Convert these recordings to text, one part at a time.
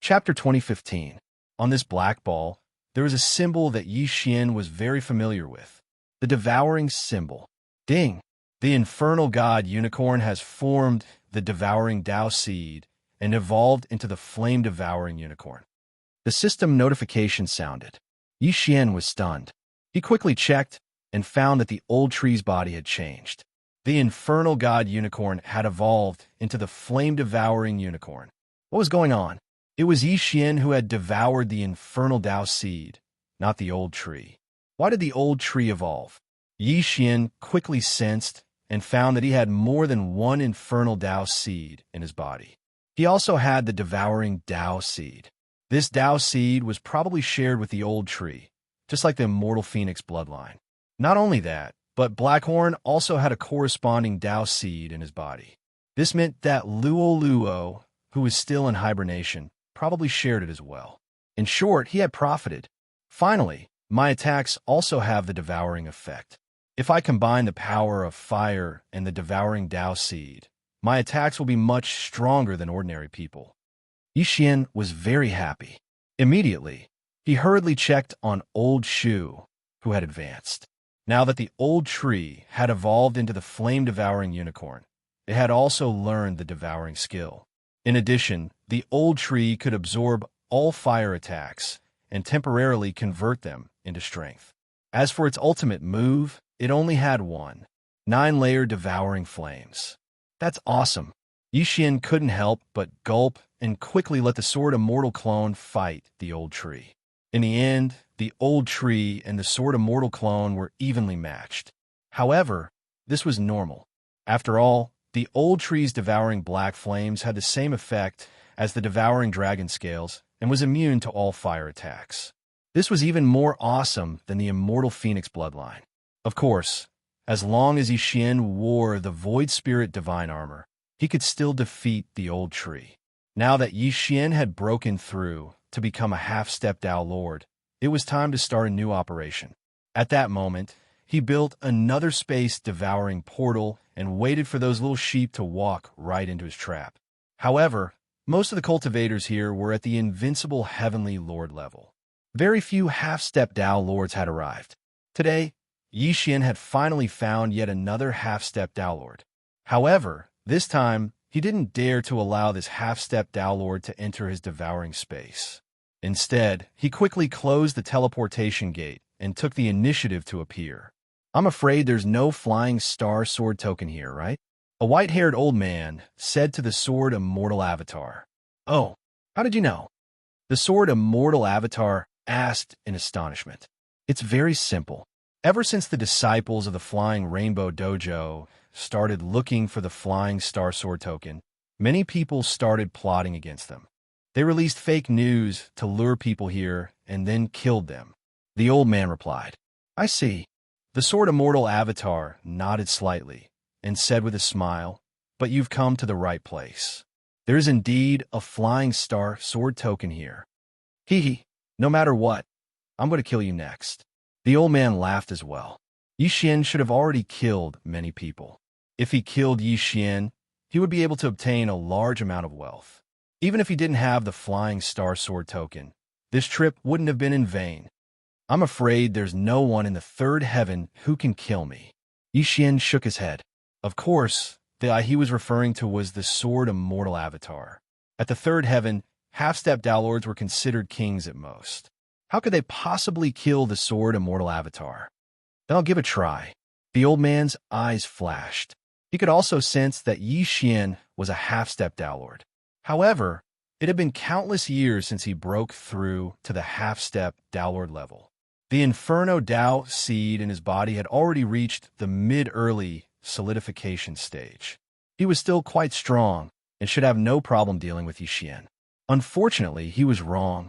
Chapter 2015. On this black ball, there was a symbol that Yi Xian was very familiar with. The devouring symbol. Ding! The infernal god unicorn has formed the devouring Dao seed and evolved into the flame-devouring unicorn. The system notification sounded. Yi Xian was stunned. He quickly checked and found that the old tree's body had changed. The infernal god unicorn had evolved into the flame-devouring unicorn. What was going on? It was Yi Xian who had devoured the infernal Dao seed, not the old tree. Why did the old tree evolve? Yi Xian quickly sensed and found that he had more than one infernal Dao seed in his body. He also had the devouring Dao seed. This Dao seed was probably shared with the old tree, just like the immortal phoenix bloodline. Not only that, but Blackhorn also had a corresponding Dao seed in his body. This meant that Luo, who was still in hibernation, probably shared it as well. In short, he had profited. Finally, my attacks also have the devouring effect. If I combine the power of fire and the devouring Dao seed, my attacks will be much stronger than ordinary people. Yi Xian was very happy. Immediately, he hurriedly checked on Old Shu, who had advanced. Now that the old tree had evolved into the flame-devouring unicorn, it had also learned the devouring skill. In addition, the old tree could absorb all fire attacks and temporarily convert them into strength. As for its ultimate move, it only had one: 9-layer devouring flames. That's awesome. Yi Xian couldn't help but gulp and quickly let the Sword Immortal clone fight the old tree. In the end, the old tree and the Sword Immortal clone were evenly matched. However, this was normal. After all, the old tree's devouring black flames had the same effect as the devouring dragon scales and was immune to all fire attacks. This was even more awesome than the immortal phoenix bloodline. Of course, as long as Yi Xian wore the Void Spirit divine armor, he could still defeat the old tree. Now that Yi Xian had broken through to become a half-step Dao Lord, it was time to start a new operation. At that moment, he built another space-devouring portal and waited for those little sheep to walk right into his trap. However, most of the cultivators here were at the invincible Heavenly Lord level. Very few half-step Dao Lords had arrived. Today, Yi Xian had finally found yet another half-step Dao Lord. However, this time, he didn't dare to allow this half-step Dao Lord to enter his devouring space. Instead, he quickly closed the teleportation gate and took the initiative to appear. I'm afraid there's no flying star sword token here, right? A white-haired old man said to the Sword Immortal Avatar. Oh, how did you know? The Sword Immortal Avatar asked in astonishment. It's very simple. Ever since the disciples of the Flying Rainbow Dojo started looking for the Flying Star Sword token, many people started plotting against them. They released fake news to lure people here and then killed them. The old man replied, I see. The Sword Immortal Avatar nodded slightly and said with a smile, but you've come to the right place. There is indeed a Flying Star Sword token here. Hee hee, no matter what, I'm going to kill you next. The old man laughed as well. Yi Xian should have already killed many people. If he killed Yi Xian, he would be able to obtain a large amount of wealth. Even if he didn't have the Flying Star Sword token, this trip wouldn't have been in vain. I'm afraid there's no one in the third heaven who can kill me. Yi Xian shook his head. Of course, the eye he was referring to was the Sword Immortal Avatar. At the third heaven, half-step Dao Lords were considered kings at most. How could they possibly kill the Sword Immortal Avatar? Then I'll give it a try. The old man's eyes flashed. He could also sense that Yi Xian was a half-step Dao Lord. However, it had been countless years since he broke through to the half-step Dao Lord level. The Inferno Dao seed in his body had already reached the mid-early solidification stage. He was still quite strong and should have no problem dealing with Yi Xian. Unfortunately, he was wrong.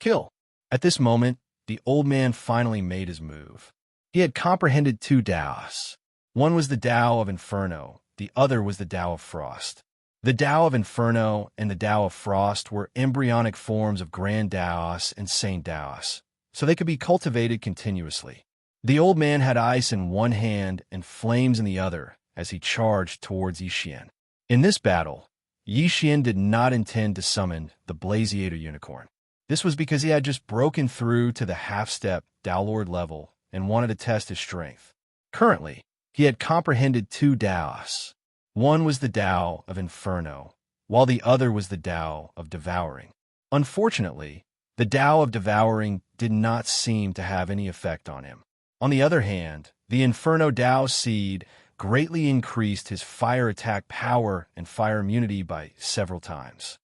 Kill. At this moment, the old man finally made his move. He had comprehended two Daos. One was the Dao of Inferno, the other was the Dao of Frost. The Dao of Inferno and the Dao of Frost were embryonic forms of Grand Daos and Saint Daos, so they could be cultivated continuously. The old man had ice in one hand and flames in the other as he charged towards Yi Xian. In this battle, Yi Xian did not intend to summon the Blaziator unicorn. This was because he had just broken through to the half-step Dao Lord level and wanted to test his strength. Currently, he had comprehended two Daos. One was the Dao of Inferno, while the other was the Dao of Devouring. Unfortunately, the Dao of Devouring did not seem to have any effect on him. On the other hand, the Inferno Dao seed greatly increased his fire attack power and fire immunity by several times.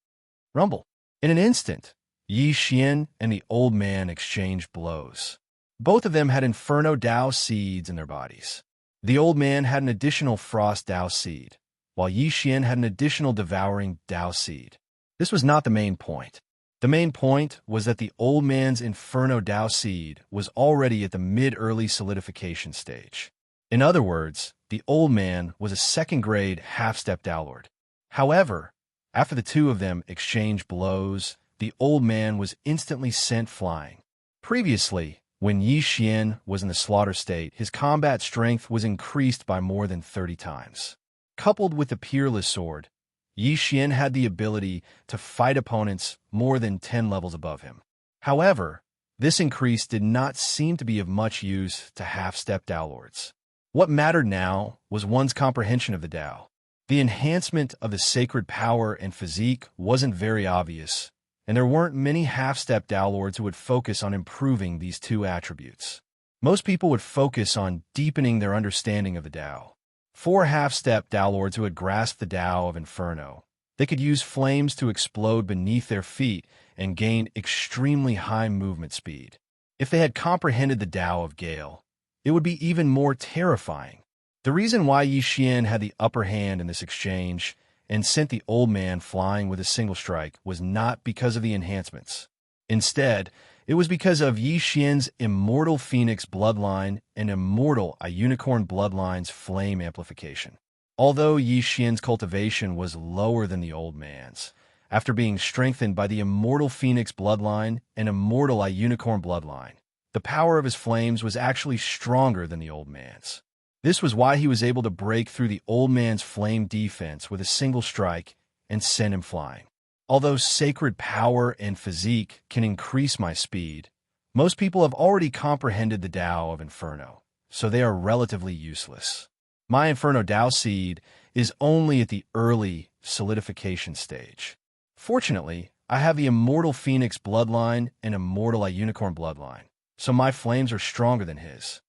Rumble. In an instant, Yi Xian and the old man exchanged blows. Both of them had Inferno Dao seeds in their bodies. The old man had an additional Frost Dao seed, while Yi Xian had an additional Devouring Dao seed. This was not the main point. The main point was that the old man's Inferno Dao seed was already at the mid-early solidification stage. In other words, the old man was a second-grade half-step Dao Lord. However, after the two of them exchanged blows, the old man was instantly sent flying. Previously, when Yi Xian was in the slaughter state, his combat strength was increased by more than 30 times. Coupled with the Peerless Sword, Yi Xian had the ability to fight opponents more than 10 levels above him. However, this increase did not seem to be of much use to half-step Dao Lords. What mattered now was one's comprehension of the Dao. The enhancement of the sacred power and physique wasn't very obvious, and there weren't many half-step Dao Lords who would focus on improving these two attributes. Most people would focus on deepening their understanding of the Dao. 4 half-step Dao Lords who had grasped the Dao of Inferno. They could use flames to explode beneath their feet and gain extremely high movement speed. If they had comprehended the Dao of Gale, it would be even more terrifying. The reason why Yi Xian had the upper hand in this exchange and sent the old man flying with a single strike was not because of the enhancements. Instead, it was because of Yi Xian's Immortal Phoenix bloodline and Immortal a Unicorn bloodline's flame amplification. Although Yi Xian's cultivation was lower than the old man's, after being strengthened by the Immortal Phoenix bloodline and Immortal a Unicorn bloodline, the power of his flames was actually stronger than the old man's. This was why he was able to break through the old man's flame defense with a single strike and send him flying. Although sacred power and physique can increase my speed, most people have already comprehended the Dao of Inferno, so they are relatively useless. My Inferno Dao seed is only at the early solidification stage. Fortunately, I have the Immortal Phoenix bloodline and Immortal a Unicorn bloodline, so my flames are stronger than his.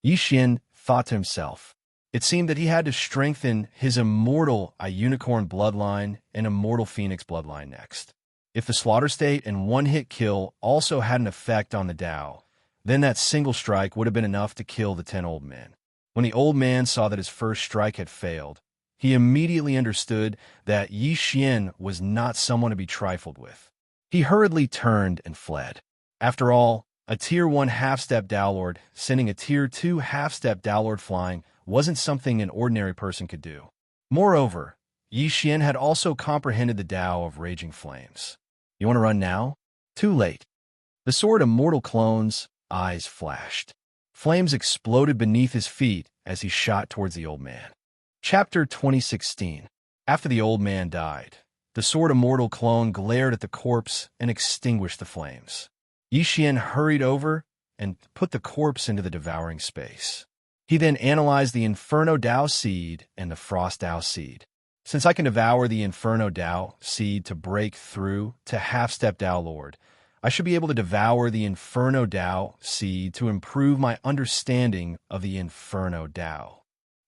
Yi Xian thought to himself. It seemed that he had to strengthen his Immortal a Unicorn bloodline and Immortal Phoenix bloodline next. If the slaughter state and one-hit kill also had an effect on the Dao, then that single strike would have been enough to kill the 10 old men. When the old man saw that his first strike had failed, he immediately understood that Yi Xian was not someone to be trifled with. He hurriedly turned and fled. After all, a Tier 1 half-step Dao Lord sending a Tier 2 half-step Dao Lord flying wasn't something an ordinary person could do. Moreover, Yi Xian had also comprehended the Dao of Raging Flames. You want to run now? Too late. The sword Immortal Clone's eyes flashed. Flames exploded beneath his feet as he shot towards the old man. Chapter 2016. After the old man died, the sword Immortal Clone glared at the corpse and extinguished the flames. Yi Xian hurried over and put the corpse into the devouring space. He then analyzed the Inferno Dao seed and the Frost Dao seed. Since I can devour the Inferno Dao seed to break through to half-step Dao Lord, I should be able to devour the Inferno Dao seed to improve my understanding of the Inferno Dao.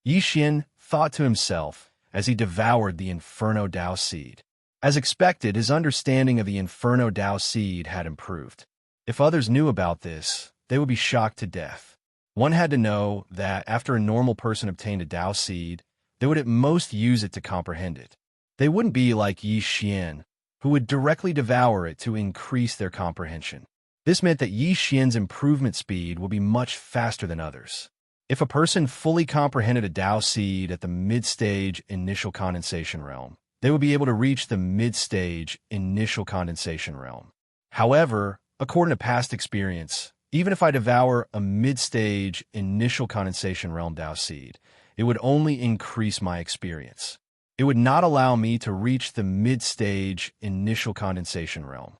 Yi Xian thought to himself as he devoured the Inferno Dao seed. As expected, his understanding of the Inferno Dao seed had improved. If others knew about this, they would be shocked to death. One had to know that after a normal person obtained a Dao seed, they would at most use it to comprehend it. They wouldn't be like Yi Xian, who would directly devour it to increase their comprehension. This meant that Yi Xian's improvement speed would be much faster than others. If a person fully comprehended a Dao seed at the mid-stage initial condensation realm, they would be able to reach the mid-stage initial condensation realm. However, according to past experience, even if I devour a mid-stage initial condensation realm Dao seed, it would only increase my experience. It would not allow me to reach the mid-stage initial condensation realm.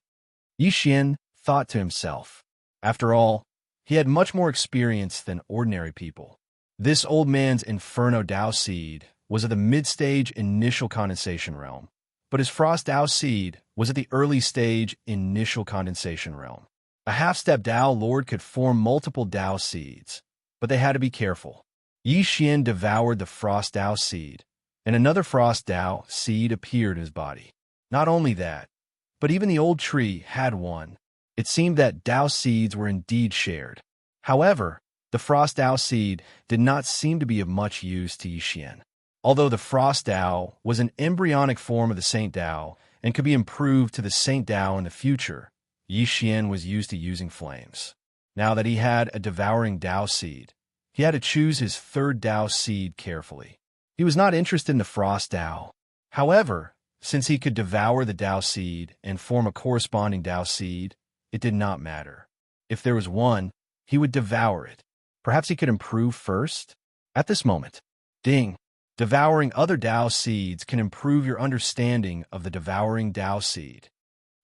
Yi Xian thought to himself. After all, he had much more experience than ordinary people. This old man's Inferno Dao Seed was at the mid-stage initial condensation realm, but his Frost Dao Seed was at the early stage initial condensation realm. A half-step Dao Lord could form multiple Dao Seeds, but they had to be careful. Yi Xian devoured the Frost Dao Seed, and another Frost Dao Seed appeared in his body. Not only that, but even the old tree had one. It seemed that Dao Seeds were indeed shared. However, the Frost Dao Seed did not seem to be of much use to Yi Xian. Although the Frost Dao was an embryonic form of the Saint Dao and could be improved to the Saint Dao in the future, Yi Xian was used to using flames. Now that he had a devouring Dao Seed, he had to choose his third Dao Seed carefully. He was not interested in the Frost Dao. However, since he could devour the Dao Seed and form a corresponding Dao Seed, it did not matter. If there was one, he would devour it. Perhaps he could improve first? At this moment, ding! Devouring other Dao Seeds can improve your understanding of the devouring Dao Seed.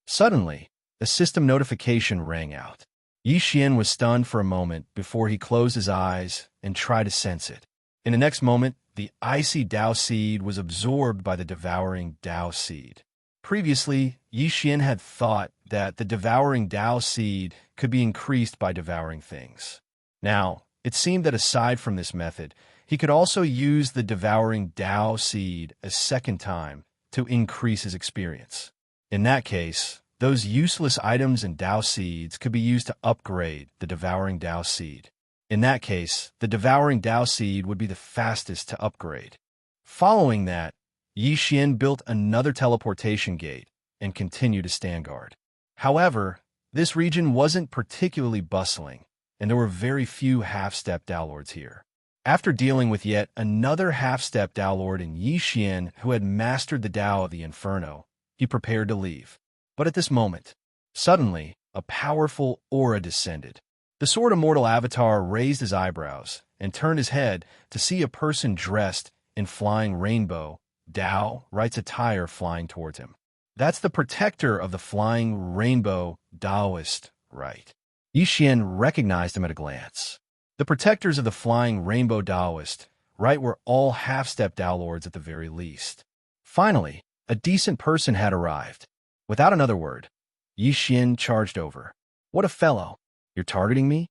Suddenly, a system notification rang out. Yi Xian was stunned for a moment before he closed his eyes and tried to sense it. In the next moment, the icy Dao Seed was absorbed by the devouring Dao Seed. Previously, Yi Xian had thought that the devouring Dao Seed could be increased by devouring things. Now, it seemed that aside from this method, he could also use the devouring Dao Seed a second time to increase his experience. In that case, those useless items and Dao Seeds could be used to upgrade the devouring Dao Seed. In that case, the devouring Dao Seed would be the fastest to upgrade. Following that, Yi Xian built another teleportation gate and continued to stand guard. However, this region wasn't particularly bustling, and there were very few half-step Dao Lords here. After dealing with yet another half-step Dao Lord in Yi Xian who had mastered the Dao of the Inferno, he prepared to leave. But at this moment, suddenly, a powerful aura descended. The Sword Immortal Avatar raised his eyebrows and turned his head to see a person dressed in flying rainbow Dao Right's attire flying towards him. That's the protector of the flying rainbow Daoist Right. Yi Xian recognized him at a glance. The protectors of the flying rainbow Daoist Right were all half-step Dao Lords at the very least. Finally, a decent person had arrived. Without another word, Yi Xian charged over. What a fellow! You're targeting me?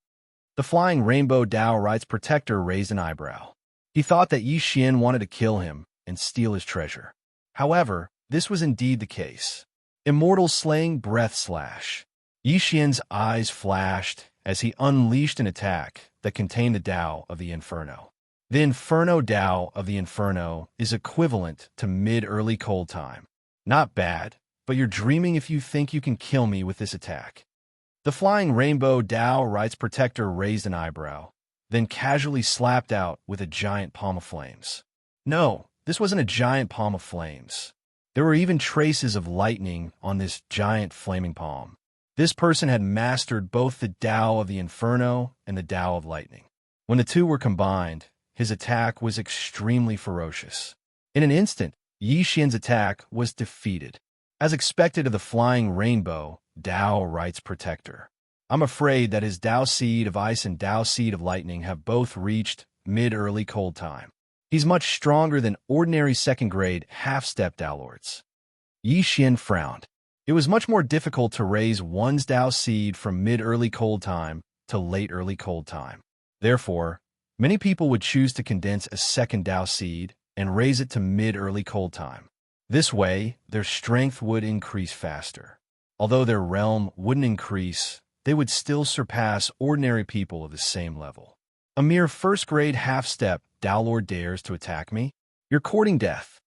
The flying rainbow Dao Right's protector raised an eyebrow. He thought that Yi Xian wanted to kill him and steal his treasure. However, this was indeed the case. Immortal Slaying Breath Slash. Yi Xian's eyes flashed as he unleashed an attack that contained the Dao of the Inferno. The Inferno Dao of the Inferno is equivalent to mid-early cold time. Not bad, but you're dreaming if you think you can kill me with this attack. The flying rainbow Dao Right's protector raised an eyebrow, then casually slapped out with a giant palm of flames. No, this wasn't a giant palm of flames. There were even traces of lightning on this giant flaming palm. This person had mastered both the Dao of the Inferno and the Dao of Lightning. When the two were combined, his attack was extremely ferocious. In an instant, Yi Xian's attack was defeated. As expected of the flying rainbow Dao Right's protector, I'm afraid that his Dao Seed of Ice and Dao Seed of Lightning have both reached mid-early cold time. He's much stronger than ordinary second-grade half-step Dao Lords. Yi Xian frowned. It was much more difficult to raise one's Dao Seed from mid-early cold time to late early cold time. Therefore, many people would choose to condense a second Dao Seed and raise it to mid-early cold time. This way, their strength would increase faster. Although their realm wouldn't increase, they would still surpass ordinary people of the same level. A mere first-grade half-step Dao Lord dares to attack me? You're courting death.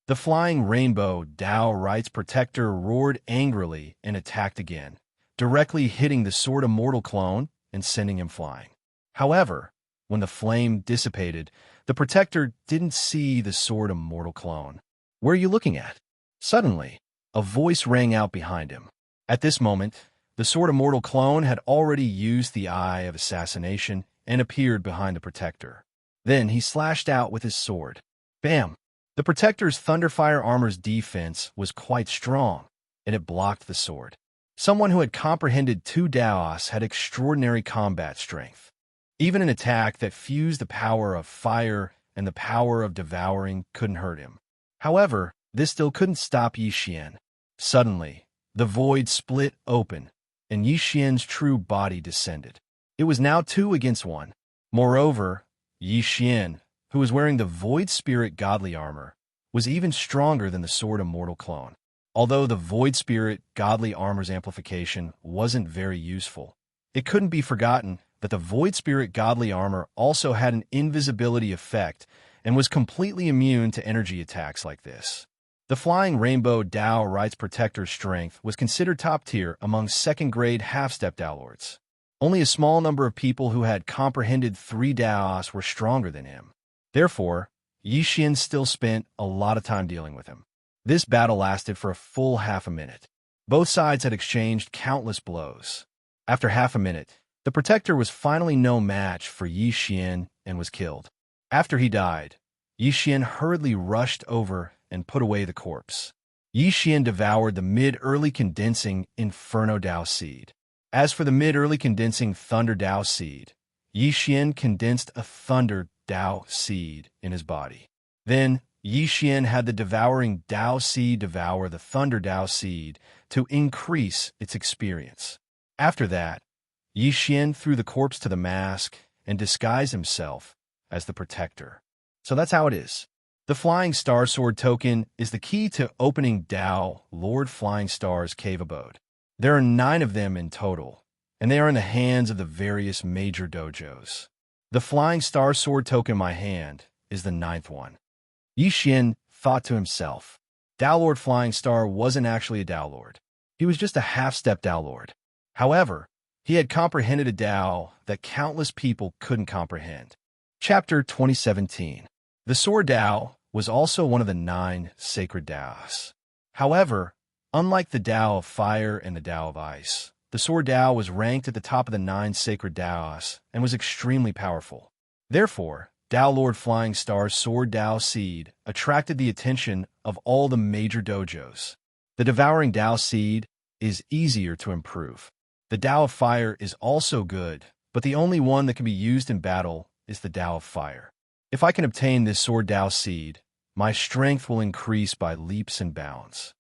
The flying rainbow Dao Right's protector roared angrily and attacked again, directly hitting the Sword Immortal clone and sending him flying. However, when the flame dissipated, the protector didn't see the Sword Immortal clone. Where are you looking at? Suddenly, a voice rang out behind him. At this moment, the Sword Immortal clone had already used the Eye of Assassination and appeared behind the protector. Then he slashed out with his sword. Bam! The Protector's Thunderfire armor's defense was quite strong, and it blocked the sword. Someone who had comprehended 2 Daos had extraordinary combat strength. Even an attack that fused the power of fire and the power of devouring couldn't hurt him. However, this still couldn't stop Yi Xian. Suddenly, the void split open, and Yi Xian's true body descended. It was now 2 against 1. Moreover, Yi Xian, who was wearing the Void Spirit godly armor, was even stronger than the Sword Immortal clone. Although the Void Spirit godly armor's amplification wasn't very useful, it couldn't be forgotten that the Void Spirit godly armor also had an invisibility effect and was completely immune to energy attacks like this. The Flying Rainbow Dao Right's Protector's strength was considered top tier among second-grade half-step Dao Lords. Only a small number of people who had comprehended 3 Daos were stronger than him. Therefore, Yi Xian still spent a lot of time dealing with him. This battle lasted for a full half a minute. Both sides had exchanged countless blows. After half a minute, the Protector was finally no match for Yi Xian and was killed. After he died, Yi Xian hurriedly rushed over and put away the corpse. Yi Xian devoured the mid-early condensing Inferno Dao Seed. As for the mid-early condensing Thunder Dao Seed, Yi Xian condensed a Thunder Dao Seed in his body. Then, Yi Xian had the devouring Dao Seed devour the Thunder Dao Seed to increase its experience. After that, Yi Xian threw the corpse to the mask and disguised himself as the Protector. So that's how it is. The Flying Star Sword token is the key to opening Dao Lord Flying Star's cave abode. There are 9 of them in total, and they are in the hands of the various major dojos. The Flying Star Sword token in my hand is the 9th one. Yi Xian thought to himself, Dao Lord Flying Star wasn't actually a Dao Lord. He was just a half-step Dao Lord. However, he had comprehended a Dao that countless people couldn't comprehend. Chapter 2017. The Sword Dao was also one of the 9 sacred Daos. However, unlike the Dao of Fire and the Dao of Ice, the Sword Dao was ranked at the top of the 9 sacred Daos and was extremely powerful. Therefore, Dao Lord Flying Star's Sword Dao Seed attracted the attention of all the major dojos. The Devouring Dao Seed is easier to improve. The Dao of Fire is also good, but the only one that can be used in battle is the Dao of Fire. If I can obtain this Sword Dao Seed, my strength will increase by leaps and bounds.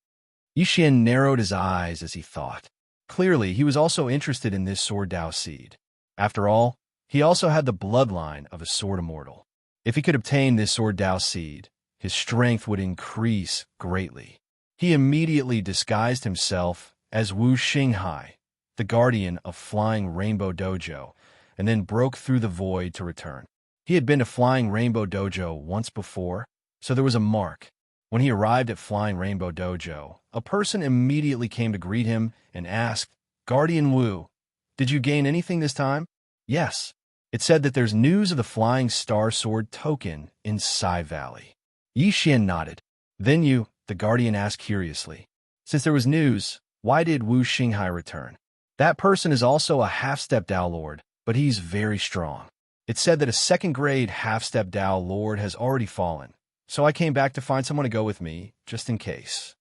Yi Xian narrowed his eyes as he thought. Clearly, he was also interested in this Sword Dao Seed. After all, he also had the bloodline of a Sword Immortal. If he could obtain this Sword Dao Seed, his strength would increase greatly. He immediately disguised himself as Wu Xinghai, the guardian of Flying Rainbow Dojo, and then broke through the void to return. He had been to Flying Rainbow Dojo once before, so there was a mark. When he arrived at Flying Rainbow Dojo, a person immediately came to greet him and asked, Guardian Wu, did you gain anything this time? Yes. It said that there's news of the Flying Star Sword token in Sai Valley. Yi Xian nodded. Then you, the Guardian asked curiously. Since there was news, why did Wu Xinghai return? That person is also a half-step Dao Lord, but he's very strong. It said that a second-grade half-step Dao Lord has already fallen, so I came back to find someone to go with me, just in case.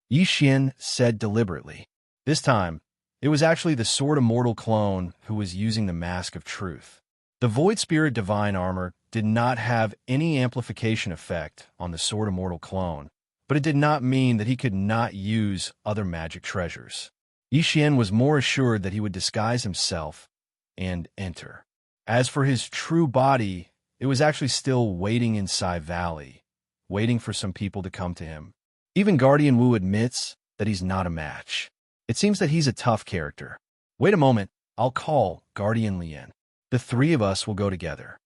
Yi Xian said deliberately. This time, it was actually the Sword Immortal clone who was using the Mask of Truth. The Void Spirit Divine Armor did not have any amplification effect on the Sword Immortal clone, but it did not mean that he could not use other magic treasures. Yi Xian was more assured that he would disguise himself and enter. As for his true body, it was actually still waiting in Sai Valley, waiting for some people to come to him. Even Guardian Wu admits that he's not a match. It seems that he's a tough character. Wait a moment, I'll call Guardian Lian. The 3 of us will go together.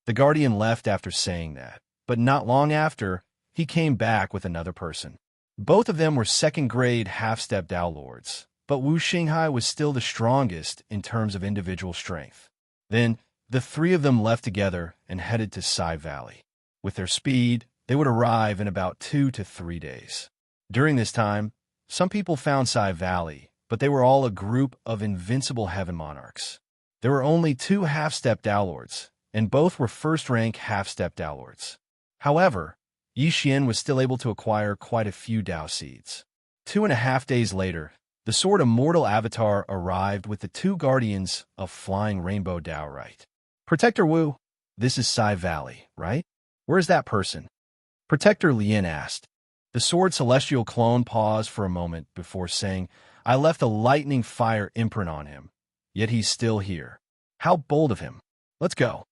The Guardian left after saying that, but not long after, he came back with another person. Both of them were second-grade half-step Dao Lords, but Wu Xinghai was still the strongest in terms of individual strength. Then, the 3 of them left together and headed to Sai Valley. With their speed, they would arrive in about 2 to 3 days. During this time, some people found Sai Valley, but they were all a group of invincible heaven monarchs. There were only 2 half-step Dao Lords, and both were first-rank half-step Dao Lords. However, Yi Xian was still able to acquire quite a few Dao seeds. 2.5 days later, the Sword Immortal Avatar arrived with the 2 guardians of Flying Rainbow Dao right. Protector Wu, this is Sai Valley, right? Where's that person? Protector Lien asked. The Sword Celestial clone paused for a moment before saying, I left a lightning fire imprint on him, yet he's still here. How bold of him. Let's go.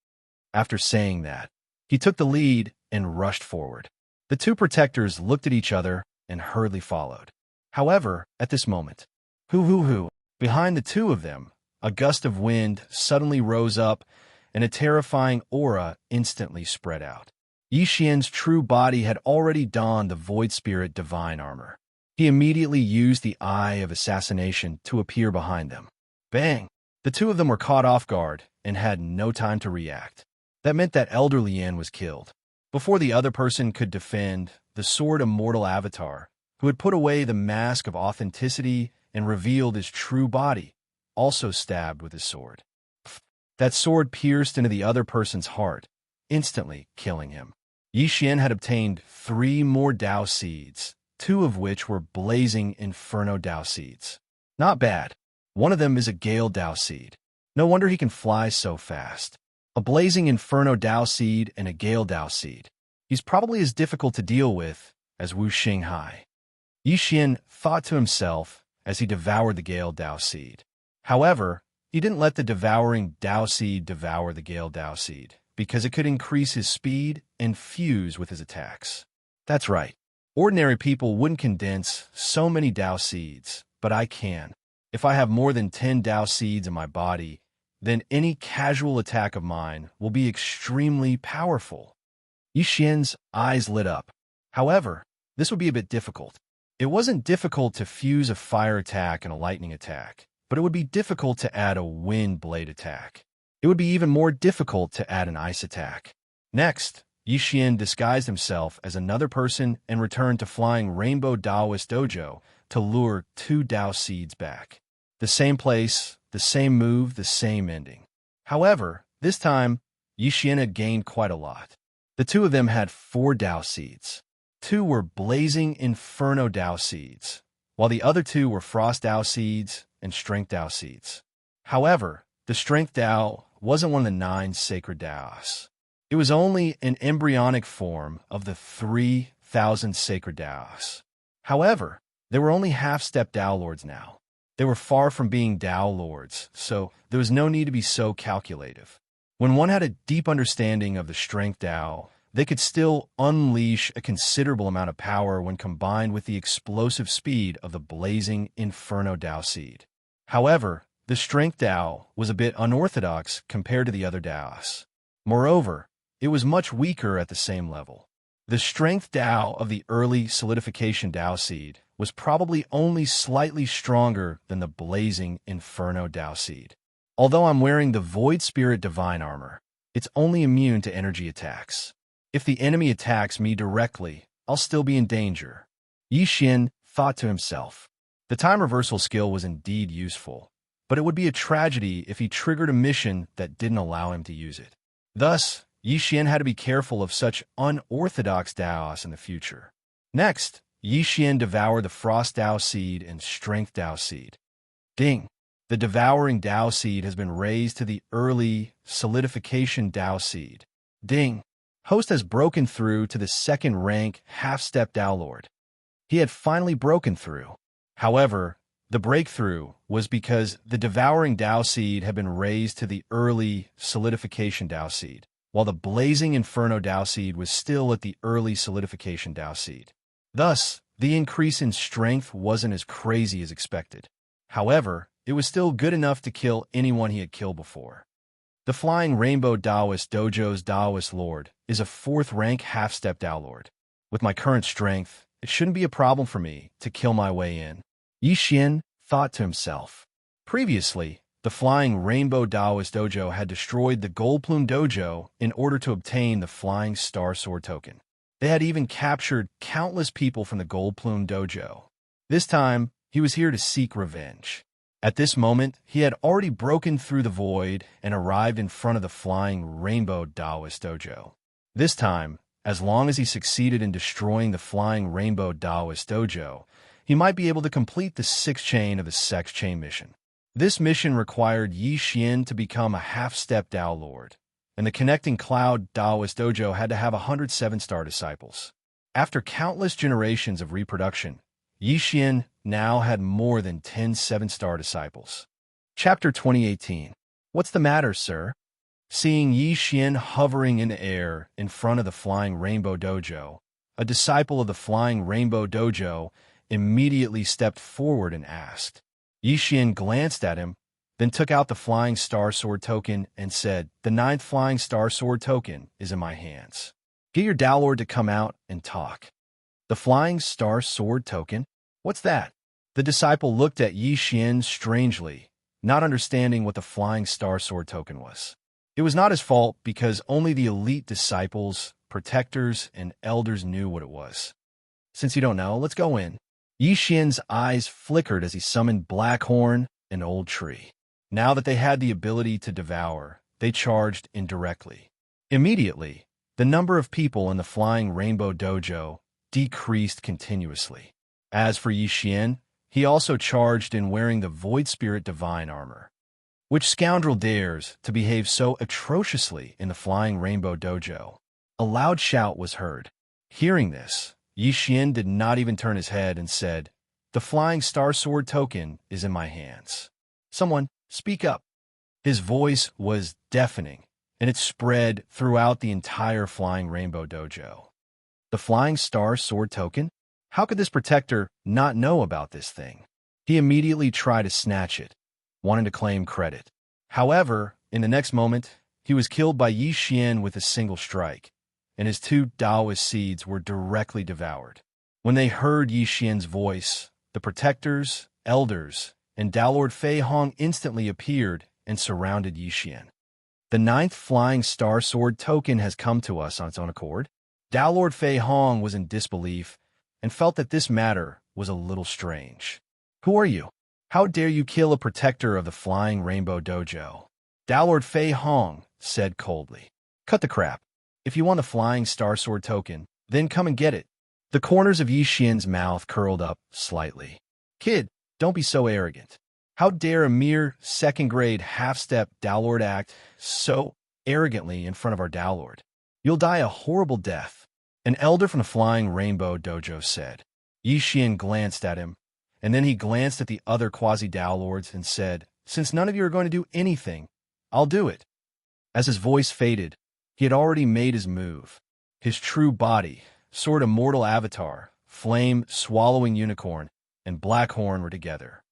After saying that, he took the lead and rushed forward. The 2 protectors looked at each other and hurriedly followed. However, at this moment, behind the 2 of them, a gust of wind suddenly rose up and a terrifying aura instantly spread out. Yi Xian's true body had already donned the Void Spirit Divine Armor. He immediately used the Eye of Assassination to appear behind them. Bang! The 2 of them were caught off guard and had no time to react. That meant that Elder Lien was killed. Before the other person could defend, the Sword Immortal Avatar, who had put away the mask of authenticity and revealed his true body, also stabbed with his sword. That sword pierced into the other person's heart, instantly killing him. Yi Xian had obtained 3 more Dao seeds, 2 of which were blazing Inferno Dao seeds. Not bad. One of them is a Gale Dao seed. No wonder he can fly so fast. A blazing Inferno Dao seed and a Gale Dao seed. He's probably as difficult to deal with as Wu Xinghai. Yi Xian thought to himself as he devoured the Gale Dao seed. However, he didn't let the devouring Dao seed devour the Gale Dao seed, because it could increase his speed and fuse with his attacks. That's right. Ordinary people wouldn't condense so many Dao seeds, but I can. If I have more than 10 Dao seeds in my body, then any casual attack of mine will be extremely powerful. Yi Xian's eyes lit up. However, this would be a bit difficult. It wasn't difficult to fuse a fire attack and a lightning attack, but it would be difficult to add a wind blade attack. It would be even more difficult to add an ice attack. Next, Yi Xian disguised himself as another person and returned to Flying Rainbow Daoist Dojo to lure 2 Dao seeds back. The same place, the same move, the same ending. However, this time, Yi Xian had gained quite a lot. The 2 of them had 4 Dao seeds. 2 were blazing Inferno Dao seeds, while the other 2 were Frost Dao seeds and Strength Dao seeds. However, the Strength Dao wasn't one of the 9 sacred Daos. It was only an embryonic form of the 3,000 sacred Daos. However, they were only half-step Dao Lords now. They were far from being Dao Lords, so there was no need to be so calculative. When one had a deep understanding of the Strength Dao, they could still unleash a considerable amount of power when combined with the explosive speed of the blazing Inferno Dao seed. However, the Strength Dao was a bit unorthodox compared to the other Daos. Moreover, it was much weaker at the same level. The Strength Dao of the early Solidification Dao seed was probably only slightly stronger than the blazing Inferno Dao seed. Although I'm wearing the Void Spirit Divine Armor, it's only immune to energy attacks. If the enemy attacks me directly, I'll still be in danger. Yi Xian thought to himself. The time reversal skill was indeed useful, but it would be a tragedy if he triggered a mission that didn't allow him to use it. Thus, Yi Xian had to be careful of such unorthodox Daos in the future. Next, Yi Xian devoured the Frost Dao seed and Strength Dao seed. Ding! The devouring Dao seed has been raised to the early Solidification Dao seed. Ding! Host has broken through to the 2nd rank half-step Dao Lord. He had finally broken through. However, the breakthrough was because the devouring Dao seed had been raised to the early Solidification Dao seed, while the blazing Inferno Dao seed was still at the early Solidification Dao seed. Thus, the increase in strength wasn't as crazy as expected. However, it was still good enough to kill anyone he had killed before. The Flying Rainbow Daoist Dojo's Daoist Lord is a 4th rank half-step Dao Lord. With my current strength, it shouldn't be a problem for me to kill my way in. Yi Xian thought to himself. Previously, the Flying Rainbow Daoist Dojo had destroyed the Gold Plume Dojo in order to obtain the Flying Star Sword token. They had even captured countless people from the Gold Plume Dojo. This time, he was here to seek revenge. At this moment, he had already broken through the void and arrived in front of the Flying Rainbow Daoist Dojo. This time, As long as he succeeded in destroying the Flying Rainbow Taoist Dojo, he might be able to complete the 6th chain of the Sex Chain mission. This mission required Yi Xian to become a half-step Dao Lord, and the connecting Cloud Taoist Dojo had to have 107-star disciples. After countless generations of reproduction, Yi Xian now had more than 10 7-star disciples. Chapter 2018. What's the matter, sir? Seeing Yi Xian hovering in the air in front of the Flying Rainbow Dojo, a disciple of the Flying Rainbow Dojo immediately stepped forward and asked. Yi Xian glanced at him, then took out the Flying Star Sword token and said, "The 9th Flying Star Sword token is in my hands. Get your Dao Lord to come out and talk." The Flying Star Sword token? What's that? The disciple looked at Yi Xian strangely, not understanding what the Flying Star Sword token was. It was not his fault because only the elite disciples, protectors, and elders knew what it was. Since you don't know, let's go in. Yi Xian's eyes flickered as he summoned Blackhorn and Old Tree. Now that they had the ability to devour, they charged indirectly. Immediately, the number of people in the Flying Rainbow Dojo decreased continuously. As for Yi Xian, he also charged in wearing the Void Spirit Divine armor. Which scoundrel dares to behave so atrociously in the Flying Rainbow Dojo? A loud shout was heard. Hearing this, Yi Xian did not even turn his head and said, "The Flying Star Sword token is in my hands. Someone, speak up." His voice was deafening, and it spread throughout the entire Flying Rainbow Dojo. The Flying Star Sword token? How could this protector not know about this thing? He immediately tried to snatch it, wanting to claim credit. However, in the next moment, he was killed by Yi Xian with a single strike, and his 2 Taoist seeds were directly devoured. When they heard Yi Xian's voice, the protectors, elders, and Dao Lord Fei Hong instantly appeared and surrounded Yi Xian. "The 9th Flying Star Sword token has come to us on its own accord." Dao Lord Fei Hong was in disbelief and felt that this matter was a little strange. "Who are you? How dare you kill a protector of the Flying Rainbow Dojo?" Dao Lord Fei Hong said coldly. "Cut the crap. If you want the Flying Star Sword token, then come and get it." The corners of Yi Xian's mouth curled up slightly. "Kid, don't be so arrogant. How dare a mere 2nd-grade half-step Dao Lord act so arrogantly in front of our Dao Lord? You'll die a horrible death," an elder from the Flying Rainbow Dojo said. Yi Xian glanced at him, and then he glanced at the other quasi-Dao Lords and said, "Since none of you are going to do anything, I'll do it." As his voice faded, he had already made his move. His true body, Sword Immortal Avatar, Flame-Swallowing Unicorn, and Blackhorn were together.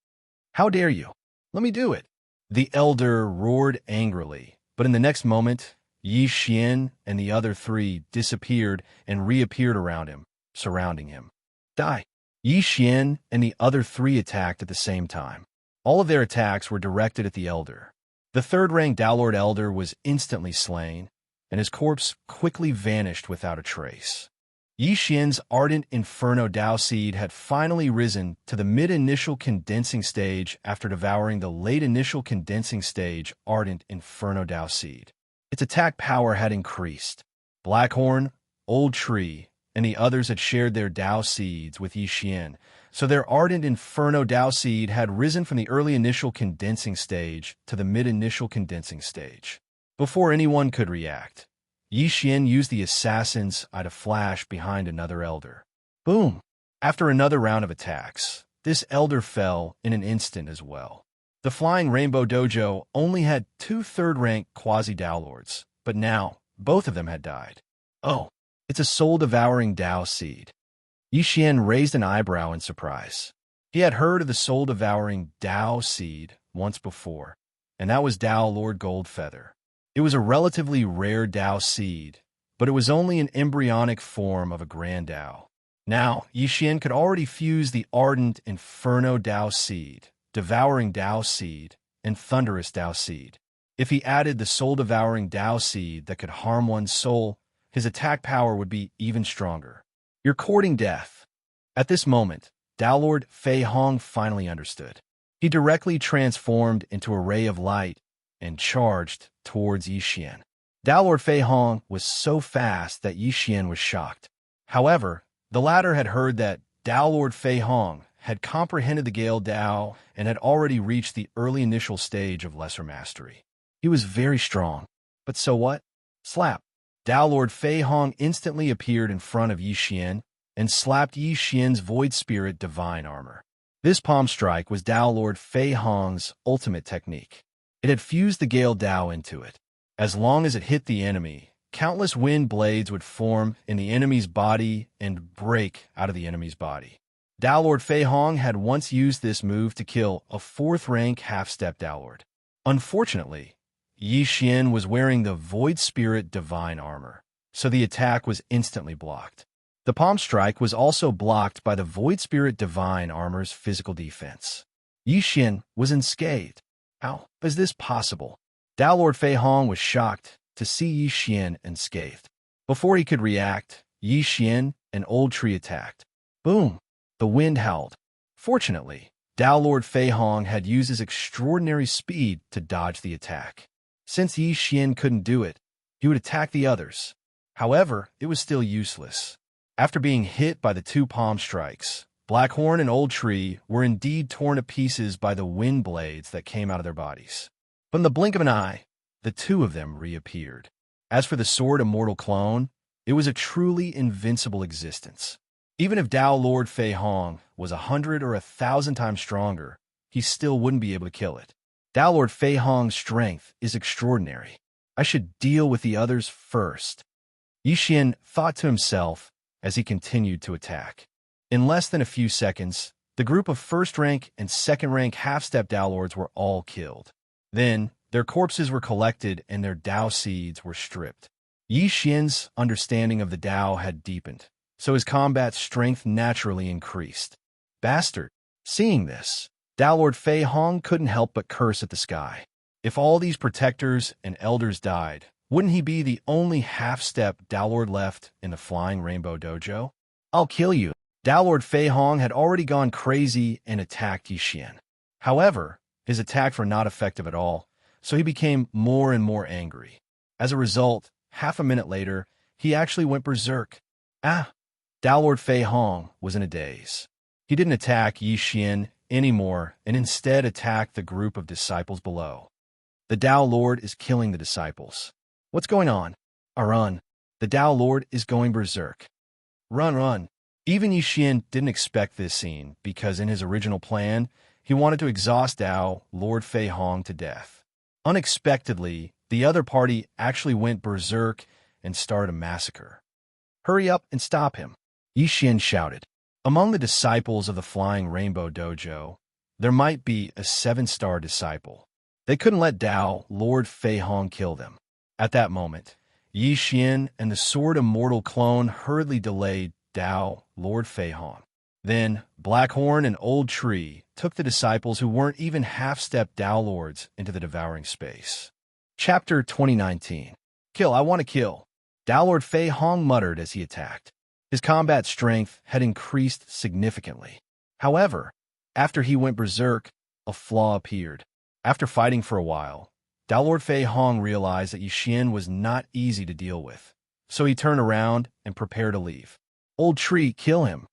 "How dare you? Let me do it!" The elder roared angrily, but in the next moment, Yi Xian and the other 3 disappeared and reappeared around him, surrounding him. "Die!" Yi Xian and the other 3 attacked at the same time. All of their attacks were directed at the elder. The 3rd-rank Dao Lord Elder was instantly slain, and his corpse quickly vanished without a trace. Yi Xian's Ardent Inferno Dao Seed had finally risen to the mid-initial condensing stage after devouring the late initial condensing stage Ardent Inferno Dao Seed. Its attack power had increased. Blackhorn, Old Tree, and the others had shared their Dao Seeds with Yi Xian, so their Ardent Inferno Dao Seed had risen from the early initial condensing stage to the mid-initial condensing stage. Before anyone could react, Yi Xian used the Assassin's Eye to flash behind another elder. Boom! After another round of attacks, this elder fell in an instant as well. The Flying Rainbow Dojo only had 2 third-rank quasi-Dao Lords, but now both of them had died. Oh, it's a soul-devouring Dao Seed. Yi Xian raised an eyebrow in surprise. He had heard of the soul-devouring Dao Seed once before, and that was Dao Lord Goldfeather. It was a relatively rare Dao Seed, but it was only an embryonic form of a Grand Dao. Now, Yi Xian could already fuse the Ardent Inferno Dao Seed, Devouring Dao Seed, and Thunderous Dao Seed. If he added the soul-devouring Dao Seed that could harm one's soul, his attack power would be even stronger. You're courting death. At this moment, Dao Lord Fei Hong finally understood. He directly transformed into a ray of light and charged towards Yi Xian. Dao Lord Fei Hong was so fast that Yi Xian was shocked. However, the latter had heard that Dao Lord Fei Hong had comprehended the Gale Dao and had already reached the early initial stage of lesser mastery. He was very strong. But so what? Slap. Dao Lord Fei Hong instantly appeared in front of Yi Xian and slapped Yi Xian's Void Spirit Divine Armor. This palm strike was Dao Lord Fei Hong's ultimate technique. It had fused the Gale Dao into it. As long as it hit the enemy, countless wind blades would form in the enemy's body and break out of the enemy's body. Dao Lord Fei Hong had once used this move to kill a 4th-rank half-step Dao Lord. Unfortunately, Yi Xian was wearing the Void Spirit Divine Armor, so the attack was instantly blocked. The palm strike was also blocked by the Void Spirit Divine Armor's physical defense. Yi Xian was unscathed. How is this possible? Dao Lord Fei Hong was shocked to see Yi Xian unscathed. Before he could react, Yi Xian, an old tree, attacked. Boom! The wind howled. Fortunately, Dao Lord Fei Hong had used his extraordinary speed to dodge the attack. Since Yi Xian couldn't do it, he would attack the others. However, it was still useless. After being hit by the 2 palm strikes, Blackhorn and Old Tree were indeed torn to pieces by the wind blades that came out of their bodies. But in the blink of an eye, the 2 of them reappeared. As for the Sword Immortal Clone, it was a truly invincible existence. Even if Dao Lord Fei Hong was 100 or 1,000 times stronger, he still wouldn't be able to kill it. Dao Lord Fei Hong's strength is extraordinary. I should deal with the others first. Yi Xian thought to himself as he continued to attack. In less than a few seconds, the group of 1st-rank and 2nd-rank half-step Dao Lords were all killed. Then, their corpses were collected and their Dao seeds were stripped. Yi Xian's understanding of the Dao had deepened, so his combat strength naturally increased. Bastard! Seeing this, Dao Lord Fei Hong couldn't help but curse at the sky. If all these protectors and elders died, wouldn't he be the only half-step Dao Lord left in the Flying Rainbow Dojo? I'll kill you. Dao Lord Fei Hong had already gone crazy and attacked Yi Xian. However, his attacks were not effective at all, so he became more and more angry. As a result, half a minute later, he actually went berserk. Dao Lord Fei Hong was in a daze. He didn't attack Yi Xian anymore and instead attacked the group of disciples below. The Dao Lord is killing the disciples. What's going on? Run. The Dao Lord is going berserk. Run. Even Yi Xian didn't expect this scene because in his original plan, he wanted to exhaust Dao Lord Fei Hong to death. Unexpectedly, the other party actually went berserk and started a massacre. Hurry up and stop him, Yi Xian shouted. Among the disciples of the Flying Rainbow Dojo, there might be a 7-star disciple. They couldn't let Dao Lord Fei Hong kill them. At that moment, Yi Xian and the Sword Immortal Clone hurriedly delayed Dao Lord Fei Hong. Then, Blackhorn and Old Tree took the disciples who weren't even half-step Dao Lords into the devouring space. Chapter 2019. Kill, I want to kill. Dao Lord Fei Hong muttered as he attacked. His combat strength had increased significantly. However, after he went berserk, a flaw appeared. After fighting for a while, Dao Lord Fei Hong realized that Yi Xian was not easy to deal with, so he turned around and prepared to leave. Old Tree, kill him.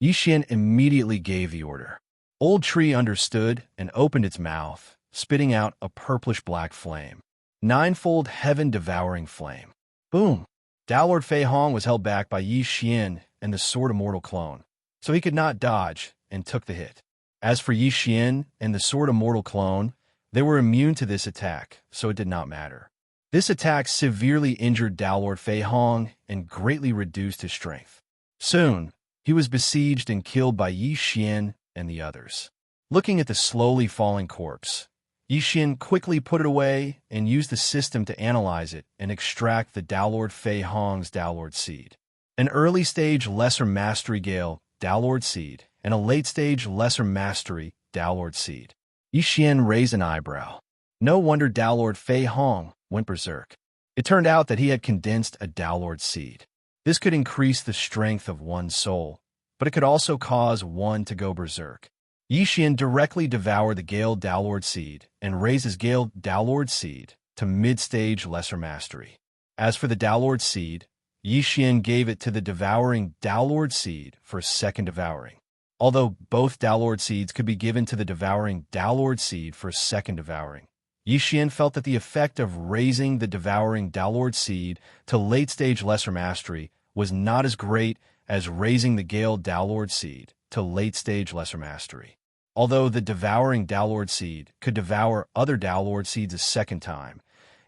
Yi Xian immediately gave the order. Old Tree understood and opened its mouth, spitting out a purplish-black flame. 9-fold heaven-devouring flame. Boom! Dao Lord Fei Hong was held back by Yi Xian and the Sword Immortal Clone, so he could not dodge and took the hit. As for Yi Xian and the Sword Immortal Clone, they were immune to this attack, so it did not matter. This attack severely injured Dao Lord Fei Hong and greatly reduced his strength. Soon, he was besieged and killed by Yi Xian and the others. Looking at the slowly falling corpse, Yi Xian quickly put it away and used the system to analyze it and extract the Dao Lord Fei Hong's Dao Lord Seed. An early-stage Lesser Mastery Gale Dao Lord Seed and a late-stage Lesser Mastery Dao Lord Seed. Yi Xian raised an eyebrow. No wonder Dao Lord Fei Hong went berserk. It turned out that he had condensed a Dao Lord Seed. This could increase the strength of one's soul, but it could also cause one to go berserk. Yi Xian directly devoured the Gale Dao Lord Seed and raised his Gale Dao Lord Seed to mid-stage Lesser Mastery. As for the Downlord Seed, Yi Xian gave it to the devouring Downlord Seed for a second devouring. Although both Downlord Seeds could be given to the devouring Downlord Seed for a second devouring, Yi Xian felt that the effect of raising the devouring Downlord Seed to late-stage Lesser Mastery was not as great as raising the Gale Downlord Seed to late-stage Lesser Mastery. Although the devouring Downlord Seed could devour other Downlord Seeds a second time,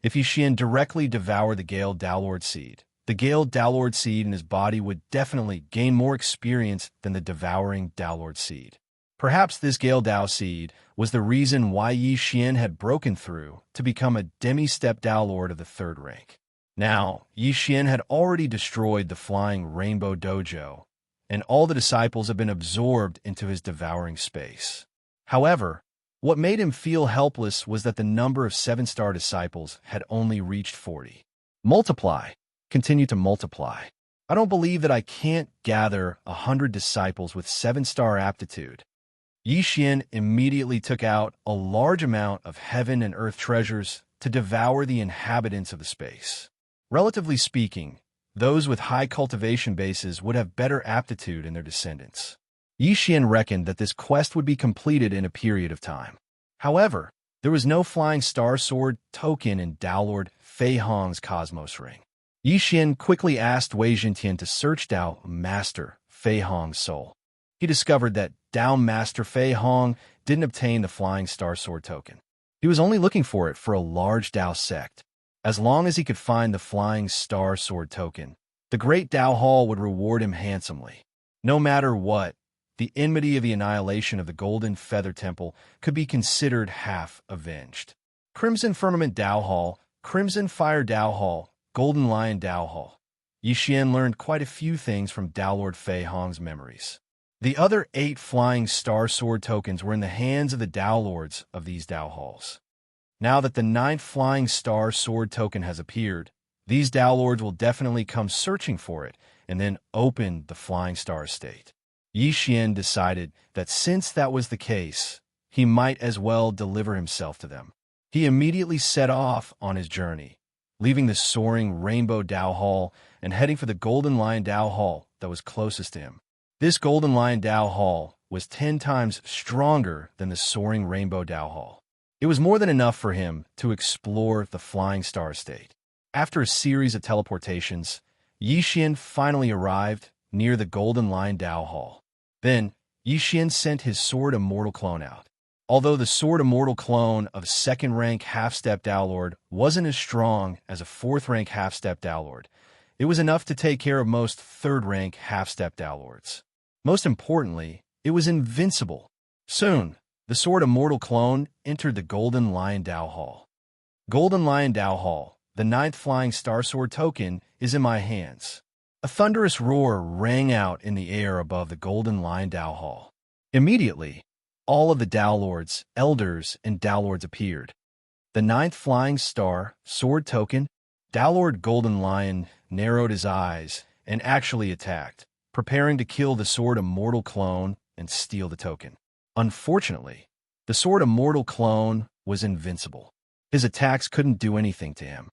if Yi Xian directly devoured the Gale Downlord Seed, the Gale Downlord Seed in his body would definitely gain more experience than the devouring Downlord Seed. Perhaps this Gale Dao Seed was the reason why Yi Xian had broken through to become a demi-step Downlord of the 3rd rank. Now, Yi Xian had already destroyed the Flying Rainbow Dojo, and all the disciples had been absorbed into his devouring space. However, what made him feel helpless was that the number of 7-star disciples had only reached 40. Multiply. Continue to multiply. I don't believe that I can't gather 100 disciples with 7-star aptitude. Yi Xian immediately took out a large amount of heaven and earth treasures to devour the inhabitants of the space. Relatively speaking, those with high cultivation bases would have better aptitude in their descendants. Yi Xian reckoned that this quest would be completed in a period of time. However, there was no Flying Star Sword token in Downlord Fei Hong's Cosmos Ring. Yi Xian quickly asked Wei Zhentian to search Dao Master Fei Hong's soul. He discovered that Dao Master Fei Hong didn't obtain the Flying Star Sword token. He was only looking for it for a large Dao sect. As long as he could find the Flying Star Sword token, the Great Dao Hall would reward him handsomely. No matter what, the enmity of the annihilation of the Golden Feather Temple could be considered half avenged. Crimson Firmament Dao Hall, Crimson Fire Dao Hall, Golden Lion Dao Hall. Yi Xian learned quite a few things from Downlord Fei Hong's memories. The other 8 Flying Star Sword tokens were in the hands of the Downlords of these Dao Halls. Now that the 9th Flying Star Sword token has appeared, these Downlords will definitely come searching for it and then open the Flying Star Estate. Yi Xian decided that since that was the case, he might as well deliver himself to them. He immediately set off on his journey, leaving the soaring Rainbow Dao Hall and heading for the Golden Lion Dao Hall that was closest to him. This Golden Lion Dao Hall was 10 times stronger than the soaring Rainbow Dao Hall. It was more than enough for him to explore the Flying Star Estate. After a series of teleportations, Yi Xian finally arrived near the Golden Lion Dao Hall. Then, Yi Xian sent his Sword Immortal clone out. Although the Sword Immortal clone of 2nd rank half-step Downlord wasn't as strong as a 4th rank half-step Downlord, it was enough to take care of most 3rd rank half-step Downlords. Most importantly, it was invincible. Soon, the Sword Immortal clone entered the Golden Lion Dao Hall. Golden Lion Dao Hall, the 9th Flying Star Sword token, is in my hands. A thunderous roar rang out in the air above the Golden Lion Dao Hall. Immediately, all of the Downlords, Elders, and Downlords appeared. The 9th Flying Star Sword token, Downlord Golden Lion narrowed his eyes and actually attacked, preparing to kill the Sword Immortal clone and steal the token. Unfortunately, the Sword Immortal clone was invincible. His attacks couldn't do anything to him.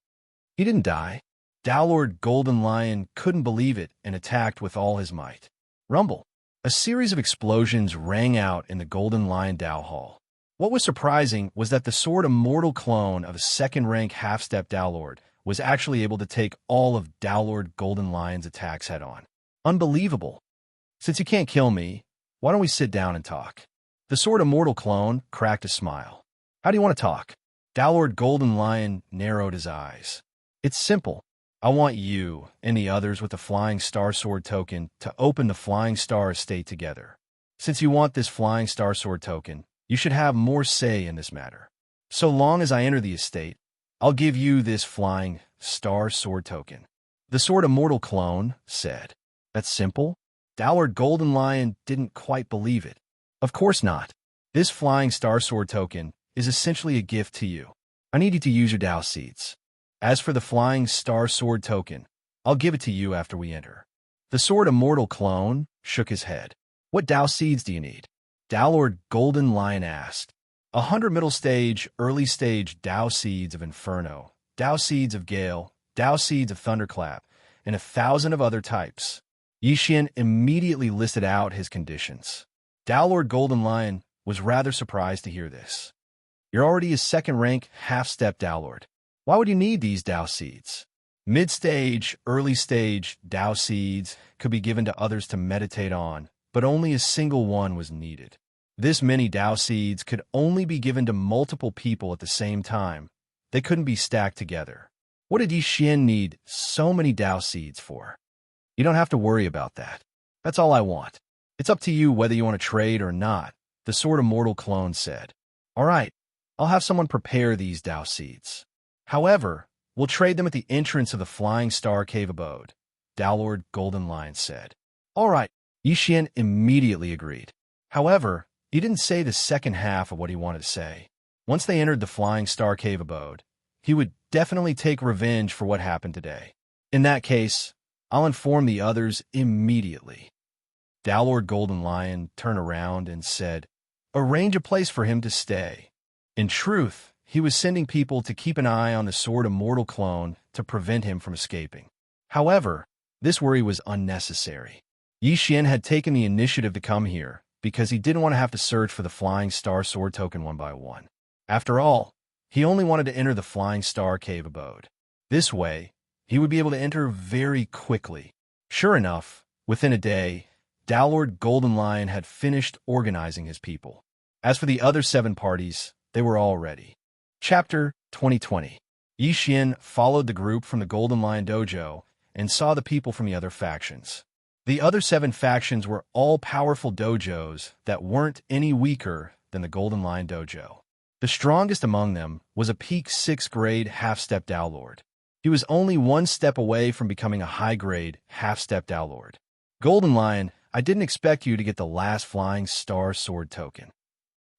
He didn't die. Downlord Golden Lion couldn't believe it and attacked with all his might. Rumble. A series of explosions rang out in the Golden Lion Dao Hall. What was surprising was that the Sword Immortal clone of a 2nd rank half-step Downlord was actually able to take all of Downlord Golden Lion's attacks head-on. Unbelievable. Since you can't kill me, why don't we sit down and talk? The Sword Immortal clone cracked a smile. How do you want to talk? Downlord Golden Lion narrowed his eyes. It's simple. I want you and the others with the Flying Star Sword token to open the Flying Star Estate together. Since you want this Flying Star Sword token, you should have more say in this matter. So long as I enter the estate, I'll give you this Flying Star Sword token. The Sword Immortal clone said. That's simple? Downlord Golden Lion didn't quite believe it. Of course not. This Flying Star Sword token is essentially a gift to you. I need you to use your Dao Seeds. As for the Flying Star Sword token, I'll give it to you after we enter. The Sword Immortal clone shook his head. What Dao Seeds do you need? Downlord Golden Lion asked. 100 middle stage, early stage Dao Seeds of Inferno, Dao Seeds of Gale, Dao seeds of thunderclap, and 1,000 of other types. Yi Xian immediately listed out his conditions. Dao Lord Golden Lion was rather surprised to hear this. You're already a second-rank, half-step Dao Lord. Why would you need these Dao seeds? Mid-stage, early-stage Dao seeds could be given to others to meditate on, but only a single one was needed. This many Dao seeds could only be given to multiple people at the same time. They couldn't be stacked together. What did Yi Xian need so many Dao seeds for? You don't have to worry about that. That's all I want. It's up to you whether you want to trade or not, the Sword Immortal clone said. All right, I'll have someone prepare these Dao seeds. However, we'll trade them at the entrance of the Flying Star Cave Abode, Dao Lord Golden Lion said. All right, Yi Xian immediately agreed. However, he didn't say the second half of what he wanted to say. Once they entered the Flying Star Cave Abode, he would definitely take revenge for what happened today. In that case, I'll inform the others immediately. Dao Lord Golden Lion turned around and said, arrange a place for him to stay. In truth, he was sending people to keep an eye on the Sword Immortal clone to prevent him from escaping. However, this worry was unnecessary. Yi Xian had taken the initiative to come here because he didn't want to have to search for the Flying Star Sword token one by one. After all, he only wanted to enter the Flying Star Cave Abode. This way, he would be able to enter very quickly. Sure enough, within a day, Dao Lord Golden Lion had finished organizing his people. As for the other 7 parties, they were all ready. Chapter 2020. Yi Xian followed the group from the Golden Lion Dojo and saw the people from the other factions. The other 7 factions were all powerful dojos that weren't any weaker than the Golden Lion Dojo. The strongest among them was a peak 6th grade half-step Dao Lord. He was only 1 step away from becoming a high-grade half-step Dao Lord. Golden Lion, I didn't expect you to get the last Flying Star Sword token.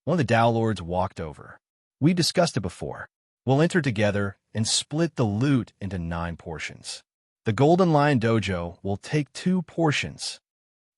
One of the Dao Lords walked over. We discussed it before. We'll enter together and split the loot into 9 portions. The Golden Lion Dojo will take 2 portions.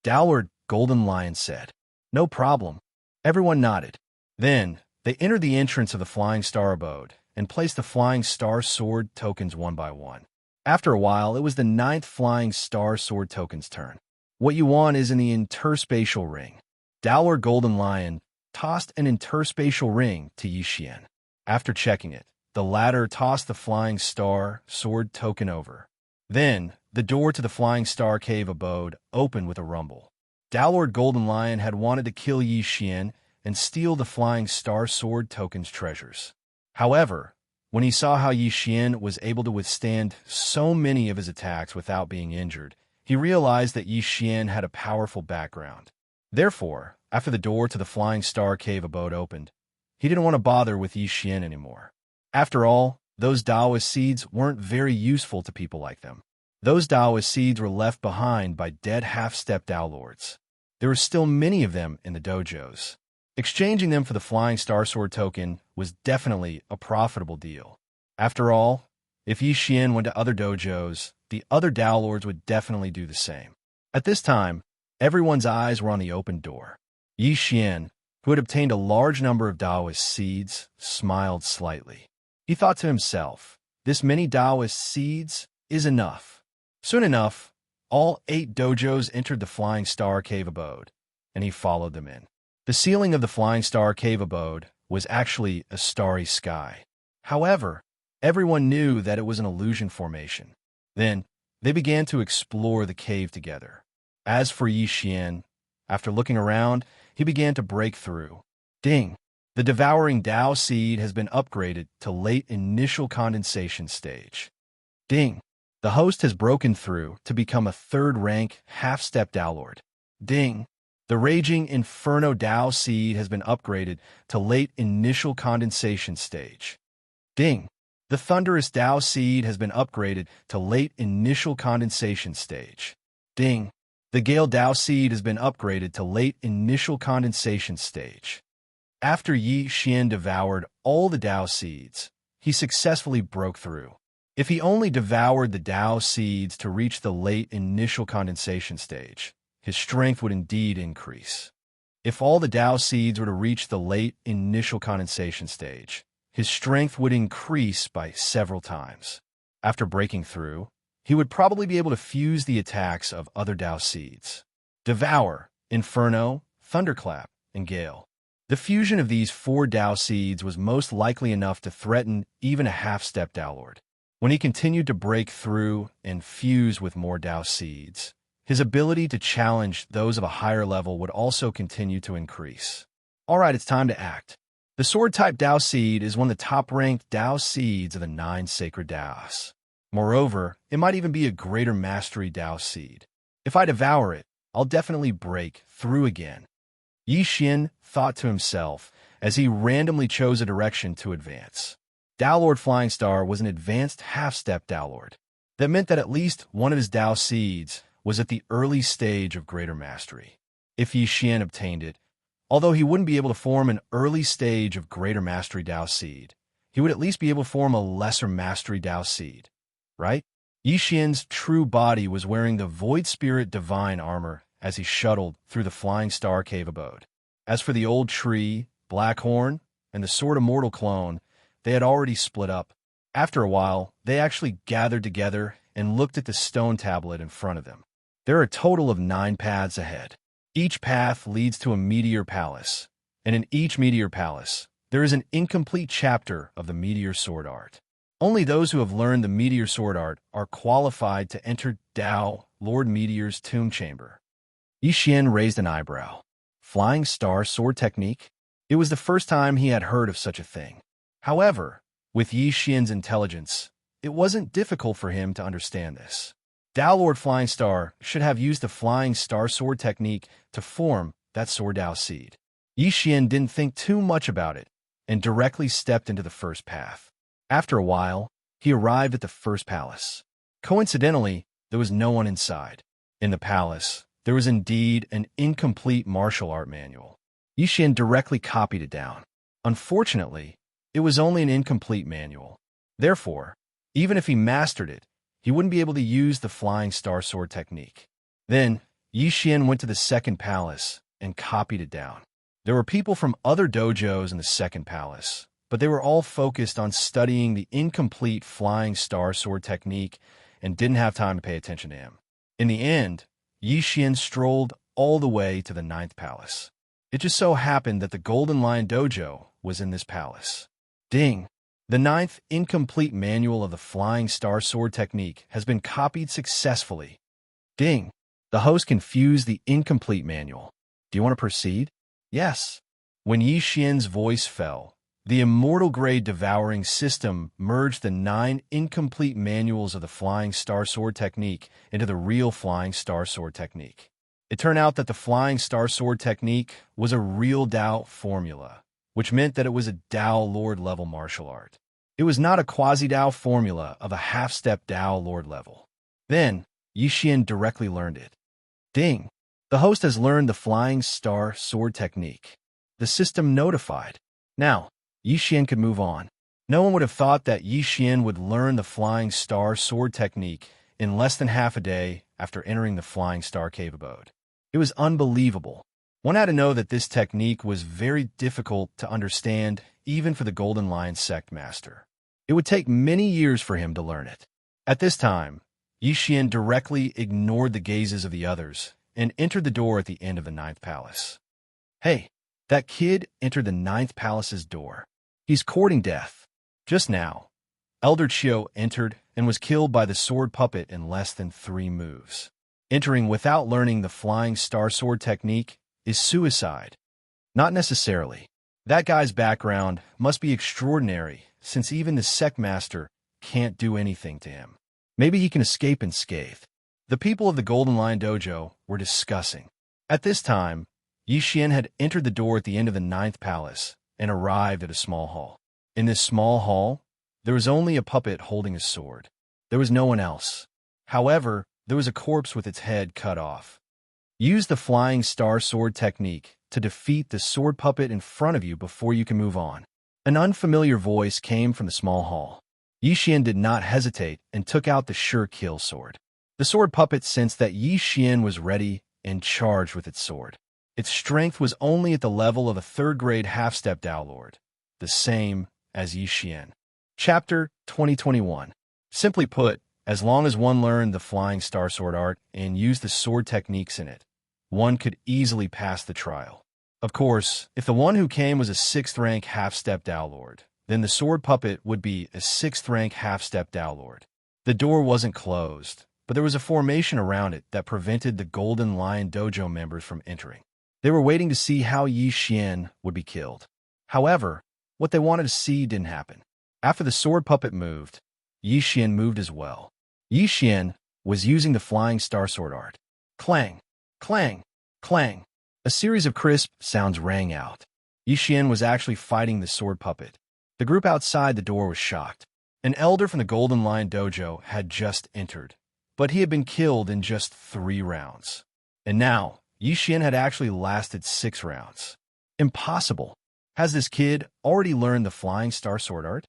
Dao Lord Golden Lion said. No problem. Everyone nodded. Then, they entered the entrance of the Flying Star Abode and placed the Flying Star Sword tokens one by one. After a while, it was the 9th Flying Star Sword token's turn. What you want is in the interspatial ring. Dao Lord Golden Lion tossed an interspatial ring to Yi Xian. After checking it, the latter tossed the Flying Star Sword token over. Then, the door to the Flying Star Cave Abode opened with a rumble. Dao Lord Golden Lion had wanted to kill Yi Xian and steal the Flying Star Sword token's treasures. However, when he saw how Yi Xian was able to withstand so many of his attacks without being injured, he realized that Yi Xian had a powerful background. Therefore, after the door to the Flying Star Cave Abode opened, he didn't want to bother with Yi Xian anymore. After all, those Daoist seeds weren't very useful to people like them. Those Daoist seeds were left behind by dead half-step Dao Lords. There were still many of them in the dojos. Exchanging them for the Flying Star Sword token was definitely a profitable deal. After all, if Yi Xian went to other dojos, the other Dao Lords would definitely do the same. At this time, everyone's eyes were on the open door. Yi Xian, who had obtained a large number of Daoist seeds, smiled slightly. He thought to himself, this many Daoist seeds is enough. Soon enough, all 8 dojos entered the Flying Star Cave Abode, and he followed them in. The ceiling of the Flying Star Cave Abode was actually a starry sky. However, everyone knew that it was an illusion formation. Then, they began to explore the cave together. As for Yi Xian, after looking around, he began to break through. Ding! The devouring Dao seed has been upgraded to late initial condensation stage. Ding! The host has broken through to become a 3rd rank half-step Dao Lord. Ding! The raging Inferno Dao seed has been upgraded to late initial condensation stage. Ding! The thunderous Dao seed has been upgraded to late initial condensation stage. Ding! The Gale Dao seed has been upgraded to late initial condensation stage. After Yi Xian devoured all the Dao seeds, he successfully broke through. If he only devoured the Dao seeds to reach the late initial condensation stage, his strength would indeed increase. If all the Dao seeds were to reach the late initial condensation stage, his strength would increase by several times. After breaking through, he would probably be able to fuse the attacks of other Dao seeds. Devour, Inferno, Thunderclap, and Gale. The fusion of these 4 Dao seeds was most likely enough to threaten even a half-step Dao Lord. When he continued to break through and fuse with more Dao seeds, his ability to challenge those of a higher level would also continue to increase. Alright, it's time to act. The Sword-type Dao seed is one of the top-ranked Dao seeds of the 9 sacred Daos. Moreover, it might even be a greater mastery Dao seed. If I devour it, I'll definitely break through again. Yi Xian thought to himself as he randomly chose a direction to advance. Dao Lord Flying Star was an advanced half-step Dao Lord. That meant that at least one of his Dao seeds was at the early stage of greater mastery. If Yi Xian obtained it, although he wouldn't be able to form an early stage of greater mastery Dao seed, he would at least be able to form a lesser mastery Dao seed, right? Yi Xian's true body was wearing the Void Spirit Divine armor as he shuttled through the Flying Star Cave abode. As for the old tree, Blackhorn, and the Sword Immortal clone, they had already split up. After a while, they actually gathered together and looked at the stone tablet in front of them. There are a total of 9 paths ahead. Each path leads to a Meteor Palace, and in each Meteor Palace, there is an incomplete chapter of the Meteor Sword Art. Only those who have learned the Meteor Sword Art are qualified to enter Dao Lord Meteor's tomb chamber. Yi Xian raised an eyebrow. Flying Star Sword Technique? It was the first time he had heard of such a thing. However, with Yi Xian's intelligence, it wasn't difficult for him to understand this. Dao Lord Flying Star should have used the Flying Star Sword Technique to form that Sword Dao seed. Yi Xian didn't think too much about it and directly stepped into the first path. After a while, he arrived at the first palace. Coincidentally, there was no one inside. In the palace, there was indeed an incomplete martial art manual. Yi Xian directly copied it down. Unfortunately, it was only an incomplete manual. Therefore, even if he mastered it, he wouldn't be able to use the Flying Star Sword Technique. Then, Yi Xian went to the second palace and copied it down. There were people from other dojos in the second palace, but they were all focused on studying the incomplete Flying Star Sword Technique and didn't have time to pay attention to him. In the end, Yi Xian strolled all the way to the 9th palace. It just so happened that the Golden Lion Dojo was in this palace. Ding! The 9th incomplete manual of the Flying Star Sword Technique has been copied successfully. Ding! The host can fuse the incomplete manual. Do you want to proceed? Yes. When Yi Xian's voice fell, the immortal grade devouring system merged the 9 incomplete manuals of the Flying Star Sword Technique into the real Flying Star Sword Technique. It turned out that the Flying Star Sword Technique was a real Dao formula, which meant that it was a Dao Lord level martial art. It was not a quasi-Dao formula of a half-step Dao Lord level. Then, Yi Xian directly learned it. Ding! The host has learned the Flying Star Sword Technique. The system notified. Now, Yi Xian could move on. No one would have thought that Yi Xian would learn the Flying Star Sword Technique in less than half a day after entering the Flying Star Cave abode. It was unbelievable. One had to know that this technique was very difficult to understand even for the Golden Lion Sect Master. It would take many years for him to learn it. At this time, Yi Xian directly ignored the gazes of the others and entered the door at the end of the 9th palace. Hey, that kid entered the 9th palace's door. He's courting death. Just now, Elder Chiu entered and was killed by the sword puppet in less than 3 moves. Entering without learning the Flying Star Sword Technique is suicide. Not necessarily. That guy's background must be extraordinary, since even the sect master can't do anything to him. Maybe he can escape unscathed. The people of the Golden Lion Dojo were discussing. At this time, Yi Xian had entered the door at the end of the 9th palace and arrived at a small hall. In this small hall, there was only a puppet holding a sword. There was no one else. However, there was a corpse with its head cut off. Use the Flying Star Sword Technique to defeat the sword puppet in front of you before you can move on. An unfamiliar voice came from the small hall. Yi Xian did not hesitate and took out the sure kill sword. The sword puppet sensed that Yi Xian was ready and charged with its sword. Its strength was only at the level of a 3rd grade half-step Dao Lord, the same as Yi Xian. Chapter 2021. Simply put, as long as one learned the Flying Star Sword art and used the sword techniques in it, one could easily pass the trial. Of course, if the one who came was a 6th rank half-step Dao Lord, then the sword puppet would be a 6th rank half-step Dao Lord. The door wasn't closed, but there was a formation around it that prevented the Golden Lion Dojo members from entering. They were waiting to see how Yi Xian would be killed. However, what they wanted to see didn't happen. After the sword puppet moved, Yi Xian moved as well. Yi Xian was using the Flying Star Sword art. Clang, clang, clang. A series of crisp sounds rang out. Yi Xian was actually fighting the sword puppet. The group outside the door was shocked. An elder from the Golden Lion Dojo had just entered, but he had been killed in just 3 rounds. And now, Yi Xian had actually lasted 6 rounds. Impossible. Has this kid already learned the Flying Star Sword art?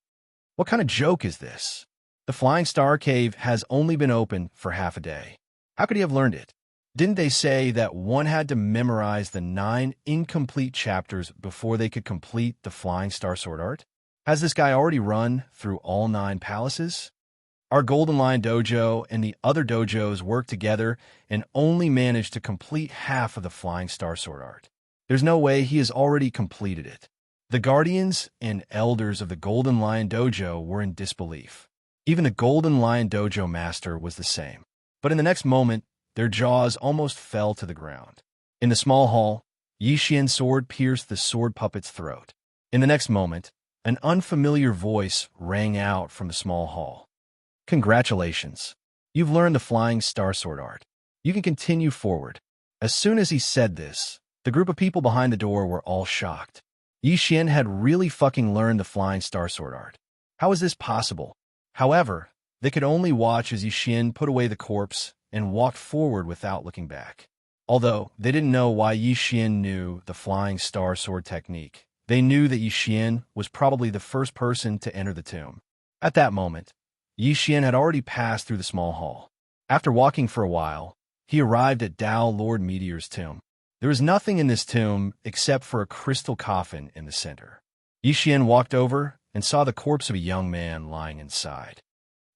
What kind of joke is this? The Flying Star Cave has only been open for half a day. How could he have learned it? Didn't they say that one had to memorize the 9 incomplete chapters before they could complete the Flying Star Sword art? Has this guy already run through all 9 palaces? Our Golden Lion Dojo and the other dojos worked together and only managed to complete half of the Flying Star Sword art. There's no way he has already completed it. The guardians and elders of the Golden Lion Dojo were in disbelief. Even the Golden Lion Dojo master was the same. But in the next moment, their jaws almost fell to the ground. In the small hall, Yi Xian's sword pierced the sword puppet's throat. In the next moment, an unfamiliar voice rang out from the small hall. Congratulations. You've learned the Flying Star Sword art. You can continue forward. As soon as he said this, the group of people behind the door were all shocked. Yi Xian had really fucking learned the Flying Star Sword art. How is this possible? However, they could only watch as Yi Xian put away the corpse and walked forward without looking back. Although they didn't know why Yi Xian knew the Flying Star Sword technique, they knew that Yi Xian was probably the first person to enter the tomb. At that moment, Yi Xian had already passed through the small hall. After walking for a while, he arrived at Dao Lord Meteor's tomb. There was nothing in this tomb except for a crystal coffin in the center. Yi Xian walked over and saw the corpse of a young man lying inside.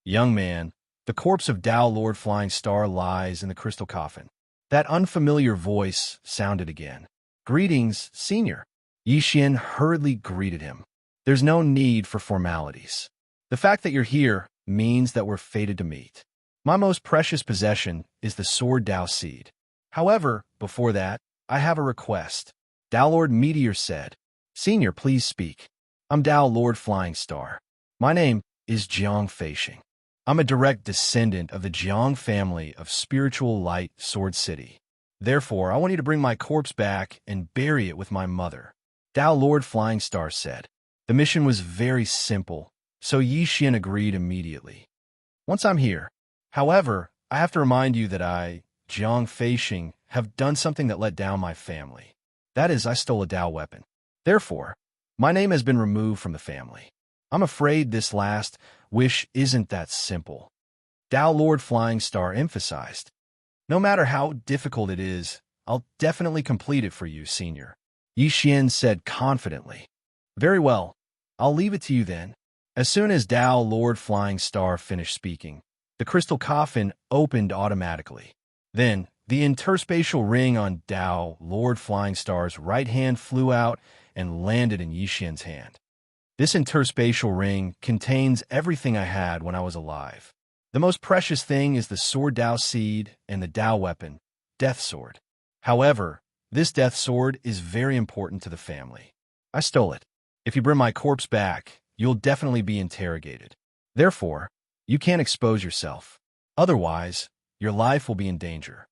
Young man, the corpse of Dao Lord Flying Star lies in the crystal coffin. That unfamiliar voice sounded again. Greetings, Senior. Yi Xian hurriedly greeted him. There's no need for formalities. The fact that you're here means that we're fated to meet. My most precious possession is the Sword Dao Seed. However, before that, I have a request. Dao Lord Meteor said, Senior, please speak. I'm Dao Lord Flying Star. My name is Jiang Feishing. I'm a direct descendant of the Jiang family of Spiritual Light Sword City. Therefore, I want you to bring my corpse back and bury it with my mother. Dao Lord Flying Star said. The mission was very simple, so Yi Xian agreed immediately. Once I'm here, however, I have to remind you that I, Jiang Feishing, have done something that let down my family. That is, I stole a Dao weapon. Therefore, my name has been removed from the family. I'm afraid this last wish isn't that simple. Dao Lord Flying Star emphasized. No matter how difficult it is, I'll definitely complete it for you, Senior. Yi Xian said confidently. Very well, I'll leave it to you then. As soon as Dao Lord Flying Star finished speaking, the crystal coffin opened automatically. Then, the interspatial ring on Dao Lord Flying Star's right hand flew out and landed in Yi Xian's hand. This interspatial ring contains everything I had when I was alive. The most precious thing is the Sword Dao Seed and the Dao weapon, Death Sword. However, this Death Sword is very important to the family. I stole it. If you bring my corpse back, you'll definitely be interrogated. Therefore, you can't expose yourself. Otherwise, your life will be in danger.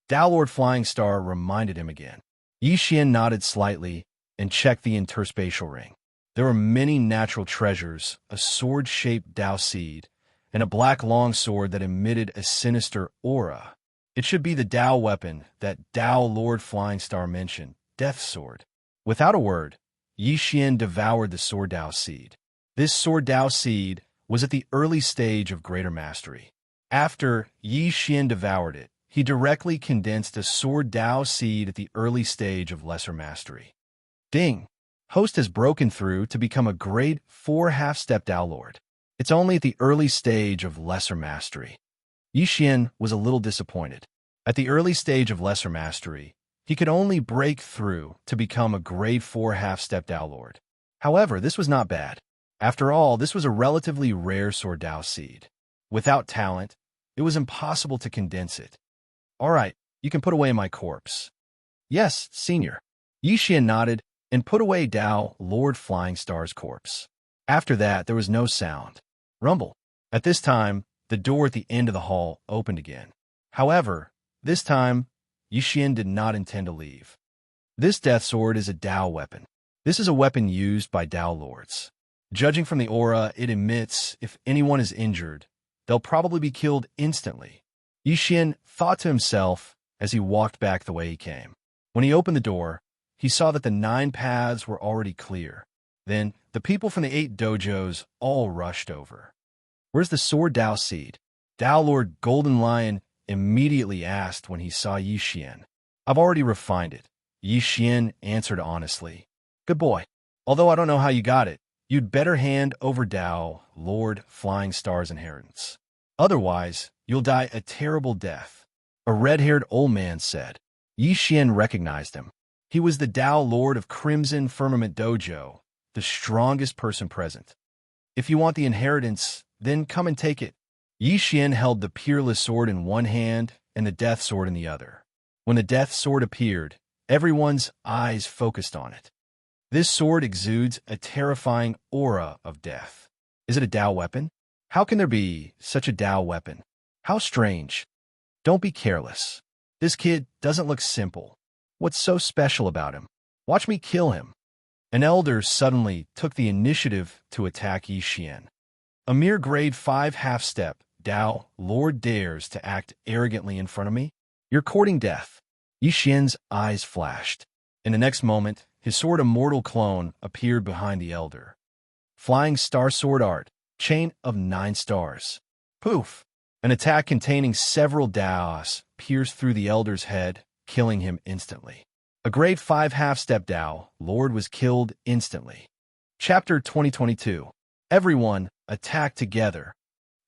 Dao Lord Flying Star reminded him again. Yi Xian nodded slightly and checked the interspatial ring. There were many natural treasures, a sword-shaped Dao Seed, and a black longsword that emitted a sinister aura. It should be the Dao weapon that Dao Lord Flying Star mentioned, Death Sword. Without a word, Yi Xian devoured the Sword Dao Seed. This Sword Dao Seed was at the early stage of greater mastery. After Yi Xian devoured it, he directly condensed a Sword Dao Seed at the early stage of lesser mastery. Ding! Host has broken through to become a grade 4 half-step Dao Lord. It's only at the early stage of lesser mastery. Yi Xian was a little disappointed. At the early stage of lesser mastery, he could only break through to become a grade 4 half-step Dao Lord. However, this was not bad. After all, this was a relatively rare sword Dao seed. Without talent, it was impossible to condense it. All right, you can put away my corpse. Yes, senior. Yi Xian nodded and put away Dao Lord Flying Star's corpse. After that, there was no sound. Rumble. At this time, the door at the end of the hall opened again. However, this time, Yi Xian did not intend to leave. This death sword is a Dao weapon. This is a weapon used by Dao Lords. Judging from the aura it emits, if anyone is injured, they'll probably be killed instantly. Yi Xian thought to himself as he walked back the way he came. When he opened the door, he saw that the 9 paths were already clear. Then, the people from the 8 dojos all rushed over. Where's the sword Dao seed? Dao Lord Golden Lion immediately asked when he saw Yi Xian. I've already refined it. Yi Xian answered honestly. Good boy. Although I don't know how you got it, you'd better hand over Dao Lord Flying Star's inheritance. Otherwise, you'll die a terrible death. A red-haired old man said. Yi Xian recognized him. He was the Dao Lord of Crimson Firmament Dojo, the strongest person present. If you want the inheritance, then come and take it. Yi Xian held the peerless sword in one hand and the death sword in the other. When the death sword appeared, everyone's eyes focused on it. This sword exudes a terrifying aura of death. Is it a Dao weapon? How can there be such a Dao weapon? How strange. Don't be careless. This kid doesn't look simple. What's so special about him? Watch me kill him. An elder suddenly took the initiative to attack Yi Xian. A mere grade 5 half-step Dao Lord dares to act arrogantly in front of me? You're courting death. Yi Xian's eyes flashed. In the next moment, his sword immortal clone appeared behind the elder. Flying Star Sword Art, chain of 9 stars. Poof! An attack containing several Daos pierced through the elder's head, killing him instantly. A grade 5 half-step Dao Lord was killed instantly. Chapter 2022. Everyone attacked together.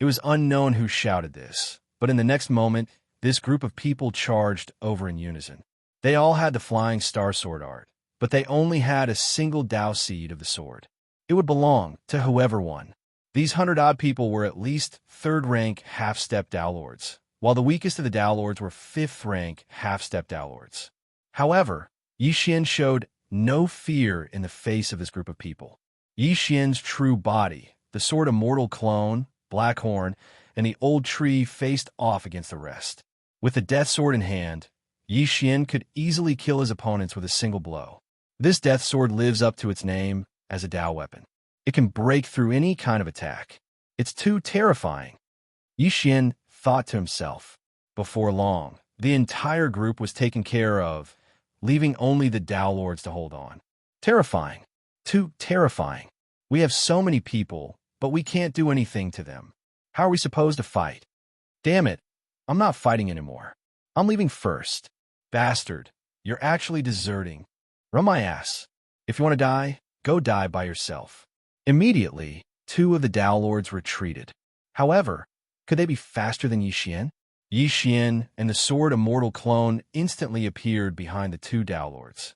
It was unknown who shouted this, but in the next moment, this group of people charged over in unison. They all had the Flying Star Sword Art, but they only had a single Dao seed of the sword. It would belong to whoever won. These 100-odd people were at least 3rd-rank half-step Dao Lords, while the weakest of the Dao Lords were 5th-rank half-step Dao Lords. However, Yi Xian showed no fear in the face of this group of people. Yi Xian's true body, the sword immortal clone, Blackhorn, and the old tree faced off against the rest. With the death sword in hand, Yi Xian could easily kill his opponents with a single blow. This death sword lives up to its name as a Dao weapon. It can break through any kind of attack. It's too terrifying. Yi Xian thought to himself. Before long, the entire group was taken care of, leaving only the Dao Lords to hold on. Terrifying. Too terrifying. We have so many people, but we can't do anything to them. How are we supposed to fight? Damn it, I'm not fighting anymore. I'm leaving first. Bastard, you're actually deserting. Run my ass. If you want to die, go die by yourself. Immediately, 2 of the Dao Lords retreated. However, could they be faster than Yi Xian? Yi Xian and the sword immortal clone instantly appeared behind the 2 Dao Lords.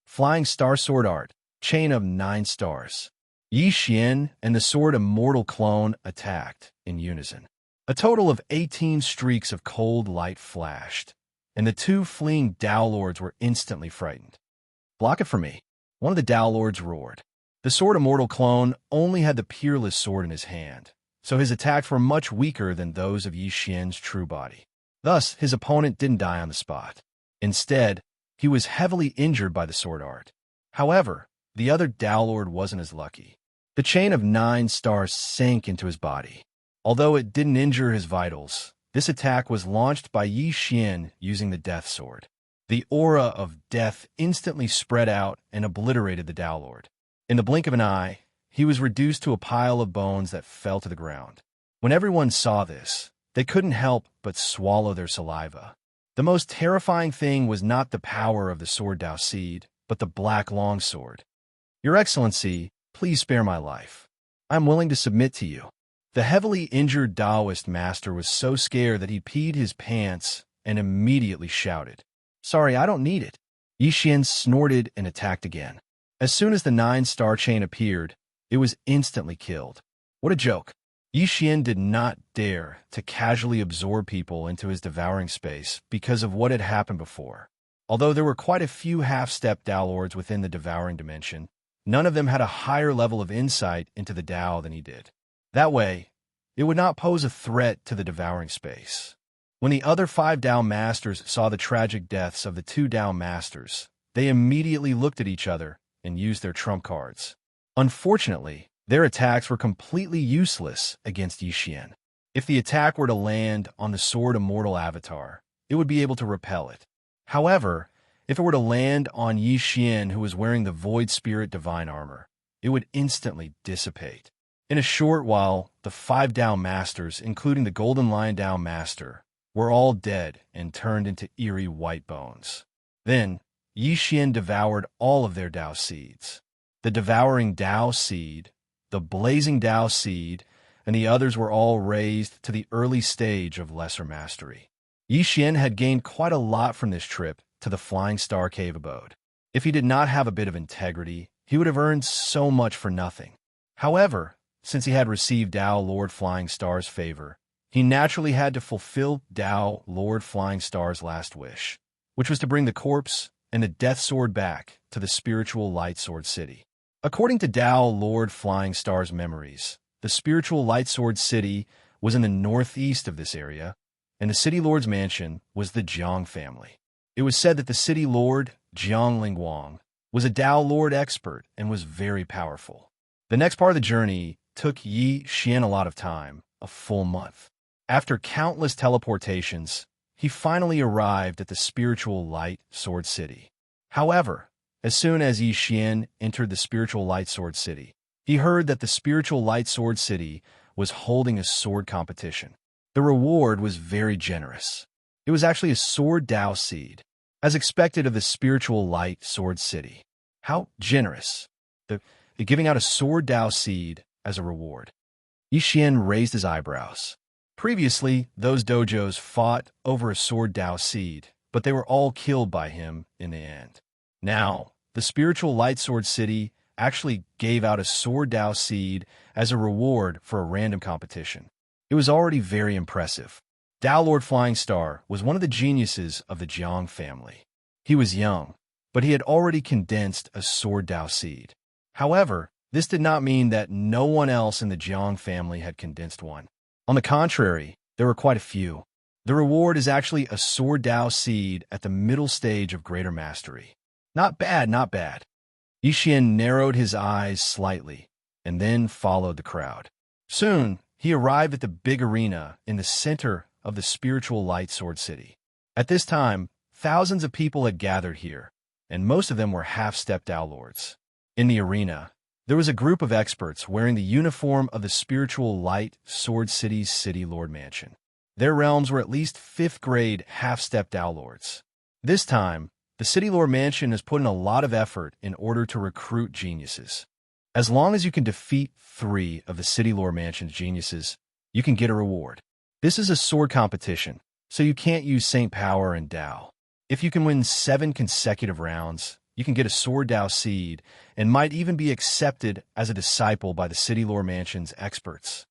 Flying Star Sword Art, chain of 9 stars. Yi Xian and the sword immortal clone attacked in unison. A total of 18 streaks of cold light flashed, and the 2 fleeing Dao Lords were instantly frightened. Block it for me. One of the Dao Lords roared. The sword immortal clone only had the peerless sword in his hand, so his attacks were much weaker than those of Yi Xian's true body. Thus, his opponent didn't die on the spot. Instead, he was heavily injured by the sword art. However, the other Dao Lord wasn't as lucky. The chain of 9 stars sank into his body. Although it didn't injure his vitals, this attack was launched by Yi Xian using the death sword. The aura of death instantly spread out and obliterated the Dao Lord. In the blink of an eye, he was reduced to a pile of bones that fell to the ground. When everyone saw this, they couldn't help but swallow their saliva. The most terrifying thing was not the power of the sword Dao seed, but the black longsword. Your Excellency, please spare my life. I'm willing to submit to you. The heavily injured Taoist master was so scared that he peed his pants and immediately shouted, "Sorry, I don't need it." Yi Xian snorted and attacked again. As soon as the 9-star chain appeared, it was instantly killed. What a joke. Yi Xian did not dare to casually absorb people into his devouring space because of what had happened before. Although there were quite a few half-step Tao Lords within the devouring dimension, none of them had a higher level of insight into the Tao than he did. That way, it would not pose a threat to the devouring space. When the other 5 Tao Masters saw the tragic deaths of the 2 Tao Masters, they immediately looked at each other and used their trump cards. Unfortunately, their attacks were completely useless against Yi Xian. If the attack were to land on the Sword Immortal Avatar, it would be able to repel it. However, if it were to land on Yi Xian, who was wearing the Void Spirit Divine Armor, it would instantly dissipate. In a short while, the 5 Tao Masters, including the Golden Lion Tao Master, were all dead and turned into eerie white bones. Then, Yi Xian devoured all of their Tao seeds. The devouring Tao seed, the blazing Tao seed, and the others were all raised to the early stage of lesser mastery. Yi Xian had gained quite a lot from this trip to the Flying Star Cave abode. If he did not have a bit of integrity, he would have earned so much for nothing. However, since he had received Tao Lord Flying Star's favor, he naturally had to fulfill Tao Lord Flying Star's last wish, which was to bring the corpse and the Death Sword back to the spiritual Light Sword City. According to Tao Lord Flying Star's memories, the spiritual Light Sword City was in the northeast of this area, and the City Lord's mansion was the Jiang family. It was said that the City Lord, Jiang Lingguang, was a Tao Lord expert and was very powerful. The next part of the journey took Yi Xian a lot of time, a full month. After countless teleportations, he finally arrived at the spiritual Light Sword City. However, as soon as Yi Xian entered the spiritual Light Sword City, he heard that the spiritual Light Sword City was holding a sword competition. The reward was very generous. It was actually a sword Tao seed, as expected of the spiritual Light Sword City. How generous! The giving out a sword Tao seed as a reward. Yi Xian raised his eyebrows. Previously, those dojos fought over a sword Tao seed, but they were all killed by him in the end. Now, the spiritual Light Sword City actually gave out a sword Tao seed as a reward for a random competition. It was already very impressive. Tao Lord Flying Star was one of the geniuses of the Jiang family. He was young, but he had already condensed a sword Tao seed. However, this did not mean that no one else in the Jiang family had condensed one. On the contrary, there were quite a few. The reward is actually a sword Tao seed at the middle stage of greater mastery. Not bad, not bad. Yi Xian narrowed his eyes slightly and then followed the crowd. Soon, he arrived at the big arena in the center of the spiritual Light Sword City. At this time, thousands of people had gathered here, and most of them were half-step Tao Lords. In the arena, there was a group of experts wearing the uniform of the spiritual Light Sword City's City Lord Mansion. Their realms were at least 5th grade half-step Tao Lords. This time, the City Lord Mansion has put in a lot of effort in order to recruit geniuses. As long as you can defeat 3 of the City Lord Mansion's geniuses, you can get a reward. This is a sword competition, so you can't use Saint Power and Tao. If you can win 7 consecutive rounds, you can get a sword Tao seed and might even be accepted as a disciple by the City Lord Mansion's experts.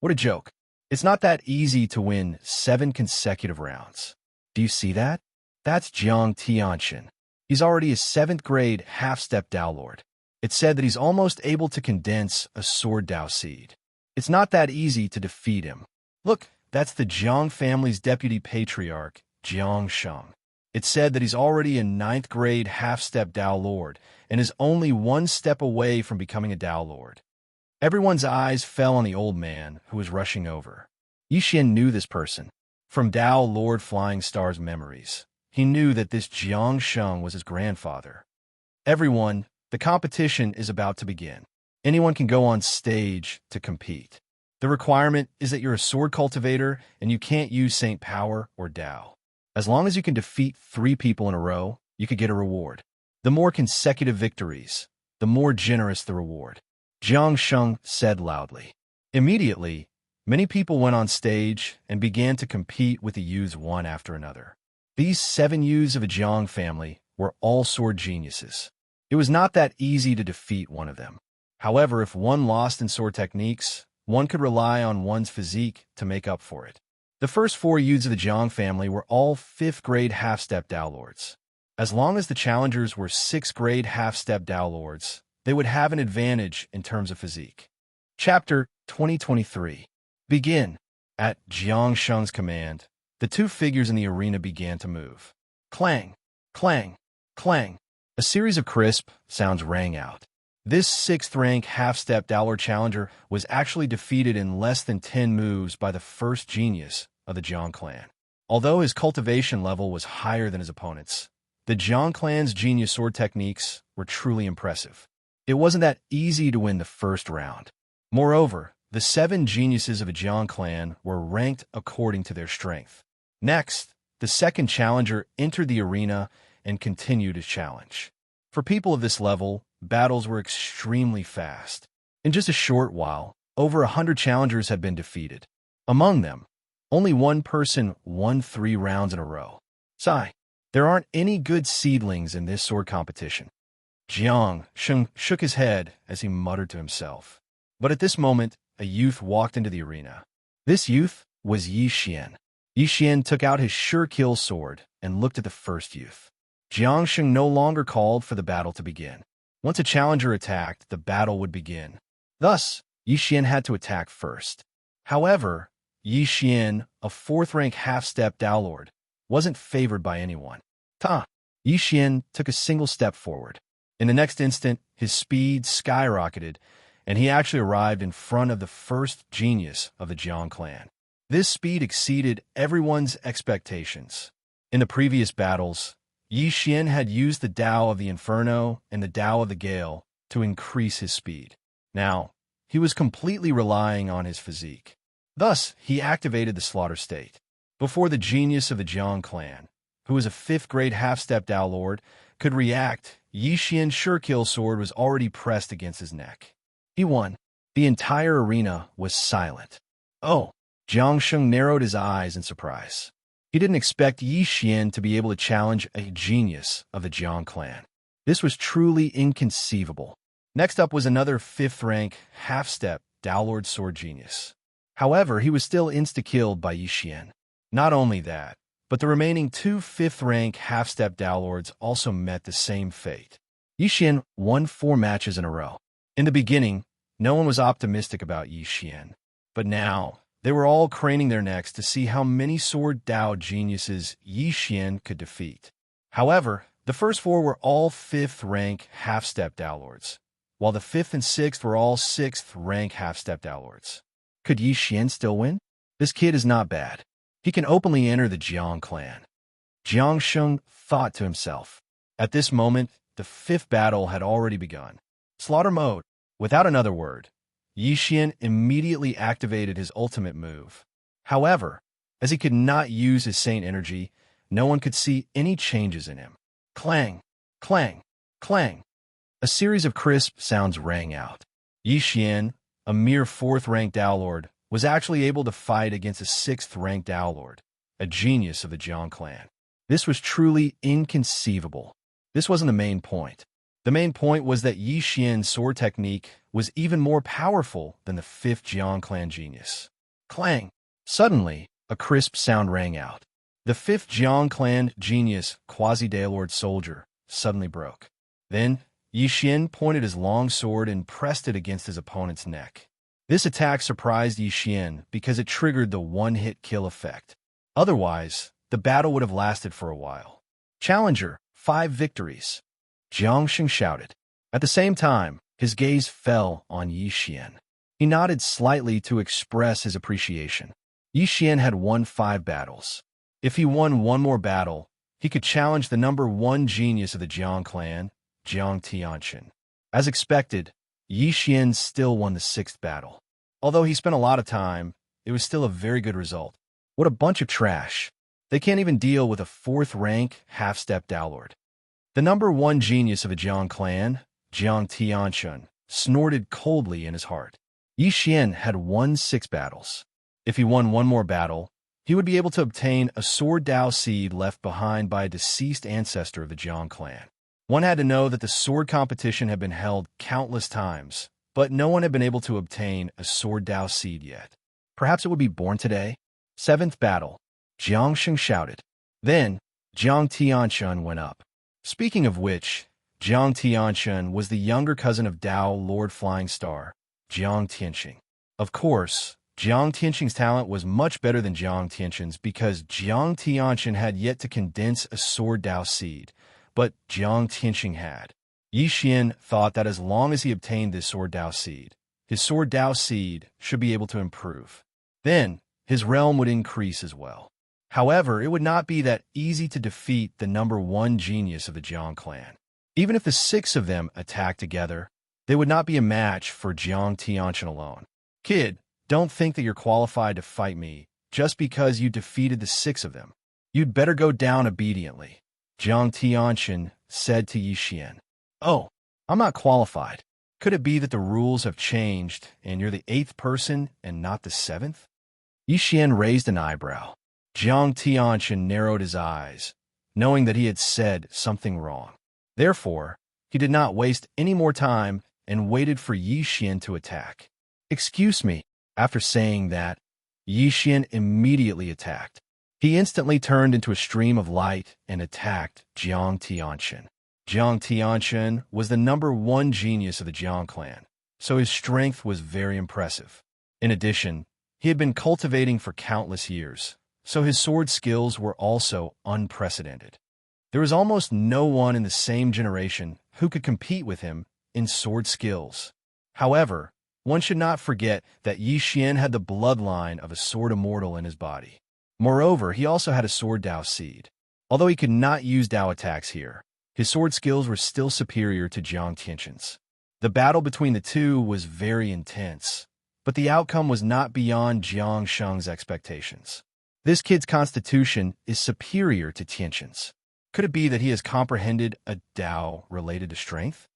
What a joke. It's not that easy to win 7 consecutive rounds. Do you see that? That's Jiang Tianxin. He's already a 7th grade half-step Tao Lord. It's said that he's almost able to condense a sword Tao seed. It's not that easy to defeat him. Look, that's the Jiang family's deputy patriarch, Jiang Sheng. It's said that he's already a 9th grade half-step Tao Lord and is only 1 step away from becoming a Tao Lord. Everyone's eyes fell on the old man who was rushing over. Yi Xian knew this person. From Tao Lord Flying Star's memories, he knew that this Jiang Sheng was his grandfather. Everyone, the competition is about to begin. Anyone can go on stage to compete. The requirement is that you're a sword cultivator and you can't use Saint Power or Tao. As long as you can defeat 3 people in a row, you could get a reward. The more consecutive victories, the more generous the reward. Jiang Sheng said loudly. Immediately, Many people went on stage and began to compete with the youths one after another. These 7 youths of a Jiang family were all sword geniuses. It was not that easy to defeat one of them. However, if one lost in sword techniques, one could rely on one's physique to make up for it. The first 4 youths of the Jiang family were all 5th grade half-step Dao Lords. As long as the challengers were 6th grade half-step Dao Lords, they would have an advantage in terms of physique. Chapter 2023. Begin. At Jiang Sheng's command, the 2 figures in the arena began to move. Clang, clang, clang. A series of crisp sounds rang out. This 6th rank half-step Dao Lord challenger was actually defeated in less than 10 moves by the first genius of the Jiang clan. Although his cultivation level was higher than his opponent's, the Jiang clan's genius sword techniques were truly impressive. It wasn't that easy to win the first round. Moreover, the 7 geniuses of a Jiang clan were ranked according to their strength. Next, the second challenger entered the arena and continued his challenge. For people of this level, battles were extremely fast. In just a short while, over 100 challengers had been defeated. Among them, only one person won 3 rounds in a row. Sigh, there aren't any good seedlings in this sword competition. Jiang Sheng shook his head as he muttered to himself. But at this moment, a youth walked into the arena. This youth was Yi Xian. Yi Xian took out his sure-kill sword and looked at the first youth. Jiang Sheng no longer called for the battle to begin. Once a challenger attacked, the battle would begin. Thus, Yi Xian had to attack first. However, Yi Xian, a 4th rank half-step Dao Lord, wasn't favored by anyone. Yi Xian took a single step forward. In the next instant, his speed skyrocketed, and he actually arrived in front of the first genius of the Jiang clan. This speed exceeded everyone's expectations. In the previous battles, Yi Xian had used the Dao of the Inferno and the Dao of the Gale to increase his speed. Now, he was completely relying on his physique. Thus, he activated the Slaughter State. Before the genius of the Jiang clan, who was a 5th grade half-step Dao Lord, could react, Yi Xian's sure-kill sword was already pressed against his neck. He won. The entire arena was silent. Oh! Jiang Sheng narrowed his eyes in surprise. He didn't expect Yi Xian to be able to challenge a genius of the Jiang clan. This was truly inconceivable. Next up was another 5th rank, half-step Dao Lord sword genius. However, he was still insta-killed by Yi Xian. Not only that, but the remaining 2 5th rank half-step Dao Lords also met the same fate. Yi Xian won 4 matches in a row. In the beginning, no one was optimistic about Yi Xian. But now, they were all craning their necks to see how many sword Dao geniuses Yi Xian could defeat. However, the first 4 were all 5th rank half-step Dao Lords, while the 5th and 6th were all 6th rank half-step Dao Lords. Could Yi Xian still win? This kid is not bad. He can openly enter the Jiang clan. Jiang Sheng thought to himself. At this moment, the 5th battle had already begun. Slaughter mode. Without another word, Yi Xian immediately activated his ultimate move. However, as he could not use his Saint energy, no one could see any changes in him. Clang, clang, clang. A series of crisp sounds rang out. Yi Xian, a mere 4th rank Dao Lord, was actually able to fight against a 6th rank Dao Lord, a genius of the Jiang clan. This was truly inconceivable. This wasn't the main point. The main point was that Yi Xian's sword technique was even more powerful than the 5th Jiang clan genius. Clang! Suddenly, a crisp sound rang out. The 5th Jiang clan genius, Quasi-Dao Lord soldier, suddenly broke. Then, Yi Xian pointed his long sword and pressed it against his opponent's neck. This attack surprised Yi Xian because it triggered the one-hit kill effect. Otherwise, the battle would have lasted for a while. Challenger, 5 victories. Jiang Sheng shouted. At the same time, his gaze fell on Yi Xian. He nodded slightly to express his appreciation. Yi Xian had won 5 battles. If he won one more battle, he could challenge the number 1 genius of the Jiang clan, Jiang Tianchen. As expected, Yi Xian still won the 6th battle. Although he spent a lot of time, it was still a very good result. What a bunch of trash. They can't even deal with a 4th rank half-step Dao Lord. The number 1 genius of the Jiang clan, Jiang Tianchen, snorted coldly in his heart. Yi Xian had won 6 battles. If he won one more battle, he would be able to obtain a sword Dao seed left behind by a deceased ancestor of the Jiang clan. One had to know that the sword competition had been held countless times, but no one had been able to obtain a sword Dao seed yet. Perhaps it would be born today? Seventh battle. Jiang Sheng shouted. Then, Jiang Tianshun went up. Speaking of which, Jiang Tianshun was the younger cousin of Dao Lord Flying Star, Jiang Tianxing. Of course, Jiang Tianxing's talent was much better than Jiang Tianxun's because Jiang Tianxun had yet to condense a sword Dao seed, but Jiang Tianxing had. Yi Xian thought that as long as he obtained this sword Dao seed, his sword Dao seed should be able to improve. Then, his realm would increase as well. However, it would not be that easy to defeat the number one genius of the Jiang clan. Even if the 6 of them attacked together, they would not be a match for Jiang Tianxun alone. Kid, don't think that you're qualified to fight me just because you defeated the 6 of them. You'd better go down obediently, Jiang Tianxun said to Yi Xian. Oh, I'm not qualified. Could it be that the rules have changed and you're the 8th person and not the 7th? Yi Xian raised an eyebrow. Jiang Tianxun narrowed his eyes, knowing that he had said something wrong. Therefore, he did not waste any more time and waited for Yi Xian to attack. Excuse me. After saying that, Yi Xian immediately attacked. He instantly turned into a stream of light and attacked Jiang Tianxun. Jiang Tianxun was the number one genius of the Jiang clan, so his strength was very impressive. In addition, he had been cultivating for countless years, so his sword skills were also unprecedented. There was almost no one in the same generation who could compete with him in sword skills. However, one should not forget that Yi Xian had the bloodline of a sword immortal in his body. Moreover, he also had a sword Dao seed. Although he could not use Dao attacks here, his sword skills were still superior to Jiang Tianxun's. The battle between the two was very intense, but the outcome was not beyond Jiang Sheng's expectations. This kid's constitution is superior to Tianxun's. Could it be that he has comprehended a Dao related to strength?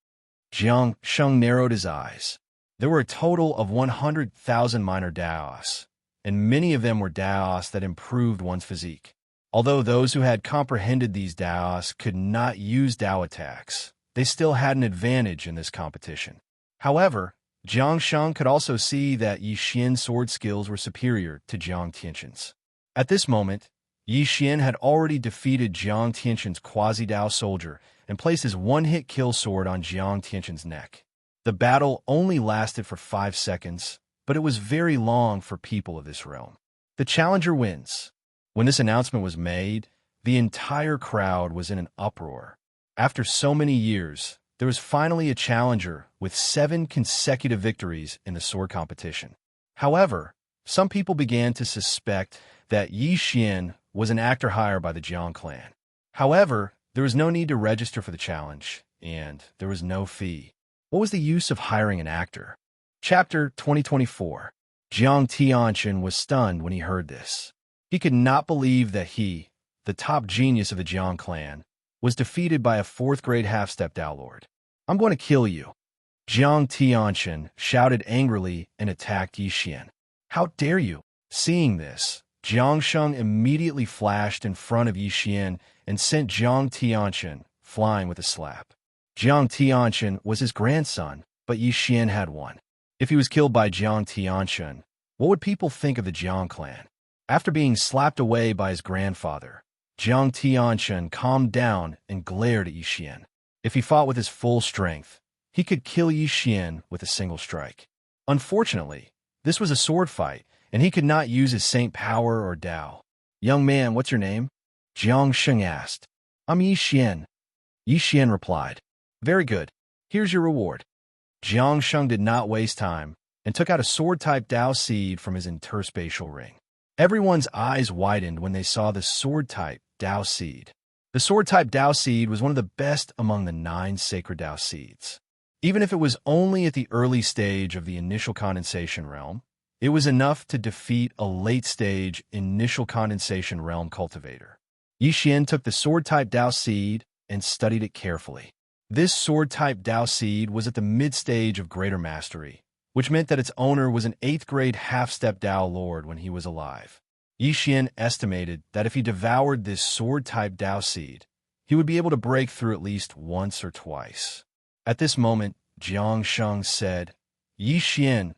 Jiang Sheng narrowed his eyes. There were a total of 100,000 minor Daos, and many of them were Daos that improved one's physique. Although those who had comprehended these Daos could not use Dao attacks, they still had an advantage in this competition. However, Jiang Sheng could also see that Yi Xian's sword skills were superior to Jiang Tianxun's. At this moment, Yi Xian had already defeated Jiang Tianxun's quasi-Dao soldier and placed his one-hit kill sword on Jiang Tianxun's neck. The battle only lasted for 5 seconds, but it was very long for people of this realm. The challenger wins. When this announcement was made, the entire crowd was in an uproar. After so many years, there was finally a challenger with 7 consecutive victories in the sword competition. However, some people began to suspect that Yi Xian was an actor hired by the Jiang clan. However, there was no need to register for the challenge, and there was no fee. What was the use of hiring an actor? Chapter 2024. Jiang Tianxun was stunned when he heard this. He could not believe that he, the top genius of the Jiang clan, was defeated by a 4th-grade half-step Dao Lord. I'm going to kill you. Jiang Tianxun shouted angrily and attacked Yi Xian. How dare you? Seeing this, Jiang Sheng immediately flashed in front of Yi Xian and sent Jiang Tianxun flying with a slap. Jiang Tianxun was his grandson, but Yi Xian had one. If he was killed by Jiang Tianxun, what would people think of the Jiang clan? After being slapped away by his grandfather, Jiang Tianxun calmed down and glared at Yi Xian. If he fought with his full strength, he could kill Yi Xian with a single strike. Unfortunately, this was a sword fight, and he could not use his saint power or Dao. Young man, what's your name? Jiang Sheng asked. I'm Yi Xian. Yi Xian replied. Very good. Here's your reward. Jiang Sheng did not waste time and took out a sword-type Dao seed from his interspatial ring. Everyone's eyes widened when they saw the sword-type Dao seed. The sword-type Dao seed was one of the best among the 9 sacred Dao seeds. Even if it was only at the early stage of the initial condensation realm, it was enough to defeat a late-stage initial condensation realm cultivator. Yi Xian took the sword-type Dao seed and studied it carefully. This sword-type Dao seed was at the mid-stage of greater mastery, which meant that its owner was an 8th grade half-step Dao Lord when he was alive. Yi Xian estimated that if he devoured this sword-type Dao seed, he would be able to break through at least once or twice. At this moment, Jiang Sheng said, "Yi Xian,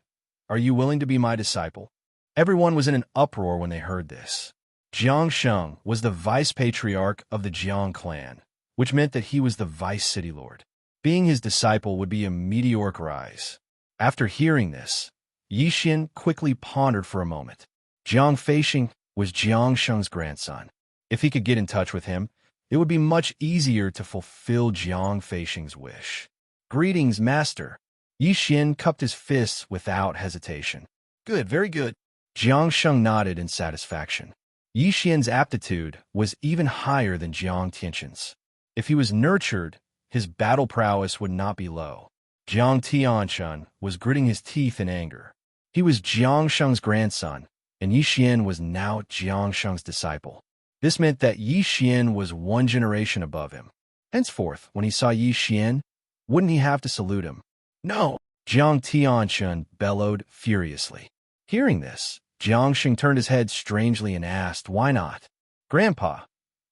are you willing to be my disciple?" Everyone was in an uproar when they heard this. Jiang Sheng was the vice-patriarch of the Jiang clan, which meant that he was the vice-city lord. Being his disciple would be a meteoric rise. After hearing this, Yi Xian quickly pondered for a moment. Jiang Feixing was Jiang Sheng's grandson. If he could get in touch with him, it would be much easier to fulfill Jiang Feixing's wish. "Greetings, master." Yi Xian cupped his fists without hesitation. "Good, very good." Jiang Sheng nodded in satisfaction. Yi Xian's aptitude was even higher than Jiang Tianqin's. If he was nurtured, his battle prowess would not be low. Jiang Tianqin was gritting his teeth in anger. He was Jiang Sheng's grandson, and Yi Xian was now Jiang Sheng's disciple. This meant that Yi Xian was one generation above him. Henceforth, when he saw Yi Xian, wouldn't he have to salute him? "No!" Jiang Tianqin bellowed furiously. Hearing this, Jiang Sheng turned his head strangely and asked, "Why not?" "Grandpa,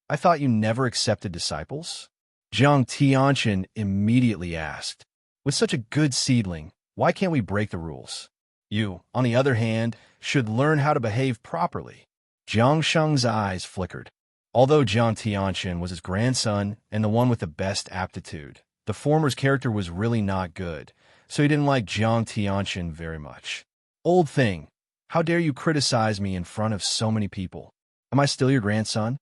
I thought you never accepted disciples?" Jiang Tianqin immediately asked, "With such a good seedling, why can't we break the rules? You, on the other hand, should learn how to behave properly." Jiang Sheng's eyes flickered. Although Jiang Tianqin was his grandson and the one with the best aptitude, the former's character was really not good, so he didn't like Jiang Tianqin very much. "Old thing, how dare you criticize me in front of so many people? Am I still your grandson?"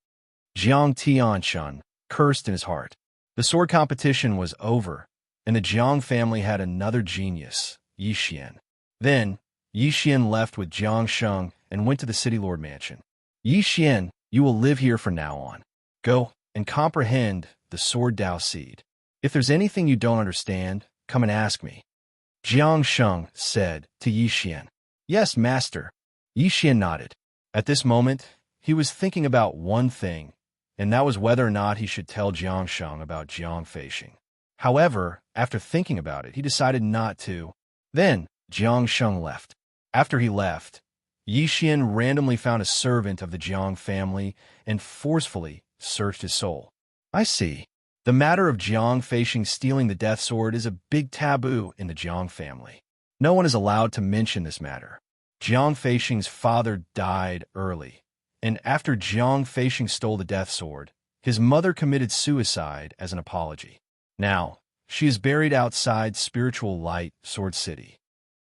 Jiang Tianqin cursed in his heart. The sword competition was over, and the Jiang family had another genius, Yi Xian. Then, Yi Xian left with Jiang Sheng and went to the city lord mansion. "Yi Xian, you will live here from now on. Go and comprehend the sword Dao seed. If there's anything you don't understand, come and ask me." Jiang Sheng said to Yi Xian. "Yes, master." Yi Xian nodded. At this moment, he was thinking about one thing, and that was whether or not he should tell Jiang Sheng about Jiang Feixing. However, after thinking about it, he decided not to. Then, Jiang Sheng left. After he left, Yi Xian randomly found a servant of the Jiang family and forcefully searched his soul. "I see. The matter of Jiang Feixing stealing the death sword is a big taboo in the Jiang family. No one is allowed to mention this matter. Jiang Feixing's father died early, and after Jiang Feixing stole the death sword, his mother committed suicide as an apology. Now, she is buried outside Spiritual Light Sword City."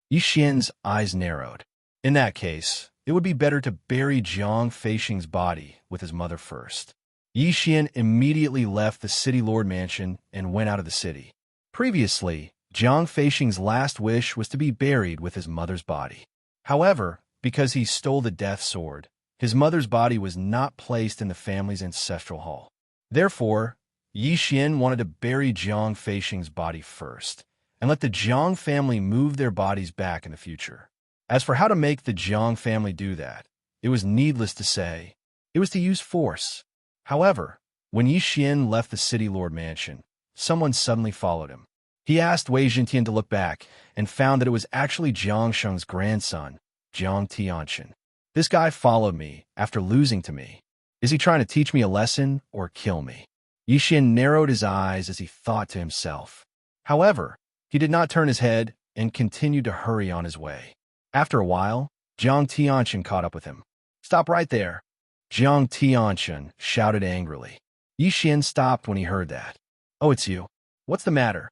Yi Xian's eyes narrowed. In that case, it would be better to bury Jiang Feixing's body with his mother first. Yi Xian immediately left the city lord mansion and went out of the city. Previously, Jiang Feixing's last wish was to be buried with his mother's body. However, because he stole the death sword, his mother's body was not placed in the family's ancestral hall. Therefore, Yi Xian wanted to bury Jiang Feixing's body first, and let the Jiang family move their bodies back in the future. As for how to make the Jiang family do that, it was needless to say, it was to use force. However, when Yi Xian left the city lord mansion, someone suddenly followed him. He asked Wei Jintian to look back and found that it was actually Jiang Sheng's grandson, Jiang Tianqin. "This guy followed me after losing to me. Is he trying to teach me a lesson or kill me?" Yi Xian narrowed his eyes as he thought to himself. However, he did not turn his head and continued to hurry on his way. After a while, Jiang Tianqin caught up with him. "Stop right there!" Jiang Tianqin shouted angrily. Yi Xian stopped when he heard that. "Oh, it's you. What's the matter?"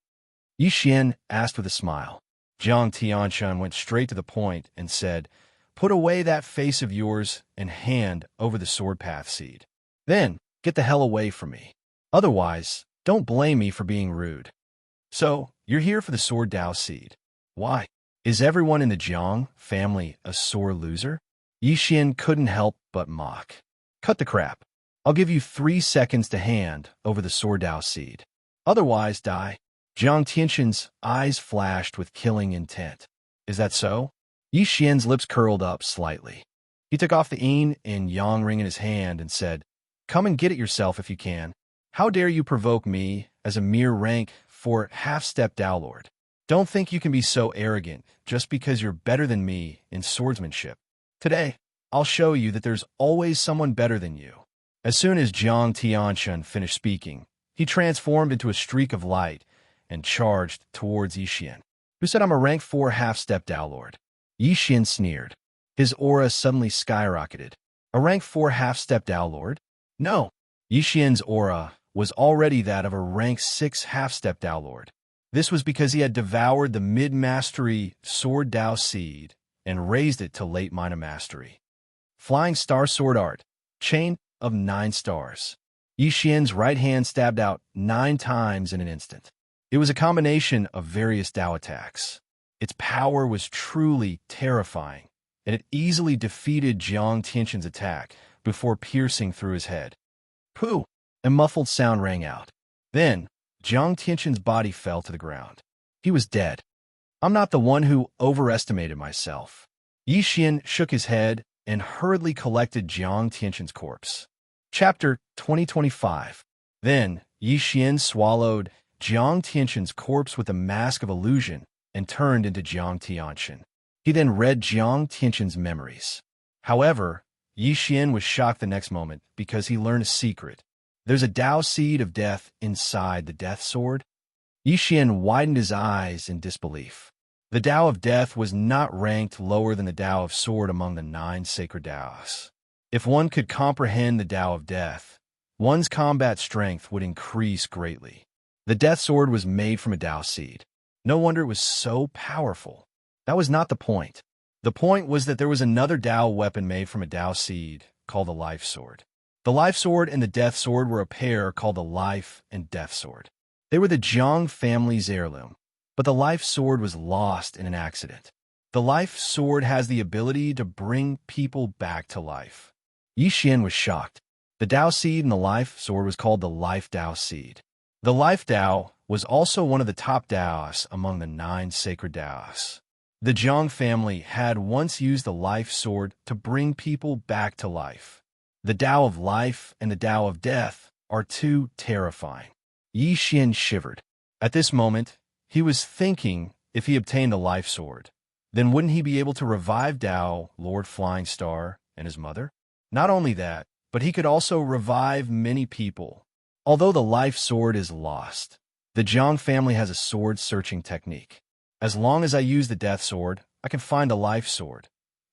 Yi Xian asked with a smile. Jiang Tianqin went straight to the point and said, "Put away that face of yours and hand over the sword path seed. Then, get the hell away from me. Otherwise, don't blame me for being rude." "So, you're here for the sword Dao seed. Why? Is everyone in the Jiang family a sore loser?" Yi Xian couldn't help but mock. "Cut the crap. I'll give you 3 seconds to hand over the sword Dao seed. Otherwise, die." Jiang Tianqin's eyes flashed with killing intent. "Is that so?" Yi Xian's lips curled up slightly. He took off the yin and yang ring in his hand and said, "Come and get it yourself if you can. How dare you provoke me as a mere rank for half-step Dao Lord? Don't think you can be so arrogant just because you're better than me in swordsmanship. Today, I'll show you that there's always someone better than you. As soon as Jiang Tianxun finished speaking, he transformed into a streak of light and charged towards Yixian, who said, "I'm a rank 4 half-step Dao Lord." Yixian sneered. His aura suddenly skyrocketed. A rank 4 half-step Dao Lord? No. Yixian's aura was already that of a rank 6 half-step Dao Lord. This was because he had devoured the mid-mastery Sword Dao Seed and raised it to late Mina Mastery. Flying Star Sword Art, Chain of 9 Stars. Yixian's right hand stabbed out 9 times in an instant. It was a combination of various Dao attacks. Its power was truly terrifying, and it easily defeated Jiang Tianxun's attack before piercing through his head. Pooh! A muffled sound rang out. Then, Jiang Tianxun's body fell to the ground. He was dead. I'm not the one who overestimated myself. Yixian shook his head and hurriedly collected Jiang Tianxun's corpse. Chapter 2025. Then, Yixian swallowed Jiang Tianxun's corpse with a mask of illusion and turned into Jiang Tianxun. He then read Jiang Tianxun's memories. However, Yixian was shocked the next moment because he learned a secret. There's a Dao Seed of Death inside the Death Sword. Yixian widened his eyes in disbelief. The Dao of Death was not ranked lower than the Dao of Sword among the 9 sacred Daos. If one could comprehend the Dao of Death, one's combat strength would increase greatly. The Death Sword was made from a Dao Seed. No wonder it was so powerful. That was not the point. The point was that there was another Dao weapon made from a Dao Seed called the Life Sword. The Life Sword and the Death Sword were a pair called the Life and Death Sword. They were the Jiang family's heirloom, but the Life Sword was lost in an accident. The Life Sword has the ability to bring people back to life. Yixian was shocked. The Dao Seed in the Life Sword was called the Life Dao Seed. The Life Dao was also one of the top Daos among the 9 sacred Daos. The Jiang family had once used the Life Sword to bring people back to life. The Dao of Life and the Dao of Death are too terrifying. Yixian shivered. At this moment, he was thinking if he obtained the Life Sword, then wouldn't he be able to revive Dao, Lord Flying Star, and his mother? Not only that, but he could also revive many people. Although the Life Sword is lost, the Jiang family has a sword-searching technique. As long as I use the Death Sword, I can find the Life Sword.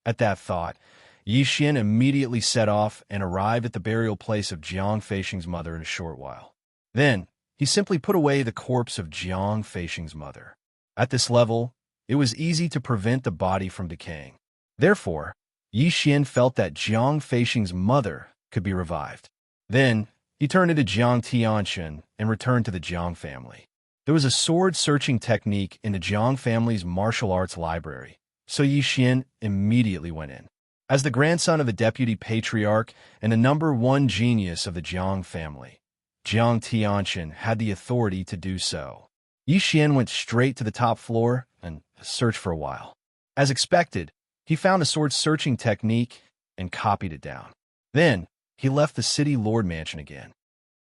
At that thought, Yixian immediately set off and arrived at the burial place of Jiang Feixing's mother in a short while. Then, he simply put away the corpse of Jiang Feixing's mother. At this level, it was easy to prevent the body from decaying. Therefore, Yixian felt that Jiang Feixing's mother could be revived. Then, he turned into Jiang Tianxun and returned to the Jiang family. There was a sword-searching technique in the Jiang family's martial arts library, so Yixian immediately went in. As the grandson of the deputy patriarch and the #1 genius of the Jiang family, Jiang Tianxun had the authority to do so. Yixian went straight to the top floor and searched for a while. As expected, he found the sword-searching technique and copied it down. Then, he left the city lord mansion again.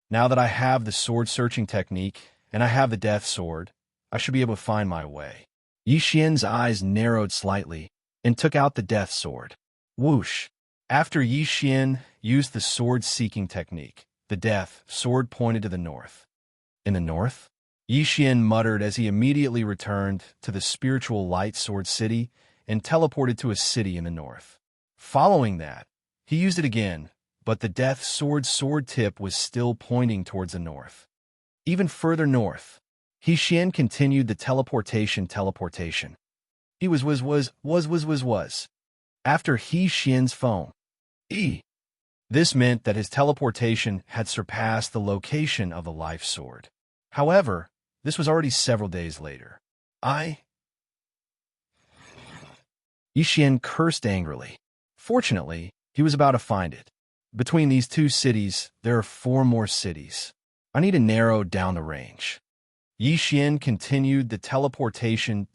Now that I have the sword-searching technique and I have the Death Sword, I should be able to find my way. Yixian's eyes narrowed slightly and took out the Death Sword. Whoosh! After Yixian used the sword-seeking technique, the Death Sword pointed to the north. In the north? Yixian muttered as he immediately returned to the spiritual light sword city and teleported to a city in the north. Following that, he used it again, but the Death Sword sword tip was still pointing towards the north. Even further north, Yixian continued the teleportation. He was. After Yixian's phone. This meant that his teleportation had surpassed the location of the Life Sword. However, this was already several days later. Yixian cursed angrily. Fortunately, he was about to find it. Between these 2 cities, there are 4 more cities. I need to narrow down the range. Yixian continued the teleportation,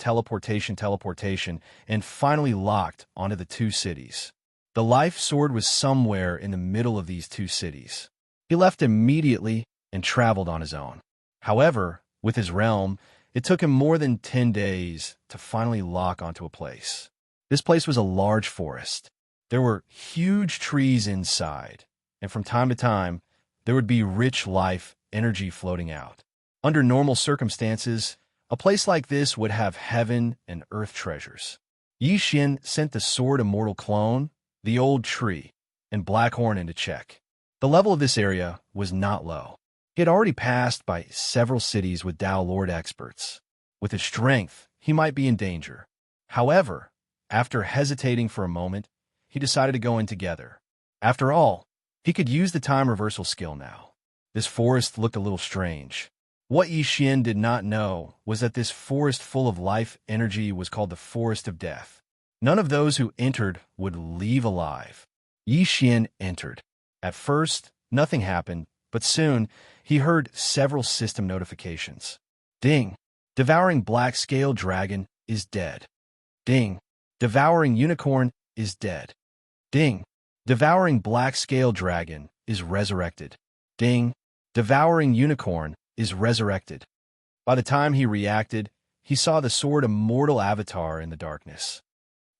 and finally locked onto the 2 cities. The Life Sword was somewhere in the middle of these 2 cities. He left immediately and traveled on his own. However, with his realm, It took him more than 10 days to finally lock onto a place. This place was a large forest. There were huge trees inside, and from time to time, there would be rich life energy floating out. Under normal circumstances, a place like this would have heaven and earth treasures. Yi Xian sent the Sword Immortal clone, the old tree, and Blackhorn into check. The level of this area was not low. He had already passed by several cities with Dao Lord experts. With his strength, he might be in danger. However, after hesitating for a moment, he decided to go in together. After all, he could use the time reversal skill now. This forest looked a little strange. What Yi Xian did not know was that this forest full of life energy was called the Forest of Death. None of those who entered would leave alive. Yi Xian entered. At first, nothing happened, but soon he heard several system notifications. Ding! Devouring Black Scale Dragon is dead. Ding! Devouring Unicorn is dead. Ding! Devouring Black Scale Dragon is resurrected. Ding! Devouring Unicorn is resurrected. By the time he reacted, he saw the Sword Immortal avatar in the darkness.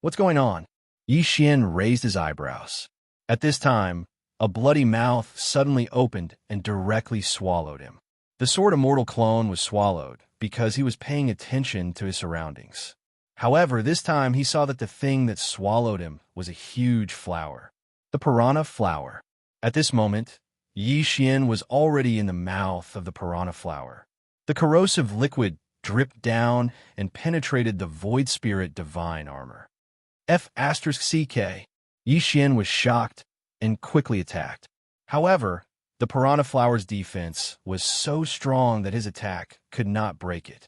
What's going on? Yi Xian raised his eyebrows. At this time, a bloody mouth suddenly opened and directly swallowed him. The Sword Immortal clone was swallowed because he was paying attention to his surroundings. However, this time he saw that the thing that swallowed him was a huge flower. The piranha flower. At this moment, Yi Xian was already in the mouth of the piranha flower. The corrosive liquid dripped down and penetrated the Void Spirit Divine armor. F***CK. Yi Xian was shocked and quickly attacked. However, the piranha flower's defense was so strong that his attack could not break it.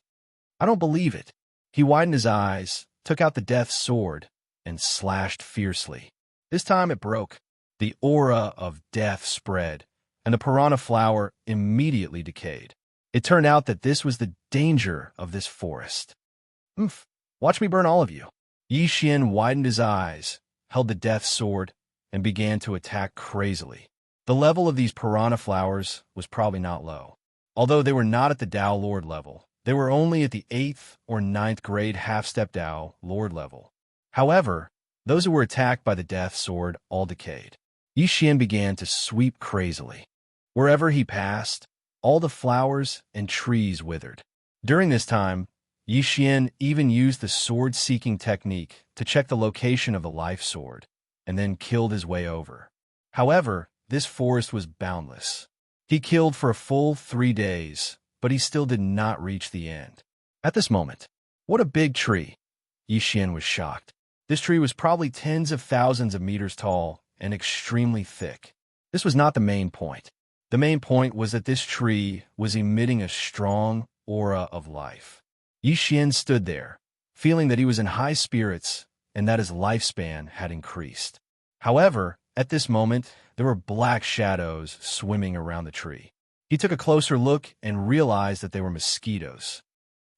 I don't believe it. He widened his eyes, took out the death sword, and slashed fiercely. This time it broke. The aura of death spread, and the piranha flower immediately decayed. It turned out that this was the danger of this forest. Watch me burn all of you. Yi Xian widened his eyes, held the death sword, and began to attack crazily. The level of these piranha flowers was probably not low. Although they were not at the Dao Lord level, they were only at the 8th or 9th grade half-step Dao Lord level. However, those who were attacked by the death sword all decayed. Yi Xian began to sweep crazily. Wherever he passed, all the flowers and trees withered. During this time, Yi Xian even used the sword-seeking technique to check the location of the life sword, and then killed his way over. However, this forest was boundless. He killed for a full 3 days, but he still did not reach the end. At this moment, what a big tree! Yi Xian was shocked. This tree was probably tens of thousands of meters tall and extremely thick. This was not the main point. The main point was that this tree was emitting a strong aura of life. Yi Xian stood there, feeling that he was in high spirits and that his lifespan had increased. However, at this moment, there were black shadows swimming around the tree. He took a closer look and realized that they were mosquitoes.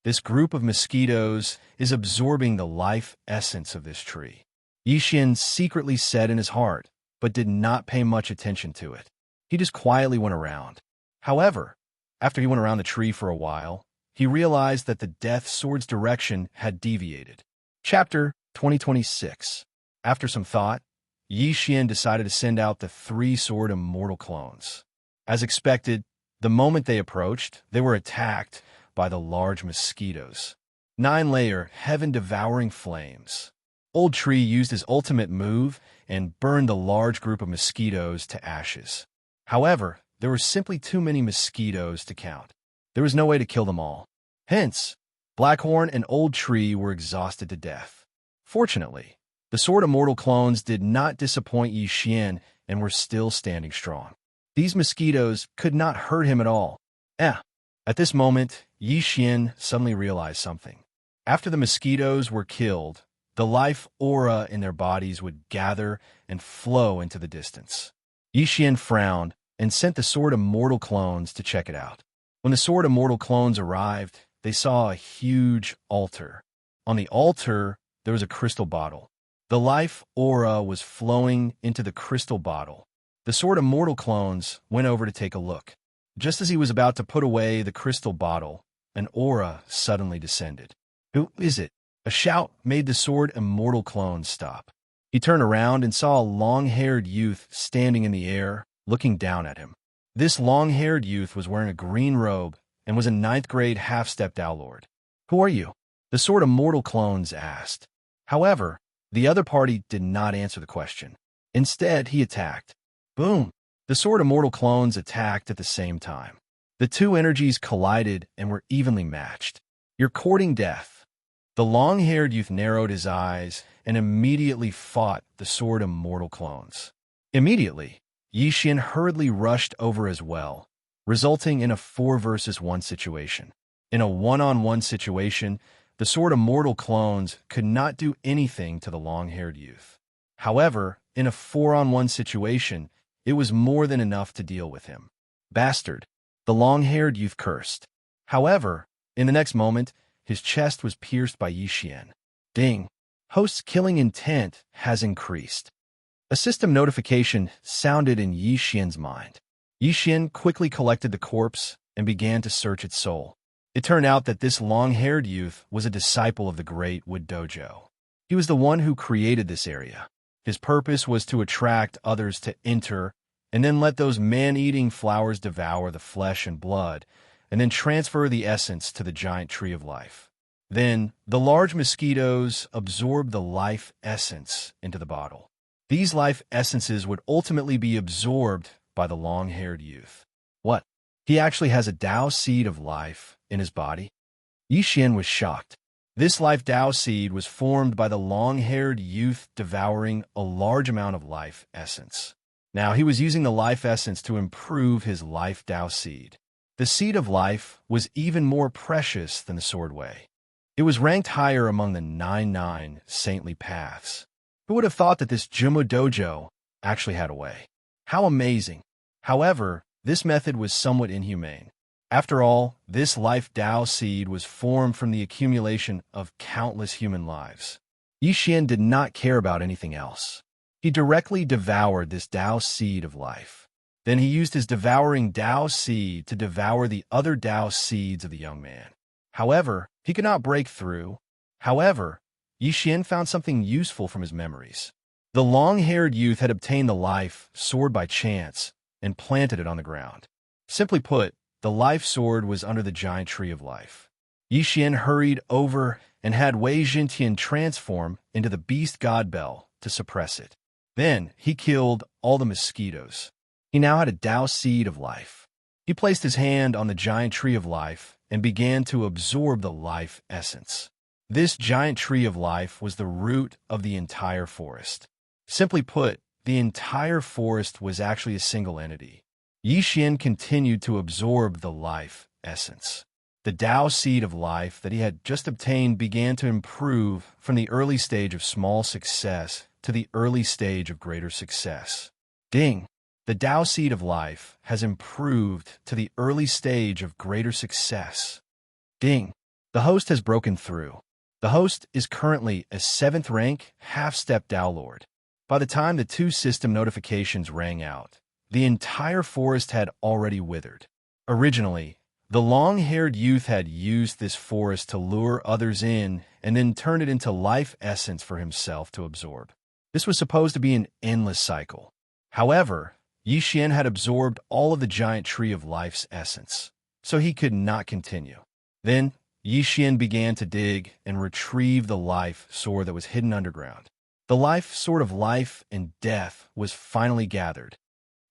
This group of mosquitoes is absorbing the life essence of this tree. Yi Xian secretly said in his heart, but did not pay much attention to it. He just quietly went around. However, after he went around the tree for a while, he realized that the death sword's direction had deviated. Chapter 2026. After some thought, Yi Xian decided to send out the 3 Sword Immortal clones. As expected, the moment they approached, they were attacked by the large mosquitoes. 9-layer heaven-devouring flames. Old Tree used his ultimate move and burned the large group of mosquitoes to ashes. However, there were simply too many mosquitoes to count. There was no way to kill them all. Hence, Blackhorn and Old Tree were exhausted to death. Fortunately, the Sword Immortal clones did not disappoint Yi Xian and were still standing strong. These mosquitoes could not hurt him at all. At this moment, Yi Xian suddenly realized something. After the mosquitoes were killed, the life aura in their bodies would gather and flow into the distance. Yi Xian frowned and sent the Sword Immortal clones to check it out. When the Sword Immortal clones arrived, they saw a huge altar. On the altar, there was a crystal bottle. The life aura was flowing into the crystal bottle. The Sword Immortal clones went over to take a look. Just as he was about to put away the crystal bottle, an aura suddenly descended. "Who is it?" A shout made the sword immortal clone stop. He turned around and saw a long-haired youth standing in the air, looking down at him. This long-haired youth was wearing a green robe and was a ninth-grade half-step Lord. "Who are you?" the sword immortal clones asked. However, the other party did not answer the question. Instead, he attacked. Boom! The sword immortal clones attacked at the same time. The two energies collided and were evenly matched. "You're courting death." The long-haired youth narrowed his eyes and immediately fought the sword immortal clones. Immediately, Yixian hurriedly rushed over as well, resulting in a 4 versus 1 situation. In a one-on-one situation, the sword immortal clones could not do anything to the long-haired youth. However, in a 4-on-1 situation, it was more than enough to deal with him. "Bastard!" the long-haired youth cursed. However, in the next moment, his chest was pierced by Yixian. Ding! Host's killing intent has increased. A system notification sounded in Yixian's mind. Yixian quickly collected the corpse and began to search its soul. It turned out that this long-haired youth was a disciple of the Great Wood Dojo. He was the one who created this area. His purpose was to attract others to enter and then let those man-eating flowers devour the flesh and blood, and then transfer the essence to the giant tree of life. Then, the large mosquitoes absorbed the life essence into the bottle. These life essences would ultimately be absorbed by the long-haired youth. What? He actually has a Tao seed of life in his body? Yixian was shocked. This life Tao seed was formed by the long-haired youth devouring a large amount of life essence. Now, he was using the life essence to improve his life Tao seed. The seed of life was even more precious than the sword way. It was ranked higher among the 99 saintly paths. Who would have thought that this Jumo dojo actually had a way? How amazing! However, this method was somewhat inhumane. After all, this life Tao seed was formed from the accumulation of countless human lives. Yixian did not care about anything else. He directly devoured this Tao seed of life. Then he used his devouring Tao seed to devour the other Tao seeds of the young man. However, he could not break through. However, Yixian found something useful from his memories. The long-haired youth had obtained the life sword by chance and planted it on the ground. Simply put, the life sword was under the giant tree of life. Yixian hurried over and had Wei Jintian transform into the beast god bell to suppress it. Then he killed all the mosquitoes. He now had a Tao seed of life. He placed his hand on the giant tree of life and began to absorb the life essence. This giant tree of life was the root of the entire forest. Simply put, the entire forest was actually a single entity. Yixian continued to absorb the life essence. The Tao seed of life that he had just obtained began to improve from the early stage of small success to the early stage of greater success. Ding! The Tao seed of life has improved to the early stage of greater success. Ding! The host has broken through. The host is currently a 7th rank, half-step Tao Lord. By the time the 2 system notifications rang out, the entire forest had already withered. Originally, the long-haired youth had used this forest to lure others in and then turn it into life essence for himself to absorb. This was supposed to be an endless cycle. However, Yixian had absorbed all of the giant tree of life's essence, so he could not continue. Then, Yixian began to dig and retrieve the life sword that was hidden underground. The life sword of life and death was finally gathered.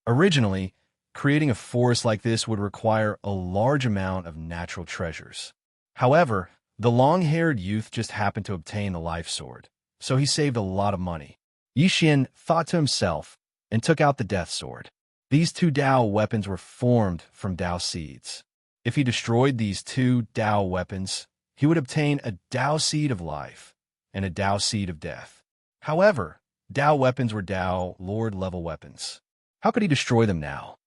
Originally, creating a forest like this would require a large amount of natural treasures. However, the long-haired youth just happened to obtain the life sword, so he saved a lot of money. Yixian thought to himself and took out the death sword. These 2 Tao weapons were formed from Tao seeds. If he destroyed these 2 Tao weapons, he would obtain a Tao seed of life and a Tao seed of death. However, Tao weapons were Tao Lord level weapons. How could he destroy them now?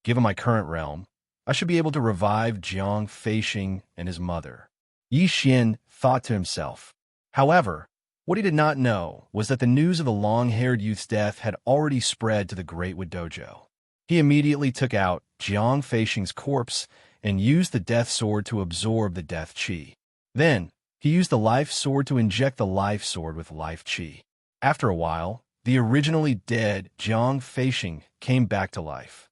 Given my current realm, I should be able to revive Jiang Feixing and his mother. Yixian thought to himself. However, what he did not know was that the news of the long-haired youth's death had already spread to the Great Wood Dojo. He immediately took out Jiang Feixing's corpse and used the death sword to absorb the death chi. Then, he used the life sword to inject the life sword with life chi. After a while, the originally dead Jiang Feixing came back to life.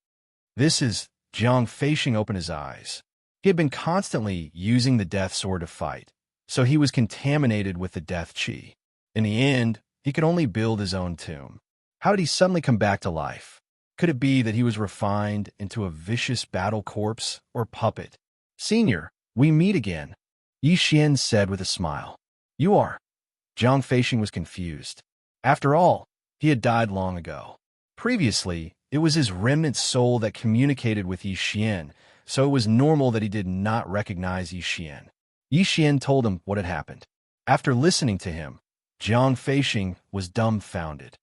This is Jiang Feixing opened his eyes. He had been constantly using the death sword to fight, so he was contaminated with the death chi. In the end, he could only build his own tomb. How did he suddenly come back to life? Could it be that he was refined into a vicious battle corpse or puppet? Senior, we meet again, Yi Xian said with a smile. You are. Jiang Feixing was confused. After all, he had died long ago. Previously, it was his remnant soul that communicated with Yi Xian, so it was normal that he did not recognize Yi Xian. Yi Xian told him what had happened. After listening to him, Jiang Feixing was dumbfounded.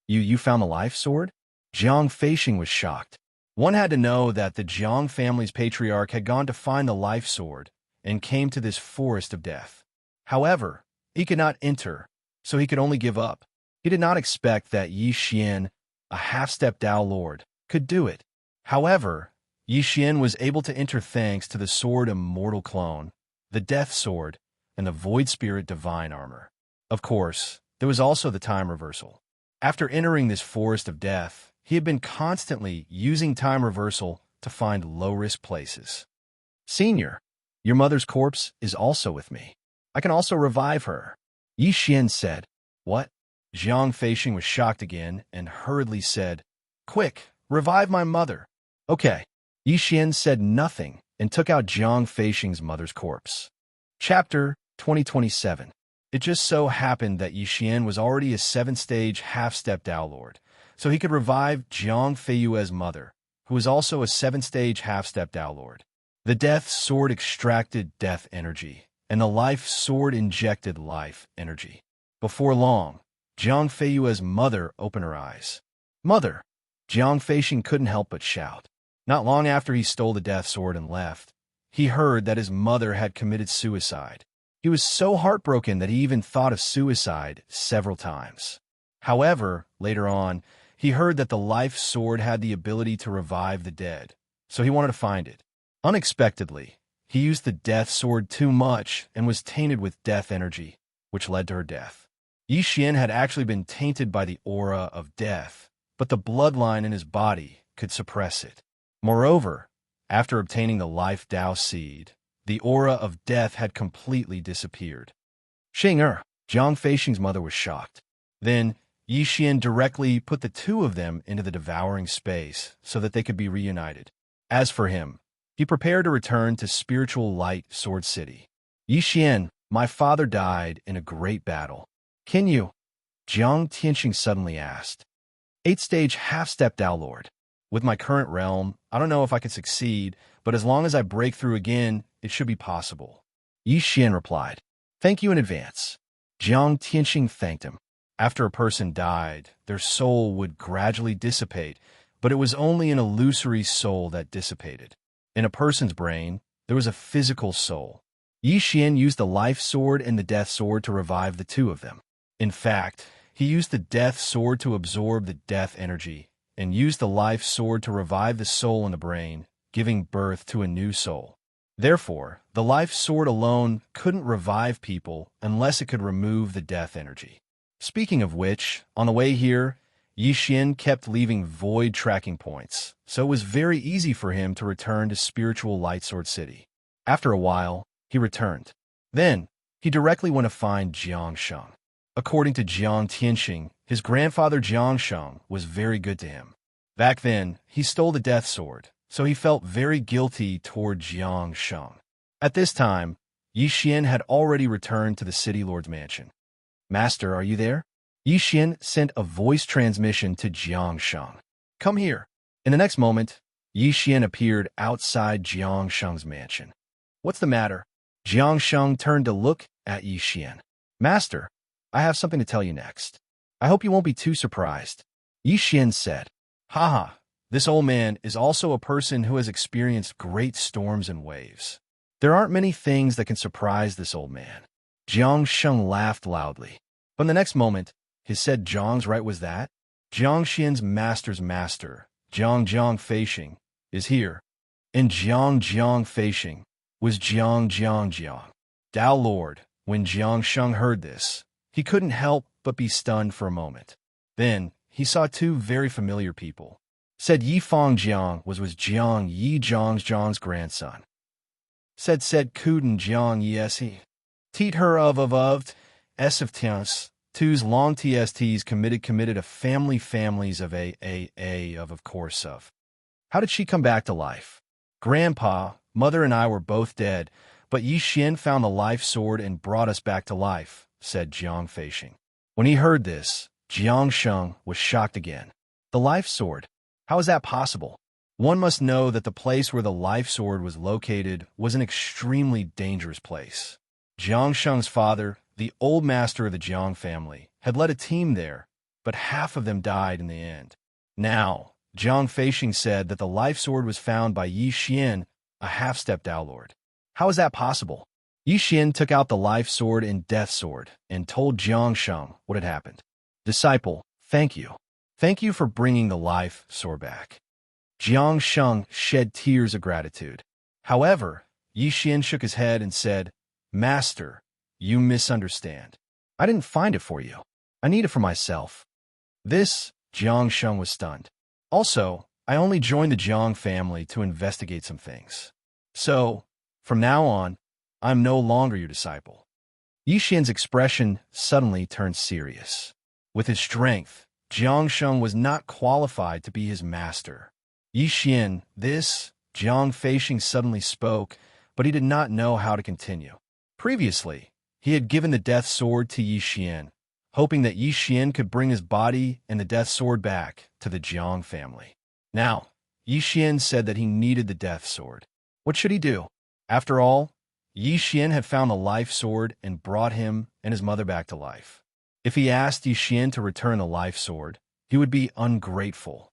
You found the life sword? Jiang Feixing was shocked. One had to know that the Jiang family's patriarch had gone to find the life sword and came to this forest of death. However, he could not enter, so he could only give up. He did not expect that Yi Xian, a half-step Dao Lord, could do it. However, Yi Xian was able to enter thanks to the sword Immortal Clone, the Death Sword, and the Void Spirit Divine Armor. Of course, there was also the time reversal. After entering this forest of death, he had been constantly using time reversal to find low-risk places. Senior, your mother's corpse is also with me. I can also revive her, Yi Xian said. What? Jiang Feixing was shocked again and hurriedly said, Quick, revive my mother. Okay. Yi Xian said nothing and took out Jiang Feixing's mother's corpse. Chapter 2027. It just so happened that Yi Xian was already a 7th-stage half-step Dao Lord, so he could revive Jiang Feiyue's mother, who was also a 7th-stage half-step Dao Lord. The Death Sword extracted death energy, and the Life Sword injected life energy. Before long, Jiang Feiyue's mother opened her eyes. Mother! Jiang Feixing couldn't help but shout. Not long after he stole the Death Sword and left, he heard that his mother had committed suicide. He was so heartbroken that he even thought of suicide several times. However, later on, he heard that the Life Sword had the ability to revive the dead, so he wanted to find it. Unexpectedly, he used the Death Sword too much and was tainted with death energy, which led to her death. Yi Xian had actually been tainted by the aura of death, but the bloodline in his body could suppress it. Moreover, after obtaining the Life Dao Seed, the aura of death had completely disappeared. Xing Jiang Feixing's mother was shocked. Then, Yi Xian directly put the two of them into the devouring space so that they could be reunited. As for him, he prepared to return to Spiritual Light Sword City. Yi Xian, my father died in a great battle. Can you? Jiang Tianxing suddenly asked. 8th-stage half-step Dao Lord. With my current realm, I don't know if I can succeed, but as long as I break through again, it should be possible. Yi Xian replied. Thank you in advance. Jiang Tianxing thanked him. After a person died, their soul would gradually dissipate, but it was only an illusory soul that dissipated. In a person's brain, there was a physical soul. Yi Xian used the Life Sword and the Death Sword to revive the two of them. In fact, he used the Death Sword to absorb the death energy, and used the Life Sword to revive the soul in the brain, giving birth to a new soul. Therefore, the Life Sword alone couldn't revive people unless it could remove the death energy. Speaking of which, on the way here, Yi Xian kept leaving void tracking points, so it was very easy for him to return to Spiritual Light Sword City. After a while, he returned. Then, he directly went to find Jiang Sheng. According to Jiang Tianxing, his grandfather Jiang Sheng was very good to him. Back then, he stole the Death Sword, so he felt very guilty toward Jiang Sheng. At this time, Yi Xian had already returned to the City Lord's mansion. Master, are you there? Yi Xian sent a voice transmission to Jiang Sheng. Come here. In the next moment, Yi Xian appeared outside Jiang Sheng's mansion. What's the matter? Jiang Sheng turned to look at Yi Xian. Master, I have something to tell you next. I hope you won't be too surprised. Yi Xian said. Haha, this old man is also a person who has experienced great storms and waves. There aren't many things that can surprise this old man. Jiang Sheng laughed loudly. But the next moment, his said Jiang's right was that? Jiang Xian's master's master, Jiang Feixing, is here. and Jiang Jiang Feishing was Jiang Jiang Jiang. Dao Lord, when Jiang Sheng heard this, he couldn't help but be stunned for a moment. Then he saw two very familiar people. Said Yi Fang Jiang was Jiang Yi Zhang's grandson. Said Kuden Jiang Yi Se. Teat her of S of Tians, twos long TSTs committed a families of course of. How did she come back to life? Grandpa, mother and I were both dead, but Yi Xian found the life sword and brought us back to life, said Jiang Feishing. When he heard this, Jiang Sheng was shocked again. The life sword? How is that possible? One must know that the place where the life sword was located was an extremely dangerous place. Jiang Sheng's father, the old master of the Jiang family, had led a team there, but half of them died in the end. Now, Jiang Feishing said that the life sword was found by Yi Xian, a half-step Dao Lord. How is that possible? Yi Xian took out the life sword and death sword and told Jiang Sheng what had happened. Disciple, thank you. Thank you for bringing the life sword back. Jiang Sheng shed tears of gratitude. However, Yi Xian shook his head and said, Master, you misunderstand. I didn't find it for you. I need it for myself. This, Jiang Sheng was stunned. Also, I only joined the Jiang family to investigate some things. So, from now on, I'm no longer your disciple. Yi Xian's expression suddenly turned serious. With his strength, Jiang Sheng was not qualified to be his master. Yi Xian, Jiang Feishing suddenly spoke, but he did not know how to continue. Previously, he had given the death sword to Yi Xian, hoping that Yi Xian could bring his body and the death sword back to the Jiang family. Now, Yi Xian said that he needed the death sword. What should he do? After all, Yi Xian had found the life sword and brought him and his mother back to life. If he asked Yi Xian to return the life sword, he would be ungrateful.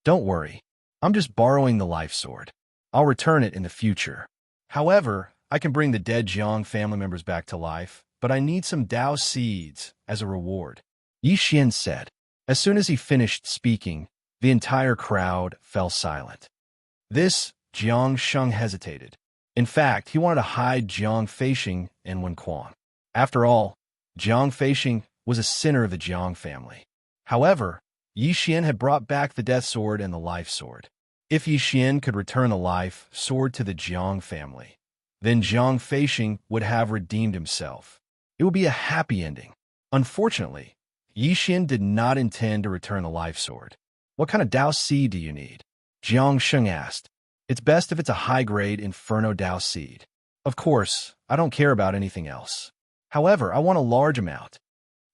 Don't worry, I'm just borrowing the life sword. I'll return it in the future. However, I can bring the dead Jiang family members back to life, but I need some Dao seeds as a reward, Yi Xian said. As soon as he finished speaking, the entire crowd fell silent. Jiang Sheng hesitated. In fact, he wanted to hide Jiang Feishing and Wen Kuang. After all, Jiang Feishing was a sinner of the Jiang family. However, Yi Xian had brought back the death sword and the life sword. If Yi Xian could return the life sword to the Jiang family, then Jiang Feishing would have redeemed himself. It would be a happy ending. Unfortunately, Yi Xian did not intend to return the life sword. What kind of Dao seed do you need? Jiang Sheng asked. It's best if it's a high-grade Inferno Dao seed. Of course, I don't care about anything else. However, I want a large amount.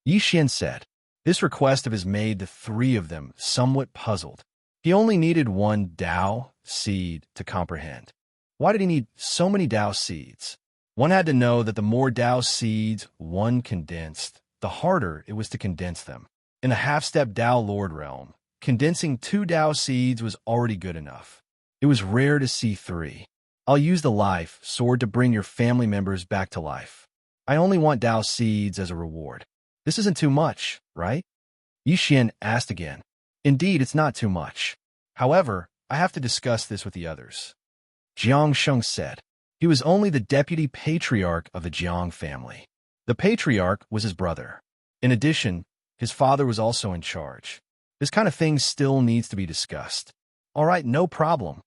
Yi Xian said. This request of his made the three of them somewhat puzzled. He only needed one Dao seed to comprehend. Why did he need so many Dao seeds? One had to know that the more Dao seeds one condensed, the harder it was to condense them. In the half-step Dao Lord realm, condensing 2 Dao seeds was already good enough. It was rare to see 3. I'll use the life sword to bring your family members back to life. I only want Dao seeds as a reward. This isn't too much, right? Yi Xian asked again. Indeed, it's not too much. However, I have to discuss this with the others. Jiang Sheng said. He was only the deputy patriarch of the Jiang family. The patriarch was his brother. In addition, his father was also in charge. This kind of thing still needs to be discussed. All right, no problem.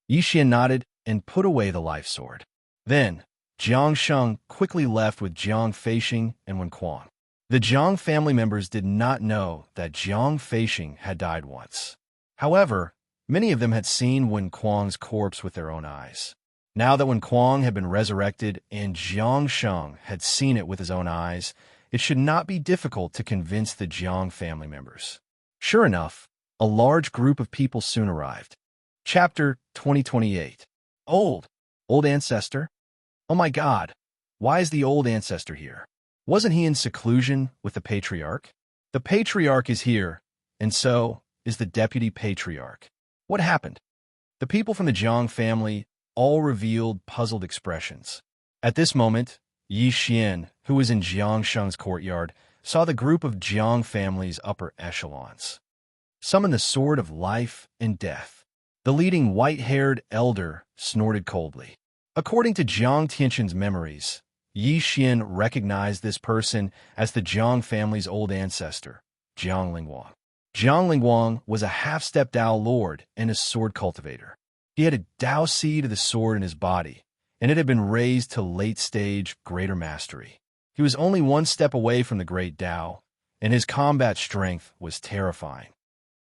Yi Xian nodded and put away the life sword. Then, Jiang Sheng quickly left with Jiang Feishing and Wen Kuang. The Jiang family members did not know that Jiang Feishing had died once. However, many of them had seen Wen Kuang's corpse with their own eyes. Now that Wen Kuang had been resurrected and Jiang Sheng had seen it with his own eyes, it should not be difficult to convince the Jiang family members. Sure enough, a large group of people soon arrived. Chapter 2028. Old ancestor? Oh my God, why is the old ancestor here? Wasn't he in seclusion with the patriarch? The patriarch is here, and so is the deputy patriarch. What happened? The people from the Jiang family all revealed puzzled expressions. At this moment, Yi Xian, who was in Jiang Sheng's courtyard, saw the group of Jiang family's upper echelons. Summon the sword of life and death. The leading white-haired elder snorted coldly. According to Jiang Tianxin's memories, Yi Xian recognized this person as the Jiang family's old ancestor, Jiang Lingguang. Jiang Lingguang was a half-step Dao lord and a sword cultivator. He had a Dao seed of the sword in his body, and it had been raised to late-stage greater mastery. He was only one step away from the great Dao, and his combat strength was terrifying.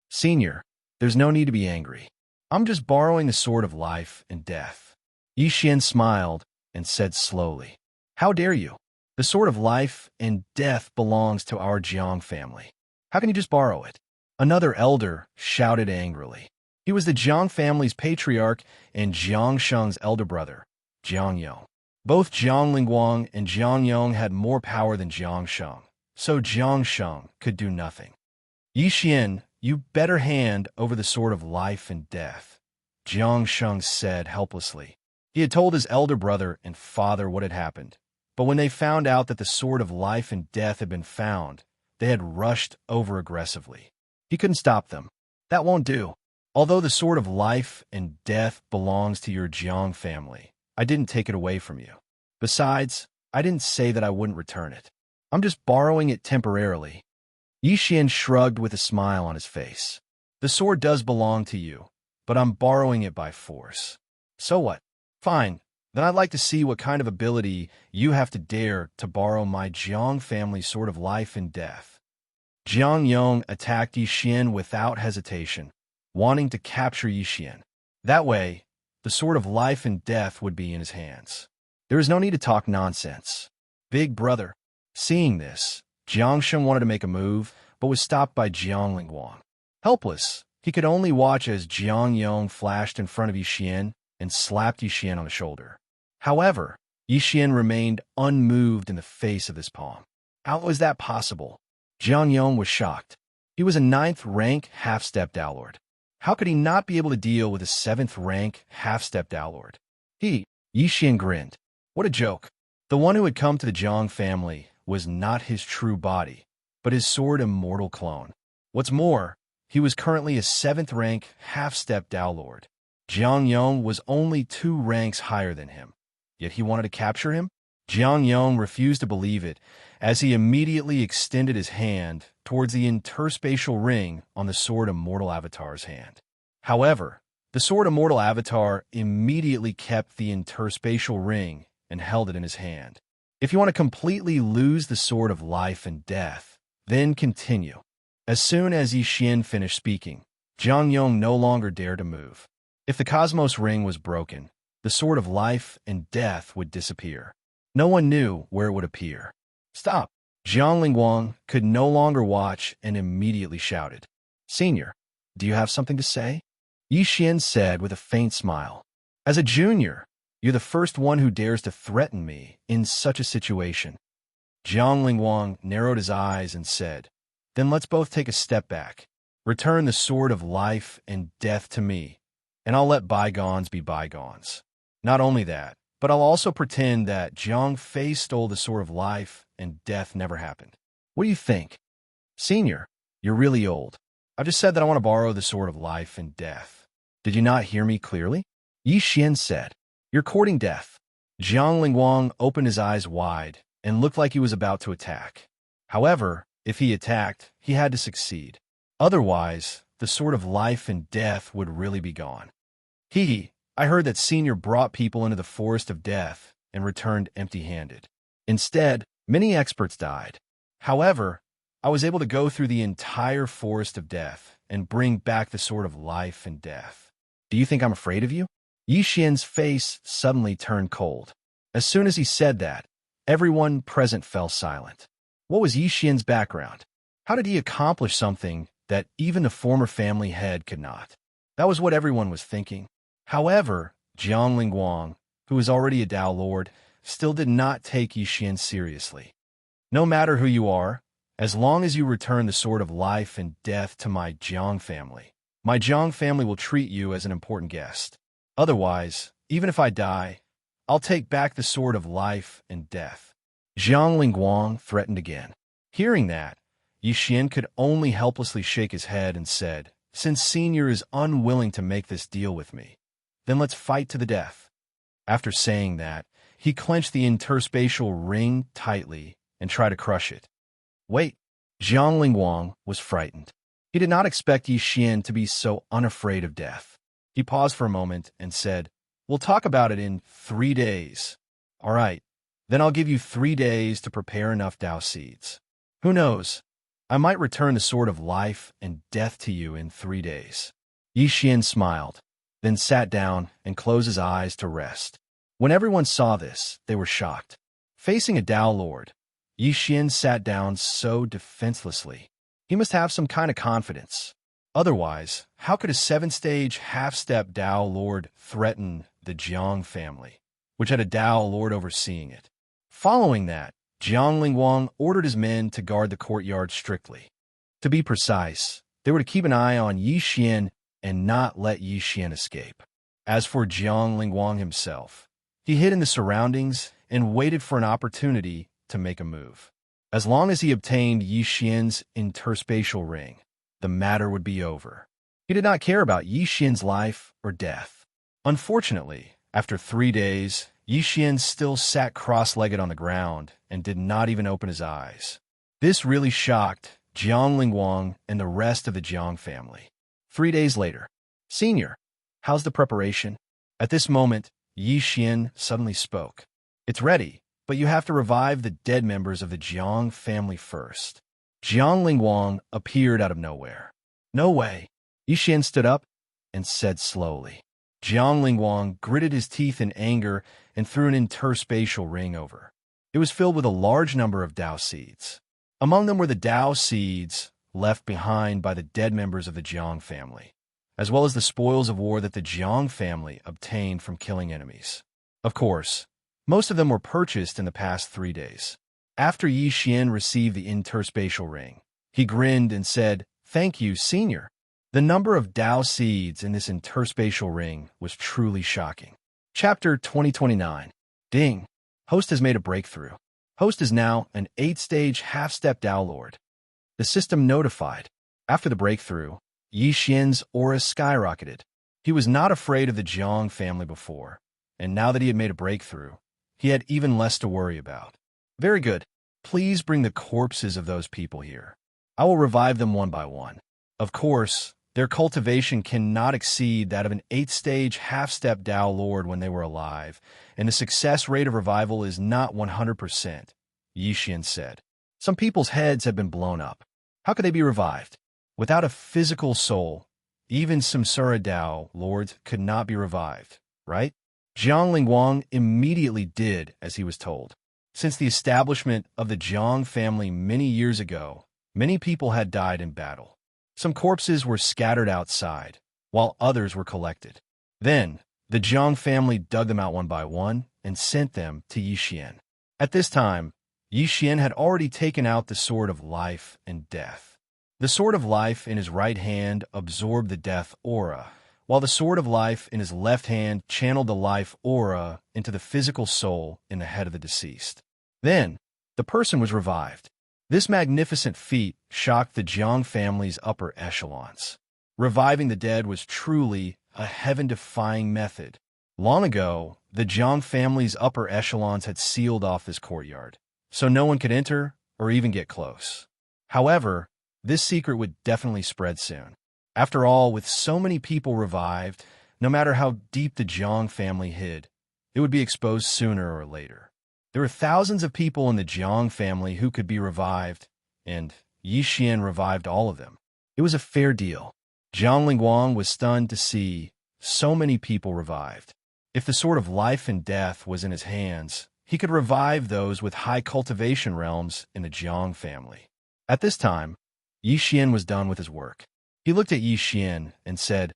Senior, there's no need to be angry. I'm just borrowing the sword of life and death. Yi Xian smiled and said slowly, "How dare you? The sword of life and death belongs to our Jiang family. How can you just borrow it?" Another elder shouted angrily. He was the Jiang family's patriarch and Jiang Sheng's elder brother, Jiang Yong. Both Jiang Lingguang and Jiang Yong had more power than Jiang Sheng, so Jiang Sheng could do nothing. "Yi Xian, you better hand over the sword of life and death," Jiang Sheng said helplessly. He had told his elder brother and father what had happened, but when they found out that the sword of life and death had been found, they had rushed over aggressively. He couldn't stop them. "That won't do. Although the sword of life and death belongs to your Jiang family, I didn't take it away from you. Besides, I didn't say that I wouldn't return it. I'm just borrowing it temporarily." Yi Xian shrugged with a smile on his face. "The sword does belong to you, but I'm borrowing it by force. So what? Fine, then I'd like to see what kind of ability you have to dare to borrow my Jiang family's sword of life and death." Jiang Yong attacked Yi Xian without hesitation, wanting to capture Yi Xian. That way, the sword of life and death would be in his hands. There is no need to talk nonsense. "Big brother." Seeing this, Jiang Sheng wanted to make a move, but was stopped by Jiang Lingguang. Helpless, he could only watch as Jiang Yong flashed in front of Yi Xian and slapped Yi Xian on the shoulder. However, Yi Xian remained unmoved in the face of this palm. How was that possible? Jiang Yong was shocked. He was a 9th-rank half-step Dao Lord. How could he not be able to deal with a 7th-rank half-step Dao Lord? Yi Xian grinned. What a joke. The one who had come to the Jiang family was not his true body, but his sword immortal clone. What's more, he was currently a 7th-rank half-step Dao Lord. Jiang Yong was only 2 ranks higher than him, yet he wanted to capture him? Jiang Yong refused to believe it, as he immediately extended his hand towards the interspatial ring on the Sword Immortal Avatar's hand. However, the Sword Immortal Avatar immediately kept the interspatial ring and held it in his hand. If you want to completely lose the Sword of Life and Death, then continue. As soon as Yi Xian finished speaking, Jiang Yong no longer dared to move. If the Cosmos Ring was broken, the Sword of Life and Death would disappear. No one knew where it would appear. "Stop!" Jiang Lingguang could no longer watch and immediately shouted. "Senior, do you have something to say?" Yi Xian said with a faint smile. "As a junior, you're the first one who dares to threaten me in such a situation." Jiang Lingguang narrowed his eyes and said, "Then let's both take a step back. Return the Sword of Life and Death to me, and I'll let bygones be bygones. Not only that, but I'll also pretend that Jiang Fei stole the Sword of Life and Death never happened. What do you think?" "Senior, you're really old. I've just said that I want to borrow the Sword of Life and Death. Did you not hear me clearly?" Yi Xian said, "You're courting death." Jiang Lingguang opened his eyes wide and looked like he was about to attack. However, if he attacked, he had to succeed. Otherwise, the Sword of Life and Death would really be gone. I heard that Senior brought people into the Forest of Death and returned empty-handed. Instead, many experts died. However, I was able to go through the entire Forest of Death and bring back the Sword of Life and Death. Do you think I'm afraid of you?" Yi Xian's face suddenly turned cold. As soon as he said that, everyone present fell silent. What was Yi Xian's background? How did he accomplish something that even the former family head could not? That was what everyone was thinking. However, Jiang Lingguang, who was already a Dao Lord, still did not take Yi Xian seriously. "No matter who you are, as long as you return the Sword of Life and Death to my Jiang family will treat you as an important guest. Otherwise, even if I die, I'll take back the Sword of Life and Death." Jiang Lingguang threatened again. Hearing that, Yi Xian could only helplessly shake his head and said, since Senior is unwilling to make this deal with me, then let's fight to the death. After saying that, he clenched the interspatial ring tightly and tried to crush it. Wait, Jiang Lingguang was frightened. He did not expect Yi Xian to be so unafraid of death. He paused for a moment and said, "We'll talk about it in 3 days. All right, then I'll give you 3 days to prepare enough Dao seeds. Who knows? I might return the sword of life and death to you in 3 days." Yi Xian smiled, then sat down and closed his eyes to rest. When everyone saw this, they were shocked. Facing a Dao Lord, Yi Xian sat down so defenselessly. He must have some kind of confidence. Otherwise, how could a 7-stage half-step Dao Lord threaten the Jiang family, which had a Dao Lord overseeing it? Following that, Jiang Lingguang ordered his men to guard the courtyard strictly. To be precise, they were to keep an eye on Yi Xian and not let Yi Xian escape. As for Jiang Lingguang himself, he hid in the surroundings and waited for an opportunity to make a move. As long as he obtained Yi Xian's interspatial ring, the matter would be over. He did not care about Yi Xian's life or death. Unfortunately, after 3 days, Yi Xian still sat cross-legged on the ground and did not even open his eyes. This really shocked Jiang Lingguang and the rest of the Jiang family. 3 days later, "Senior, how's the preparation?" At this moment, Yi Xian suddenly spoke. "It's ready, but you have to revive the dead members of the Jiang family first." Jiang Lingguang appeared out of nowhere. "No way." Yi Xian stood up and said slowly. Jiang Lingguang gritted his teeth in anger and threw an interspatial ring over. It was filled with a large number of Dao seeds. Among them were the Dao seeds left behind by the dead members of the Jiang family, as well as the spoils of war that the Jiang family obtained from killing enemies. Of course, most of them were purchased in the past 3 days. After Yi Xian received the interspatial ring, he grinned and said, "Thank you, Senior." The number of Dao seeds in this interspatial ring was truly shocking. Chapter 2029. Ding. Host has made a breakthrough. Host is now an 8-stage half-step Dao Lord. The system notified. After the breakthrough, Yi Xian's aura skyrocketed. He was not afraid of the Jiang family before, and now that he had made a breakthrough, he had even less to worry about. "Very good. Please bring the corpses of those people here. I will revive them one by one. Of course, their cultivation cannot exceed that of an 8-stage half-step Dao Lord when they were alive, and the success rate of revival is not 100%, Yi Xian said. Some people's heads have been blown up. How could they be revived? Without a physical soul, even Samsara Dao Lords could not be revived, right? Jiang Lingguang immediately did as he was told. Since the establishment of the Jiang family many years ago, many people had died in battle. Some corpses were scattered outside, while others were collected. Then, the Jiang family dug them out one by one and sent them to Yi Xian. At this time, Yi Xian had already taken out the sword of life and death. The sword of life in his right hand absorbed the death aura, while the sword of life in his left hand channeled the life aura into the physical soul in the head of the deceased. Then, the person was revived. This magnificent feat shocked the Jiang family's upper echelons. Reviving the dead was truly a heaven-defying method. Long ago, the Jiang family's upper echelons had sealed off this courtyard, so no one could enter or even get close. However, this secret would definitely spread soon. After all, with so many people revived, no matter how deep the Jiang family hid, it would be exposed sooner or later. There were thousands of people in the Jiang family who could be revived, and Yi Xian revived all of them. It was a fair deal. Jiang Lingguang was stunned to see so many people revived. If the sword of life and death was in his hands, he could revive those with high cultivation realms in the Jiang family. At this time, Yi Xian was done with his work. He looked at Yi Xian and said,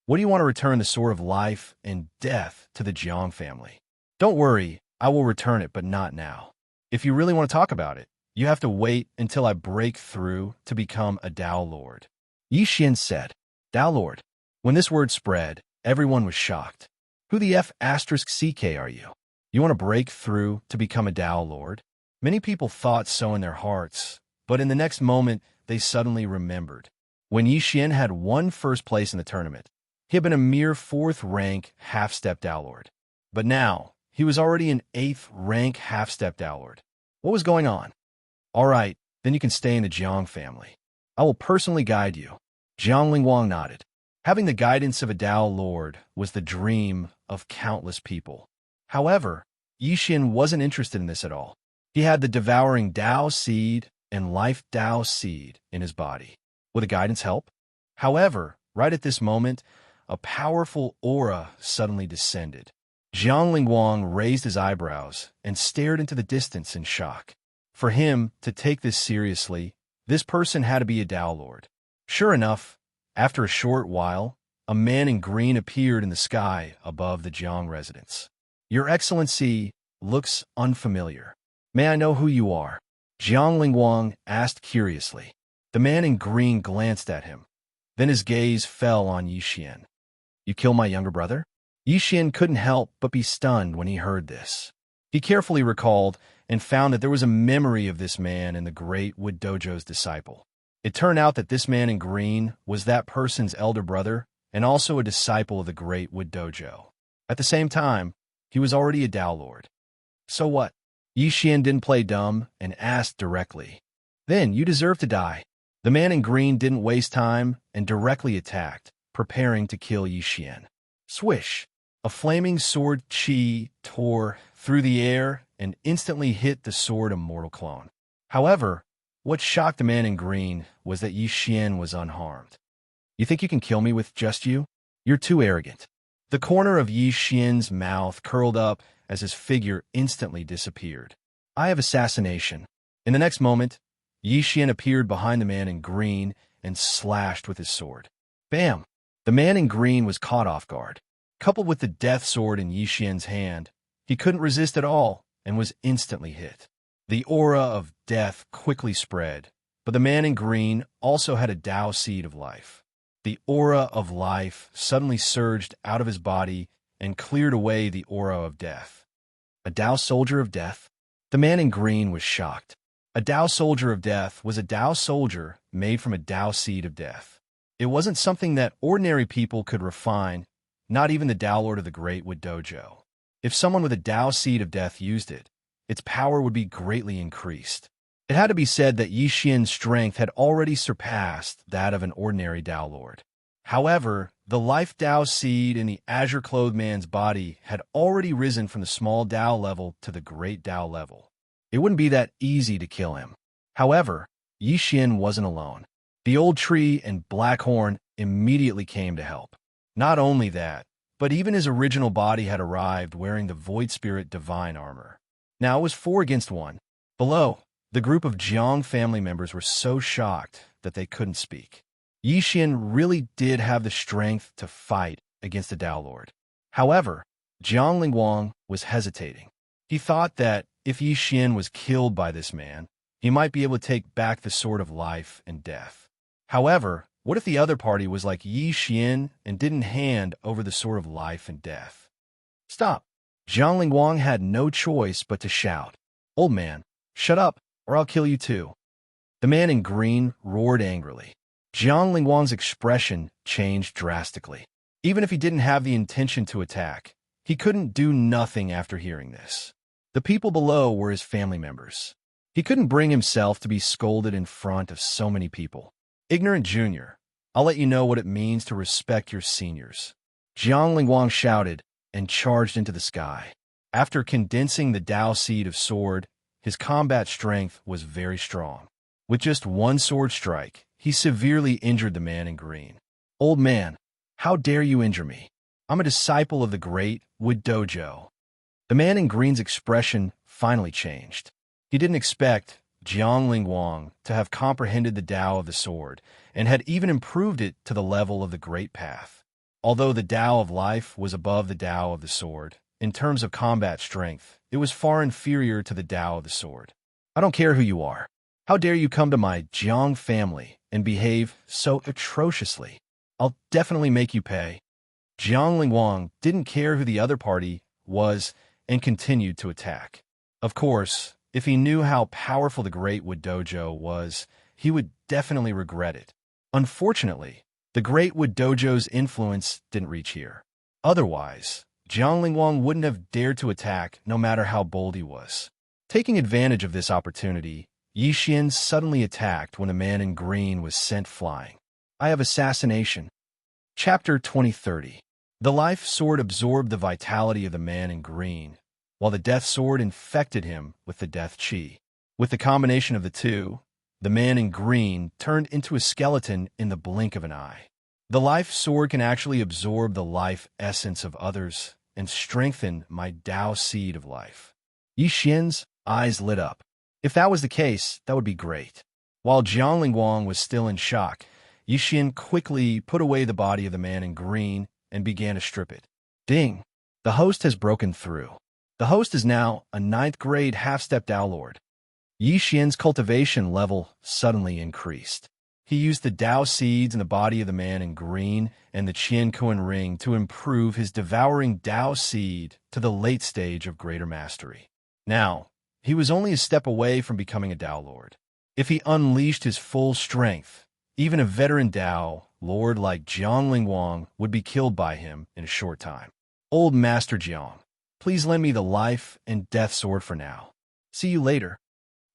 "What do you want to return the sword of life and death to the Jiang family?" "Don't worry, I will return it, but not now. If you really want to talk about it, you have to wait until I break through to become a Dao Lord." Yi Xian said, "Dao Lord." When this word spread, everyone was shocked. "Who the F***CK are you? You want to break through to become a Dao Lord?" Many people thought so in their hearts, but in the next moment, they suddenly remembered. When Yi Xian had won first place in the tournament, he had been a mere 4th-rank half-step Dao Lord. But now, he was already an 8th-rank half-step Dao Lord. What was going on? All right, then you can stay in the Jiang family. I will personally guide you. Jiang Lingguang nodded. Having the guidance of a Dao Lord was the dream of countless people. However, Yi Xian wasn't interested in this at all. He had the devouring Dao seed and life Dao seed in his body. Will the guidance help? However, right at this moment, a powerful aura suddenly descended. Jiang Lingguang raised his eyebrows and stared into the distance in shock. For him to take this seriously, this person had to be a Dao Lord. Sure enough, after a short while, a man in green appeared in the sky above the Jiang residence. Your Excellency looks unfamiliar. May I know who you are? Jiang Lingguang asked curiously. The man in green glanced at him. Then his gaze fell on Yi Xian. You kill my younger brother? Yi Xian couldn't help but be stunned when he heard this. He carefully recalled and found that there was a memory of this man in the Great Wood Dojo's disciple. It turned out that this man in green was that person's elder brother and also a disciple of the Great Wood Dojo. At the same time, he was already a Dao Lord. So what? Yi Xian didn't play dumb and asked directly. Then you deserve to die. The man in green didn't waste time and directly attacked, preparing to kill Yi Xian. Swish! A flaming sword chi tore through the air and instantly hit the sword of mortal clone. However, what shocked the man in green was that Yi Xian was unharmed. You think you can kill me with just you? You're too arrogant. The corner of Yi Xian's mouth curled up as his figure instantly disappeared. I have assassination. In the next moment, Yi Xian appeared behind the man in green and slashed with his sword. Bam! The man in green was caught off guard. Coupled with the death sword in Yi Xian's hand, he couldn't resist at all and was instantly hit. The aura of death quickly spread, but the man in green also had a Dao seed of life. The aura of life suddenly surged out of his body and cleared away the aura of death. A Dao soldier of death? The man in green was shocked. A Dao soldier of death was a Dao soldier made from a Dao seed of death. It wasn't something that ordinary people could refine, not even the Dao Lord of the Great Wood Dojo. If someone with a Dao seed of death used it, its power would be greatly increased. It had to be said that Yi Xian's strength had already surpassed that of an ordinary Dao Lord. However, the life Dao seed in the azure-clothed man's body had already risen from the small Dao level to the great Dao level. It wouldn't be that easy to kill him. However, Yi Xian wasn't alone. The old tree and Black Horn immediately came to help. Not only that, but even his original body had arrived wearing the Void Spirit Divine armor. Now it was 4 against 1. Below, the group of Jiang family members were so shocked that they couldn't speak. Yi Xian really did have the strength to fight against the Dao Lord. However, Jiang Lingguang was hesitating. He thought that if Yi Xian was killed by this man, he might be able to take back the sword of life and death. However, what if the other party was like Yi Xian and didn't hand over the sword of life and death? Stop! Jiang Lingguang had no choice but to shout, Old man, shut up, or I'll kill you too. The man in green roared angrily. Jiang Lingguang's expression changed drastically. Even if he didn't have the intention to attack, he couldn't do nothing after hearing this. The people below were his family members. He couldn't bring himself to be scolded in front of so many people. Ignorant junior, I'll let you know what it means to respect your seniors. Jiang Lingguang shouted and charged into the sky. After condensing the Dao seed of sword, his combat strength was very strong. With just one sword strike, he severely injured the man in green. Old man, how dare you injure me? I'm a disciple of the Great Wood Dojo. The man in green's expression finally changed. He didn't expect Jiang Lingguang to have comprehended the Tao of the sword and had even improved it to the level of the Great Path. Although the Tao of life was above the Tao of the sword, in terms of combat strength, it was far inferior to the Tao of the sword. I don't care who you are. How dare you come to my Jiang family and behave so atrociously? I'll definitely make you pay. Jiang Lingguang didn't care who the other party was and continued to attack. Of course, if he knew how powerful the Great Wood Dojo was, he would definitely regret it. Unfortunately, the Great Wood Dojo's influence didn't reach here. Otherwise, Jiang Lingguang wouldn't have dared to attack no matter how bold he was. Taking advantage of this opportunity, Yi Xian suddenly attacked when the man in green was sent flying. I have assassination. Chapter 2030. The life sword absorbed the vitality of the man in green, while the death sword infected him with the death chi. With the combination of the two, the man in green turned into a skeleton in the blink of an eye. The life sword can actually absorb the life essence of others and strengthen my Tao seed of life. Yi Xian's eyes lit up. If that was the case, that would be great. While Jiang Lingguang was still in shock, Yi Xian quickly put away the body of the man in green and began to strip it. Ding! The host has broken through. The host is now a 9th grade half-step Tao Lord. Yi Xian's cultivation level suddenly increased. He used the Tao seeds in the body of the man in green and the Qian Kuan ring to improve his devouring Tao seed to the late stage of greater mastery. Now, he was only a step away from becoming a Tao Lord. If he unleashed his full strength, even a veteran Tao Lord like Jiang Lingguang would be killed by him in a short time. Old Master Jiang, please lend me the life and death sword for now. See you later.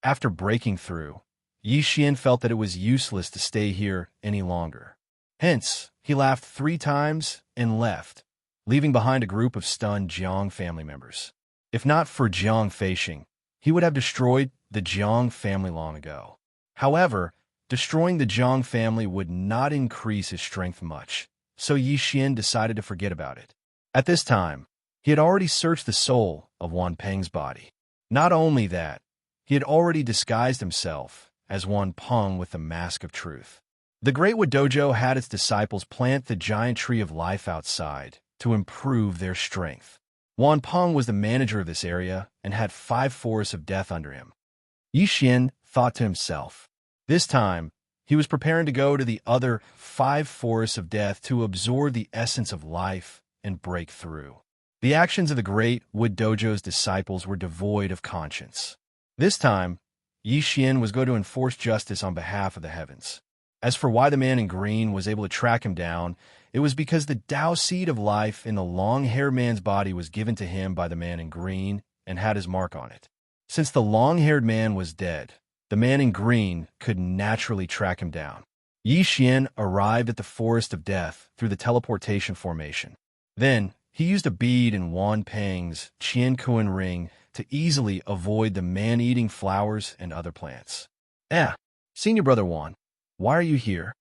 After breaking through, Yi Xian felt that it was useless to stay here any longer. Hence, he laughed 3 times and left, leaving behind a group of stunned Jiang family members. If not for Jiang Feishing, he would have destroyed the Jiang family long ago. However, destroying the Jiang family would not increase his strength much, so Yi Xian decided to forget about it. At this time, he had already searched the soul of Wan Peng's body. Not only that, he had already disguised himself as Wan Peng with the mask of truth. The Great Wood Dojo had its disciples plant the giant tree of life outside to improve their strength. Wan Peng was the manager of this area and had 5 forests of death under him. Yi Xian thought to himself. This time, he was preparing to go to the other 5 forests of death to absorb the essence of life and break through. The actions of the Great Wood Dojo's disciples were devoid of conscience. This time, Yi Xian was going to enforce justice on behalf of the heavens. As for why the man in green was able to track him down, it was because the Tao seed of life in the long-haired man's body was given to him by the man in green and had his mark on it. Since the long-haired man was dead, the man in green could naturally track him down. Yi Xian arrived at the Forest of Death through the teleportation formation. Then, he used a bead in Wan Peng's Qian Kuan ring to easily avoid the man-eating flowers and other plants. Senior Brother Wan, why are you here?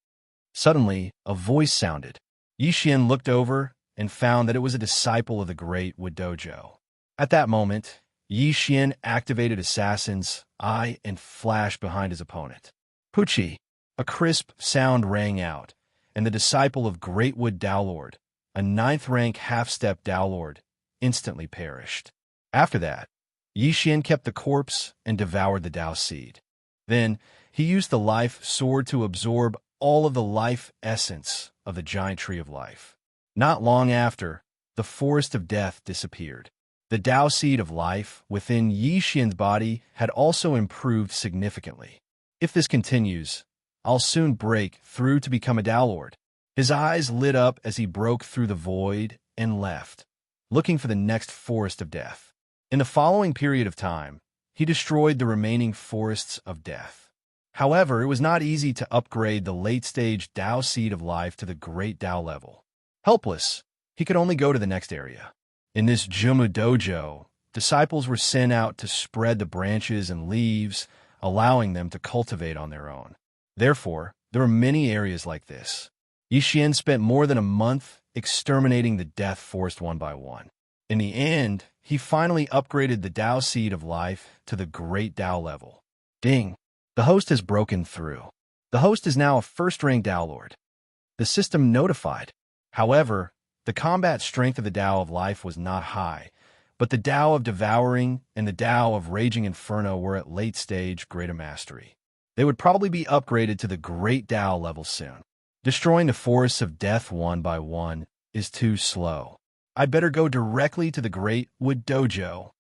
Suddenly, a voice sounded. Yi Xian looked over and found that it was a disciple of the Great Wood Dojo. At that moment, Yi Xian activated Assassin's Eye and flashed behind his opponent. Puchi! A crisp sound rang out, and the disciple of Great Wood Tao Lord, a 9th rank half-step Tao Lord, instantly perished. After that, Yi Xian kept the corpse and devoured the Tao seed. Then, he used the life sword to absorb all of the life essence of the giant tree of life. Not long after, the forest of death disappeared. The Tao seed of life within Yi Xian's body had also improved significantly. If this continues, I'll soon break through to become a Tao Lord. His eyes lit up as he broke through the void and left, looking for the next forest of death. In the following period of time, he destroyed the remaining forests of death. However, it was not easy to upgrade the late-stage Tao seed of life to the great Tao level. Helpless, he could only go to the next area. In this Jumu dojo, disciples were sent out to spread the branches and leaves, allowing them to cultivate on their own. Therefore, there were many areas like this. Yi Xian spent more than a month exterminating the death forest one by one. In the end, he finally upgraded the Tao seed of life to the great Tao level. Ding! The host has broken through. The host is now a first-rank Tao Lord. The system notified. However, the combat strength of the Tao of life was not high, but the Tao of devouring and the Tao of raging inferno were at late-stage greater mastery. They would probably be upgraded to the great Tao level soon. Destroying the forests of death one by one is too slow. I'd better go directly to the Great Wood Dojo.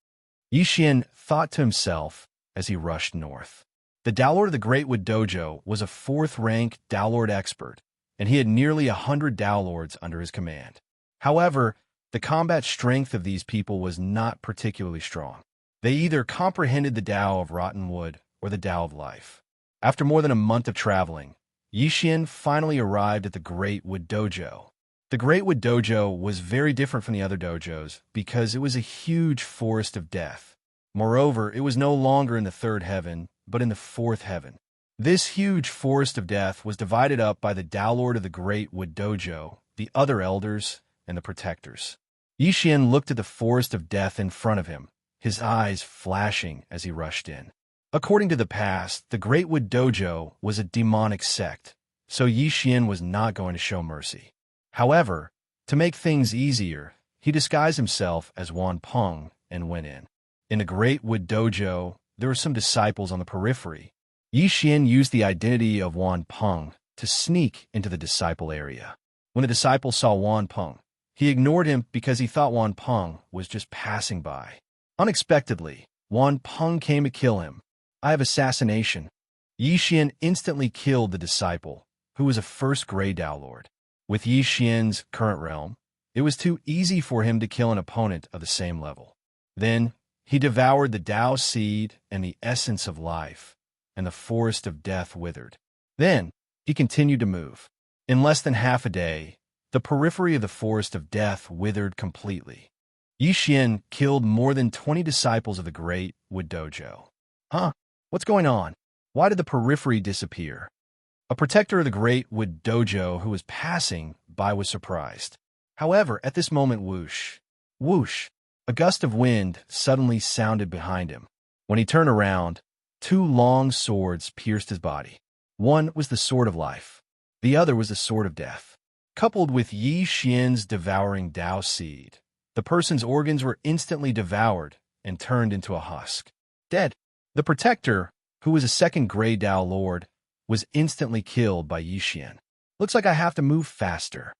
Yi Xian thought to himself as he rushed north. The Tao Lord of the Great Wood Dojo was a fourth-rank Tao Lord expert, and he had nearly 100 Tao Lords under his command. However, the combat strength of these people was not particularly strong. They either comprehended the Tao of rotten wood or the Tao of life. After more than a month of traveling, Yixian finally arrived at the Great Wood Dojo. The Great Wood Dojo was very different from the other dojos because it was a huge forest of death. Moreover, it was no longer in the third heaven, but in the fourth heaven. This huge forest of death was divided up by the Tao Lord of the Great Wood Dojo, the other elders, and the protectors. Yixian looked at the forest of death in front of him, his eyes flashing as he rushed in. According to the past, the Great Wood Dojo was a demonic sect, so Yixian was not going to show mercy. However, to make things easier, he disguised himself as Wan Peng and went in. In the Great Wood Dojo, there were some disciples on the periphery. Yixian used the identity of Wan Peng to sneak into the disciple area. When the disciple saw Wan Peng, he ignored him because he thought Wan Peng was just passing by. Unexpectedly, Wan Peng came to kill him. "I have assassination." Yixian instantly killed the disciple, who was a first-grade Tao Lord. With Yixian's current realm, it was too easy for him to kill an opponent of the same level. Then, he devoured the Tao seed and the essence of life, and the forest of death withered. Then, he continued to move. In less than half a day, the periphery of the forest of death withered completely. Yixian killed more than 20 disciples of the Great Wood Dojo. Huh? What's going on? Why did the periphery disappear? A protector of the Great Wood Dojo who was passing by was surprised. However, at this moment, whoosh, whoosh, a gust of wind suddenly sounded behind him. When he turned around, 2 long swords pierced his body. One was the sword of life. The other was the sword of death. Coupled with Yixian's devouring Tao seed, the person's organs were instantly devoured and turned into a husk. Dead. The protector, who was a second-grade Tao Lord, was instantly killed by Yixian. "Looks like I have to move faster,"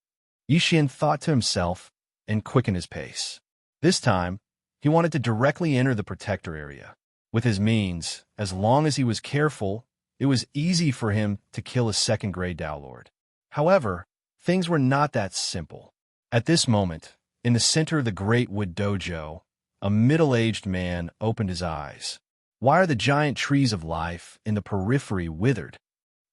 Yixian thought to himself and quickened his pace. This time, he wanted to directly enter the protector area. With his means, as long as he was careful, it was easy for him to kill a second-grade Tao Lord. However, things were not that simple. At this moment, in the center of the Great Wood Dojo, a middle-aged man opened his eyes. Why are the giant trees of life in the periphery withered?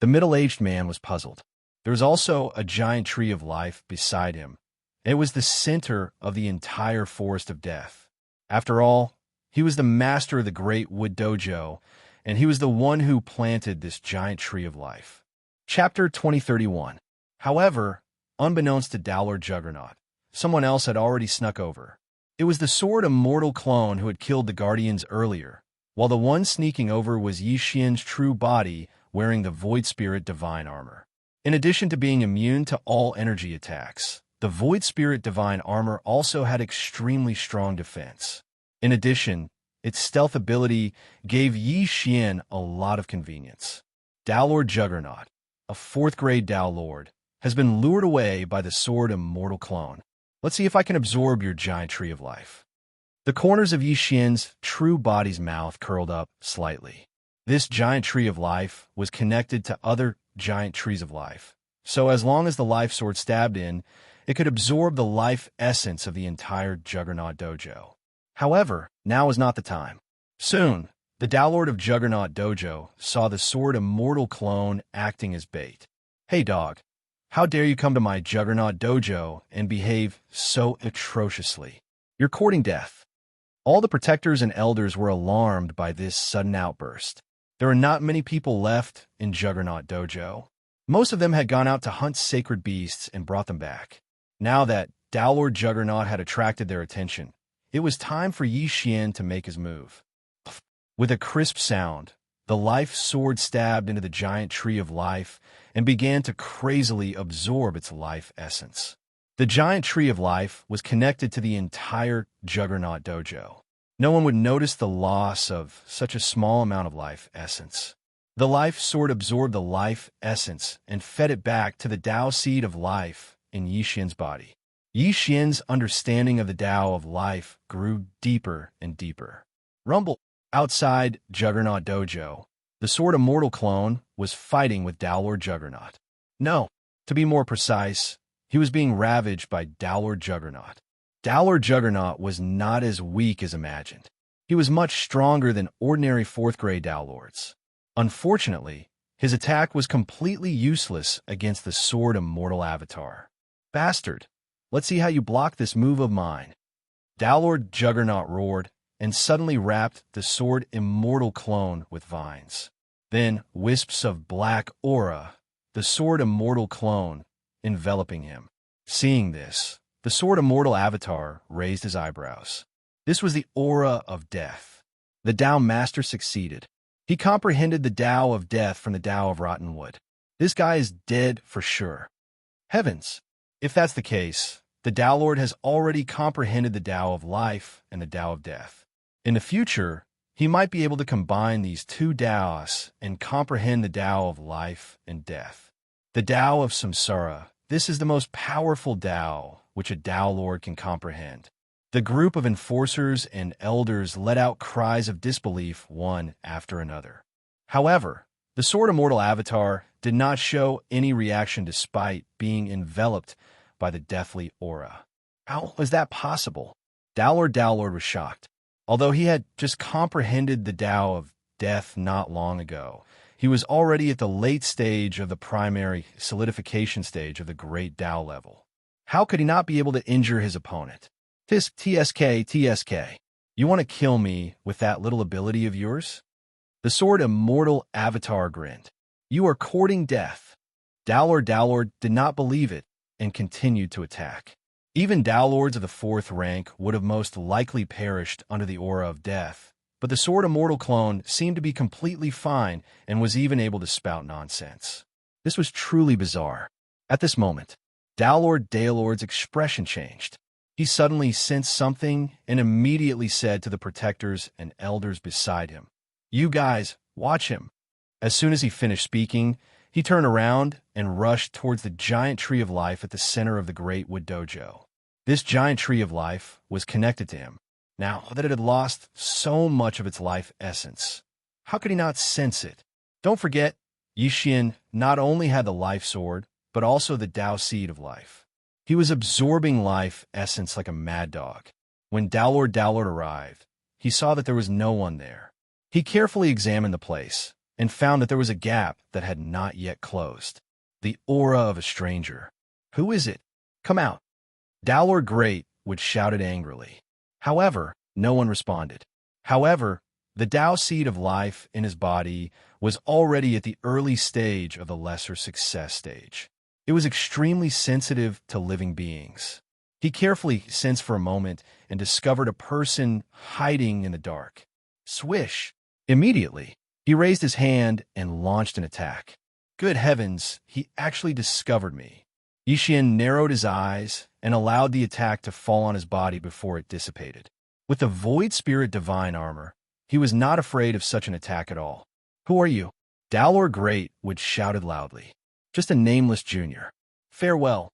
The middle-aged man was puzzled. There was also a giant tree of life beside him. It was the center of the entire forest of death. After all, he was the master of the Great Wood Dojo, and he was the one who planted this giant tree of life. Chapter 2031. However, unbeknownst to Tao Lord Juggernaut, someone else had already snuck over. It was the sword immortal clone who had killed the Guardians earlier, while the one sneaking over was Yixian's true body wearing the Void Spirit Divine Armor. In addition to being immune to all energy attacks, the Void Spirit Divine Armor also had extremely strong defense. In addition, its stealth ability gave Yixian a lot of convenience. Tao Lord Juggernaut, a 4th-grade Tao Lord, has been lured away by the sword immortal clone. Let's see if I can absorb your giant tree of life. The corners of Yixian's true body's mouth curled up slightly. This giant tree of life was connected to other giant trees of life, so as long as the life sword stabbed in, it could absorb the life essence of the entire Juggernaut Dojo. However, now was not the time. Soon, the Tao Lord of Juggernaut Dojo saw the sword immortal clone acting as bait. "Hey dog, how dare you come to my Juggernaut Dojo and behave so atrociously? You're courting death." All the protectors and elders were alarmed by this sudden outburst. There were not many people left in Juggernaut Dojo. Most of them had gone out to hunt sacred beasts and brought them back. Now that Tao Lord Juggernaut had attracted their attention, it was time for Yixian to make his move. With a crisp sound, the life sword stabbed into the giant tree of life and began to crazily absorb its life essence. The giant tree of life was connected to the entire Juggernaut Dojo. No one would notice the loss of such a small amount of life essence. The life sword absorbed the life essence and fed it back to the Tao seed of life in Yixian's body. Yixian's understanding of the Tao of life grew deeper and deeper. Rumble. Outside Juggernaut Dojo, The Sword Immortal clone was fighting with Dowlord Juggernaut. No, to be more precise, he was being ravaged by Dowlord Juggernaut. Dowlord Juggernaut was not as weak as imagined. He was much stronger than ordinary 4th grade Dowlords. Unfortunately, his attack was completely useless against the Sword Immortal avatar. Bastard, let's see how you block this move of mine. Dowlord Juggernaut roared and suddenly wrapped the Sword Immortal clone with vines. Then wisps of black aura, the Sword Immortal clone, enveloping him. Seeing this, the Sword Immortal avatar raised his eyebrows. This was the aura of death. The Tao Master succeeded. He comprehended the Tao of death from the Tao of rotten wood. This guy is dead for sure. Heavens! If that's the case, the Tao Lord has already comprehended the Tao of life and the Tao of death. In the future, he might be able to combine these two Taos and comprehend the Tao of life and death. The Tao of Samsara, this is the most powerful Tao which a Tao Lord can comprehend. The group of enforcers and elders let out cries of disbelief one after another. However, the Sword Immortal avatar did not show any reaction despite being enveloped by the deathly aura. How was that possible? Dowlord was shocked. Although he had just comprehended the Tao of death not long ago, he was already at the late stage of the primary solidification stage of the great Tao level. How could he not be able to injure his opponent? TSK, you want to kill me with that little ability of yours? The Sword Immortal avatar grinned. You are courting death. Dowlord did not believe it and continued to attack. Even Dowlords of the 4th rank would have most likely perished under the aura of death, but the Sword Immortal clone seemed to be completely fine and was even able to spout nonsense. This was truly bizarre. At this moment, Dowlord Daelord's expression changed. He suddenly sensed something and immediately said to the protectors and elders beside him, "You guys, watch him." As soon as he finished speaking, he turned around and rushed towards the giant tree of life at the center of the Great Wood Dojo. This giant tree of life was connected to him, now that it had lost so much of its life essence. How could he not sense it? Don't forget, Yixin not only had the life sword, but also the Tao seed of life. He was absorbing life essence like a mad dog. When Dowlord arrived, he saw that there was no one there. He carefully examined the place and found that there was a gap that had not yet closed. The aura of a stranger. Who is it? Come out. Dowlord Greatwood shouted angrily. However, no one responded. However, the Tao seed of life in his body was already at the early stage of the lesser success stage. It was extremely sensitive to living beings. He carefully sensed for a moment and discovered a person hiding in the dark. Swish! Immediately, he raised his hand and launched an attack. Good heavens, he actually discovered me. Yixin narrowed his eyes and allowed the attack to fall on his body before it dissipated. With the Void Spirit Divine armor, he was not afraid of such an attack at all. Who are you? Dowlord Greatwood shouted loudly. Just a nameless junior. Farewell.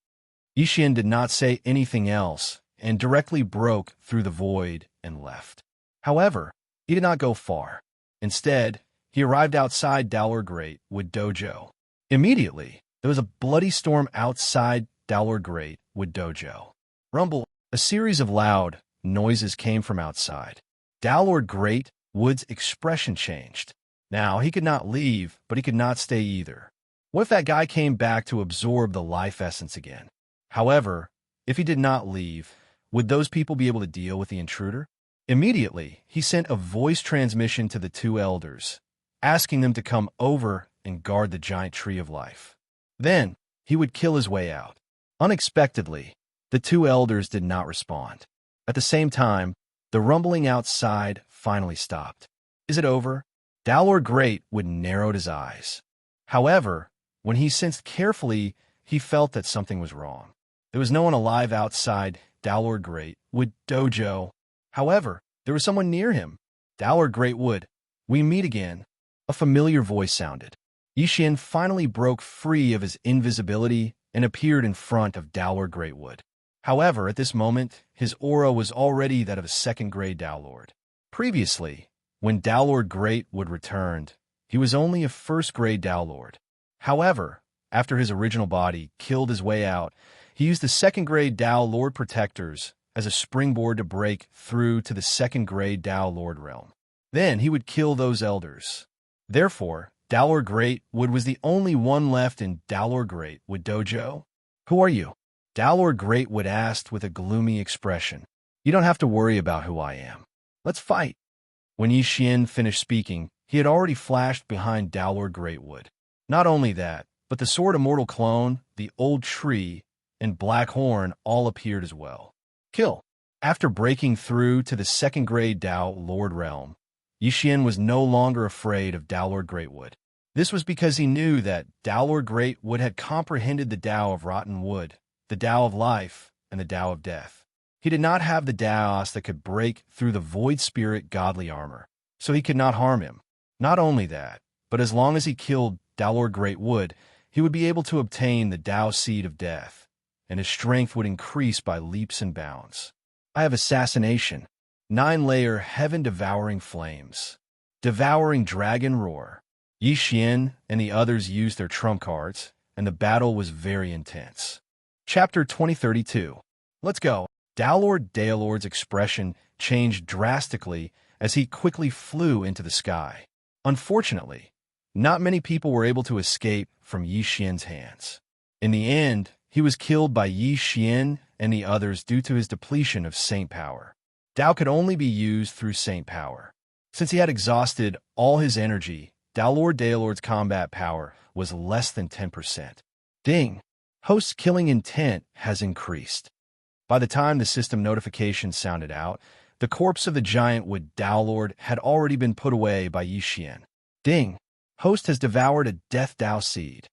Yixin did not say anything else and directly broke through the void and left. However, he did not go far. Instead, he arrived outside Dowlord Greatwood Dojo. Immediately, there was a bloody storm outside Dowlord Greatwood Dojo. Rumble, a series of loud noises came from outside. Dowlord Greatwood's expression changed. Now, he could not leave, but he could not stay either. What if that guy came back to absorb the life essence again? However, if he did not leave, would those people be able to deal with the intruder? Immediately, he sent a voice transmission to the two elders, asking them to come over and guard the giant tree of life. Then, he would kill his way out. Unexpectedly, the two elders did not respond. At the same time, the rumbling outside finally stopped. Is it over? Dowlord Greatwood narrowed his eyes. However, when he sensed carefully, he felt that something was wrong. There was no one alive outside Dowlord Greatwood Dojo. However, there was someone near him. Dowlord Greatwood, we meet again. A familiar voice sounded. Yixin finally broke free of his invisibility and appeared in front of Dowlord Greatwood. However, at this moment, his aura was already that of a second-grade Dowlord. Previously, when Dowlord Greatwood returned, he was only a first-grade Tao Lord. However, after his original body killed his way out, he used the second-grade Tao Lord protectors as a springboard to break through to the second-grade Tao Lord realm. Then he would kill those elders. Therefore, Tao Lord Greatwood was the only one left in Tao Lord Greatwood Dojo. "Who are you?" Tao Lord Greatwood asked with a gloomy expression. "You don't have to worry about who I am. Let's fight." When Yi Xian finished speaking, he had already flashed behind Tao Lord Greatwood. Not only that, but the Sword Immortal clone, the old tree, and Black Horn all appeared as well. Kill. After breaking through to the second-grade Tao Lord realm, Yi Xian was no longer afraid of Tao Lord Greatwood. This was because he knew that Tao Lord Greatwood had comprehended the Tao of rotten wood, the Tao of life, and the Tao of death. He did not have the Taos that could break through the void spirit godly armor, so he could not harm him. Not only that, but as long as he killed Tao Lord Greatwood, he would be able to obtain the Tao seed of death, and his strength would increase by leaps and bounds. I have assassination, 9-layer heaven-devouring flames, devouring dragon roar. Yi Xian and the others used their trump cards, and the battle was very intense. Chapter 2032. Let's go. Tao Lord Daolord's expression changed drastically as he quickly flew into the sky. Unfortunately, not many people were able to escape from Yi Xian's hands. In the end, he was killed by Yi Xian and the others due to his depletion of Saint Power. Tao could only be used through Saint Power. Since he had exhausted all his energy, Tao Lord Daolord's combat power was less than 10%. Ding! Host's killing intent has increased. By the time the system notification sounded out, the corpse of the giant wood Tao Lord had already been put away by Yi Xian. Ding! Host has devoured a Death Tao seed.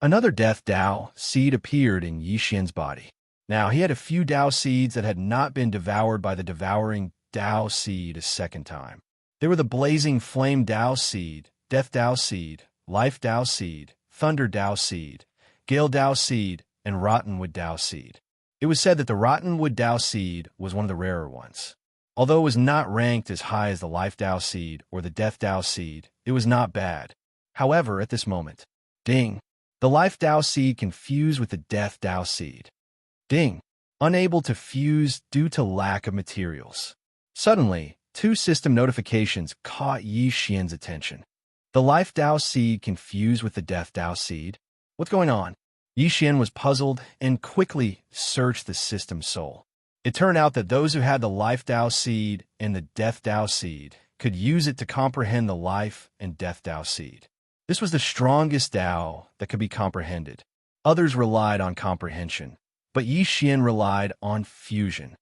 Another Death Tao seed appeared in Yi Xian's body. Now, he had a few Tao seeds that had not been devoured by the devouring Tao seed a second time. They were the blazing flame Tao seed, Death Tao seed, Life Tao seed, Thunder Tao seed, Gale Tao seed, and Rotten Wood Tao seed. It was said that the Rotten Wood Tao seed was one of the rarer ones. Although it was not ranked as high as the Life Tao seed or the Death Tao seed, it was not bad. However, at this moment, ding, the Life Tao seed can fuse with the Death Tao seed. Ding, unable to fuse due to lack of materials. Suddenly, 2 system notifications caught Yi Xian's attention. The Life Tao seed can fuse with the Death Tao seed. What's going on? Yi Xian was puzzled and quickly searched the system soul. It turned out that those who had the Life Tao seed and the Death Tao seed could use it to comprehend the Life and Death Tao seed. This was the strongest Tao that could be comprehended. Others relied on comprehension, but Yi Xian relied on fusion.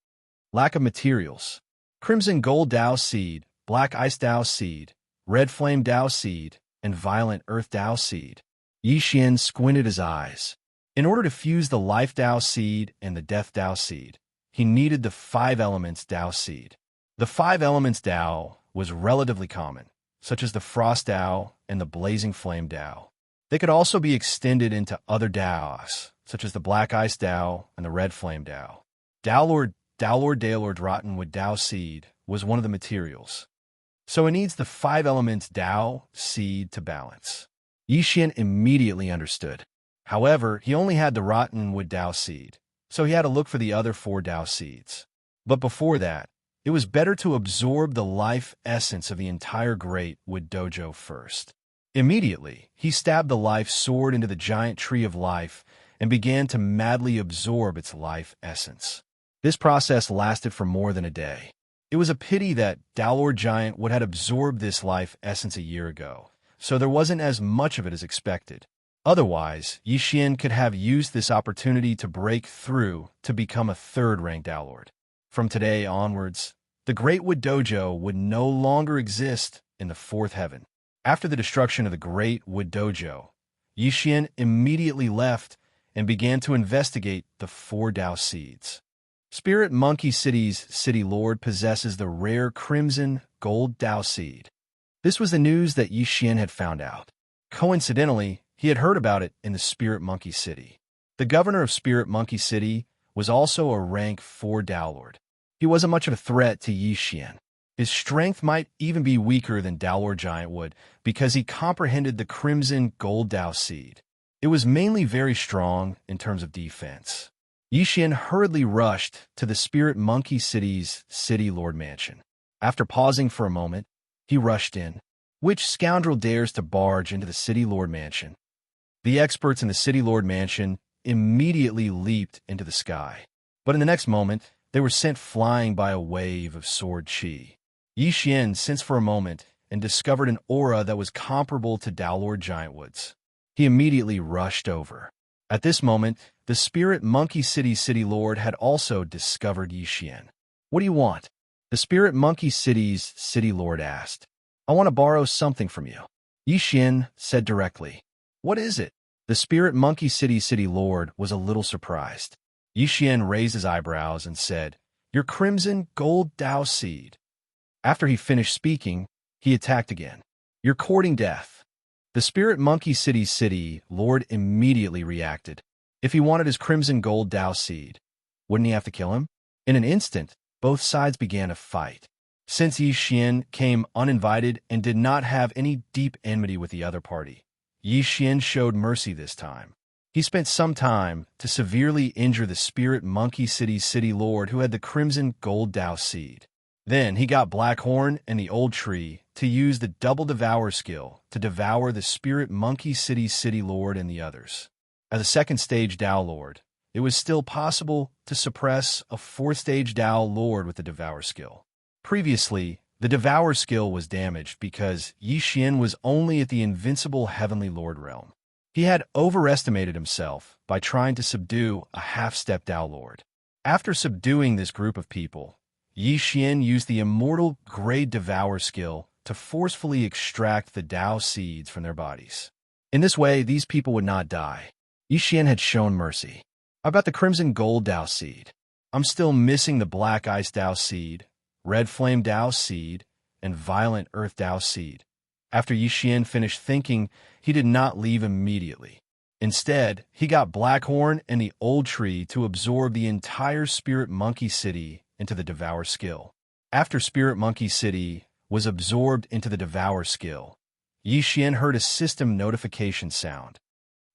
Lack of materials. Crimson Gold Tao seed, Black Ice Tao seed, Red Flame Tao seed, and Violent Earth Tao seed. Yi Xian squinted his eyes. In order to fuse the Life Tao seed and the Death Tao seed, he needed the 5 elements Tao seed. The 5 elements Tao was relatively common, such as the Frost Tao and the Blazing Flame Tao. They could also be extended into other Taos, such as the Black Ice Tao and the Red Flame Tao. Tao Lord Daolord Rotten Wood Tao seed was one of the materials. So it needs the 5 elements Tao seed to balance. Yi Xian immediately understood. However, he only had the Rotten Wood Tao seed, so he had to look for the other 4 Tao seeds. But before that, it was better to absorb the life essence of the entire Great Wood Dojo first. Immediately, he stabbed the life sword into the giant tree of life and began to madly absorb its life essence. This process lasted for more than a day. It was a pity that Tao Lord Giant would have absorbed this life essence a year ago, so there wasn't as much of it as expected. Otherwise, Yi Xian could have used this opportunity to break through to become a 3rd-ranked Tao Lord. From today onwards, the Great Wood Dojo would no longer exist in the 4th heaven. After the destruction of the Great Wood Dojo, Yi Xian immediately left and began to investigate the 4 Tao seeds. Spirit Monkey City's City Lord possesses the rare Crimson Gold Tao seed. This was the news that Yi Xian had found out. Coincidentally, he had heard about it in the Spirit Monkey City. The governor of Spirit Monkey City was also a rank 4 Tao Lord. He wasn't much of a threat to Yi Xian. His strength might even be weaker than Tao Lord Giantwood because he comprehended the crimson gold Tao seed. It was mainly very strong in terms of defense. Yi Xian hurriedly rushed to the Spirit Monkey City's City Lord Mansion. After pausing for a moment, he rushed in. Which scoundrel dares to barge into the City Lord Mansion? The experts in the City Lord Mansion immediately leaped into the sky. But in the next moment, they were sent flying by a wave of sword chi. Yi Xian sensed for a moment and discovered an aura that was comparable to Tao Lord Giantwood's. He immediately rushed over. At this moment, the Spirit Monkey City's City Lord had also discovered Yi Xian. "What do you want?" The Spirit Monkey City's City Lord asked. "I want to borrow something from you." Yi Xian said directly. "What is it?" The Spirit Monkey City's City Lord was a little surprised. Yi Xian raised his eyebrows and said, "Your crimson gold Tao seed." After he finished speaking, he attacked again. "You're courting death." The Spirit Monkey City's City Lord immediately reacted. If he wanted his crimson gold Tao seed, wouldn't he have to kill him? In an instant, both sides began a fight. Since Yi Xian came uninvited and did not have any deep enmity with the other party, Yi Xian showed mercy this time. He spent some time to severely injure the Spirit Monkey City's City Lord who had the crimson gold Tao seed. Then he got Blackhorn and the Old Tree to use the Double Devour skill to devour the Spirit Monkey City's City Lord and the others. As a second stage Tao Lord, it was still possible to suppress a fourth stage Tao Lord with the Devour skill. Previously, the Devour skill was damaged because Yi Xian was only at the invincible Heavenly Lord realm. He had overestimated himself by trying to subdue a half-step Tao Lord. After subduing this group of people, Yi Xian used the immortal Grade Devour skill to forcefully extract the Tao seeds from their bodies. In this way, these people would not die. Yi Xian had shown mercy. About the Crimson Gold Tao seed, I'm still missing the Black Ice Tao seed, Red Flame Tao seed, and Violent Earth Tao seed. After Yi Xian finished thinking, he did not leave immediately. Instead, he got Blackhorn and the Old Tree to absorb the entire Spirit Monkey City into the Devour skill. After Spirit Monkey City was absorbed into the Devour skill, Yi Xian heard a system notification sound.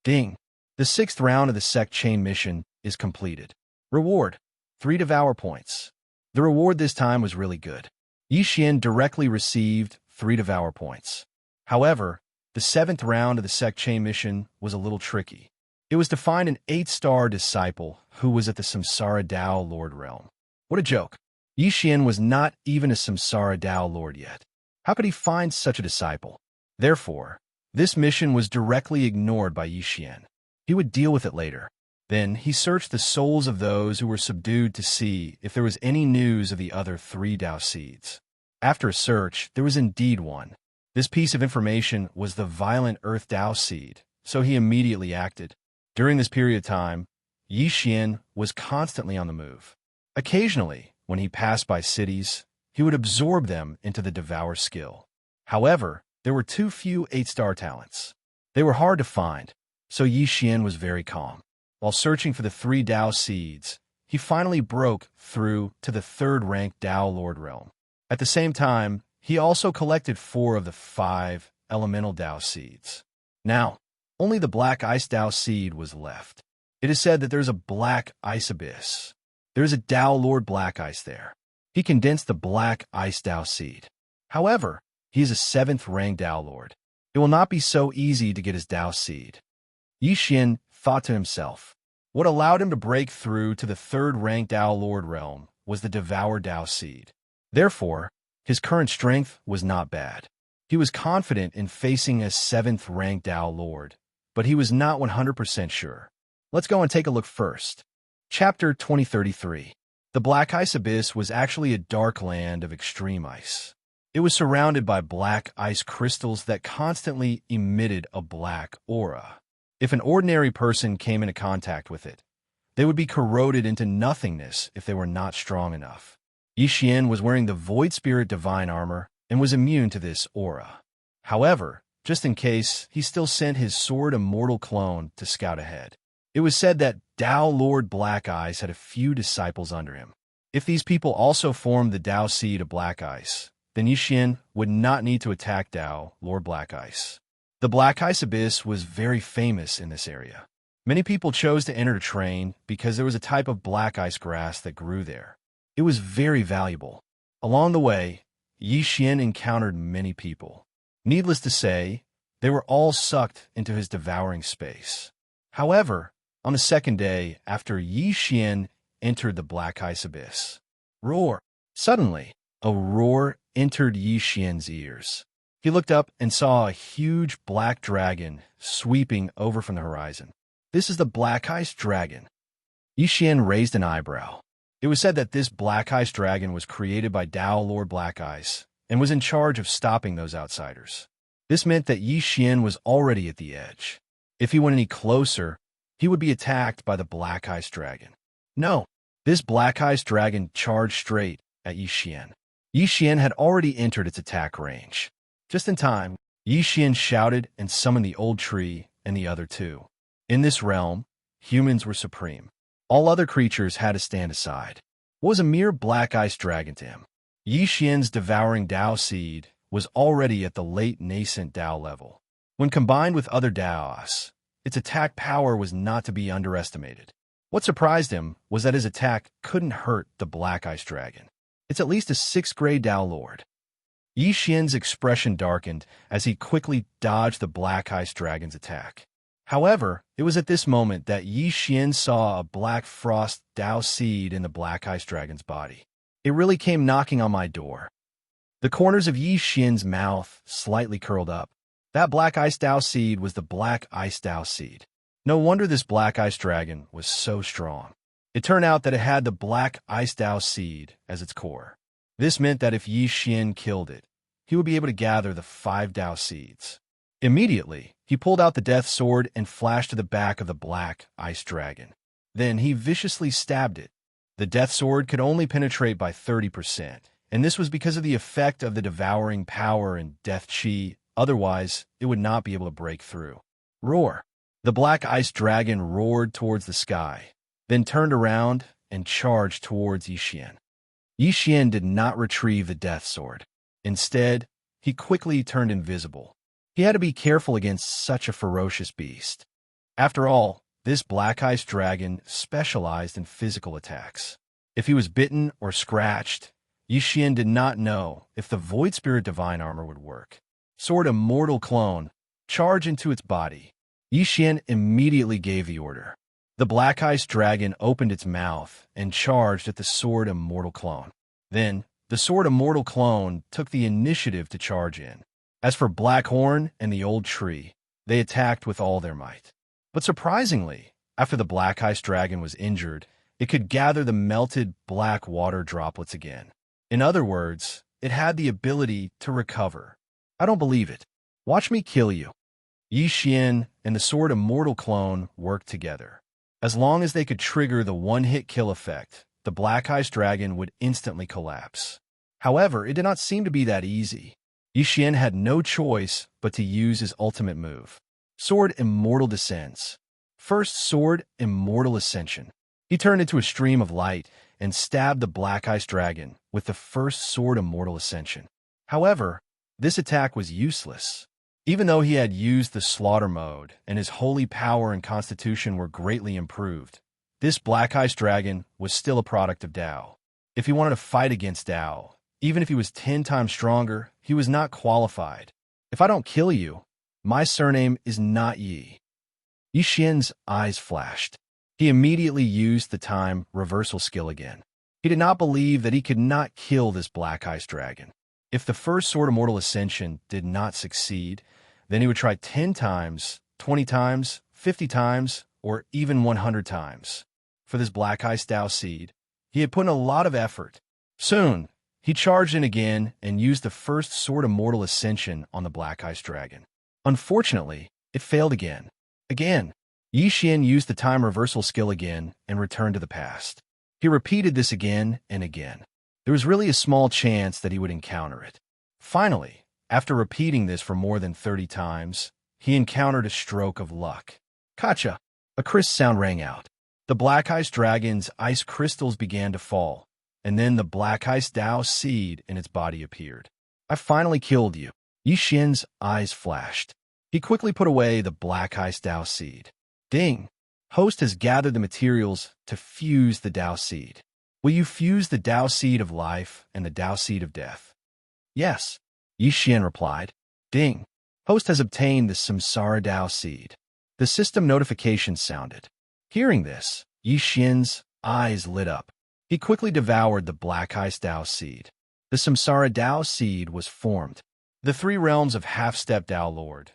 Ding! The 6th round of the Sect Chain mission is completed. Reward: 3 Devour points. The reward this time was really good. Yi Xian directly received 3 Devour points. However, the 7th round of the Sect Chain mission was a little tricky. It was to find an 8-star disciple who was at the Samsara Tao Lord realm. What a joke. Yi Xian was not even a Samsara Tao Lord yet. How could he find such a disciple? Therefore, this mission was directly ignored by Yi Xian. He would deal with it later. Then he searched the souls of those who were subdued to see if there was any news of the other 3 Tao seeds. After a search, there was indeed one. This piece of information was the Violent Earth Tao seed, so he immediately acted. During this period of time, Yi Xian was constantly on the move. Occasionally, when he passed by cities, he would absorb them into the Devour skill. However, there were too few 8-star talents. They were hard to find, so Yi Xian was very calm. While searching for the 3 Tao seeds, he finally broke through to the 3rd-ranked Tao Lord realm. At the same time, he also collected 4 of the 5 elemental Tao seeds. Now, only the Black Ice Tao seed was left. It is said that there is a Black Ice Abyss. There is a Tao Lord Black Ice there. He condensed the Black Ice Tao seed. However, he is a 7th-ranked Tao Lord. It will not be so easy to get his Tao seed. Yi Xian thought to himself. What allowed him to break through to the 3rd-ranked Tao Lord realm was the Devour Tao seed. Therefore, his current strength was not bad. He was confident in facing a 7th-ranked Tao Lord, but he was not 100% sure. Let's go and take a look first. Chapter 2033. The Black Ice Abyss was actually a dark land of extreme ice. It was surrounded by black ice crystals that constantly emitted a black aura. If an ordinary person came into contact with it, they would be corroded into nothingness if they were not strong enough. Yi Xian was wearing the Void Spirit Divine Armor and was immune to this aura. However, just in case, he still sent his Sword Immortal clone to scout ahead. It was said that Tao Lord Black Ice had a few disciples under him. If these people also formed the Tao Seed of Black Ice, then Yi Xian would not need to attack Dao, Lord Black Ice. The Black Ice Abyss was very famous in this area. Many people chose to enter to train because there was a type of black ice grass that grew there. It was very valuable. Along the way, Yi Xian encountered many people. Needless to say, they were all sucked into his devouring space. However, on the second day after Yi Xian entered the Black Ice Abyss, roar! Suddenly, a roar entered Yi Xian's ears. He looked up and saw a huge black dragon sweeping over from the horizon. This is the Black Ice Dragon. Yi Xian raised an eyebrow. It was said that this Black Ice Dragon was created by Dao Lord Black Ice and was in charge of stopping those outsiders. This meant that Yi Xian was already at the edge. If he went any closer, he would be attacked by the Black Ice Dragon. No, this Black Ice Dragon charged straight at Yi Xian. Yi Xian had already entered its attack range. Just in time, Yi Xian shouted and summoned the old tree and the other two. In this realm, humans were supreme. All other creatures had to stand aside. What was a mere black ice dragon to him? Yi Xian's devouring Dao seed was already at the late nascent Dao level. When combined with other Daos, its attack power was not to be underestimated. What surprised him was that his attack couldn't hurt the black ice dragon. It's at least a 6th grade Dao Lord. Yi Xian's expression darkened as he quickly dodged the Black Ice Dragon's attack. However, it was at this moment that Yi Xian saw a black frost Dao seed in the Black Ice Dragon's body. It really came knocking on my door. The corners of Yi Xian's mouth slightly curled up. That Black Ice Dao seed was the Black Ice Dao seed. No wonder this Black Ice Dragon was so strong. It turned out that it had the Black Ice Dao seed as its core. This meant that if Yi Xian killed it, he would be able to gather the 5 Dao seeds. Immediately, he pulled out the death sword and flashed to the back of the Black Ice Dragon. Then he viciously stabbed it. The death sword could only penetrate by 30%, and this was because of the effect of the devouring power and death chi. Otherwise, it would not be able to break through. Roar! The Black Ice Dragon roared towards the sky, then turned around and charged towards Yi Xian. Yi Xian did not retrieve the death sword. Instead, he quickly turned invisible. He had to be careful against such a ferocious beast. After all, this Black Ice Dragon specialized in physical attacks. If he was bitten or scratched, Yi Xian did not know if the Void Spirit Divine Armor would work. Sword Immortal Clone, charge into its body. Yi Xian immediately gave the order. The Black Ice Dragon opened its mouth and charged at the Sword Immortal Clone. Then, the Sword Immortal Clone took the initiative to charge in. As for Blackhorn and the old tree, they attacked with all their might. But surprisingly, after the Black Ice Dragon was injured, it could gather the melted black water droplets again. In other words, it had the ability to recover. I don't believe it. Watch me kill you. Yi Xian and the Sword Immortal Clone worked together. As long as they could trigger the one-hit kill effect, the Black Ice Dragon would instantly collapse. However, it did not seem to be that easy. Yi Xian had no choice but to use his ultimate move. Sword Immortal Descents. First Sword Immortal Ascension. He turned into a stream of light and stabbed the Black Ice Dragon with the first Sword Immortal Ascension. However, this attack was useless. Even though he had used the slaughter mode and his holy power and constitution were greatly improved, this Black Ice Dragon was still a product of Dao. If he wanted to fight against Dao, even if he was 10 times stronger, he was not qualified. If I don't kill you, my surname is not Yi. Yi Xian's eyes flashed. He immediately used the time reversal skill again. He did not believe that he could not kill this Black Ice Dragon. If the first Sword Immortal Ascension did not succeed, then he would try 10 times, 20 times, 50 times, or even 100 times. For this Black Ice Dao seed, he had put in a lot of effort. Soon, he charged in again and used the first Sword Immortal Ascension on the Black Ice Dragon. Unfortunately, it failed again. Yi Xian used the time reversal skill again and returned to the past. He repeated this again and again. There was really a small chance that he would encounter it. Finally, after repeating this for more than 30 times, he encountered a stroke of luck. Kacha! A crisp sound rang out. The Black Ice Dragon's ice crystals began to fall, and then the Black Ice Dao seed in its body appeared. I finally killed you. Yi Xian's eyes flashed. He quickly put away the black ice Dao seed. Ding! Host has gathered the materials to fuse the Dao seed. Will you fuse the Dao seed of life and the Dao seed of death? Yes, Yi Xian replied. Ding! Host has obtained the Samsara Dao seed. The system notification sounded. Hearing this, Yi Xian's eyes lit up. He quickly devoured the black ice Dao seed. The Samsara Dao seed was formed. The three realms of half-step Dao Lord,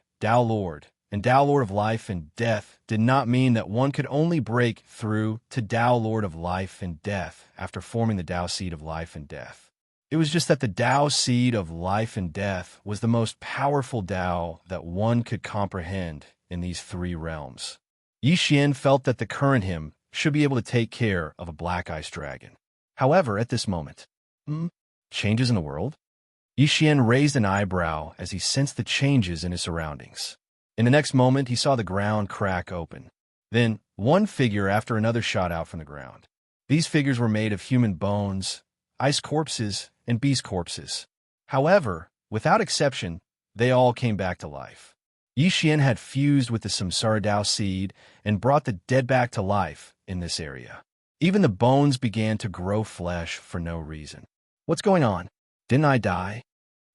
and Dao Lord of Life and Death did not mean that one could only break through to Dao Lord of Life and Death after forming the Dao seed of Life and Death. It was just that the Dao seed of Life and Death was the most powerful Dao that one could comprehend in these three realms. Yi Xian felt that the current him should be able to take care of a black ice dragon. However, at this moment, changes in the world? Yi Xian raised an eyebrow as he sensed the changes in his surroundings. In the next moment, he saw the ground crack open. Then, one figure after another shot out from the ground. These figures were made of human bones, ice corpses, and beast corpses. However, without exception, they all came back to life. Yi Xian had fused with the Samsara Dao seed and brought the dead back to life in this area. Even the bones began to grow flesh for no reason. What's going on? Didn't I die?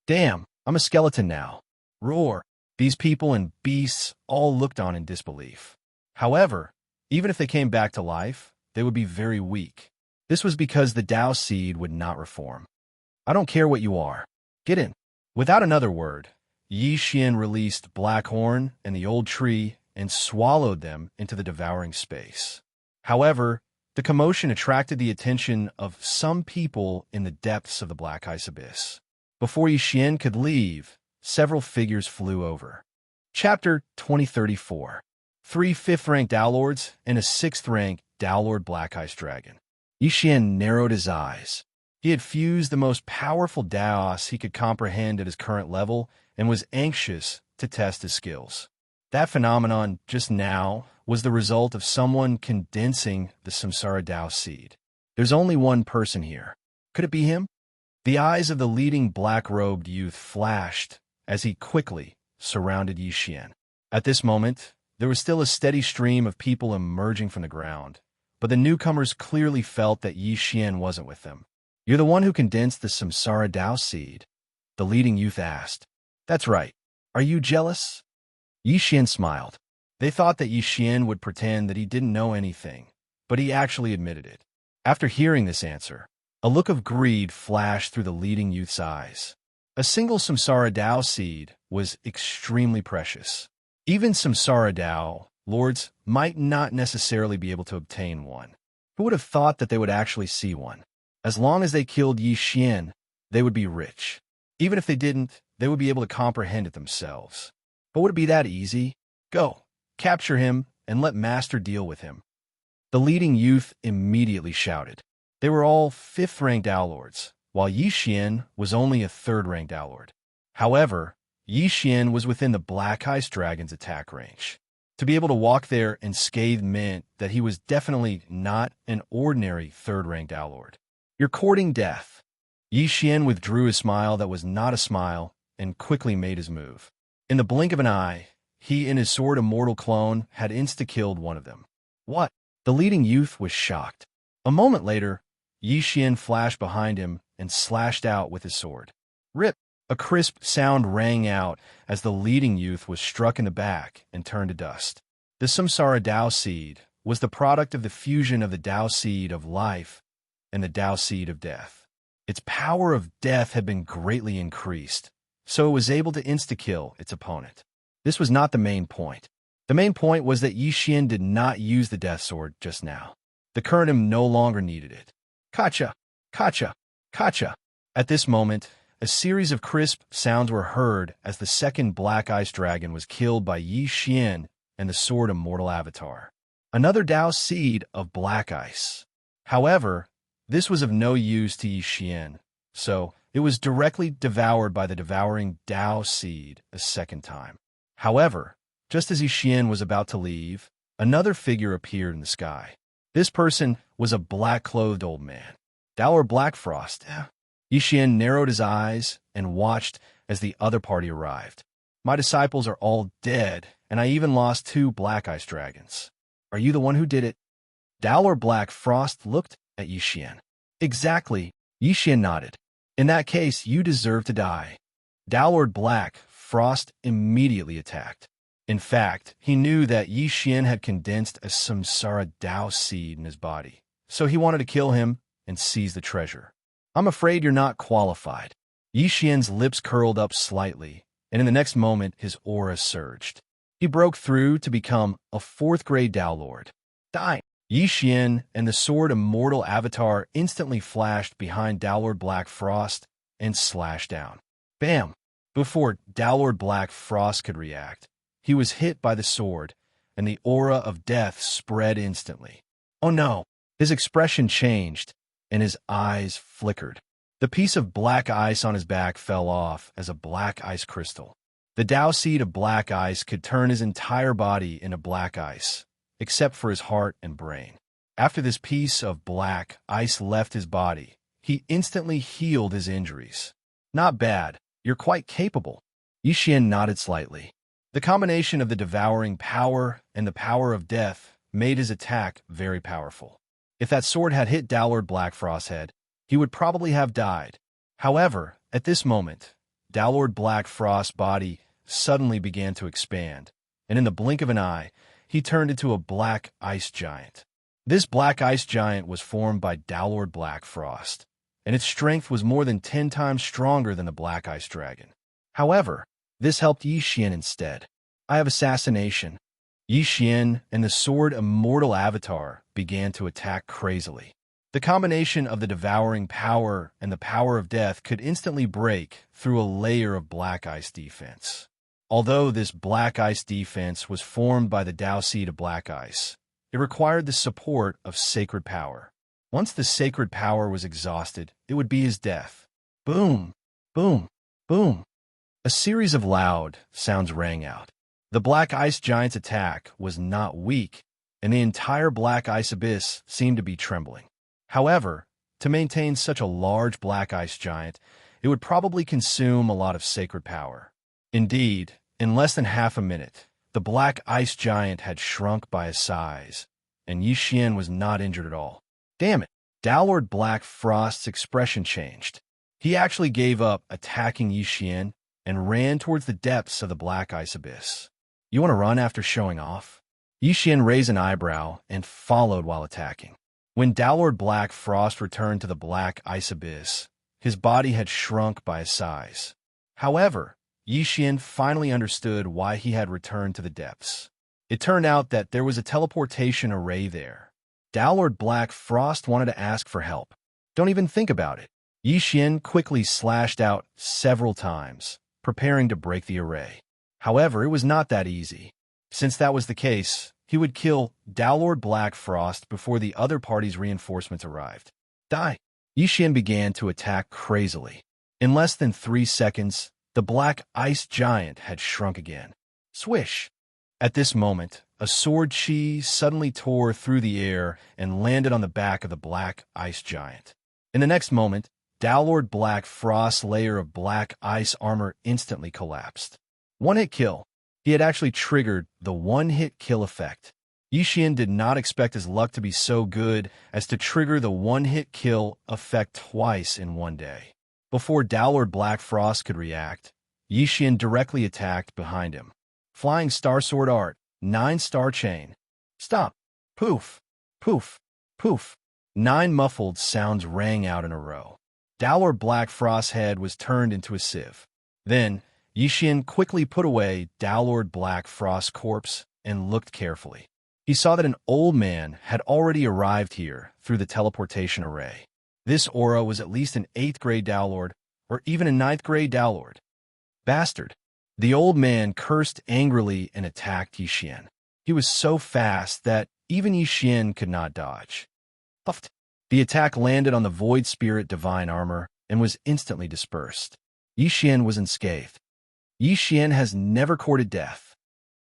Damn, I'm a skeleton now. Roar. These people and beasts all looked on in disbelief. However, even if they came back to life, they would be very weak. This was because the Dao seed would not reform. I don't care what you are. Get in. Without another word, Yi Xian released Black Horn and the old tree and swallowed them into the devouring space. However, the commotion attracted the attention of some people in the depths of the black ice abyss. Before Yi Xian could leave, several figures flew over. Chapter 2034. 3 5th-rank Dao Lords and a 6th-rank Dao Lord Black Ice Dragon. Yi Xian narrowed his eyes. He had fused the most powerful Daos he could comprehend at his current level and was anxious to test his skills. That phenomenon just now was the result of someone condensing the Samsara Dao seed. There's only one person here. Could it be him? The eyes of the leading black-robed youth flashed as he quickly surrounded Yi Xian. At this moment, there was still a steady stream of people emerging from the ground, but the newcomers clearly felt that Yi Xian wasn't with them. You're the one who condensed the Samsara Dao seed? The leading youth asked. That's right. Are you jealous? Yi Xian smiled. They thought that Yi Xian would pretend that he didn't know anything, but he actually admitted it. After hearing this answer, a look of greed flashed through the leading youth's eyes. A single Samsara Dao seed was extremely precious. Even Samsara Dao Lords might not necessarily be able to obtain one. Who would have thought that they would actually see one? As long as they killed Yi Xian, they would be rich. Even if they didn't, they would be able to comprehend it themselves. But would it be that easy? Go, capture him, and let Master deal with him. The leading youth immediately shouted. They were all 5th-rank Dao Lords, while Yi Xian was only a 3rd-rank Dao Lord. However, Yi Xian was within the Black Ice Dragon's attack range. To be able to walk there and scathe meant that he was definitely not an ordinary 3rd-rank Dao Lord. You're courting death. Yi Xian withdrew his smile that was not a smile and quickly made his move. In the blink of an eye, he and his sword immortal clone had insta-killed one of them. What? The leading youth was shocked. A moment later, Yi Xian flashed behind him and slashed out with his sword. Rip! A crisp sound rang out as the leading youth was struck in the back and turned to dust. The Samsara Dao seed was the product of the fusion of the Dao seed of life and the Dao seed of death. Its power of death had been greatly increased, so it was able to insta-kill its opponent. This was not the main point. The main point was that Yi Xian did not use the death sword just now. The current him no longer needed it. Kacha! Kacha! Kacha! At this moment, a series of crisp sounds were heard as the second Black Ice Dragon was killed by Yi Xian and the Sword Immortal Avatar. Another Dao seed of Black Ice. However, this was of no use to Yi Xian, so it was directly devoured by the devouring Dao seed a second time. However, just as Yi Xian was about to leave, another figure appeared in the sky. This person was a black-clothed old man. Dao or Black Frost? Yixian narrowed his eyes and watched as the other party arrived. My disciples are all dead, and I even lost 2 black ice dragons. Are you the one who did it? Dowlord Black Frost looked at Yixian. Exactly, Yixian nodded. In that case, you deserve to die. Dowlord Black Frost immediately attacked. In fact, he knew that Yixian had condensed a samsara Dao seed in his body, so he wanted to kill him and seize the treasure. I'm afraid you're not qualified. Yixian's lips curled up slightly, and in the next moment his aura surged. He broke through to become a 4th-grade Dowlord. Die! Yixian and the sword immortal avatar instantly flashed behind Dowlord Black Frost and slashed down. Bam! Before Dowlord Black Frost could react, he was hit by the sword, and the aura of death spread instantly. Oh no! His expression changed, and his eyes flickered. The piece of black ice on his back fell off as a black ice crystal. The Dao seed of black ice could turn his entire body into black ice, except for his heart and brain. After this piece of black ice left his body, he instantly healed his injuries. Not bad. You're quite capable. Yixian nodded slightly. The combination of the devouring power and the power of death made his attack very powerful. If that sword had hit Dowlord Black Frost's head, he would probably have died. However, at this moment, Dowlord Black Frost's body suddenly began to expand, and in the blink of an eye, he turned into a black ice giant. This black ice giant was formed by Dowlord Black Frost, and its strength was more than 10 times stronger than the black ice dragon. However, this helped Yixian instead. I have assassination. Yixian and the sword immortal avatar began to attack crazily. The combination of the devouring power and the power of death could instantly break through a layer of black ice defense. Although this black ice defense was formed by the Dao seed of black ice, it required the support of sacred power. Once the sacred power was exhausted, it would be his death. Boom! Boom! Boom! A series of loud sounds rang out. The black ice giant's attack was not weak, and the entire black ice abyss seemed to be trembling. However, to maintain such a large black ice giant, it would probably consume a lot of sacred power. Indeed, in less than half a minute, the black ice giant had shrunk by his size, and Yixian was not injured at all. Damn it! Dowlord Black Frost's expression changed. He actually gave up attacking Yixian and ran towards the depths of the black ice abyss. You want to run after showing off? Yixian raised an eyebrow and followed while attacking. When Dowlord Black Frost returned to the black ice abyss, his body had shrunk by his size. However, Yixian finally understood why he had returned to the depths. It turned out that there was a teleportation array there. Dowlord Black Frost wanted to ask for help. Don't even think about it. Yixian quickly slashed out several times, preparing to break the array. However, it was not that easy. Since that was the case, he would kill Dowlord Black Frost before the other party's reinforcements arrived. Die! Yixian began to attack crazily. In less than 3 seconds, the black ice giant had shrunk again. Swish! At this moment, a sword chi suddenly tore through the air and landed on the back of the black ice giant. In the next moment, Dowlord Black Frost's layer of black ice armor instantly collapsed. One-hit kill. He had actually triggered the one-hit kill effect. Yixian did not expect his luck to be so good as to trigger the one-hit kill effect twice in one day. Before Dowlord Black Frost could react, Yixian directly attacked behind him. Flying Star Sword Art, 9-star chain. Stop. Poof. Poof. Poof. 9 muffled sounds rang out in a row. Dowlord Black Frost's head was turned into a sieve. Then, Yixian quickly put away Dowlord Black Frost's corpse and looked carefully. He saw that an old man had already arrived here through the teleportation array. This aura was at least an 8th-grade Dowlord, or even a 9th-grade Dowlord. Bastard! The old man cursed angrily and attacked Yixian. He was so fast that even Yixian could not dodge. Puffed! The attack landed on the Void Spirit Divine Armor and was instantly dispersed. Yixian was unscathed. Yixian has never courted death.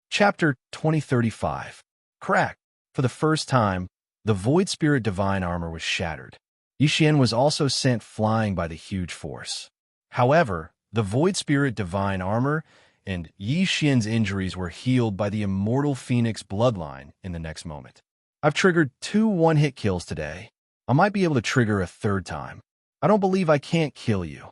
Chapter 2035. Crack. For the first time, the Void Spirit Divine Armor was shattered. Yi Xian was also sent flying by the huge force. However, the Void Spirit Divine Armor and Yi Xian's injuries were healed by the Immortal Phoenix bloodline in the next moment. I've triggered 2 one-hit kills today. I might be able to trigger a 3rd time. I don't believe I can't kill you,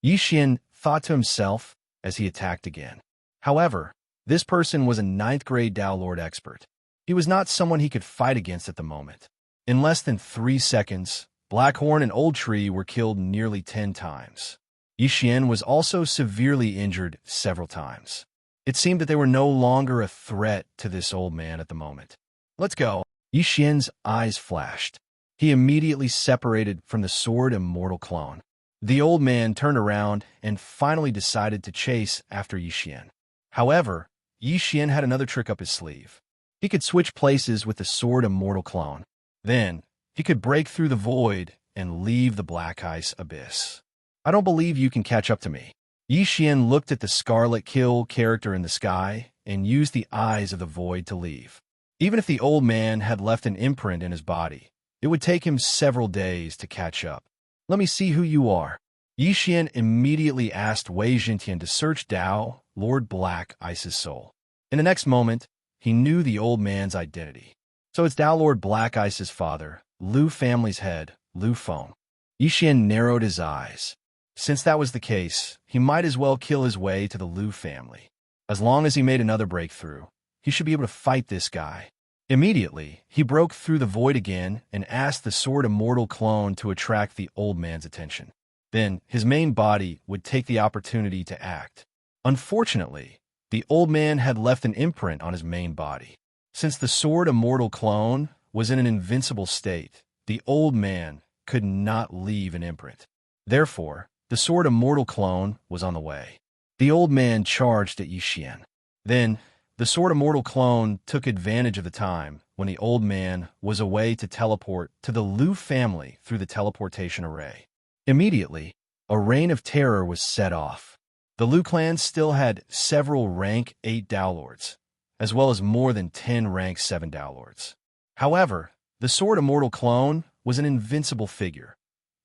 Yi Xian thought to himself as he attacked again. However, this person was a 9th grade Dao Lord expert. He was not someone he could fight against at the moment. In less than 3 seconds, Blackhorn and Old Tree were killed nearly 10 times. Yi Xian was also severely injured several times. It seemed that they were no longer a threat to this old man at the moment. Let's go. Yi Xian's eyes flashed. He immediately separated from the Sword Immortal clone. The old man turned around and finally decided to chase after Yi Xian. However, Yi Xian had another trick up his sleeve. He could switch places with the Sword Immortal clone. Then, he could break through the void and leave the Black Ice Abyss. I don't believe you can catch up to me. Yi Xian looked at the Scarlet Kill character in the sky and used the eyes of the void to leave. Even if the old man had left an imprint in his body, it would take him several days to catch up. Let me see who you are. Yi Xian immediately asked Wei Jintian to search Dao, Lord Black Ice's soul. In the next moment, he knew the old man's identity. So it's Dao Lord Black Ice's father, Lu family's head, Lu Feng. Yi Xian narrowed his eyes. Since that was the case, he might as well kill his way to the Lu family. As long as he made another breakthrough, he should be able to fight this guy. Immediately, he broke through the void again and asked the Sword Immortal clone to attract the old man's attention. Then, his main body would take the opportunity to act. Unfortunately, the old man had left an imprint on his main body. Since the Sword Immortal clone was in an invincible state, the old man could not leave an imprint. Therefore, the Sword Immortal clone was on the way. The old man charged at Yi Xian. Then, the Sword Immortal clone took advantage of the time when the old man was away to teleport to the Lu family through the teleportation array. Immediately, a reign of terror was set off. The Lu clan still had several rank 8 Dao Lords, as well as more than 10 rank 7 Dao Lords. However, the Sword Immortal clone was an invincible figure.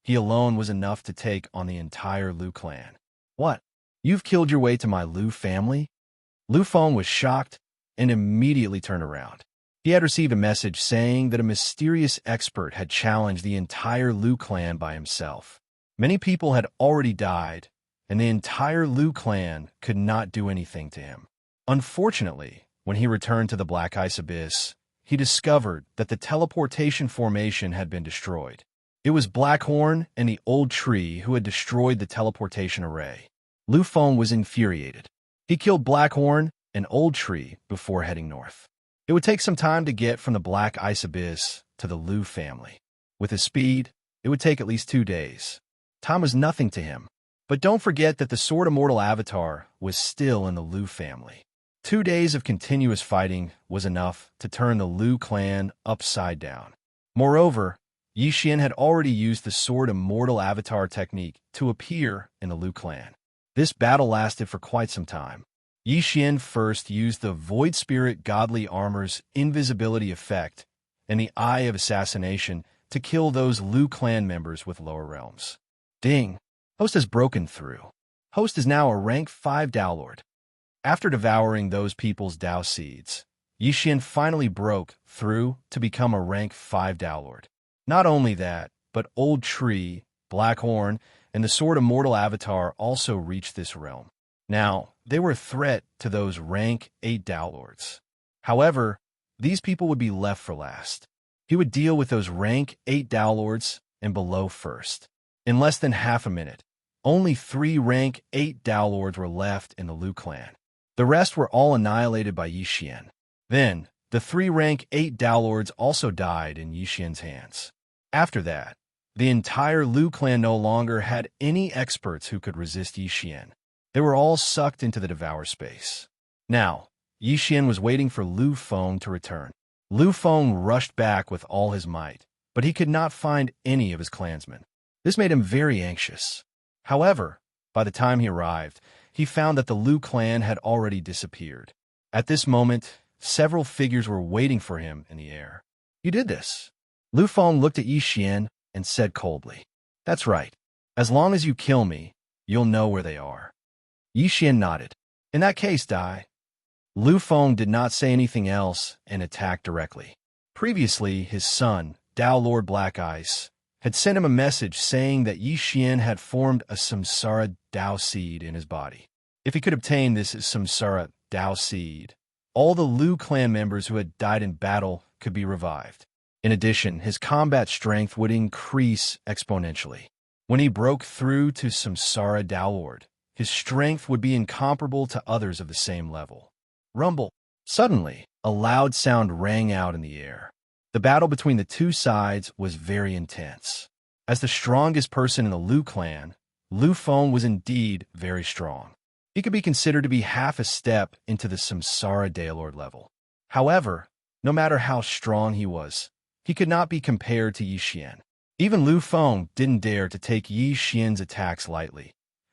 He alone was enough to take on the entire Lu clan. What? You've killed your way to my Lu family? Lu Feng was shocked and immediately turned around. He had received a message saying that a mysterious expert had challenged the entire Lu clan by himself. Many people had already died, and the entire Lu clan could not do anything to him. Unfortunately, when he returned to the Black Ice Abyss, he discovered that the teleportation formation had been destroyed. It was Blackhorn and the Old Tree who had destroyed the teleportation array. Lu Feng was infuriated. He killed Blackhorn and Old Tree before heading north. It would take some time to get from the Black Ice Abyss to the Lu family. With his speed, it would take at least 2 days. Time was nothing to him. But don't forget that the Sword Immortal Avatar was still in the Lu family. 2 days of continuous fighting was enough to turn the Lu clan upside down. Moreover, Yi Xian had already used the Sword Immortal Avatar technique to appear in the Lu clan. This battle lasted for quite some time. Yi Xian first used the Void Spirit Godly Armor's invisibility effect and the Eye of Assassination to kill those Lu clan members with lower realms. Ding! Host has broken through. Host is now a rank 5 Dao Lord. After devouring those people's Dao seeds, Yi Xian finally broke through to become a rank 5 Dao Lord. Not only that, but Old Tree, Blackhorn, and the Sword Immortal Avatar also reached this realm. Now, they were a threat to those rank 8 Dao Lords. However, these people would be left for last. He would deal with those rank 8 Dao Lords and below first. In less than half a minute, only 3 rank 8 Dao Lords were left in the Lu clan. The rest were all annihilated by Yi Xian. Then, the 3 rank 8 Dao Lords also died in Yi Xian's hands. After that, the entire Lu clan no longer had any experts who could resist Yi Xian. They were all sucked into the Devour space. Now, Yi Xian was waiting for Lu Feng to return. Lu Feng rushed back with all his might, but he could not find any of his clansmen. This made him very anxious. However, by the time he arrived, he found that the Lu clan had already disappeared. At this moment, several figures were waiting for him in the air. You did this. Lu Feng looked at Yi Xian and said coldly, "That's right. As long as you kill me, you'll know where they are." Yi Xian nodded. "In that case, die." Lu Feng did not say anything else and attacked directly. Previously, his son, Dao Lord Black Ice, had sent him a message saying that Yi Xian had formed a Samsara Dao seed in his body. If he could obtain this Samsara Dao seed, all the Lu clan members who had died in battle could be revived. In addition, his combat strength would increase exponentially. When he broke through to Samsara Dao Lord, his strength would be incomparable to others of the same level. Rumble. Suddenly, a loud sound rang out in the air. The battle between the two sides was very intense. As the strongest person in the Lu clan, Lu Feng was indeed very strong. He could be considered to be half a step into the Samsara Daylord level. However, no matter how strong he was, he could not be compared to Yi Xian. Even Lu Feng didn't dare to take Yi Xian's attacks lightly,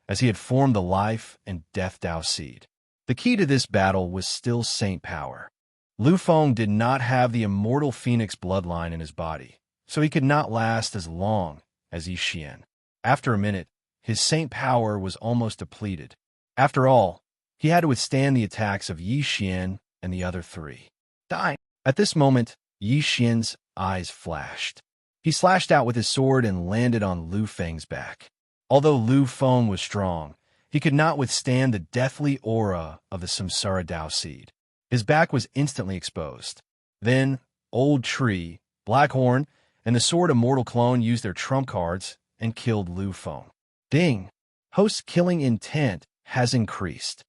as he had formed the life and death Dao seed. The key to this battle was still Saint power. Lu Feng did not have the immortal Phoenix bloodline in his body, so he could not last as long as Yi Xian. After a minute, his Saint power was almost depleted. After all, he had to withstand the attacks of Yi Xian and the other three. Die! At this moment, Yi Xian's eyes flashed. He slashed out with his sword and landed on Lu Feng's back. Although Lu Feng was strong, he could not withstand the deathly aura of the Samsara Dao seed. His back was instantly exposed. Then, Old Tree, Blackhorn, and the Sword Immortal clone used their trump cards and killed Lu Feng. Ding! Host's killing intent has increased.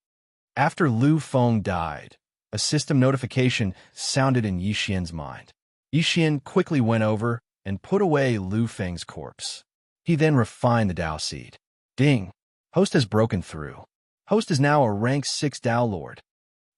After Lu Feng died, a system notification sounded in Yi Xian's mind. Yi Xian quickly went over and put away Lu Feng's corpse. He then refined the Dao seed. Ding! Host has broken through. Host is now a rank 6 Dao Lord.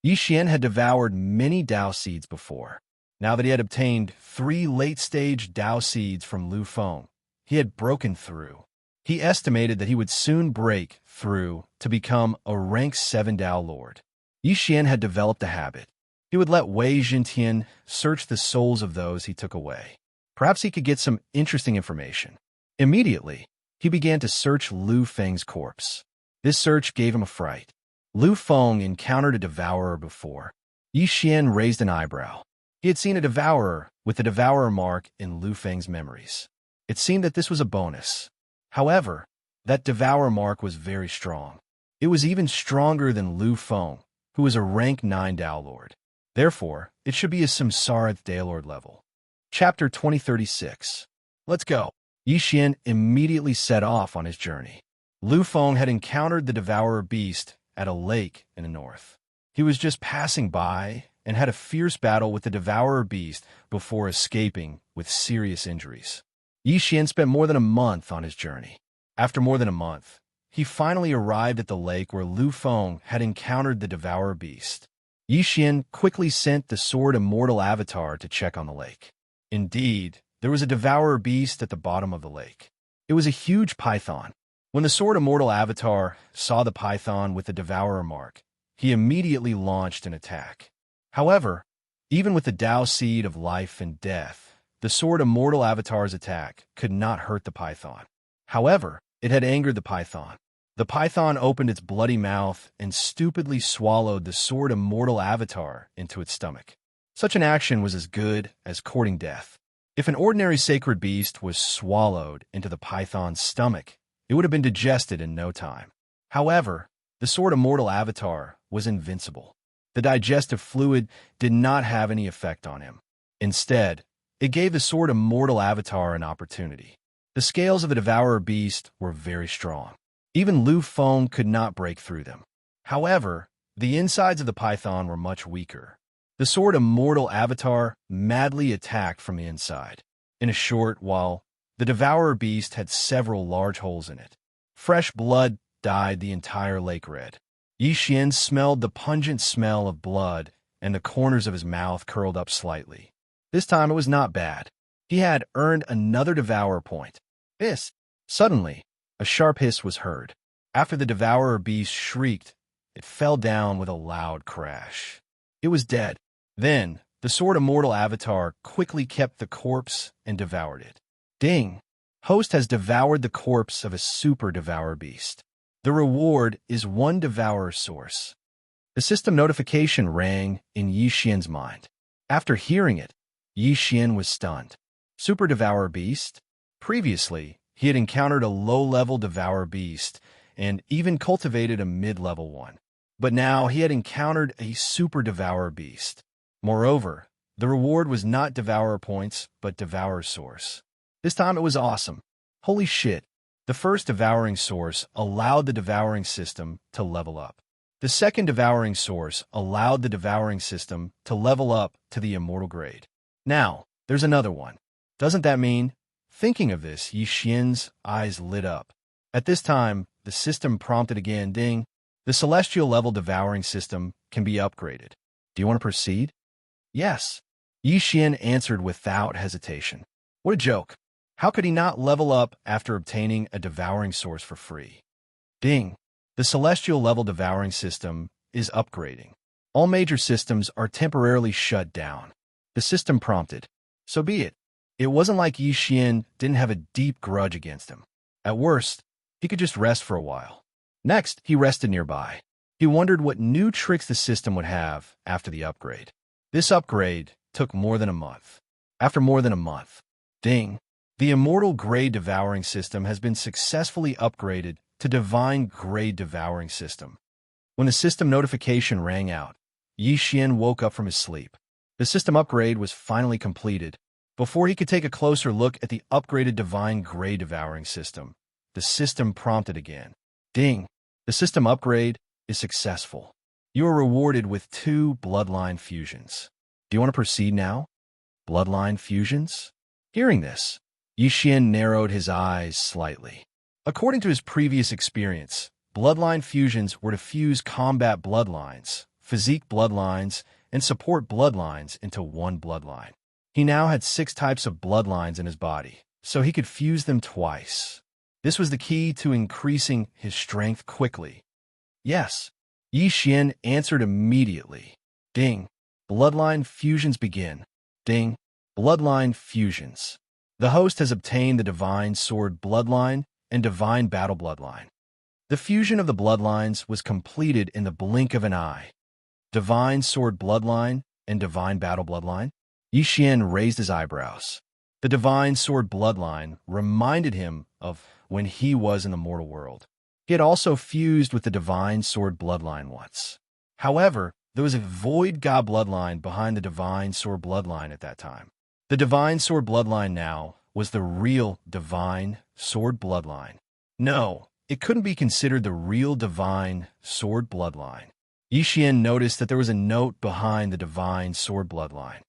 Yi Xian had devoured many Dao seeds before. Now that he had obtained 3 late-stage Dao seeds from Lu Feng, he had broken through. He estimated that he would soon break through to become a rank 7 Dao Lord. Yi Xian had developed a habit. He would let Wei Jintian search the souls of those he took away. Perhaps he could get some interesting information. Immediately, he began to search Lu Feng's corpse. This search gave him a fright. Lu Feng encountered a devourer before. Yi Xian raised an eyebrow. He had seen a devourer with the devourer mark in Lu Feng's memories. It seemed that this was a bonus. However, that devourer mark was very strong. It was even stronger than Lu Feng, who was a rank 9 Dao Lord. Therefore, it should be a Samsara Daylord level. Chapter 2036. Let's go. Yi Xian immediately set off on his journey. Lu Feng had encountered the devourer beast at a lake in the north. He was just passing by and had a fierce battle with the devourer beast before escaping with serious injuries. Yi Xian spent more than a month on his journey. After more than a month, he finally arrived at the lake where Lu Feng had encountered the devourer beast. Yi Xian quickly sent the Sword Immortal Avatar to check on the lake. Indeed, there was a devourer beast at the bottom of the lake. It was a huge python. When the Sword Immortal Avatar saw the python with the devourer mark, he immediately launched an attack. However, even with the Dao seed of life and death, the Sword Immortal Avatar's attack could not hurt the python. However, it had angered the python. The python opened its bloody mouth and stupidly swallowed the Sword Immortal Avatar into its stomach. Such an action was as good as courting death. If an ordinary sacred beast was swallowed into the python's stomach, it would have been digested in no time. However, the Sword Immortal Avatar was invincible. The digestive fluid did not have any effect on him. Instead, it gave the Sword Immortal Avatar an opportunity. The scales of the devourer beast were very strong. Even Lu Feng could not break through them. However, the insides of the python were much weaker. The Sword Immortal Avatar madly attacked from the inside. In a short while, the devourer beast had several large holes in it. Fresh blood dyed the entire lake red. Yi Xian smelled the pungent smell of blood, and the corners of his mouth curled up slightly. This time it was not bad. He had earned another devourer point. Hiss! Suddenly, a sharp hiss was heard. After the devourer beast shrieked, it fell down with a loud crash. It was dead. Then, the Sword Immortal Avatar quickly kept the corpse and devoured it. Ding! Host has devoured the corpse of a super devourer beast. The reward is 1 devourer source. The system notification rang in Yi Xian's mind. After hearing it, Yi Xian was stunned. Super devourer beast? Previously, he had encountered a low-level devourer beast and even cultivated a mid-level one. But now he had encountered a super devourer beast. Moreover, the reward was not devourer points, but devourer source. This time it was awesome. Holy shit. The first devouring source allowed the devouring system to level up. The second devouring source allowed the devouring system to level up to the immortal grade. Now, there's another one. Doesn't that mean? Thinking of this, Yi Xian's eyes lit up. At this time, the system prompted again, ding. The celestial level devouring system can be upgraded. Do you want to proceed? Yes. Yi Xian answered without hesitation. What a joke. How could he not level up after obtaining a devouring source for free? Ding. The celestial level devouring system is upgrading. All major systems are temporarily shut down. The system prompted. So be it. It wasn't like Yi Xian didn't have a deep grudge against him. At worst, he could just rest for a while. Next, he rested nearby. He wondered what new tricks the system would have after the upgrade. This upgrade took more than a month. After more than a month, ding, the immortal grade devouring system has been successfully upgraded to divine grade devouring system. When the system notification rang out, Yi Xian woke up from his sleep. The system upgrade was finally completed. Before he could take a closer look at the upgraded divine grade devouring system, the system prompted again. Ding! The system upgrade is successful. You are rewarded with 2 bloodline fusions. Do you want to proceed now? Bloodline fusions? Hearing this, Yi Xian narrowed his eyes slightly. According to his previous experience, bloodline fusions were to fuse combat bloodlines, physique bloodlines, and support bloodlines into one bloodline. He now had 6 types of bloodlines in his body, so he could fuse them twice. This was the key to increasing his strength quickly. Yes, Yi Xian answered immediately. Ding. Bloodline fusions begin. Ding. Bloodline fusions. The host has obtained the Divine Sword Bloodline and Divine Battle Bloodline. The fusion of the bloodlines was completed in the blink of an eye. Divine Sword Bloodline and Divine Battle Bloodline? Yi Xian raised his eyebrows. The Divine Sword Bloodline reminded him of when he was in the mortal world. He had also fused with the Divine Sword Bloodline once. However, there was a Void God Bloodline behind the Divine Sword Bloodline at that time. The Divine Sword Bloodline now was the real Divine Sword Bloodline. No, it couldn't be considered the real Divine Sword Bloodline. Yi Xian noticed that there was a note behind the Divine Sword Bloodline.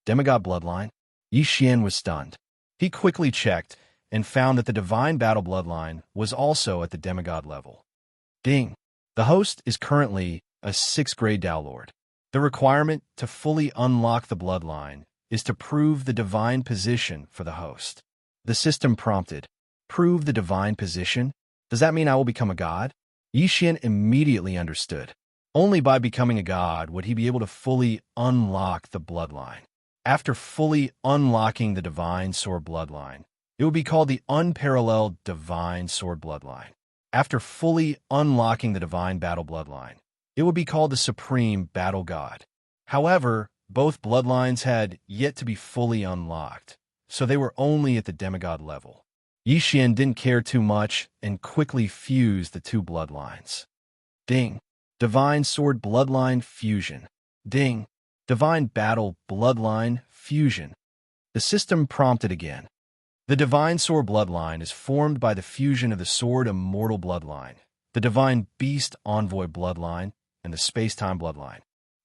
Demigod Bloodline? Yi Xian was stunned. He quickly checked and found that the Divine Battle Bloodline was also at the demigod level. Ding! The host is currently a 6th grade Dao Lord. The requirement to fully unlock the bloodline is to prove the divine position for the host. The system prompted, prove the divine position? Does that mean I will become a god? Yi Xian immediately understood. Only by becoming a god would he be able to fully unlock the bloodline. After fully unlocking the Divine Sword Bloodline, it would be called the Unparalleled Divine Sword Bloodline. After fully unlocking the Divine Battle Bloodline, it would be called the Supreme Battle God. However, both bloodlines had yet to be fully unlocked, so they were only at the demigod level. Yi Xian didn't care too much and quickly fused the 2 bloodlines. Ding! Divine Sword Bloodline Fusion. Ding! Divine Battle Bloodline Fusion. The system prompted again. The Divine Sword Bloodline is formed by the fusion of the Sword Immortal Bloodline, the Divine Beast Envoy Bloodline, and the Space-Time Bloodline.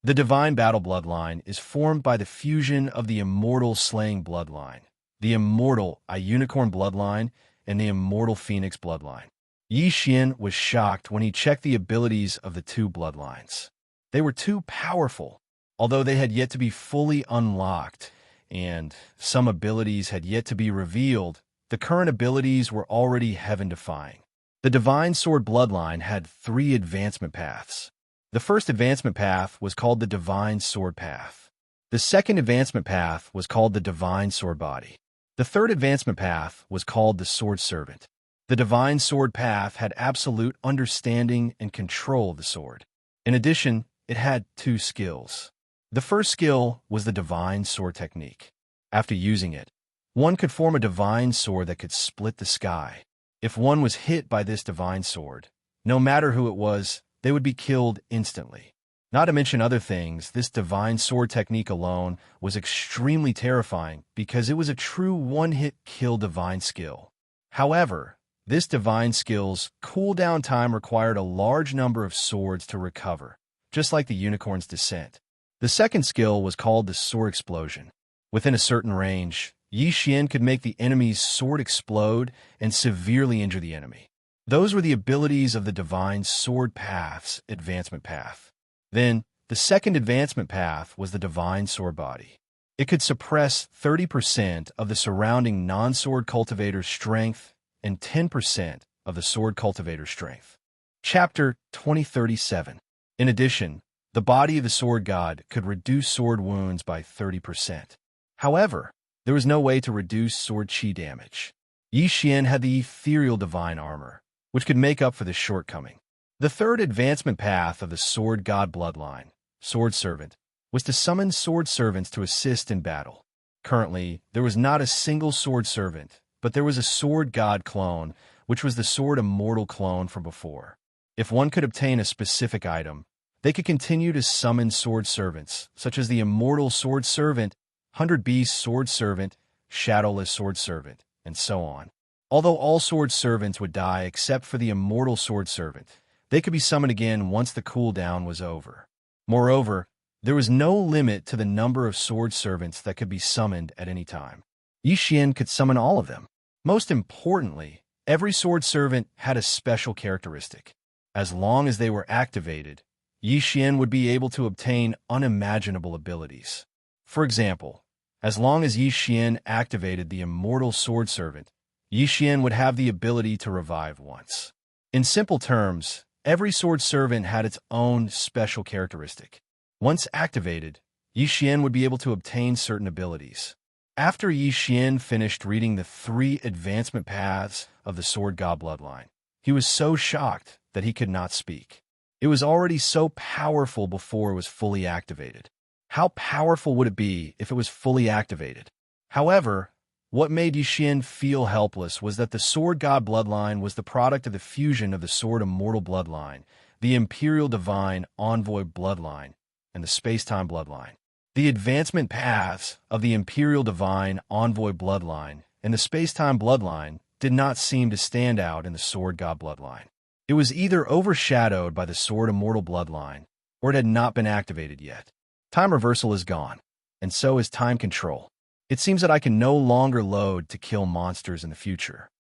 The Divine Battle Bloodline is formed by the fusion of the Immortal Slaying Bloodline, the Immortal Unicorn Bloodline, and the Immortal Phoenix Bloodline. Yi Xian was shocked when he checked the abilities of the 2 bloodlines. They were too powerful. Although they had yet to be fully unlocked, and some abilities had yet to be revealed, the current abilities were already heaven-defying. The Divine Sword Bloodline had 3 advancement paths. The first advancement path was called the Divine Sword Path. The second advancement path was called the Divine Sword Body. The third advancement path was called the Sword Servant. The divine sword path had absolute understanding and control of the sword. In addition, it had 2 skills. The first skill was the divine sword technique. After using it, one could form a divine sword that could split the sky. If one was hit by this divine sword, no matter who it was, they would be killed instantly. Not to mention other things, this divine sword technique alone was extremely terrifying because it was a true one-hit kill divine skill. However, this divine skill's cooldown time required a large number of swords to recover, just like the unicorn's descent. The second skill was called the Sword Explosion. Within a certain range, Yi Xian could make the enemy's sword explode and severely injure the enemy. Those were the abilities of the Divine Sword Path's advancement path. Then, the second advancement path was the Divine Sword Body. It could suppress 30% of the surrounding non-sword cultivator's strength and 10% of the sword cultivator's strength. Chapter 2037. In addition, the body of the sword god could reduce sword wounds by 30%. However, there was no way to reduce sword chi damage. Yi Xian had the ethereal divine armor, which could make up for this shortcoming. The third advancement path of the sword god bloodline, Sword Servant, was to summon sword servants to assist in battle. Currently, there was not a single sword servant, but there was a sword god clone, which was the sword immortal clone from before. If one could obtain a specific item, they could continue to summon sword servants, such as the immortal sword servant, 100 Beast sword servant, shadowless sword servant, and so on. Although all sword servants would die except for the immortal sword servant, they could be summoned again once the cooldown was over. Moreover, there was no limit to the number of sword servants that could be summoned at any time. Yi Xian could summon all of them. Most importantly, every sword servant had a special characteristic. As long as they were activated, Yi Xian would be able to obtain unimaginable abilities. For example, as long as Yi Xian activated the immortal sword servant, Yi Xian would have the ability to revive once. In simple terms, every sword servant had its own special characteristic. Once activated, Yi Xian would be able to obtain certain abilities. After Yi Xian finished reading the 3 advancement paths of the sword god bloodline, he was so shocked that he could not speak. It was already so powerful before it was fully activated. How powerful would it be if it was fully activated? However, what made Yi Xian feel helpless was that the sword god bloodline was the product of the fusion of the sword immortal bloodline, the imperial divine envoy bloodline, and the space-time bloodline. The advancement paths of the imperial divine envoy bloodline and the space-time bloodline did not seem to stand out in the sword god bloodline. It was either overshadowed by the sword immortal bloodline, or it had not been activated yet. Time reversal is gone, and so is time control. It seems that I can no longer load to kill monsters in the future.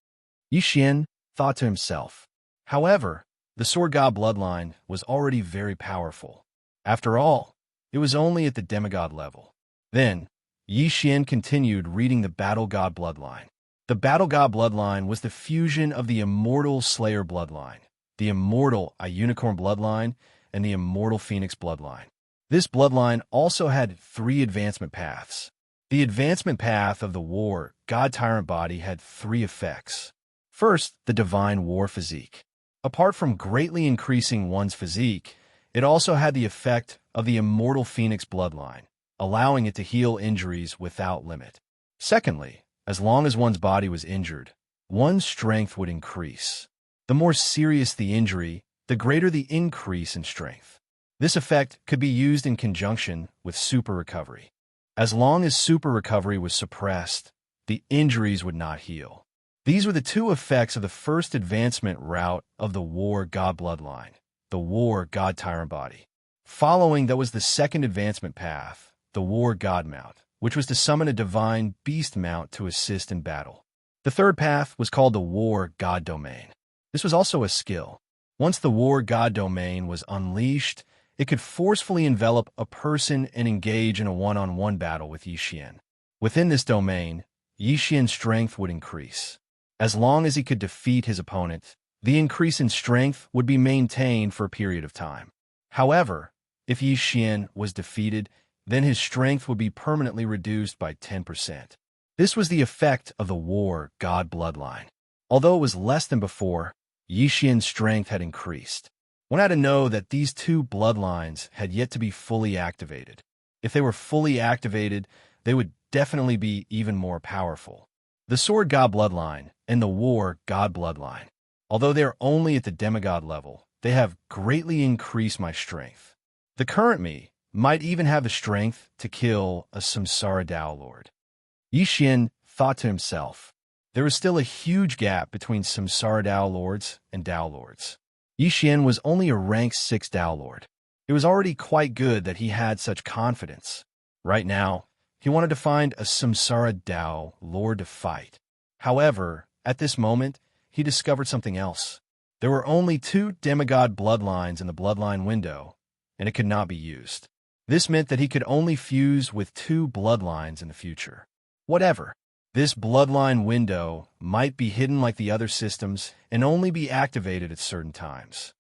Yi Xian thought to himself. However, the sword god bloodline was already very powerful. After all, it was only at the demigod level. Then, Yi Xian continued reading the battle god bloodline. The battle god bloodline was the fusion of the immortal slayer bloodline, the immortal unicorn bloodline, and the immortal phoenix bloodline. This bloodline also had 3 advancement paths. The advancement path of the war god tyrant body had 3 effects. First, the divine war physique. Apart from greatly increasing one's physique, it also had the effect of the immortal phoenix bloodline, allowing it to heal injuries without limit. Secondly, as long as one's body was injured, one's strength would increase. The more serious the injury, the greater the increase in strength. This effect could be used in conjunction with super recovery. As long as super recovery was suppressed, the injuries would not heal. These were the 2 effects of the first advancement route of the war god bloodline, the war god tyrant body. Following that was the second advancement path, the war god mount, which was to summon a divine beast mount to assist in battle. The third path was called the war god domain. This was also a skill. Once the war god domain was unleashed, it could forcefully envelop a person and engage in a one-on-one battle with Yi Xian. Within this domain, Yi Xian's strength would increase. As long as he could defeat his opponent, the increase in strength would be maintained for a period of time. However, if Yi Xian was defeated, then his strength would be permanently reduced by 10%. This was the effect of the war god bloodline. Although it was less than before, Yi Xian's strength had increased. One had to know that these two bloodlines had yet to be fully activated. If they were fully activated, they would definitely be even more powerful. The sword god bloodline and the war god bloodline. Although they are only at the demigod level, they have greatly increased my strength. The current me might even have the strength to kill a Samsara Dao Lord. Yi Xian thought to himself, there was still a huge gap between Samsara Dao Lords and Dao Lords. Yi Xian was only a rank 6 Dao Lord. It was already quite good that he had such confidence. Right now, he wanted to find a Samsara Dao Lord to fight. However, at this moment, he discovered something else. There were only 2 demigod bloodlines in the bloodline window, and it could not be used. This meant that he could only fuse with 2 bloodlines in the future. Whatever. This bloodline window might be hidden like the other systems and only be activated at certain times.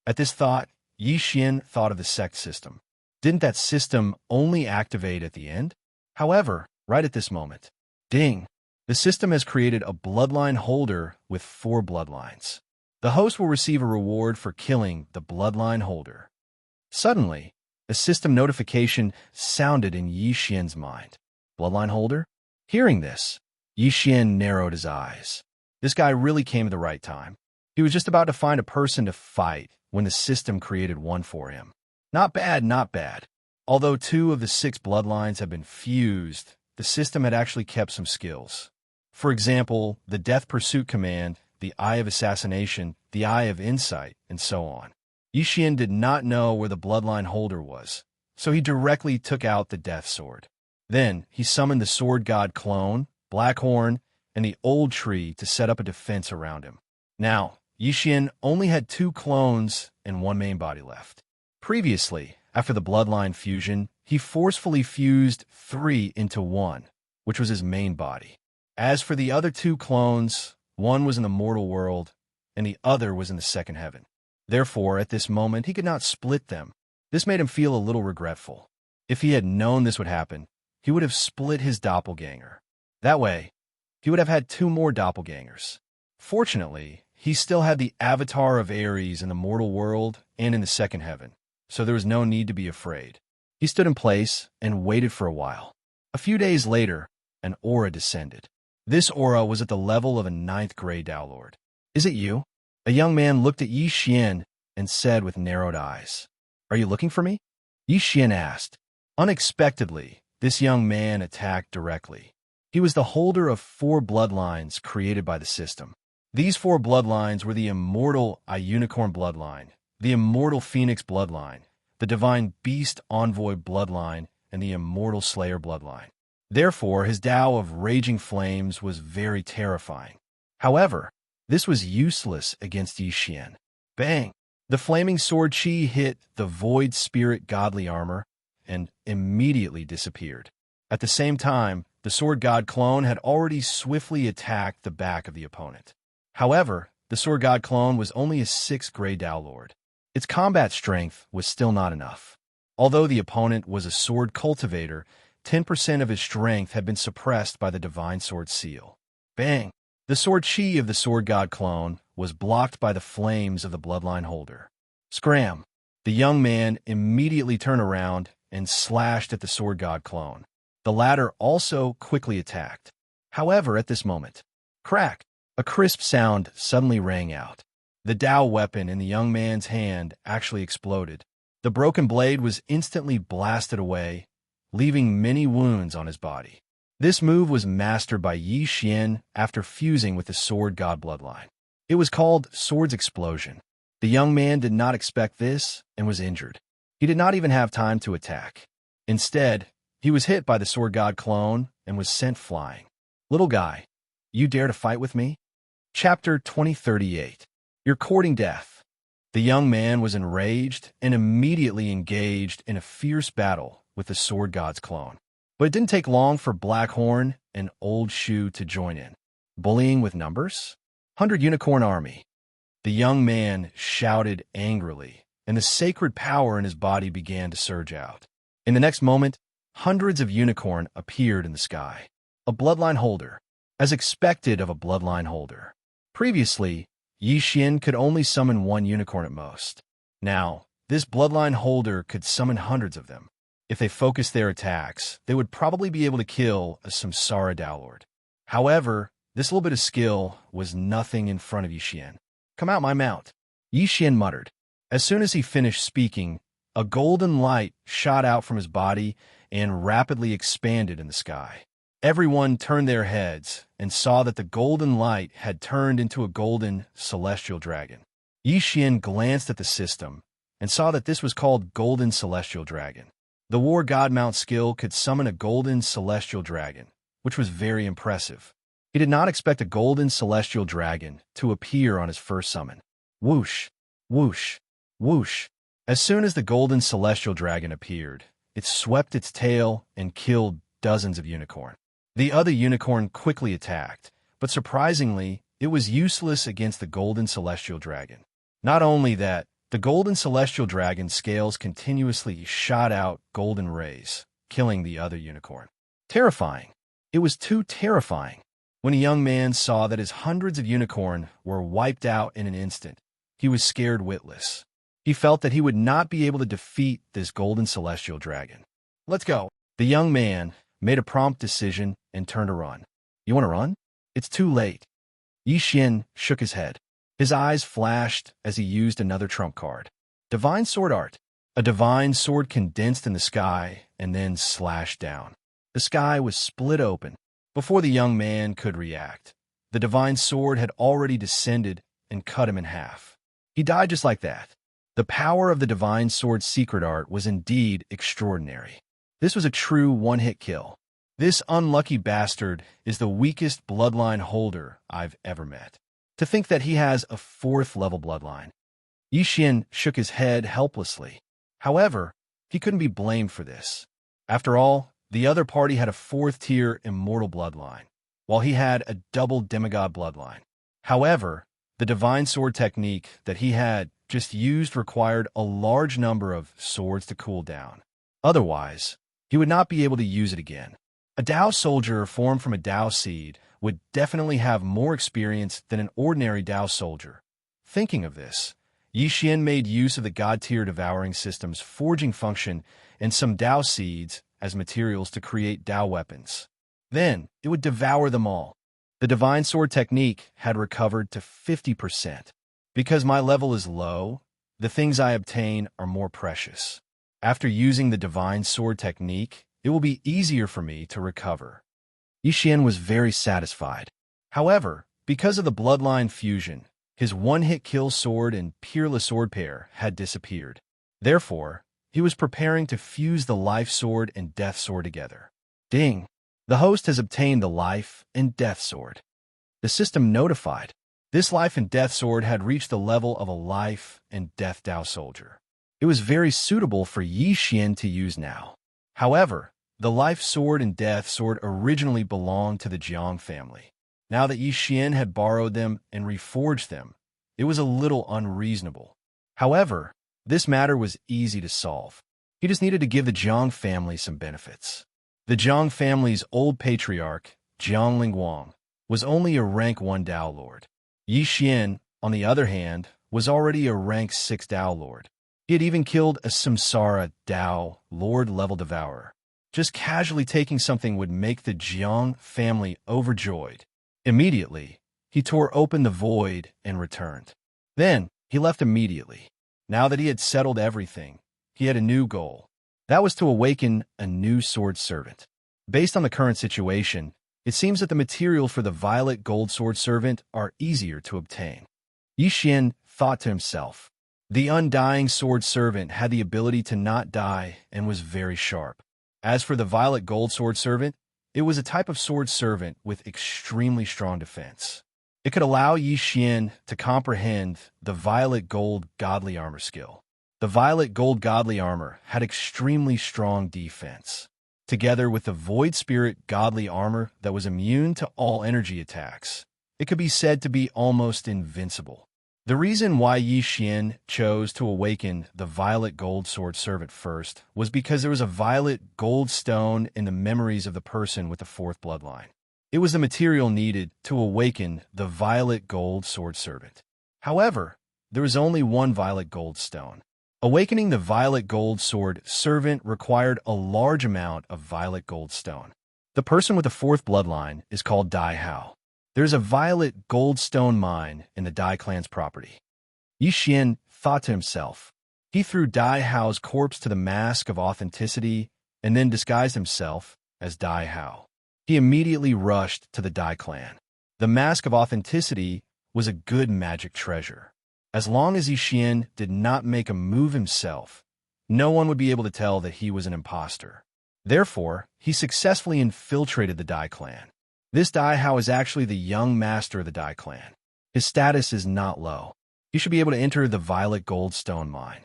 At this thought, Yi Xian thought of the sect system. Didn't that system only activate at the end? However, right at this moment, ding, the system has created a bloodline holder with 4 bloodlines. The host will receive a reward for killing the bloodline holder. Suddenly, a system notification sounded in Yi Xian's mind. Bloodline holder? Hearing this, Yi Xian narrowed his eyes. This guy really came at the right time. He was just about to find a person to fight when the system created one for him. Not bad, not bad. Although 2 of the 6 bloodlines have been fused, the system had actually kept some skills. For example, the Death Pursuit Command, the Eye of Assassination, the Eye of Insight, and so on. Yi Xian did not know where the bloodline holder was, so he directly took out the Death Sword. Then, he summoned the Sword God Clone, Blackhorn, and the Old Tree to set up a defense around him. Now, Yi Xian only had 2 clones and 1 main body left. Previously, after the bloodline fusion, he forcefully fused 3 into 1, which was his main body. As for the other 2 clones, one was in the mortal world, and the other was in the second heaven. Therefore, at this moment, he could not split them. This made him feel a little regretful. If he had known this would happen, he would have split his doppelganger. That way, he would have had 2 more doppelgangers. Fortunately, he still had the avatar of Ares in the mortal world and in the second heaven, so there was no need to be afraid. He stood in place and waited for a while. A few days later, an aura descended. This aura was at the level of a 9th grade Dao Lord. Is it you? A young man looked at Yi Xian and said with narrowed eyes, Are you looking for me? Yi Xian asked. Unexpectedly, this young man attacked directly. He was the holder of 4 bloodlines created by the system. These 4 bloodlines were the immortal Unicorn bloodline, the immortal Phoenix bloodline, the divine Beast Envoy bloodline, and the immortal Slayer bloodline. Therefore, his Tao of raging flames was very terrifying. However, this was useless against Yi Xian. Bang! The flaming sword chi hit the void spirit godly armor and immediately disappeared. At the same time, the sword god clone had already swiftly attacked the back of the opponent. However, the sword god clone was only a 6th grade Dao Lord. Its combat strength was still not enough. Although the opponent was a sword cultivator, 10% of his strength had been suppressed by the divine sword seal. Bang! The sword chi of the sword god clone was blocked by the flames of the bloodline holder. Scram! The young man immediately turned around and slashed at the sword god clone. The latter also quickly attacked. However, at this moment, crack! A crisp sound suddenly rang out. The Dao weapon in the young man's hand actually exploded. The broken blade was instantly blasted away, leaving many wounds on his body. This move was mastered by Yi Xian after fusing with the Sword God bloodline. It was called Sword's Explosion. The young man did not expect this and was injured. He did not even have time to attack. Instead, he was hit by the Sword God clone and was sent flying. Little guy, you dare to fight with me? Chapter 2038. You're courting death. The young man was enraged and immediately engaged in a fierce battle with the Sword God's clone. But it didn't take long for Blackhorn and Old Shoe to join in. Bullying with numbers? 100 Unicorn Army. The young man shouted angrily, and the sacred power in his body began to surge out. In the next moment, hundreds of unicorn appeared in the sky. a bloodline holder. As expected of a bloodline holder. Previously, Yi Xian could only summon one unicorn at most. Now, this bloodline holder could summon hundreds of them. If they focused their attacks, they would probably be able to kill a Samsara Dowlord. However, this little bit of skill was nothing in front of Yi Xian. "Come out my mount," Yi Xian muttered. As soon as he finished speaking, a golden light shot out from his body and rapidly expanded in the sky. Everyone turned their heads and saw that the golden light had turned into a golden celestial dragon. Yi Xian glanced at the system and saw that this was called Golden Celestial Dragon. The War God Mount skill could summon a golden celestial dragon, which was very impressive. He did not expect a golden celestial dragon to appear on his first summon. Whoosh, whoosh, whoosh. As soon as the golden celestial dragon appeared, it swept its tail and killed dozens of unicorn. The other unicorn quickly attacked, but surprisingly, it was useless against the golden celestial dragon. Not only that, the golden celestial dragon's scales continuously shot out golden rays, killing the other unicorn. Terrifying. It was too terrifying. When a young man saw that his hundreds of unicorn were wiped out in an instant, he was scared witless. He felt that he would not be able to defeat this golden celestial dragon. "Let's go." The young man made a prompt decision and turned to run. "You want to run? It's too late." Yi Xian shook his head. His eyes flashed as he used another trump card. Divine Sword Art. A divine sword condensed in the sky and then slashed down. The sky was split open. Before the young man could react, the divine sword had already descended and cut him in half. He died just like that. The power of the divine sword's secret art was indeed extraordinary. This was a true one-hit kill. This unlucky bastard is the weakest bloodline holder I've ever met. To think that he has a 4th-level bloodline. Yi Xian shook his head helplessly. However, he couldn't be blamed for this. After all, the other party had a 4th-tier immortal bloodline, while he had a double demigod bloodline. However, the divine sword technique that he had just used required a large number of swords to cool down. Otherwise, he would not be able to use it again. A Dao soldier formed from a Dao seed would definitely have more experience than an ordinary Dao soldier. Thinking of this, Yi Xian made use of the God-tier devouring system's forging function and some Dao seeds as materials to create Dao weapons. Then, it would devour them all. The divine sword technique had recovered to 50%. Because my level is low, the things I obtain are more precious. After using the divine sword technique, it will be easier for me to recover. Yi Xian was very satisfied. However, because of the bloodline fusion, his one-hit kill sword and peerless sword pair had disappeared. Therefore, he was preparing to fuse the life sword and death sword together. Ding! The host has obtained the life and death sword. The system notified. This life and death sword had reached the level of a life and death Dao soldier. It was very suitable for Yi Xian to use now. However, the life sword and death sword originally belonged to the Jiang family. Now that Yi Xian had borrowed them and reforged them, it was a little unreasonable. However, this matter was easy to solve. He just needed to give the Jiang family some benefits. The Jiang family's old patriarch, Jiang Lingguang, was only a rank 1 Dao Lord. Yi Xian, on the other hand, was already a rank 6 Dao Lord. He had even killed a Samsara Dao Lord-level devourer. Just casually taking something would make the Jiang family overjoyed. Immediately, he tore open the void and returned. Then, he left immediately. Now that he had settled everything, he had a new goal. That was to awaken a new sword servant. Based on the current situation, it seems that the material for the violet gold sword servant are easier to obtain. Yi Xian thought to himself. The undying sword servant had the ability to not die and was very sharp. As for the violet gold sword servant, it was a type of sword servant with extremely strong defense. It could allow Yi Xian to comprehend the violet gold godly armor skill. The violet gold godly armor had extremely strong defense. Together with the void spirit godly armor that was immune to all energy attacks, it could be said to be almost invincible. The reason why Yi Xian chose to awaken the violet gold sword servant first was because there was a violet gold stone in the memories of the person with the 4th bloodline. It was the material needed to awaken the violet gold sword servant. However, there was only one violet gold stone. Awakening the violet gold sword servant required a large amount of violet gold stone. The person with the fourth bloodline is called Dai Hao. There's a violet gold stone mine in the Dai clan's property. Yi Xian thought to himself. He threw Dai Hao's corpse to the mask of authenticity and then disguised himself as Dai Hao. He immediately rushed to the Dai clan. The mask of authenticity was a good magic treasure. As long as Yi Xian did not make a move himself, no one would be able to tell that he was an imposter. Therefore, he successfully infiltrated the Dai clan. This Dai Hao is actually the young master of the Dai clan. His status is not low. He should be able to enter the violet gold stone mine.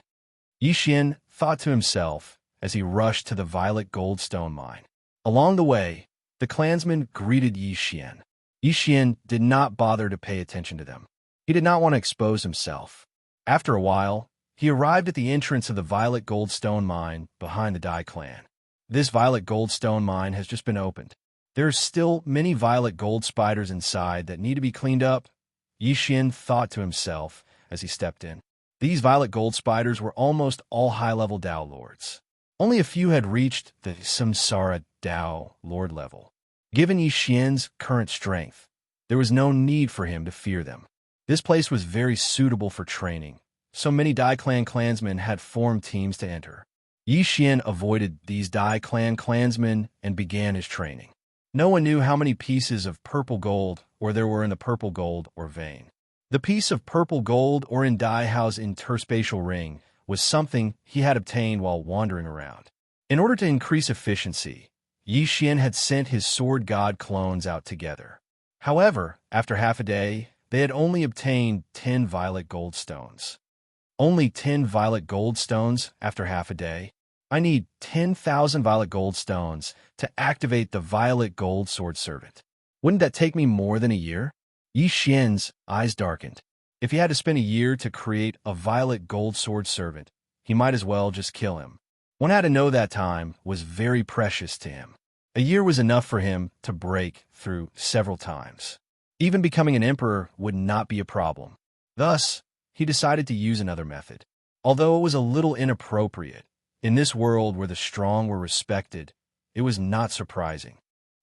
Yi Xian thought to himself as he rushed to the violet gold stone mine. Along the way, the clansmen greeted Yi Xian. Yi Xian did not bother to pay attention to them. He did not want to expose himself. After a while, he arrived at the entrance of the violet gold stone mine behind the Dai clan. This violet gold stone mine has just been opened. There are still many violet gold spiders inside that need to be cleaned up, Yi Xian thought to himself as he stepped in. These violet gold spiders were almost all high-level Dao lords. Only a few had reached the Samsara Dao Lord level. Given Yi Xian's current strength, there was no need for him to fear them. This place was very suitable for training, so many Dai clan clansmen had formed teams to enter. Yi Xian avoided these Dai clan clansmen and began his training. No one knew how many pieces of purple gold or there were in the purple gold or vein. The piece of purple gold or in Dai Hao's interspatial ring was something he had obtained while wandering around. In order to increase efficiency, Yi Xian had sent his sword god clones out together. However, after half a day, they had only obtained 10 violet gold stones. Only 10 violet gold stones after half a day? I need 10,000 violet gold stones to activate the violet gold sword servant. Wouldn't that take me more than a year? Yi Xian's eyes darkened. If he had to spend a year to create a violet gold sword servant, he might as well just kill him. One had to know that time was very precious to him. A year was enough for him to break through several times. Even becoming an emperor would not be a problem. Thus, he decided to use another method. Although it was a little inappropriate, in this world where the strong were respected, it was not surprising.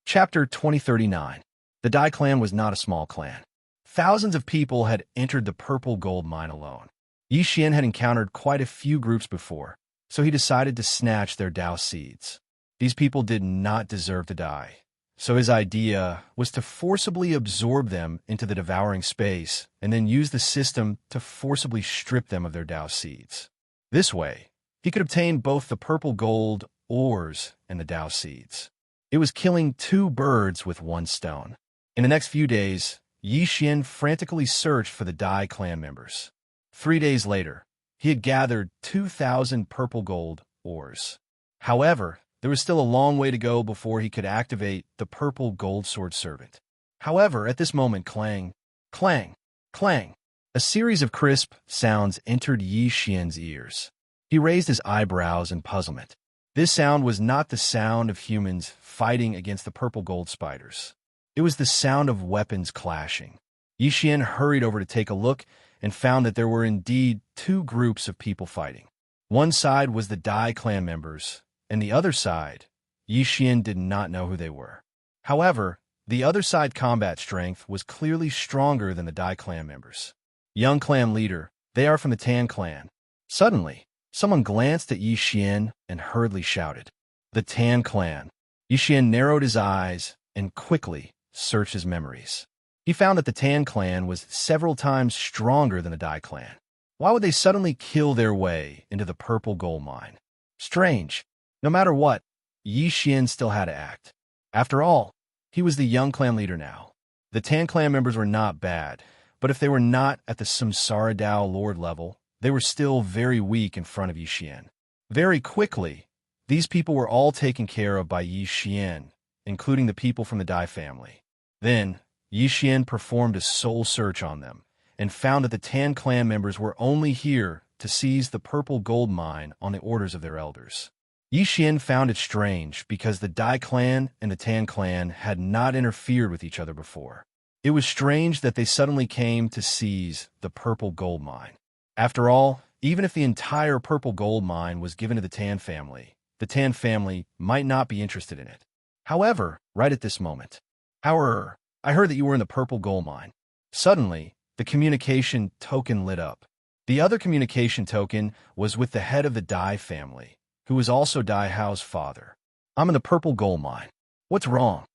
Chapter 2039. The Dai clan was not a small clan. Thousands of people had entered the purple gold mine alone. Yi Xian had encountered quite a few groups before, so he decided to snatch their Dao seeds. These people did not deserve to die, so his idea was to forcibly absorb them into the devouring space and then use the system to forcibly strip them of their Dao seeds. This way, he could obtain both the purple gold ores and the Dao seeds. It was killing 2 birds with 1 stone. In the next few days, Yi Xian frantically searched for the Dai clan members. 3 days later, he had gathered 2,000 purple gold ores. However, there was still a long way to go before he could activate the purple gold sword servant. However, at this moment, clang, clang, clang, a series of crisp sounds entered Yi Xian's ears. He raised his eyebrows in puzzlement. This sound was not the sound of humans fighting against the purple gold spiders. It was the sound of weapons clashing. Yi Xian hurried over to take a look and found that there were indeed 2 groups of people fighting. One side was the Dai clan members, and the other side, Yi Xian did not know who they were. However, the other side combat strength was clearly stronger than the Dai clan members. Young clan leader, they are from the Tan clan. Suddenly, someone glanced at Yi Xian and hurriedly shouted, "The Tan clan." Yi Xian narrowed his eyes and quickly searched his memories. He found that the Tan clan was several times stronger than the Dai clan. Why would they suddenly kill their way into the purple gold mine? Strange. No matter what, Yi Xian still had to act. After all, he was the young clan leader now. The Tan clan members were not bad, but if they were not at the Samsara Dao Lord level, they were still very weak in front of Yi Xian. Very quickly, these people were all taken care of by Yi Xian, including the people from the Dai family. Then, Yi Xian performed a soul search on them and found that the Tan clan members were only here to seize the purple gold mine on the orders of their elders. Yi Xian found it strange because the Dai clan and the Tan clan had not interfered with each other before. It was strange that they suddenly came to seize the purple gold mine. After all, even if the entire purple gold mine was given to the Tan family might not be interested in it. However, right at this moment, "However, I heard that you were in the purple gold mine." Suddenly, the communication token lit up. The other communication token was with the head of the Dai family, who was also Dai Hao's father. "I'm in the purple gold mine. What's wrong?"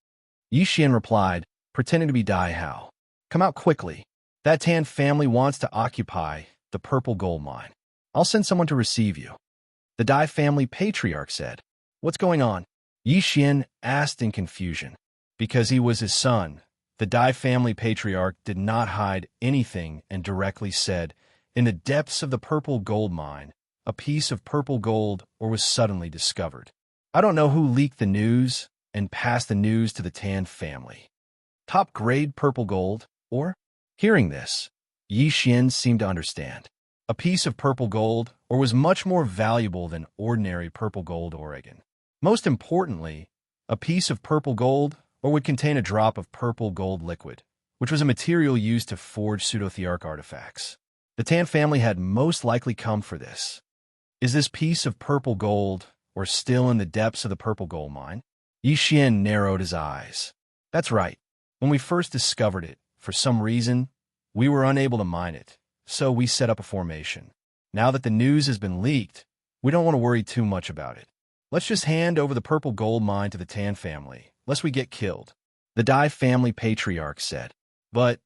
Yi Xian replied, pretending to be Dai Hao. "Come out quickly. That Tan family wants to occupy the purple gold mine. I'll send someone to receive you." The Dai family patriarch said. "What's going on?" Yi Xian asked in confusion. Because he was his son, the Dai family patriarch did not hide anything and directly said, "In the depths of the purple gold mine, a piece of purple gold ore was suddenly discovered. I don't know who leaked the news and passed the news to the Tan family. Top-grade purple gold ore?" Hearing this, Yi Xian seemed to understand. A piece of purple gold ore was much more valuable than ordinary purple gold ore. Most importantly, a piece of purple gold ore would contain a drop of purple gold liquid, which was a material used to forge pseudothearch artifacts. The Tan family had most likely come for this. Is this piece of purple gold ore still in the depths of the purple gold mine? Yi Xian narrowed his eyes. That's right. When we first discovered it, for some reason, we were unable to mine it, so we set up a formation. Now that the news has been leaked, we don't want to worry too much about it. Let's just hand over the purple gold mine to the Tan family, lest we get killed," the Dai family patriarch said. "But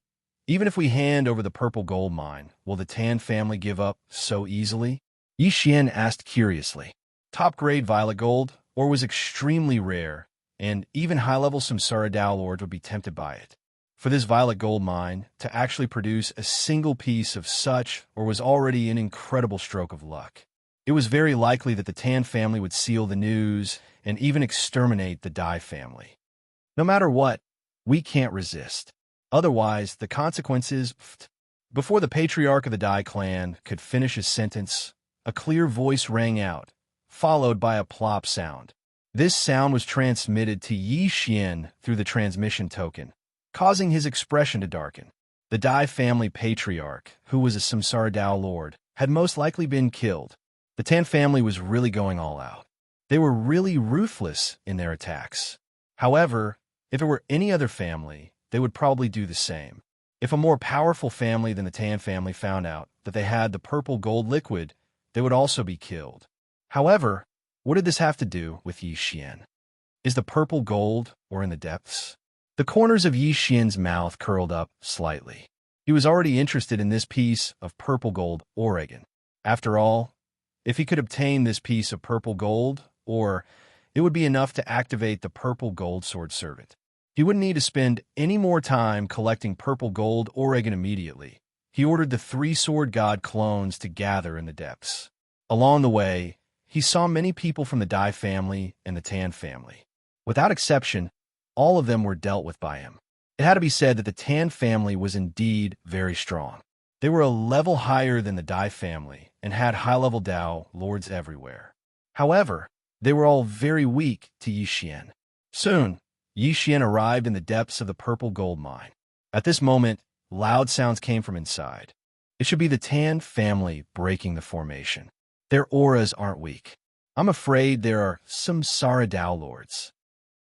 even if we hand over the purple gold mine, will the Tan family give up so easily?" Yi Xian asked curiously. Top-grade violet gold ore was extremely rare, and even high-level samsara Dao lords would be tempted by it. For this violet gold mine to actually produce a single piece of such ore was already an incredible stroke of luck. It was very likely that the Tan family would seal the news and even exterminate the Dai family. No matter what, we can't resist. Otherwise, the consequences... Before the patriarch of the Dai clan could finish his sentence, a clear voice rang out, followed by a plop sound. This sound was transmitted to Yi Xian through the transmission token, causing his expression to darken. The Dai family patriarch, who was a Samsara Dao lord, had most likely been killed. The Tan family was really going all out. They were really ruthless in their attacks. However, if it were any other family, they would probably do the same. If a more powerful family than the Tan family found out that they had the purple gold liquid, they would also be killed. However, what did this have to do with Yi Xian? Is the purple gold ore in the depths? The corners of Yi Xian's mouth curled up slightly. He was already interested in this piece of purple gold ore. After all, if he could obtain this piece of purple gold ore, it would be enough to activate the purple gold sword servant. He wouldn't need to spend any more time collecting purple gold ore immediately. He ordered the 3 sword god clones to gather in the depths. Along the way, he saw many people from the Dai family and the Tan family. Without exception, all of them were dealt with by him. It had to be said that the Tan family was indeed very strong. They were a level higher than the Dai family and had high-level Dao lords everywhere. However, they were all very weak to Yi Xian. Soon, Yi Xian arrived in the depths of the purple gold mine. At this moment, loud sounds came from inside. It should be the Tan family breaking the formation. Their auras aren't weak. I'm afraid there are some Samsara Dao lords.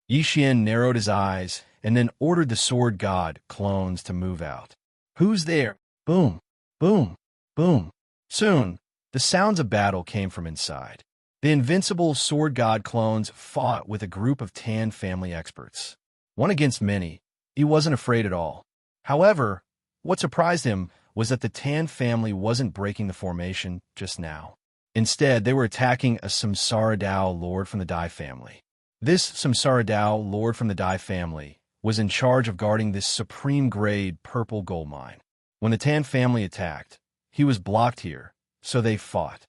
Yi Xian narrowed his eyes and then ordered the sword god clones to move out. Who's there? Boom, boom, boom. Soon, the sounds of battle came from inside. The invincible sword god clones fought with a group of Tan family experts. One against many, he wasn't afraid at all. However, what surprised him was that the Tan family wasn't breaking the formation just now. Instead, they were attacking a Samsara Dao lord from the Dai family. This Samsara Dao lord from the Dai family was in charge of guarding this supreme-grade purple gold mine. When the Tan family attacked, he was blocked here, so they fought.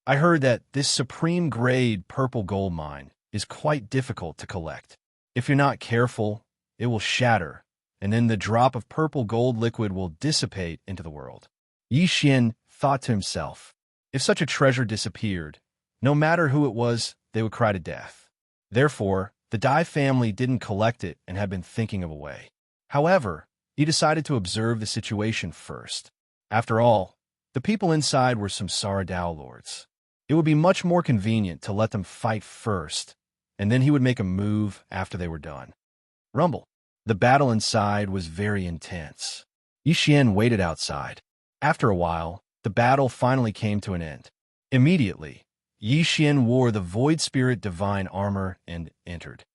I heard that this supreme-grade purple gold mine is quite difficult to collect. If you're not careful, it will shatter, and then the drop of purple gold liquid will dissipate into the world. Yi Xian thought to himself, if such a treasure disappeared, no matter who it was, they would cry to death. Therefore, the Dai family didn't collect it and had been thinking of a way. However, he decided to observe the situation first. After all, the people inside were Samsara Dao lords. It would be much more convenient to let them fight first, and then he would make a move after they were done. Rumble. The battle inside was very intense. Yi Xian waited outside. After a while, the battle finally came to an end. Immediately, Yi Xian wore the Void Spirit Divine armor and entered.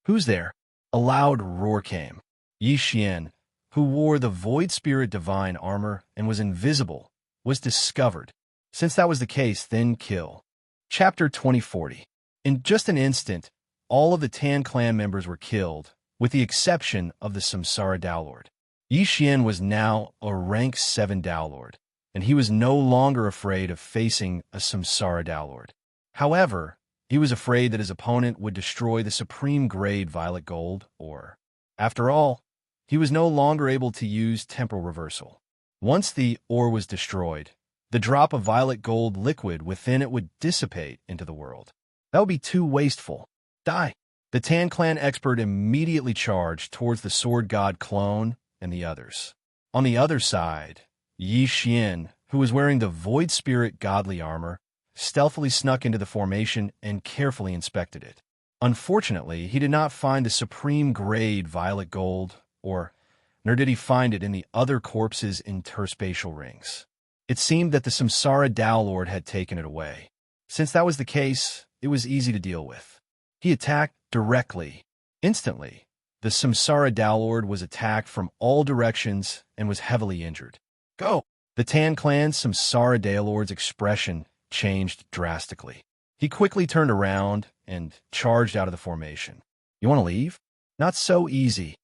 "Who's there?" A loud roar came. Yi Xian, who wore the Void Spirit Divine armor and was invisible, was discovered. Since that was the case, then kill. Chapter 2040. In just an instant, all of the Tan clan members were killed, with the exception of the Samsara Dao Lord. Yi Xian was now a rank 7 Dao Lord, and he was no longer afraid of facing a Samsara Dao Lord. However, he was afraid that his opponent would destroy the supreme grade violet gold ore. After all, he was no longer able to use temporal reversal. Once the ore was destroyed, the drop of violet gold liquid within it would dissipate into the world. That would be too wasteful. Die! The Tan clan expert immediately charged towards the sword god clone and the others. On the other side, Yi Xian, who was wearing the Void Spirit godly armor, stealthily snuck into the formation and carefully inspected it. Unfortunately, he did not find the supreme grade violet gold, nor did he find it in the other corpses' interspatial rings. It seemed that the Samsara Dao Lord had taken it away. Since that was the case, it was easy to deal with. He attacked directly. Instantly, the Samsara Dao Lord was attacked from all directions and was heavily injured. Go! The Tan clan's Samsara Dao Lord's expression changed drastically. He quickly turned around and charged out of the formation. You want to leave? Not so easy.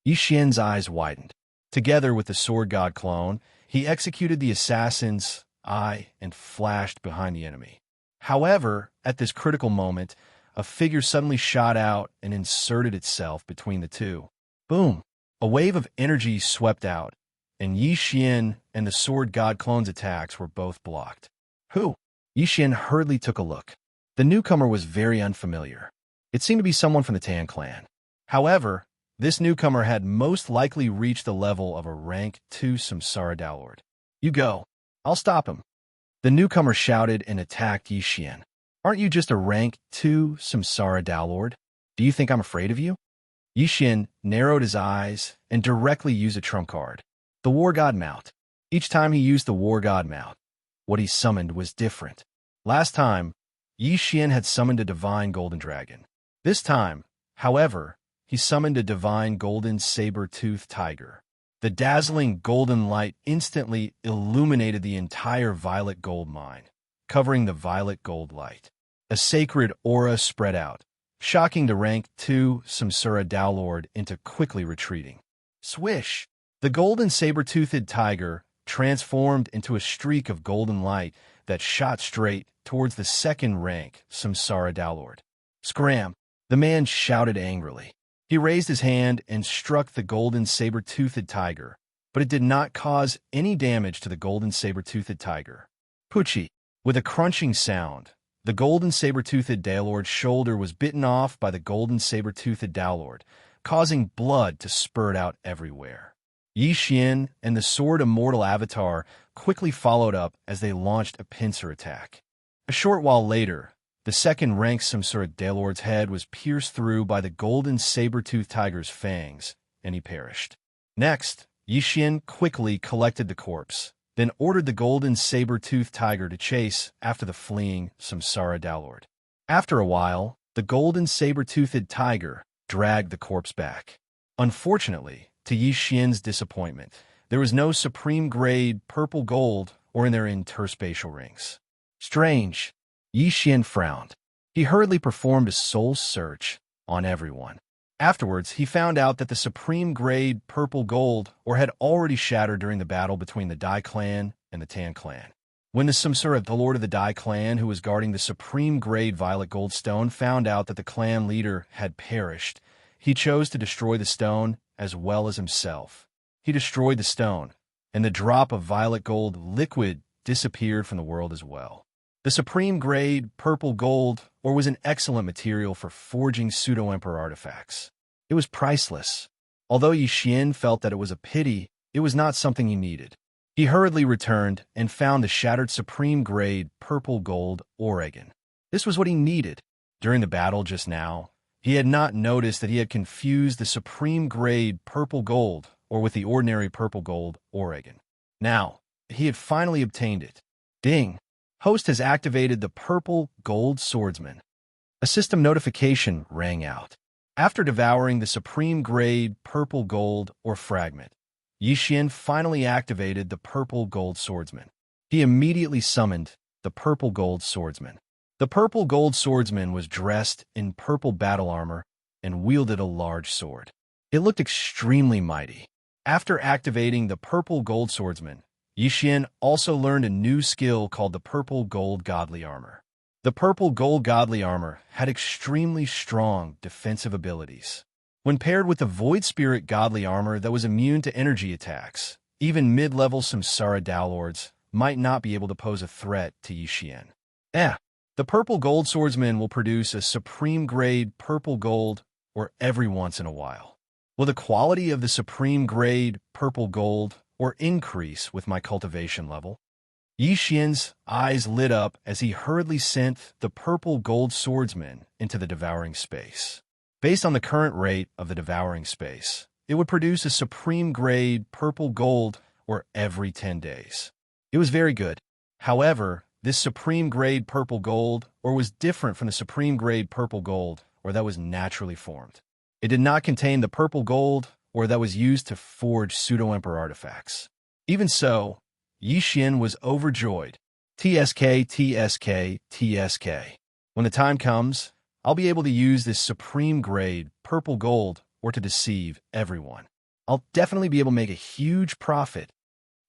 Yi Xian's eyes widened. Together with the sword god clone, he executed the assassin's eye and flashed behind the enemy. However, at this critical moment, a figure suddenly shot out and inserted itself between the two. Boom! A wave of energy swept out, and Yi Xian and the sword god clone's attacks were both blocked. Who? Yi Xian hurriedly took a look. The newcomer was very unfamiliar. It seemed to be someone from the Tan clan. However, this newcomer had most likely reached the level of a rank 2 Samsara Dao Lord. You go. I'll stop him. The newcomer shouted and attacked Yi Xian. Aren't you just a rank 2 Samsara Dao Lord? Do you think I'm afraid of you? Yi Xian narrowed his eyes and directly used a trump card. The War God Mount. Each time he used the War God Mount, what he summoned was different. Last time, Yi Xian had summoned a divine golden dragon. This time, however, he summoned a divine golden saber-toothed tiger. The dazzling golden light instantly illuminated the entire violet gold mine, covering the violet gold light. A sacred aura spread out, shocking the rank 2 Samsara Dao Lord into quickly retreating. Swish! The golden saber-toothed tiger transformed into a streak of golden light that shot straight towards the second rank Samsara Dao Lord. Scram! The man shouted angrily. He raised his hand and struck the golden saber-toothed tiger, but it did not cause any damage to the golden saber-toothed tiger. Poochie! With a crunching sound, the golden saber-toothed Dao Lord's shoulder was bitten off by the golden saber-toothed Dao Lord, causing blood to spurt out everywhere. Yi Xian and the Sword Immortal Avatar quickly followed up as they launched a pincer attack. A short while later, the second-ranked Samsara Dao Lord's head was pierced through by the golden saber-toothed tiger's fangs, and he perished. Next, Yi Xian quickly collected the corpse, then ordered the golden saber-toothed tiger to chase after the fleeing Samsara Dao Lord. After a while, the golden saber-toothed tiger dragged the corpse back. Unfortunately, to Yi Xian's disappointment, there was no supreme-grade purple gold or in their interspatial rings. Strange. Yi Xian frowned. He hurriedly performed a soul search on everyone. Afterwards, he found out that the supreme-grade purple gold ore had already shattered during the battle between the Dai clan and the Tan clan. When the Samsara, the lord of the Dai clan who was guarding the supreme-grade violet gold stone, found out that the clan leader had perished, he chose to destroy the stone as well as himself. He destroyed the stone, and the drop of violet gold liquid disappeared from the world as well. The supreme grade purple gold ore was an excellent material for forging pseudo-emperor artifacts. It was priceless. Although Yi Xian felt that it was a pity, it was not something he needed. He hurriedly returned and found the shattered supreme grade purple gold ore again. This was what he needed. During the battle just now, he had not noticed that he had confused the supreme grade purple gold ore with the ordinary purple gold ore again. Now, he had finally obtained it. Ding! Host has activated the purple gold swordsman. A system notification rang out. After devouring the supreme grade purple gold ore fragment, Yi Xian finally activated the purple gold swordsman. He immediately summoned the purple gold swordsman. The purple gold swordsman was dressed in purple battle armor and wielded a large sword. It looked extremely mighty. After activating the purple gold swordsman, Yi Xian also learned a new skill called the purple gold godly armor. The purple gold godly armor had extremely strong defensive abilities. When paired with the void spirit godly armor that was immune to energy attacks, even mid-level Samsara Downlords might not be able to pose a threat to Yi Xian. The purple gold swordsman will produce a supreme grade purple gold ore every once in a while. Will the quality of the supreme grade purple gold ore increase with my cultivation level? Yi Xian's eyes lit up as he hurriedly sent the purple gold swordsman into the devouring space. Based on the current rate of the devouring space, it would produce a supreme grade purple gold ore every 10 days. It was very good. However, this supreme grade purple gold ore was different from the supreme grade purple gold ore that was naturally formed. It did not contain the purple gold ore that was used to forge pseudo-emperor artifacts. Even so, Yi Xian was overjoyed. TSK, TSK, TSK. When the time comes, I'll be able to use this supreme grade purple gold ore to deceive everyone. I'll definitely be able to make a huge profit.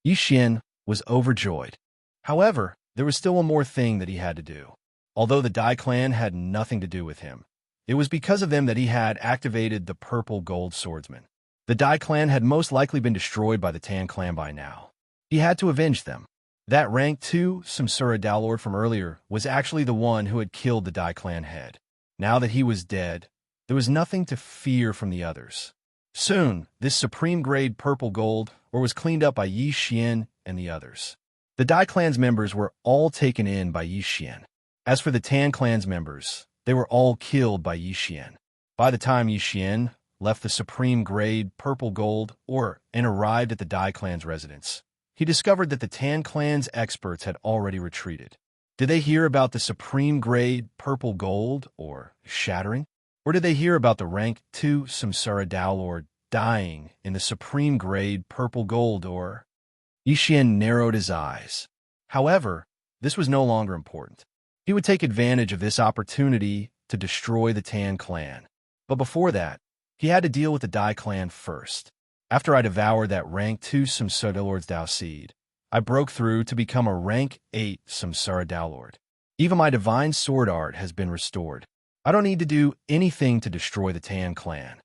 Yi Xian was overjoyed. However, there was still one more thing that he had to do. Although the Dai clan had nothing to do with him, it was because of them that he had activated the purple gold swordsman. The Dai clan had most likely been destroyed by the Tan clan by now. He had to avenge them. That rank 2 Samsara Downlord from earlier was actually the one who had killed the Dai clan head. Now that he was dead, there was nothing to fear from the others. Soon, this supreme grade purple gold ore was cleaned up by Yi Xian and the others. The Dai clan's members were all taken in by Yi Xian. As for the Tan clan's members, they were all killed by Yi Xian. By the time Yi Xian left the supreme grade purple gold ore and arrived at the Dai clan's residence, he discovered that the Tan clan's experts had already retreated. Did they hear about the supreme grade purple gold ore shattering? Or did they hear about the rank 2 Samsara Downlord dying in the supreme grade purple gold ore? Yi Xian narrowed his eyes. However, this was no longer important. He would take advantage of this opportunity to destroy the Tan clan. But before that, he had to deal with the Dai clan first. After I devoured that rank 2 Samsara Downlord's Dao seed, I broke through to become a rank 8 Samsara Downlord. Even my divine sword art has been restored. I don't need to do anything to destroy the Tan clan.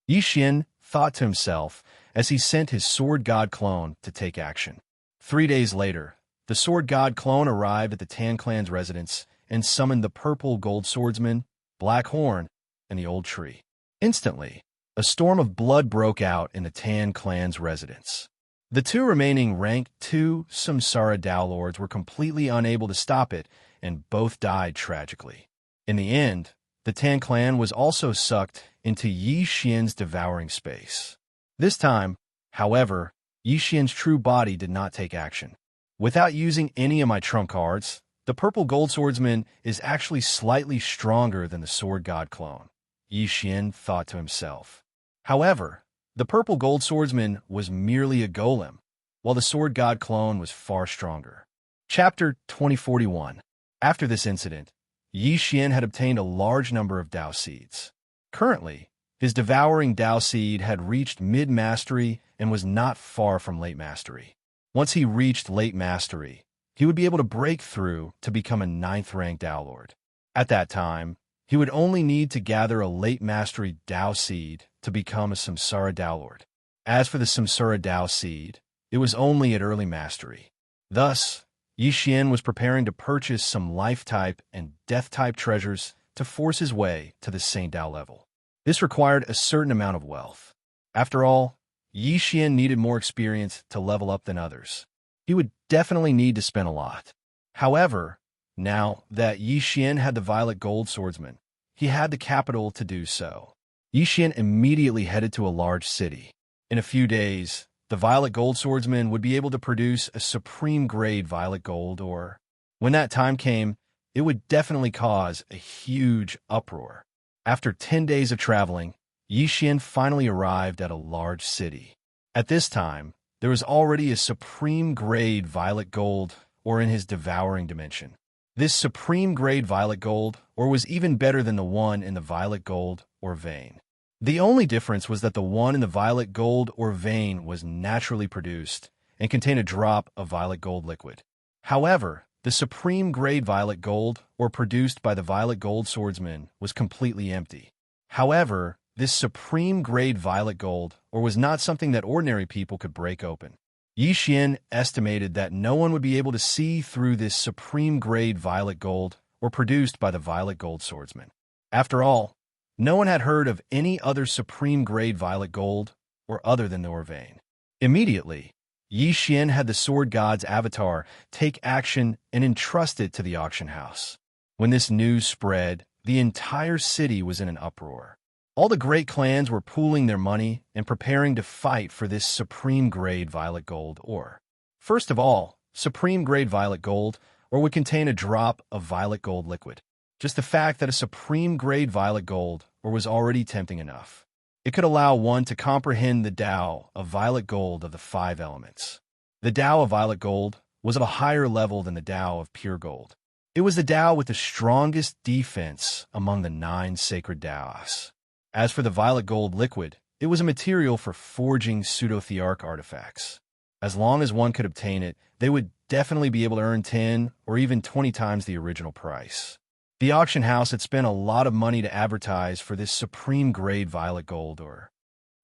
Yi Xian thought to himself as he sent his sword god clone to take action. 3 days later, the sword god clone arrived at the Tan clan's residence and summoned the purple gold swordsman, Black Horn, and the old tree. Instantly, a storm of blood broke out in the Tan clan's residence. The 2 remaining rank 2 Samsara Downlords were completely unable to stop it, and both died tragically. In the end, the Tan clan was also sucked into Yi Xian's devouring space. This time, however, Yi Xian's true body did not take action. Without using any of my trump cards, the purple gold swordsman is actually slightly stronger than the sword god clone, Yi Xian thought to himself. However, the purple gold swordsman was merely a golem, while the sword god clone was far stronger. Chapter 2041. After this incident, Yi Xian had obtained a large number of Dao seeds. Currently, his devouring Dao seed had reached mid-mastery and was not far from late mastery. Once he reached late mastery, he would be able to break through to become a 9th rank Dao Lord. At that time, he would only need to gather a late mastery Dao seed to become a Samsara Dao Lord. As for the Samsara Dao seed, it was only at early mastery. Thus, Yi Xian was preparing to purchase some life-type and death-type treasures to force his way to the Saint Dao level. This required a certain amount of wealth. After all, Yi Xian needed more experience to level up than others. He would definitely need to spend a lot. However, now that Yi Xian had the violet gold swordsman, he had the capital to do so. Yi Xian immediately headed to a large city. In a few days, the violet gold swordsman would be able to produce a supreme-grade violet gold ore. When that time came, it would definitely cause a huge uproar. After 10 days of traveling, Yi Xian finally arrived at a large city. At this time, there was already a supreme-grade violet gold ore in his devouring dimension. This supreme-grade violet gold ore was even better than the one in the violet gold ore vein. The only difference was that the one in the violet gold ore vein was naturally produced and contained a drop of violet gold liquid. However, the supreme-grade violet gold ore produced by the violet gold swordsman was completely empty. However, this supreme-grade violet gold ore was not something that ordinary people could break open. Yi Xian estimated that no one would be able to see through this supreme-grade violet gold ore produced by the violet gold swordsman. After all, no one had heard of any other supreme-grade violet gold ore other than the ore vein. Immediately, Yi Xian had the sword god's avatar take action and entrust it to the auction house. When this news spread, the entire city was in an uproar. All the great clans were pooling their money and preparing to fight for this supreme-grade violet gold ore. First of all, supreme-grade violet gold ore would contain a drop of violet gold liquid. Just the fact that a supreme-grade violet gold ore was already tempting enough. It could allow one to comprehend the Tao of violet gold of the 5 elements. The Tao of violet gold was of a higher level than the Tao of pure gold. It was the Tao with the strongest defense among the 9 sacred Taos. As for the violet gold liquid, it was a material for forging pseudo-thearch artifacts. As long as one could obtain it, they would definitely be able to earn 10 or even 20 times the original price. The auction house had spent a lot of money to advertise for this supreme-grade violet gold ore.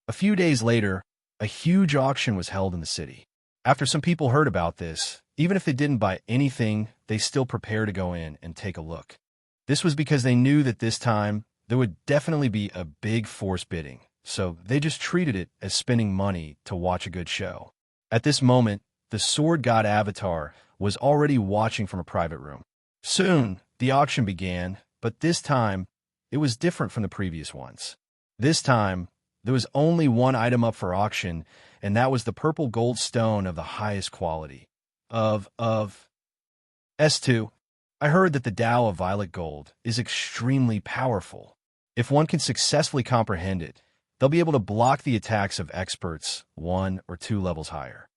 A few days later, a huge auction was held in the city. After some people heard about this, even if they didn't buy anything, they still prepared to go in and take a look. This was because they knew that this time there would definitely be a big force bidding, so they just treated it as spending money to watch a good show. At this moment, the sword god avatar was already watching from a private room. Soon, the auction began, but this time, it was different from the previous ones. This time, there was only one item up for auction, and that was the purple gold stone of the highest quality. Of S2. I heard that the Tao of violet gold is extremely powerful. If one can successfully comprehend it, they'll be able to block the attacks of experts 1 or 2 levels higher.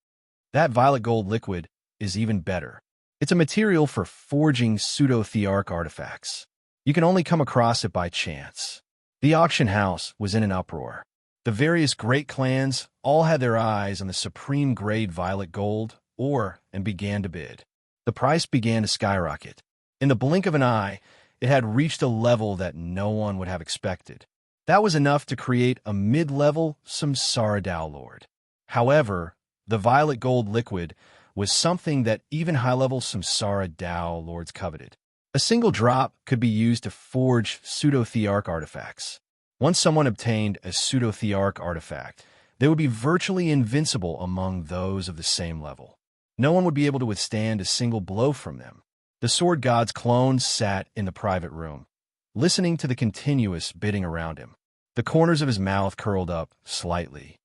That violet gold liquid is even better. It's a material for forging pseudo-thearch artifacts. You can only come across it by chance. The auction house was in an uproar. The various great clans all had their eyes on the supreme-grade violet gold ore and began to bid. The price began to skyrocket. In the blink of an eye, it had reached a level that no one would have expected. That was enough to create a mid-level Samsara Dao Lord. However, the violet gold liquid was something that even high-level Samsara Dao Lords coveted. A single drop could be used to forge pseudo-thearch artifacts. Once someone obtained a pseudo-thearch artifact, they would be virtually invincible among those of the same level. No one would be able to withstand a single blow from them. The sword god's clone sat in the private room, listening to the continuous bidding around him. The corners of his mouth curled up slightly.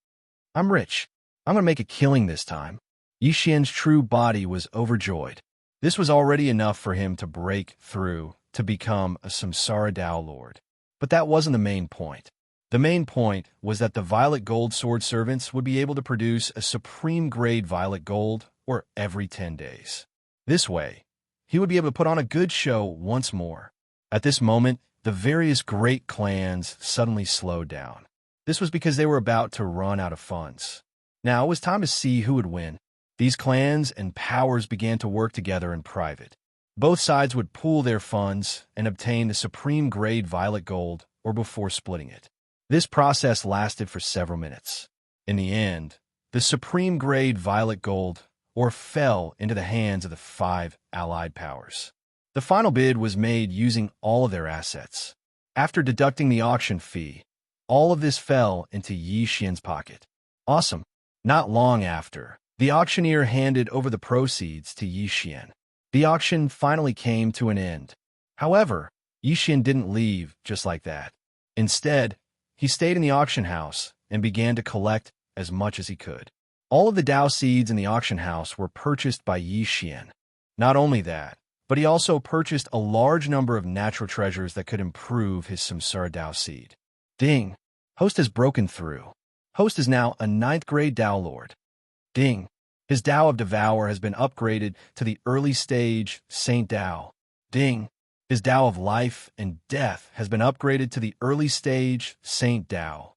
I'm rich. I'm going to make a killing this time. Yi Xian's true body was overjoyed. This was already enough for him to break through to become a Samsara Dao Lord. But that wasn't the main point. The main point was that the violet gold sword servants would be able to produce a supreme-grade violet gold ore every 10 days. This way, he would be able to put on a good show once more. At this moment, the various great clans suddenly slowed down. This was because they were about to run out of funds. Now it was time to see who would win. These clans and powers began to work together in private. Both sides would pool their funds and obtain the supreme-grade violet gold ore before splitting it. This process lasted for several minutes. In the end, the supreme-grade violet gold or fell into the hands of the 5 allied powers. The final bid was made using all of their assets. After deducting the auction fee, all of this fell into Yi Xian's pocket. Awesome. Not long after, the auctioneer handed over the proceeds to Yi Xian. The auction finally came to an end. However, Yi Xian didn't leave just like that. Instead, he stayed in the auction house and began to collect as much as he could. All of the Dao seeds in the auction house were purchased by Yi Xian. Not only that, but he also purchased a large number of natural treasures that could improve his Samsara Dao seed. Ding! Host has broken through. Host is now a 9th grade Dao Lord. Ding! His Dao of Devour has been upgraded to the early stage Saint Dao. Ding! His Dao of Life and Death has been upgraded to the early stage Saint Dao.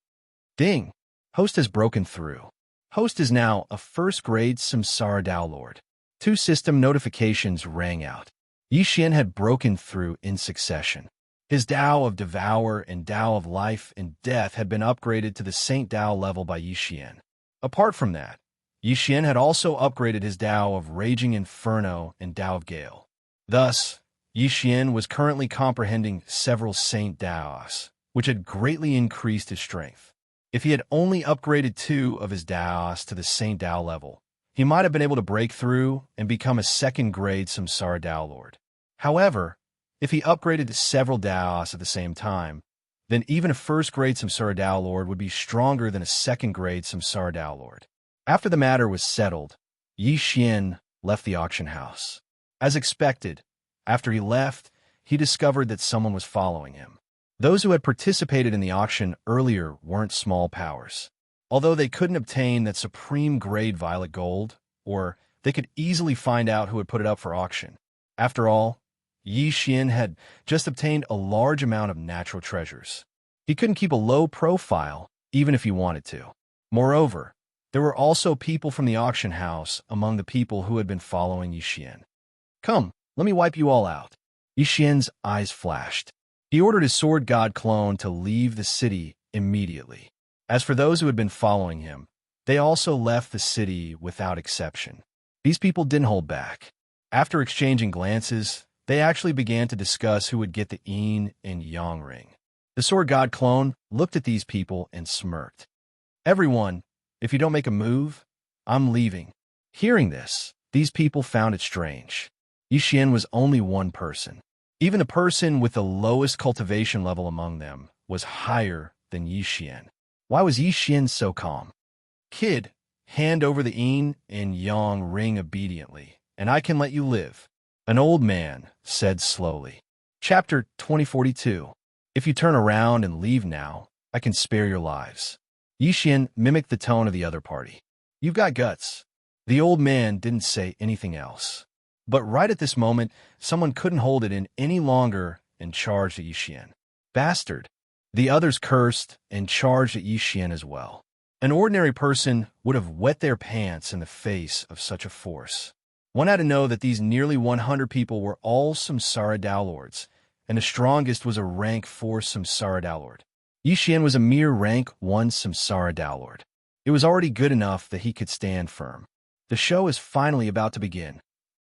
Ding! Host has broken through. Host is now a 1st grade Samsara Dao Lord. 2 system notifications rang out. Yi Xian had broken through in succession. His Dao of Devour and Dao of Life and Death had been upgraded to the Saint Dao level by Yi Xian. Apart from that, Yi Xian had also upgraded his Dao of Raging Inferno and Dao of Gale. Thus, Yi Xian was currently comprehending several Saint Daos, which had greatly increased his strength. If he had only upgraded 2 of his Daos to the Saint Dao level, he might have been able to break through and become a 2nd grade Samsara Dao Lord. However, if he upgraded to several Daos at the same time, then even a 1st grade Samsara Dao Lord would be stronger than a 2nd grade Samsara Dao Lord. After the matter was settled, Yi Xian left the auction house. As expected, after he left, he discovered that someone was following him. Those who had participated in the auction earlier weren't small powers. Although they couldn't obtain that supreme grade violet gold, or they could easily find out who had put it up for auction. After all, Yi Xian had just obtained a large amount of natural treasures. He couldn't keep a low profile, even if he wanted to. Moreover, there were also people from the auction house among the people who had been following Yi Xian. Come, let me wipe you all out. Yi Xian's eyes flashed. He ordered his sword god clone to leave the city immediately. As for those who had been following him, they also left the city without exception. These people didn't hold back. After exchanging glances, they actually began to discuss who would get the yin and yang ring. The sword god clone looked at these people and smirked. Everyone, if you don't make a move, I'm leaving. Hearing this, these people found it strange. Yi Xian was only one person. Even the person with the lowest cultivation level among them was higher than Yi Xian. Why was Yi Xian so calm? Kid, hand over the yin and yang ring obediently, and I can let you live. An old man said slowly. Chapter 2042. If you turn around and leave now, I can spare your lives. Yi Xian mimicked the tone of the other party. You've got guts. The old man didn't say anything else. But right at this moment, someone couldn't hold it in any longer and charged at Yi Xian. Bastard! The others cursed and charged at Yi Xian as well. An ordinary person would have wet their pants in the face of such a force. One had to know that these nearly 100 people were all Samsara Dao Lords, and the strongest was a rank 4 Samsara Dao Lord. Yi Xian was a mere rank 1 Samsara Dao Lord. It was already good enough that he could stand firm. The show is finally about to begin.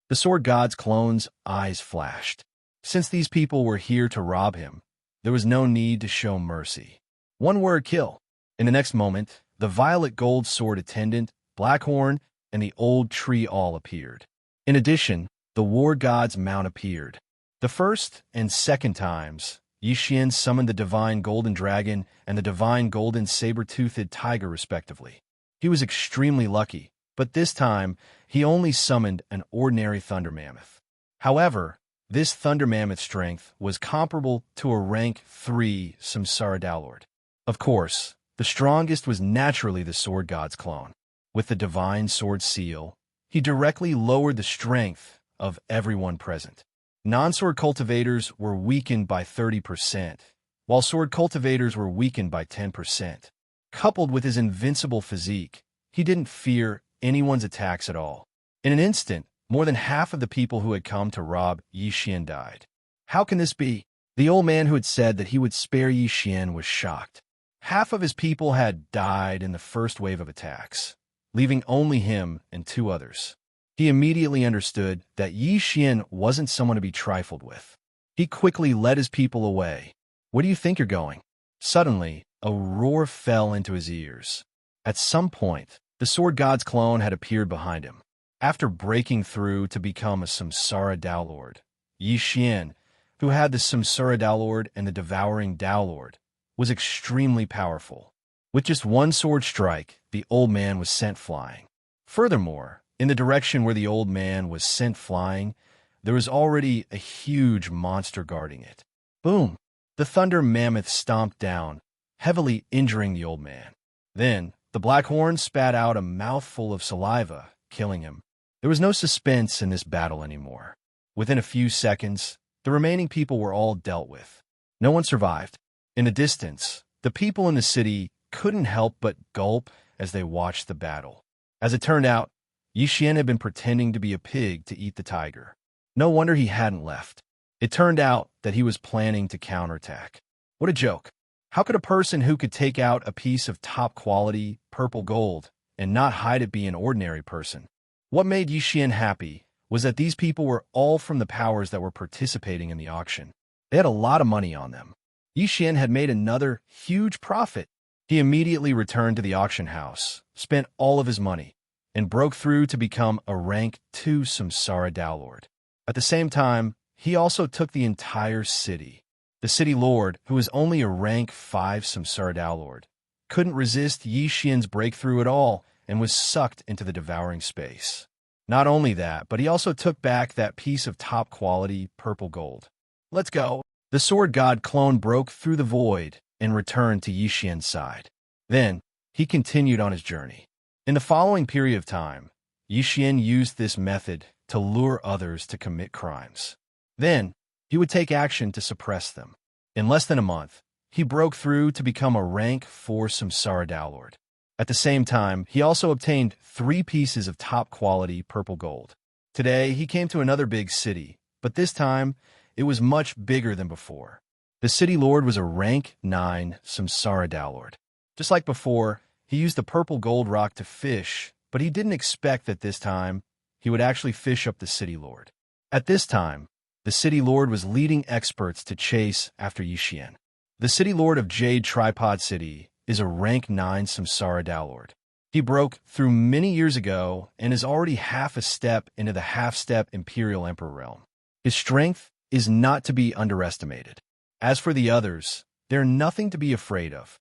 The sword god's clone's eyes flashed. Since these people were here to rob him, there was no need to show mercy. One word, kill. In the next moment, the violet gold sword attendant, Blackhorn, and the old tree all appeared. In addition, the war god's mount appeared. The first and second times, Yi Xian summoned the divine golden dragon and the divine golden saber-toothed tiger respectively. He was extremely lucky, but this time, he only summoned an ordinary thunder mammoth. However, this thunder mammoth strength was comparable to a rank 3 Samsara Dao Lord. Of course, the strongest was naturally the sword god's clone. With the divine sword seal, he directly lowered the strength of everyone present. Non-sword cultivators were weakened by 30%, while sword cultivators were weakened by 10%. Coupled with his invincible physique, he didn't fear anyone's attacks at all. In an instant, more than half of the people who had come to rob Yi Xian died. How can this be? The old man who had said that he would spare Yi Xian was shocked. Half of his people had died in the first wave of attacks, leaving only him and 2 others. He immediately understood that Yi Xian wasn't someone to be trifled with. He quickly led his people away. "Where do you think you're going?" Suddenly, a roar fell into his ears. At some point, the sword god's clone had appeared behind him. After breaking through to become a Samsara Downlord, Yi Xian, who had the Samsara Downlord and the Devouring Downlord, was extremely powerful. With just one sword strike, the old man was sent flying. Furthermore, in the direction where the old man was sent flying, there was already a huge monster guarding it. Boom! The thunder mammoth stomped down, heavily injuring the old man. Then, the black horn spat out a mouthful of saliva, killing him. There was no suspense in this battle anymore. Within a few seconds, the remaining people were all dealt with. No one survived. In the distance, the people in the city couldn't help but gulp as they watched the battle. As it turned out, Yi Xian had been pretending to be a pig to eat the tiger. No wonder he hadn't left. It turned out that he was planning to counterattack. What a joke. How could a person who could take out a piece of top-quality purple gold and not hide it be an ordinary person? What made Yi Xian happy was that these people were all from the powers that were participating in the auction. They had a lot of money on them. Yi Xian had made another huge profit. He immediately returned to the auction house, spent all of his money, and broke through to become a rank 2 Samsara Downlord. At the same time, he also took the entire city. The city lord, who was only a rank 5 Samsara Downlord, couldn't resist Yi Xian's breakthrough at all and was sucked into the devouring space. Not only that, but he also took back that piece of top-quality purple gold. Let's go. The sword god clone broke through the void and returned to Yi Xian's side. Then, he continued on his journey. In the following period of time, Yi Xian used this method to lure others to commit crimes. Then, he would take action to suppress them. In less than a month, he broke through to become a rank 4 Samsara Downlord. At the same time, he also obtained 3 pieces of top-quality purple gold. Today, he came to another big city, but this time, it was much bigger than before. The city lord was a rank 9 Samsara Downlord. Just like before, he used the purple gold rock to fish, but he didn't expect that this time, he would actually fish up the city lord. At this time, the city lord was leading experts to chase after Yi Xian. The city lord of Jade Tripod City is a rank 9 Samsara Downlord. He broke through many years ago and is already half a step into the half-step Imperial Emperor realm. His strength is not to be underestimated. As for the others, they're nothing to be afraid of.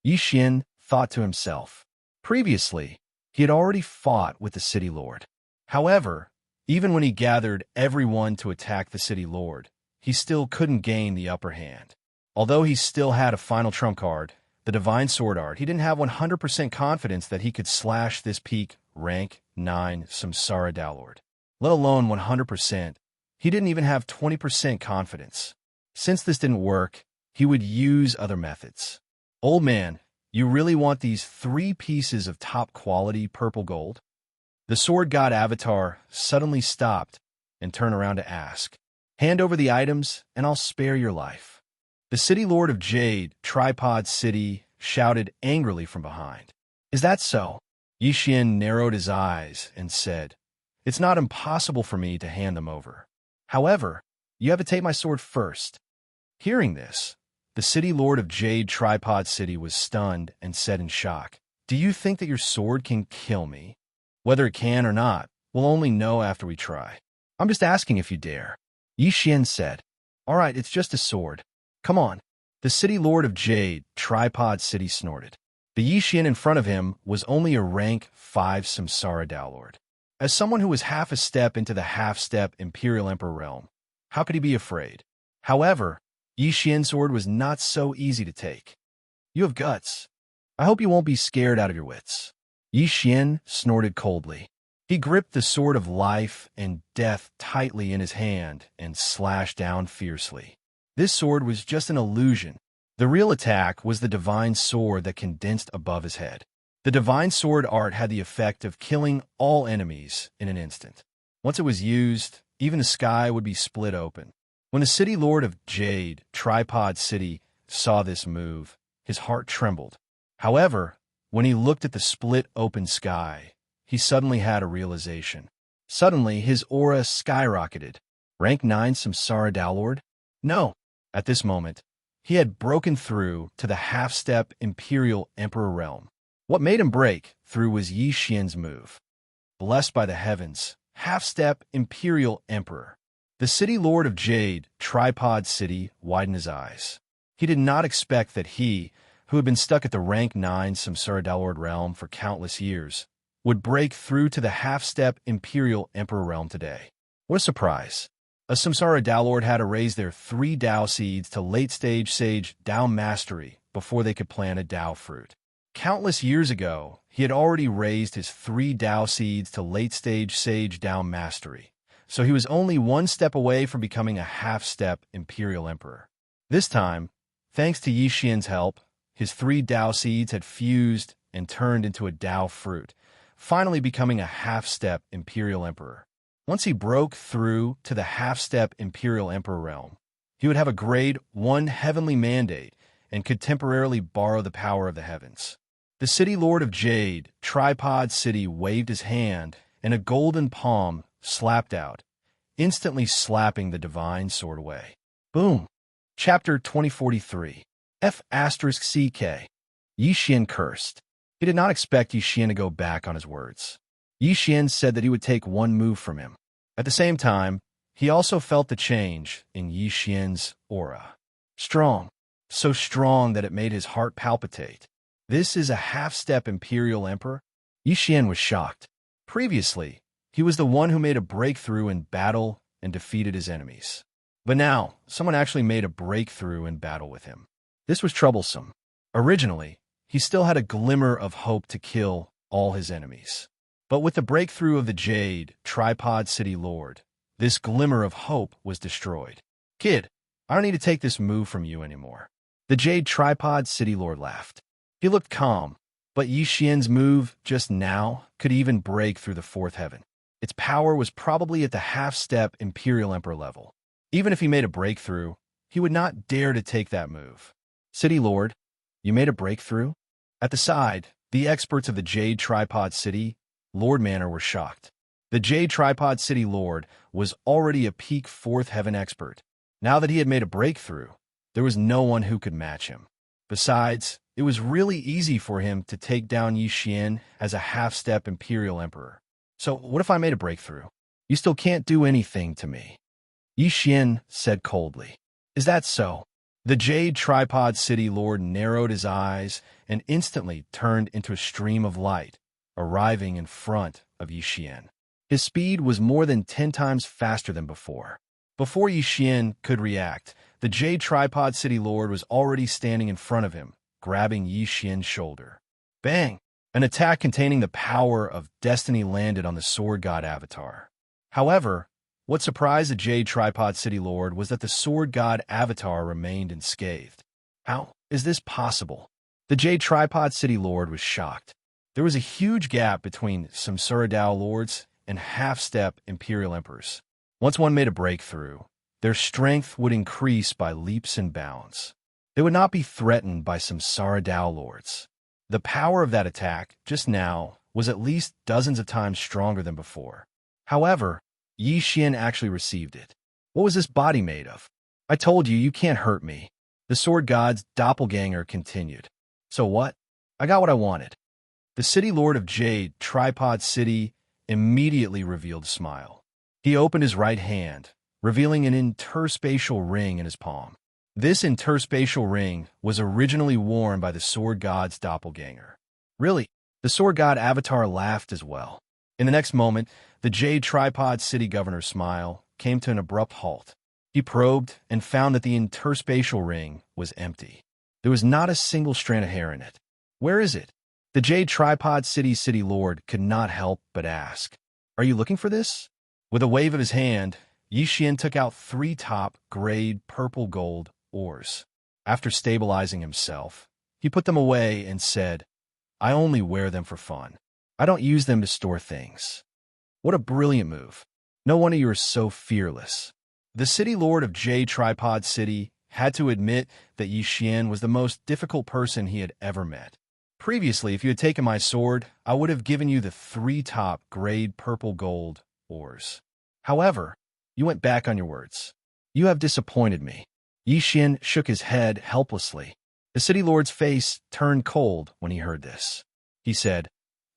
Yi Xian thought to himself. Previously, he had already fought with the city lord. However, even when he gathered everyone to attack the city lord, he still couldn't gain the upper hand. Although he still had a final trump card, the Divine Sword Art, he didn't have 100% confidence that he could slash this peak rank 9 Samsara Downlord. Let alone 100%, he didn't even have 20% confidence. Since this didn't work, he would use other methods. Old man, you really want these 3 pieces of top-quality purple gold? The sword god avatar suddenly stopped and turned around to ask, "Hand over the items, and I'll spare your life." The city lord of Jade, Tripod City, shouted angrily from behind. "Is that so?" Yi Xian narrowed his eyes and said, "It's not impossible for me to hand them over. However, you have to take my sword first." Hearing this, the city lord of Jade Tripod City was stunned and said in shock, "Do you think that your sword can kill me? Whether it can or not, we'll only know after we try. I'm just asking if you dare." Yi Xian said, "All right, it's just a sword. Come on." The city lord of Jade Tripod City snorted. The Yi Xian in front of him was only a rank 5 Samsara Downlord. As someone who was half a step into the half-step Imperial Emperor realm, how could he be afraid? However, Yi Xian's sword was not so easy to take. "You have guts. I hope you won't be scared out of your wits." Yi Xian snorted coldly. He gripped the sword of life and death tightly in his hand and slashed down fiercely. This sword was just an illusion. The real attack was the divine sword that condensed above his head. The divine sword art had the effect of killing all enemies in an instant. Once it was used, even the sky would be split open. When the city lord of Jade, Tripod City, saw this move, his heart trembled. However, when he looked at the split open sky, he suddenly had a realization. Suddenly, his aura skyrocketed. Rank 9 Samsara Dowlord? No. At this moment, he had broken through to the half-step Imperial Emperor realm. What made him break through was Yi Xian's move. Blessed by the heavens, half-step Imperial Emperor. The City Lord of Jade, Tripod City, widened his eyes. He did not expect that he, who had been stuck at the rank 9 Samsara Dowlord realm for countless years, would break through to the half-step Imperial Emperor realm today. What a surprise. A Samsara Dowlord had to raise their 3 Dao seeds to late-stage Sage Dao Mastery before they could plant a Dao fruit. Countless years ago, he had already raised his 3 Dao seeds to late-stage Sage Dao Mastery, so he was only 1 step away from becoming a half-step Imperial Emperor. This time, thanks to Yi Xian's help, his 3 Dao seeds had fused and turned into a Dao fruit, finally becoming a half-step Imperial Emperor. Once he broke through to the half-step Imperial Emperor realm, he would have a grade 1 heavenly mandate and could temporarily borrow the power of the heavens. The City Lord of Jade, Tripod City, waved his hand, and a golden palm slapped out, instantly slapping the divine sword away. Boom! Chapter 2043. F***CK. Yi Xian cursed. He did not expect Yi Xian to go back on his words. Yi Xian said that he would take one move from him. At the same time, he also felt the change in Yi Xian's aura. Strong. So strong that it made his heart palpitate. This is a half-step Imperial Emperor? Yi Xian was shocked. Previously, he was the one who made a breakthrough in battle and defeated his enemies. But now, someone actually made a breakthrough in battle with him. This was troublesome. Originally, he still had a glimmer of hope to kill all his enemies. But with the breakthrough of the Jade, Tripod City Lord, this glimmer of hope was destroyed. Kid, I don't need to take this move from you anymore. The Jade Tripod City Lord laughed. He looked calm, but Yi Xian's move just now could even break through the 4th heaven. Its power was probably at the half-step Imperial Emperor level. Even if he made a breakthrough, he would not dare to take that move. City Lord, you made a breakthrough? At the side, the experts of the Jade Tripod City Lord Manor were shocked. The Jade Tripod City Lord was already a peak 4th heaven expert. Now that he had made a breakthrough, there was no one who could match him. Besides, it was really easy for him to take down Yi Xian as a half-step Imperial Emperor. So what if I made a breakthrough? You still can't do anything to me. Yi Xian said coldly. Is that so? The Jade Tripod City Lord narrowed his eyes and instantly turned into a stream of light, arriving in front of Yi Xian. His speed was more than 10 times faster than before. Before Yi Xian could react, the Jade Tripod City Lord was already standing in front of him, grabbing Yi Xian's shoulder. Bang! An attack containing the power of destiny landed on the Sword God avatar. However, what surprised the Jade Tripod City Lord was that the Sword God avatar remained unscathed. How is this possible? The Jade Tripod City Lord was shocked. There was a huge gap between Samsara Dao Lords and half-step Imperial Emperors. Once one made a breakthrough, their strength would increase by leaps and bounds. They would not be threatened by Samsara Dao Lords. The power of that attack, just now, was at least dozens of times stronger than before. However, Yi Xian actually received it. What was this body made of? I told you, you can't hurt me. The Sword God's doppelganger continued. So what? I got what I wanted. The City Lord of Jade, Tripod City, immediately revealed a smile. He opened his right hand, revealing an interspatial ring in his palm. This interspatial ring was originally worn by the Sword God's doppelganger. Really? The Sword God avatar laughed as well. In the next moment, the Jade Tripod City Governor's smile came to an abrupt halt. He probed and found that the interspatial ring was empty. There was not a single strand of hair in it. Where is it? The Jade Tripod City Lord could not help but ask. Are you looking for this? With a wave of his hand, Yi Xian took out 3 top-grade purple-gold ores. After stabilizing himself, he put them away and said, I only wear them for fun. I don't use them to store things. What a brilliant move. No wonder you are so fearless. The City Lord of Jade Tripod City had to admit that Yi Xian was the most difficult person he had ever met. Previously, if you had taken my sword, I would have given you the 3 top-grade purple-gold ores. However, you went back on your words. You have disappointed me. Yi Xian shook his head helplessly. The city lord's face turned cold when he heard this. He said,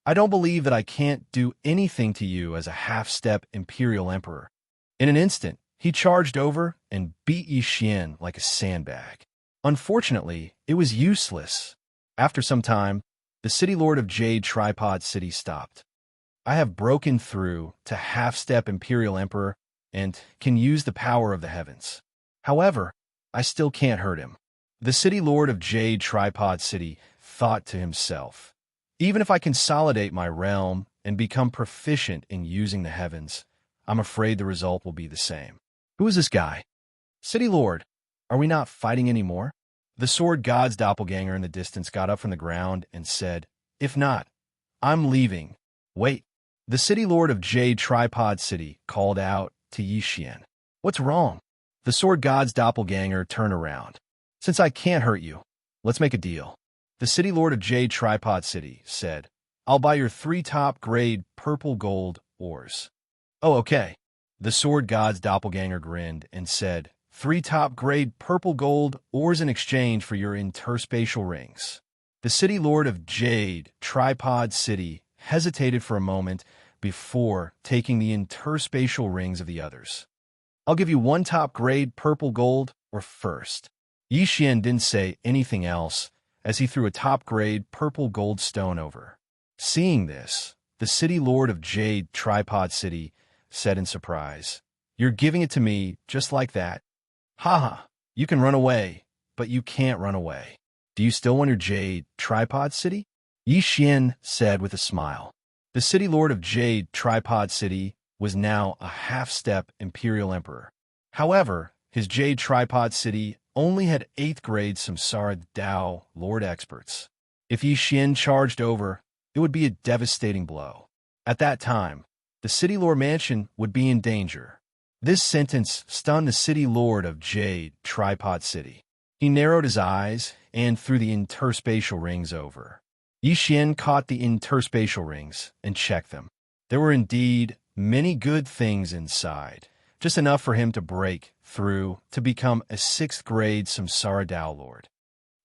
I don't believe that I can't do anything to you as a half-step imperial emperor. In an instant, he charged over and beat Yi Xian like a sandbag. Unfortunately, it was useless. After some time, the city lord of Jade Tripod City stopped. I have broken through to half-step imperial emperor and can use the power of the heavens. However, I still can't hurt him. The city lord of Jade Tripod City thought to himself, even if I consolidate my realm and become proficient in using the heavens, I'm afraid the result will be the same. Who is this guy? City lord, are we not fighting anymore? The sword god's doppelganger in the distance got up from the ground and said, If not, I'm leaving. Wait. The city lord of Jade Tripod City called out to Yi Xian. What's wrong? The sword god's doppelganger turned around. Since I can't hurt you, let's make a deal. The city lord of Jade Tripod City said, I'll buy your 3 top-grade purple gold ores. Oh, okay. The sword god's doppelganger grinned and said, 3 top-grade purple gold ores in exchange for your interspatial rings. The city lord of Jade Tripod City hesitated for a moment before taking the interspatial rings of the others. I'll give you 1 top-grade purple gold or first. Yi Xian didn't say anything else as he threw a top-grade purple gold stone over. Seeing this, the city lord of Jade Tripod City said in surprise, You're giving it to me just like that? Haha, you can run away, but you can't run away. Do you still want your Jade Tripod City? Yi Xian said with a smile. The city lord of Jade Tripod City was now a half-step imperial emperor. However, his Jade Tripod City only had 8th grade Samsara Dao Lord experts. If Yi Xian charged over, it would be a devastating blow. At that time, the city lord mansion would be in danger. This sentence stunned the city lord of Jade Tripod City. He narrowed his eyes and threw the interspatial rings over. Yi Xian caught the interspatial rings and checked them. There were indeed many good things inside, just enough for him to break through to become a 6th grade Samsara Dao Lord.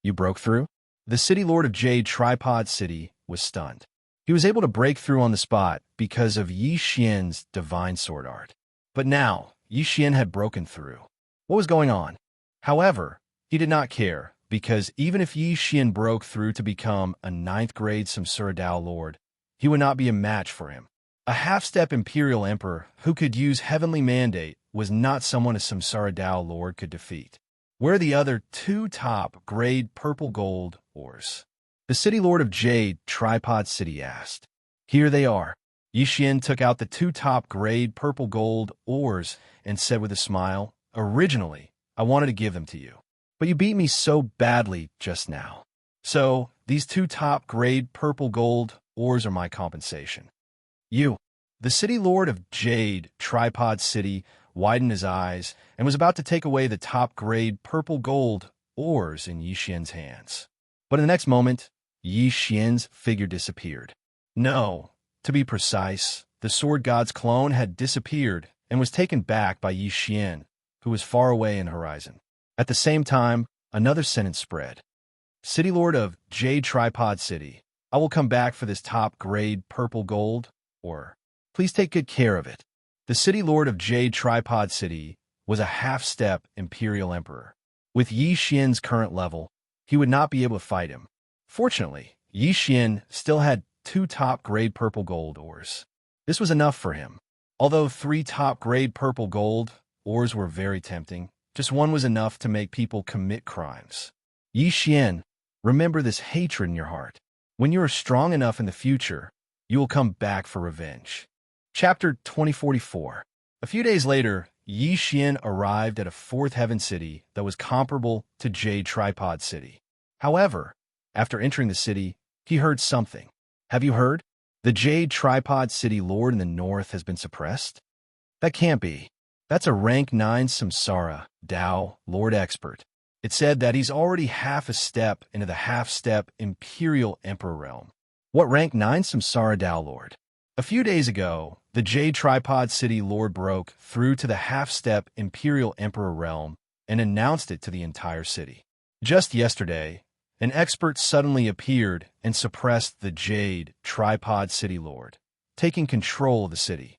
You broke through? The city lord of Jade Tripod City was stunned. He was able to break through on the spot because of Yi Xian's divine sword art. But now, Yi Xian had broken through. What was going on? However, he did not care, because even if Yi Xian broke through to become a 9th grade Samsara Dao Lord, he would not be a match for him. A half-step imperial emperor who could use heavenly mandate was not someone a Samsara Dao Lord could defeat. Where are the other 2 top-grade purple gold ores? The city lord of Jade Tripod City asked. Here they are. Yi Xian took out the 2 top-grade purple gold ores and said with a smile, Originally, I wanted to give them to you, but you beat me so badly just now. So, these 2 top-grade purple gold ores are my compensation. You. The city lord of Jade Tripod City widened his eyes and was about to take away the top-grade purple gold ores in Yi Xian's hands. But in the next moment, Yi Xian's figure disappeared. No, to be precise, the sword god's clone had disappeared and was taken back by Yi Xian, who was far away in the horizon. At the same time, another sentence spread. City lord of Jade Tripod City, I will come back for this top-grade purple gold, or please take good care of it. The city lord of Jade Tripod City was a half-step imperial emperor. With Yi Xian's current level, he would not be able to fight him. Fortunately, Yi Xian still had 2 top-grade purple gold ores. This was enough for him. Although 3 top-grade purple gold ores were very tempting, just 1 was enough to make people commit crimes. Yi Xian, remember this hatred in your heart. When you are strong enough in the future, you will come back for revenge. Chapter 2044. A few days later, Yi Xian arrived at a 4th heaven city that was comparable to Jade Tripod City. However, after entering the city, he heard something. Have you heard? The Jade Tripod City Lord in the north has been suppressed? That can't be. That's a rank 9 Samsara Dao Lord expert. It said that he's already half a step into the half-step Imperial Emperor realm. What rank 9 Samsara Dao Lord? A few days ago, the Jade Tripod City Lord broke through to the half-step Imperial Emperor realm and announced it to the entire city. Just yesterday, an expert suddenly appeared and suppressed the Jade Tripod City Lord, taking control of the city.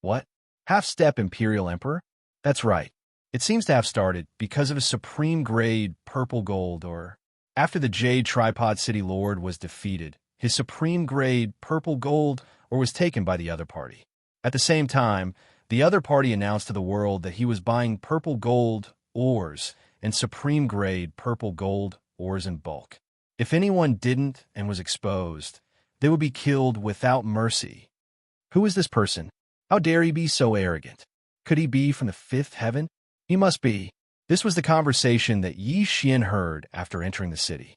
What? Half-step Imperial Emperor? That's right. It seems to have started because of a supreme-grade purple gold or... After the Jade Tripod City Lord was defeated, his supreme-grade purple gold or was taken by the other party. At the same time, the other party announced to the world that he was buying purple gold ores and supreme-grade purple gold ores in bulk. If anyone didn't and was exposed, they would be killed without mercy. Who is this person? How dare he be so arrogant? Could he be from the fifth heaven? He must be. This was the conversation that Yi Xian heard after entering the city.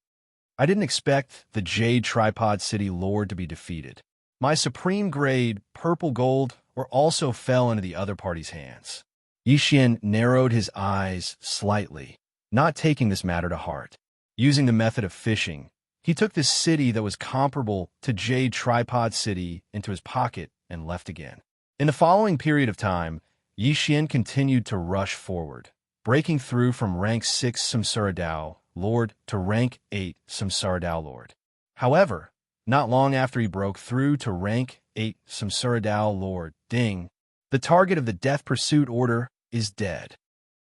I didn't expect the Jade Tripod City Lord to be defeated. My supreme-grade purple gold or also fell into the other party's hands. Yi Xian narrowed his eyes slightly, not taking this matter to heart. Using the method of fishing, he took this city that was comparable to Jade Tripod City into his pocket and left again. In the following period of time, Yi Xian continued to rush forward, breaking through from rank 6 Samsara Dao Lord to rank 8 Samsara Dao Lord. However, not long after he broke through to rank 8 Samsara Dao Lord, ding, the target of the death pursuit order is dead.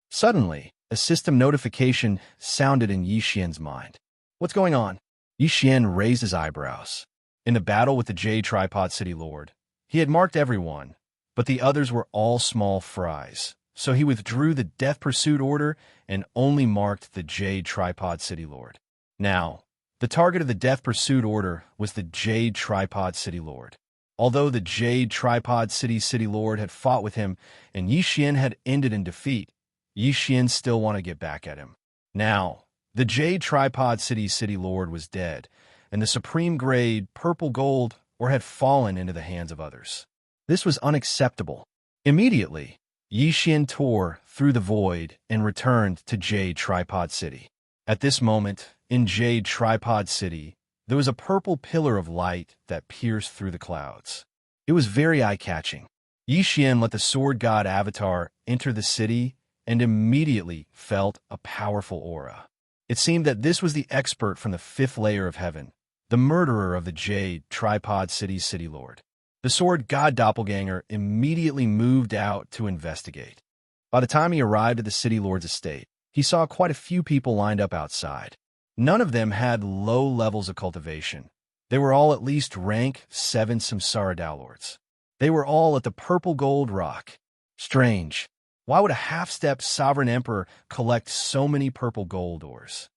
Suddenly, a system notification sounded in Yi Xian's mind. What's going on? Yi Xian raised his eyebrows. In the battle with the Jade Tripod City Lord, he had marked everyone, but the others were all small fries. So he withdrew the death pursuit order and only marked the Jade Tripod City Lord. Now, the target of the death pursuit order was the Jade Tripod City Lord. Although the Jade Tripod City Lord had fought with him and Yi Xian had ended in defeat, Yi Xian still wanted to get back at him. Now, the Jade Tripod City Lord was dead, and the supreme grade purple gold or had fallen into the hands of others. This was unacceptable. Immediately, Yi Xian tore through the void and returned to Jade Tripod City. At this moment, in Jade Tripod City, there was a purple pillar of light that pierced through the clouds. It was very eye-catching. Yi Xian let the sword god avatar enter the city and immediately felt a powerful aura. It seemed that this was the expert from the fifth layer of heaven, the murderer of the Jade Tripod City Lord. The sword god doppelganger immediately moved out to investigate. By the time he arrived at the city lord's estate, he saw quite a few people lined up outside. None of them had low levels of cultivation. They were all at least rank 7 Samsara Dao Lords. They were all at the purple gold rock. Strange. Why would a half-step sovereign emperor collect so many purple gold ores?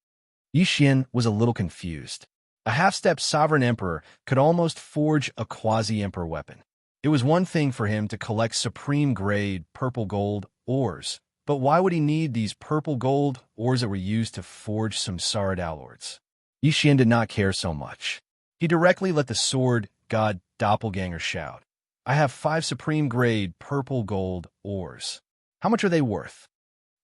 Yi Xian was a little confused. A half-step sovereign emperor could almost forge a quasi-emperor weapon. It was one thing for him to collect supreme-grade purple gold ores, but why would he need these purple gold ores that were used to forge some Samsara Dao Lords? Yi Xian did not care so much. He directly let the sword god doppelganger shout, "I have 5 supreme-grade purple gold ores. How much are they worth?"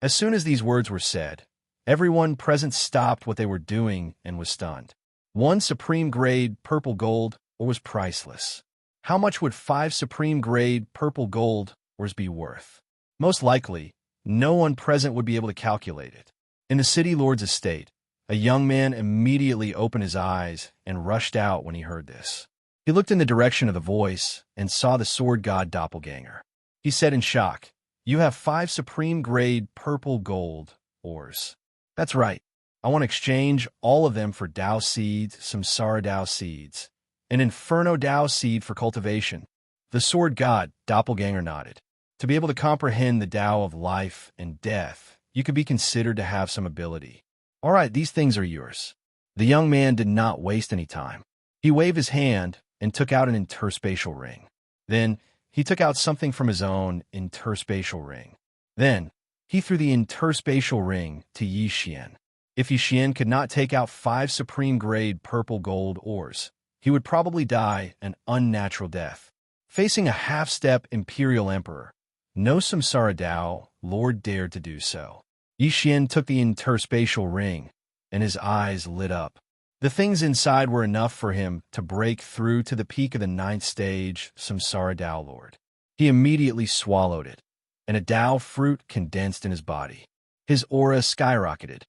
As soon as these words were said, everyone present stopped what they were doing and was stunned. 1 supreme-grade purple gold ore was priceless. How much would 5 supreme-grade purple gold ores be worth? Most likely, no one present would be able to calculate it. In the city lord's estate, a young man immediately opened his eyes and rushed out when he heard this. He looked in the direction of the voice and saw the sword god doppelganger. He said in shock, "You have 5 supreme-grade purple gold ores." "That's right. I want to exchange all of them for Dao seeds, Samsara Dao seeds, an Inferno Dao seed for cultivation." The sword god doppelganger nodded. To be able to comprehend the Dao of life and death, you could be considered to have some ability. "All right, these things are yours." The young man did not waste any time. He waved his hand and took out an interspatial ring. Then, he took out something from his own interspatial ring. Then, he threw the interspatial ring to Yi Xian. If Yi Xian could not take out 5 supreme-grade purple gold ores, he would probably die an unnatural death. Facing a half-step Imperial Emperor, no Samsara Dao Lord dared to do so. Yi Xian took the interspatial ring, and his eyes lit up. The things inside were enough for him to break through to the peak of the ninth stage, Samsara Tao Lord. He immediately swallowed it, and a Tao fruit condensed in his body. His aura skyrocketed.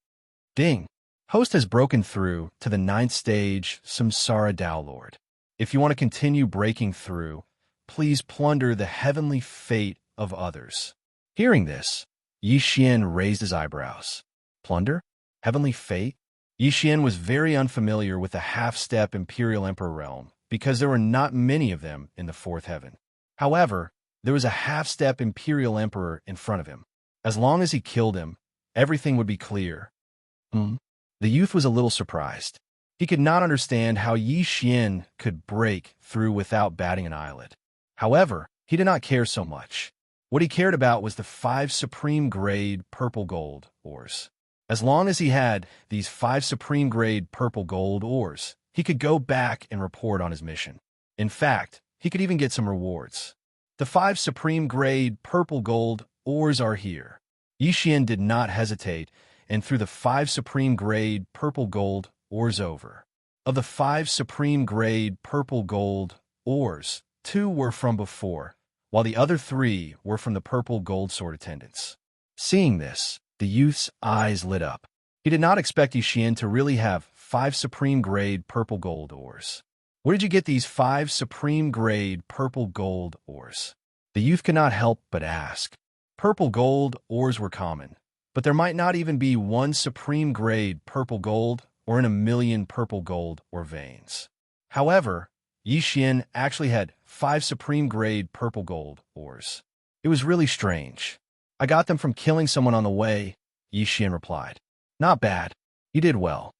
Ding! Host has broken through to the ninth stage, Samsara Tao Lord. If you want to continue breaking through, please plunder the heavenly fate of others. Hearing this, Yi Xian raised his eyebrows. Plunder? Heavenly fate? Yi Xian was very unfamiliar with the half-step Imperial Emperor realm because there were not many of them in the fourth heaven. However, there was a half-step Imperial Emperor in front of him. As long as he killed him, everything would be clear. The youth was a little surprised. He could not understand how Yi Xian could break through without batting an eyelid. However, he did not care so much. What he cared about was the 5 supreme grade purple gold ores. As long as he had these 5 supreme grade purple gold ores, he could go back and report on his mission. In fact, he could even get some rewards. The 5 supreme grade purple gold ores are here. Yi Xian did not hesitate and threw the 5 supreme grade purple gold ores over. Of the 5 supreme grade purple gold ores, 2 were from before, while the other 3 were from the purple gold sword attendants. Seeing this, the youth's eyes lit up. He did not expect Yi Xian to really have 5 supreme grade purple gold ores. Where did you get these 5 supreme grade purple gold ores? The youth could not help but ask. Purple gold ores were common, but there might not even be 1 supreme grade purple gold or in a million purple gold or veins. However, Yi Xian actually had 5 supreme grade purple gold ores. It was really strange. I got them from killing someone on the way, Yi Xian replied. Not bad. You did well.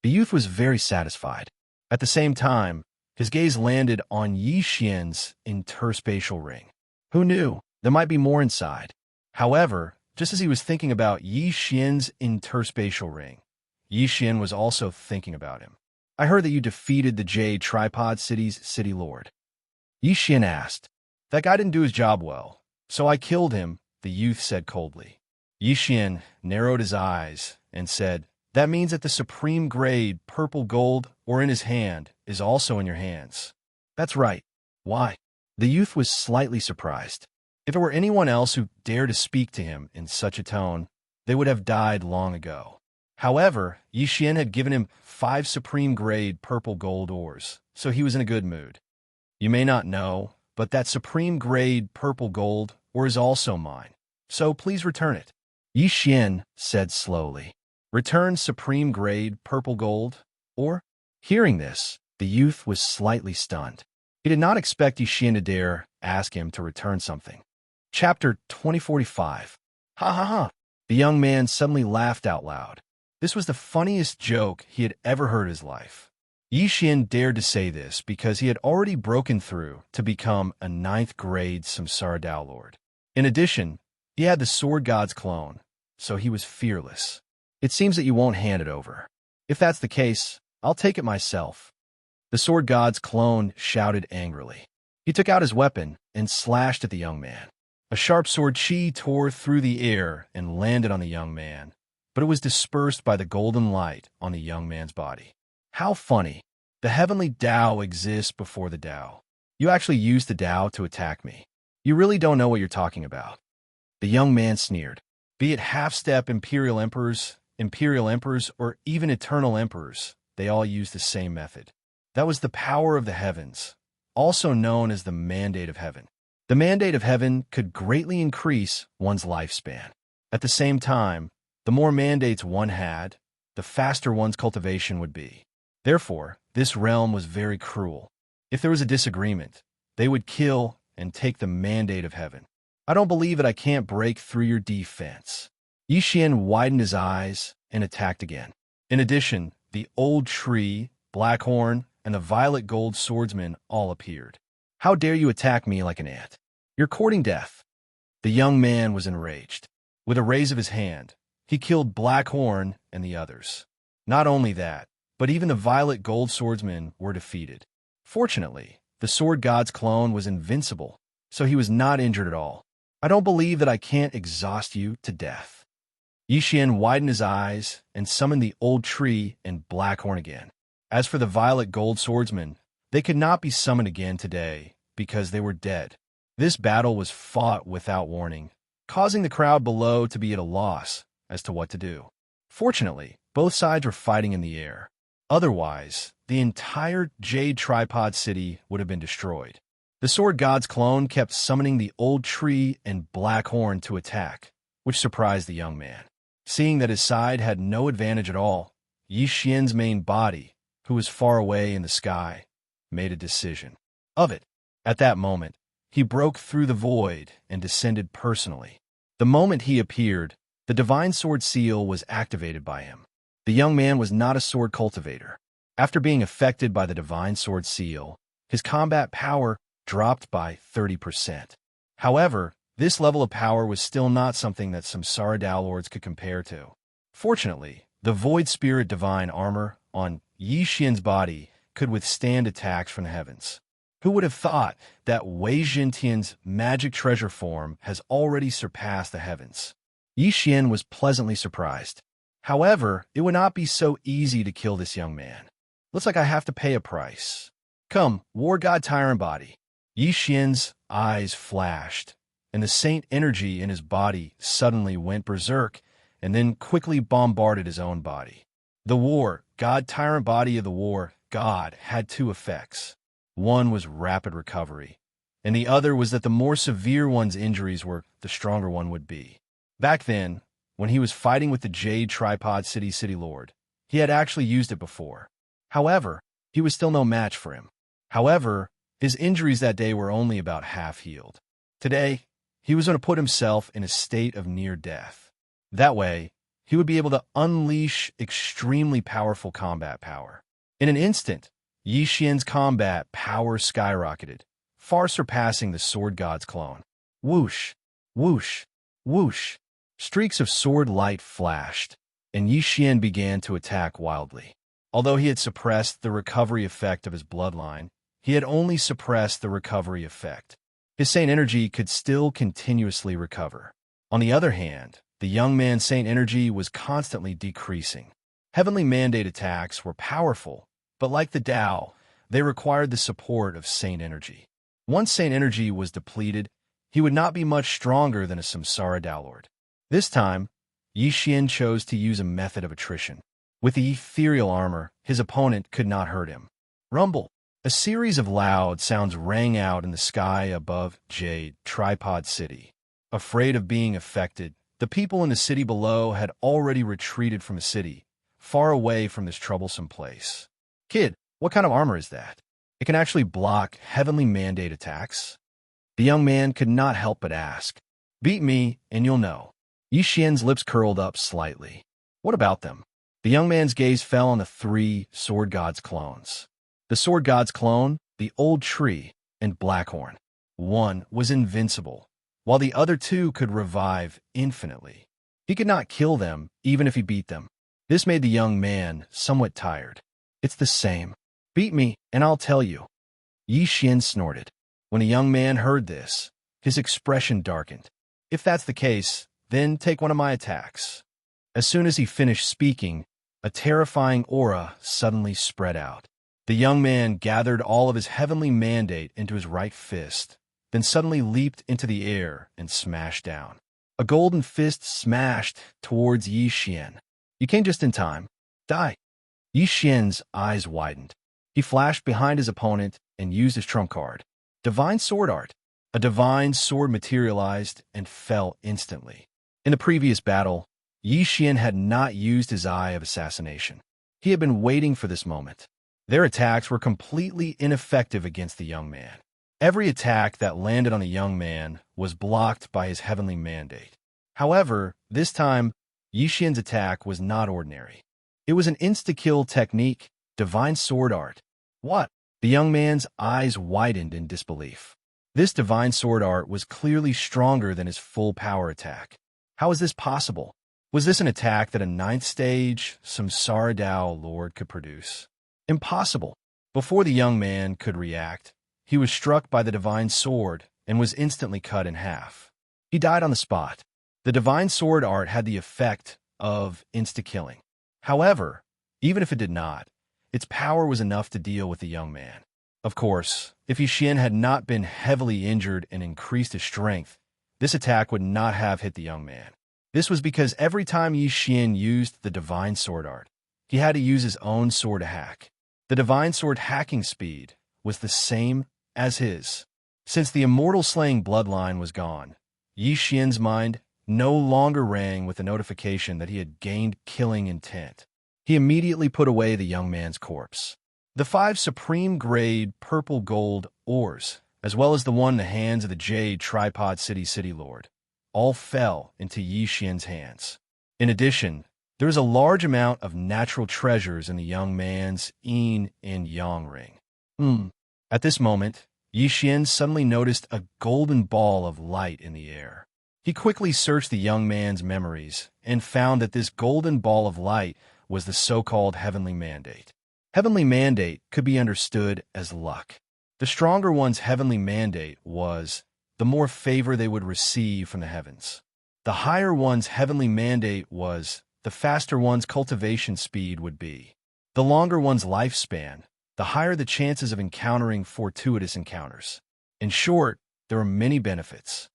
The youth was very satisfied. At the same time, his gaze landed on Yi Xian's interspatial ring. Who knew? There might be more inside. However, just as he was thinking about Yi Xian's interspatial ring, Yi Xian was also thinking about him. I heard that you defeated the Jade Tripod City's city lord. Yi Xian asked. That guy didn't do his job well, so I killed him, the youth said coldly. Yi Xian narrowed his eyes and said, that means that the supreme grade purple gold ore in his hand is also in your hands. That's right. Why? The youth was slightly surprised. If it were anyone else who dared to speak to him in such a tone, they would have died long ago. However, Yi Xian had given him 5 supreme grade purple gold ores, so he was in a good mood. You may not know, but that supreme grade purple gold ore is also mine, so please return it. Yi Xian said slowly. Return supreme grade purple gold ore? Hearing this, the youth was slightly stunned. He did not expect Yi Xian to dare ask him to return something. Chapter 2045. Ha ha ha. The young man suddenly laughed out loud. This was the funniest joke he had ever heard in his life. Yi Xian dared to say this because he had already broken through to become a 9th grade Samsara Tao Lord. In addition, he had the Sword God's clone, so he was fearless. It seems that you won't hand it over. If that's the case, I'll take it myself. The Sword God's clone shouted angrily. He took out his weapon and slashed at the young man. A sharp sword chi tore through the air and landed on the young man, but it was dispersed by the golden light on the young man's body. How funny. The heavenly Tao exists before the Tao. You actually used the Tao to attack me. You really don't know what you're talking about. The young man sneered. Be it half-step Imperial Emperors, or even Eternal Emperors, they all use the same method. That was the power of the heavens, also known as the mandate of heaven. The mandate of heaven could greatly increase one's lifespan. At the same time, the more mandates one had, the faster one's cultivation would be. Therefore, this realm was very cruel. If there was a disagreement, they would kill and take the mandate of heaven. I don't believe that I can't break through your defense. Yi Xian widened his eyes and attacked again. In addition, the old tree, Blackhorn, and the violet gold swordsman all appeared. How dare you attack me like an ant? You're courting death. The young man was enraged. With a raise of his hand, he killed Blackhorn and the others. Not only that, but even the violet gold swordsmen were defeated. Fortunately, the Sword God's clone was invincible, so he was not injured at all. I don't believe that I can't exhaust you to death. Yi Xian widened his eyes and summoned the old tree and Blackhorn again. As for the violet gold swordsmen, they could not be summoned again today because they were dead. This battle was fought without warning, causing the crowd below to be at a loss as to what to do. Fortunately, both sides were fighting in the air. Otherwise, the entire Jade Tripod City would have been destroyed. The Sword God's clone kept summoning the old tree and black horn to attack, which surprised the young man. Seeing that his side had no advantage at all, Yi Xian's main body, who was far away in the sky, made a decision of it. At that moment, he broke through the void and descended personally. The moment he appeared, the Divine Sword Seal was activated by him. The young man was not a sword cultivator. After being affected by the Divine Sword Seal, his combat power dropped by 30%. However, this level of power was still not something that some Saradao lords could compare to. Fortunately, the Void Spirit Divine Armor on Yi Xian's body could withstand attacks from the heavens. Who would have thought that Wei Zhentian's magic treasure form has already surpassed the heavens? Yi Xian was pleasantly surprised. However, it would not be so easy to kill this young man. Looks like I have to pay a price. Come, War God Tyrant Body. Yi Xian's eyes flashed, and the saint energy in his body suddenly went berserk and then quickly bombarded his own body. The War God Tyrant Body of the War God had two effects. One was rapid recovery, and the other was that the more severe one's injuries were, the stronger one would be. Back then, when he was fighting with the Jade Tripod City Lord, he had actually used it before. However, he was still no match for him. However, his injuries that day were only about half healed. Today, he was going to put himself in a state of near death. That way, he would be able to unleash extremely powerful combat power. In an instant, Yi Xian's combat power skyrocketed, far surpassing the Sword God's clone. Whoosh, whoosh, whoosh. Streaks of sword light flashed, and Yi Xian began to attack wildly. Although he had suppressed the recovery effect of his bloodline, he had only suppressed the recovery effect. His Saint energy could still continuously recover. On the other hand, the young man's Saint energy was constantly decreasing. Heavenly Mandate attacks were powerful, but like the Tao, they required the support of Saint energy. Once Saint energy was depleted, he would not be much stronger than a Samsara Tao Lord. This time, Yi Xian chose to use a method of attrition. With the ethereal armor, his opponent could not hurt him. Rumble! A series of loud sounds rang out in the sky above Jade Tripod City. Afraid of being affected, the people in the city below had already retreated from the city, far away from this troublesome place. Kid, what kind of armor is that? It can actually block Heavenly Mandate attacks? The young man could not help but ask. Beat me, and you'll know. Yi Xian's lips curled up slightly. What about them? The young man's gaze fell on the three Sword God's clones. The Sword God's clone, the Old Tree, and Blackhorn. One was invincible, while the other two could revive infinitely. He could not kill them, even if he beat them. This made the young man somewhat tired. It's the same. Beat me, and I'll tell you. Yi Xian snorted. When the young man heard this, his expression darkened. If that's the case, then take one of my attacks. As soon as he finished speaking, a terrifying aura suddenly spread out. The young man gathered all of his heavenly mandate into his right fist, then suddenly leaped into the air and smashed down. A golden fist smashed towards Yi Xian. You came just in time. Die. Yi Xian's eyes widened. He flashed behind his opponent and used his trump card. Divine Sword Art. A divine sword materialized and fell instantly. In the previous battle, Yi Xian had not used his Eye of Assassination. He had been waiting for this moment. Their attacks were completely ineffective against the young man. Every attack that landed on the young man was blocked by his heavenly mandate. However, this time, Yi Xian's attack was not ordinary. It was an insta-kill technique, Divine Sword Art. What? The young man's eyes widened in disbelief. This Divine Sword Art was clearly stronger than his full power attack. How is this possible? Was this an attack that a 9th stage Samsara Tao Lord could produce? Impossible. Before the young man could react, he was struck by the divine sword and was instantly cut in half. He died on the spot. The Divine Sword Art had the effect of insta-killing. However, even if it did not, its power was enough to deal with the young man. Of course, if Yi Xian had not been heavily injured and increased his strength, this attack would not have hit the young man. This was because every time Yi Xian used the divine sword art, he had to use his own sword to hack. The divine sword hacking speed was the same as his. Since the immortal slaying bloodline was gone, Yi Xian's mind no longer rang with the notification that he had gained killing intent. He immediately put away the young man's corpse. The 5 supreme-grade purple-gold ores, as well as the one in the hands of the Jade Tripod City Lord, all fell into Yi Xian's hands. In addition, there was a large amount of natural treasures in the young man's yin and yang ring. At this moment, Yi Xian suddenly noticed a golden ball of light in the air. He quickly searched the young man's memories and found that this golden ball of light was the so-called heavenly mandate. Heavenly mandate could be understood as luck. The stronger one's heavenly mandate was, the more favor they would receive from the heavens. The higher one's heavenly mandate was, the faster one's cultivation speed would be. The longer one's lifespan, the higher the chances of encountering fortuitous encounters. In short, there are many benefits.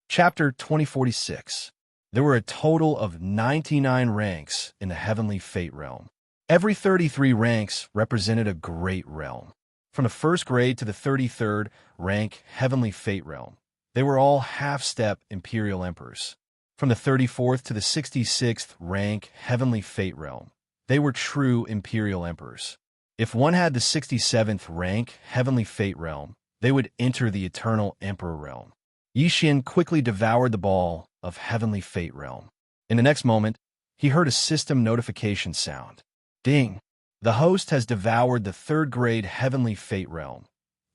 Chapter 2046. There were a total of 99 ranks in the Heavenly Fate realm. Every 33 ranks represented a great realm. From the 1st grade to the 33rd rank Heavenly Fate realm, they were all half-step Imperial Emperors. From the 34th to the 66th rank Heavenly Fate realm, they were true Imperial Emperors. If one had the 67th rank Heavenly Fate realm, they would enter the Eternal Emperor realm. Yi Xian quickly devoured the ball of Heavenly Fate realm. In the next moment, he heard a system notification sound. Ding! The host has devoured the 3rd grade Heavenly Fate realm,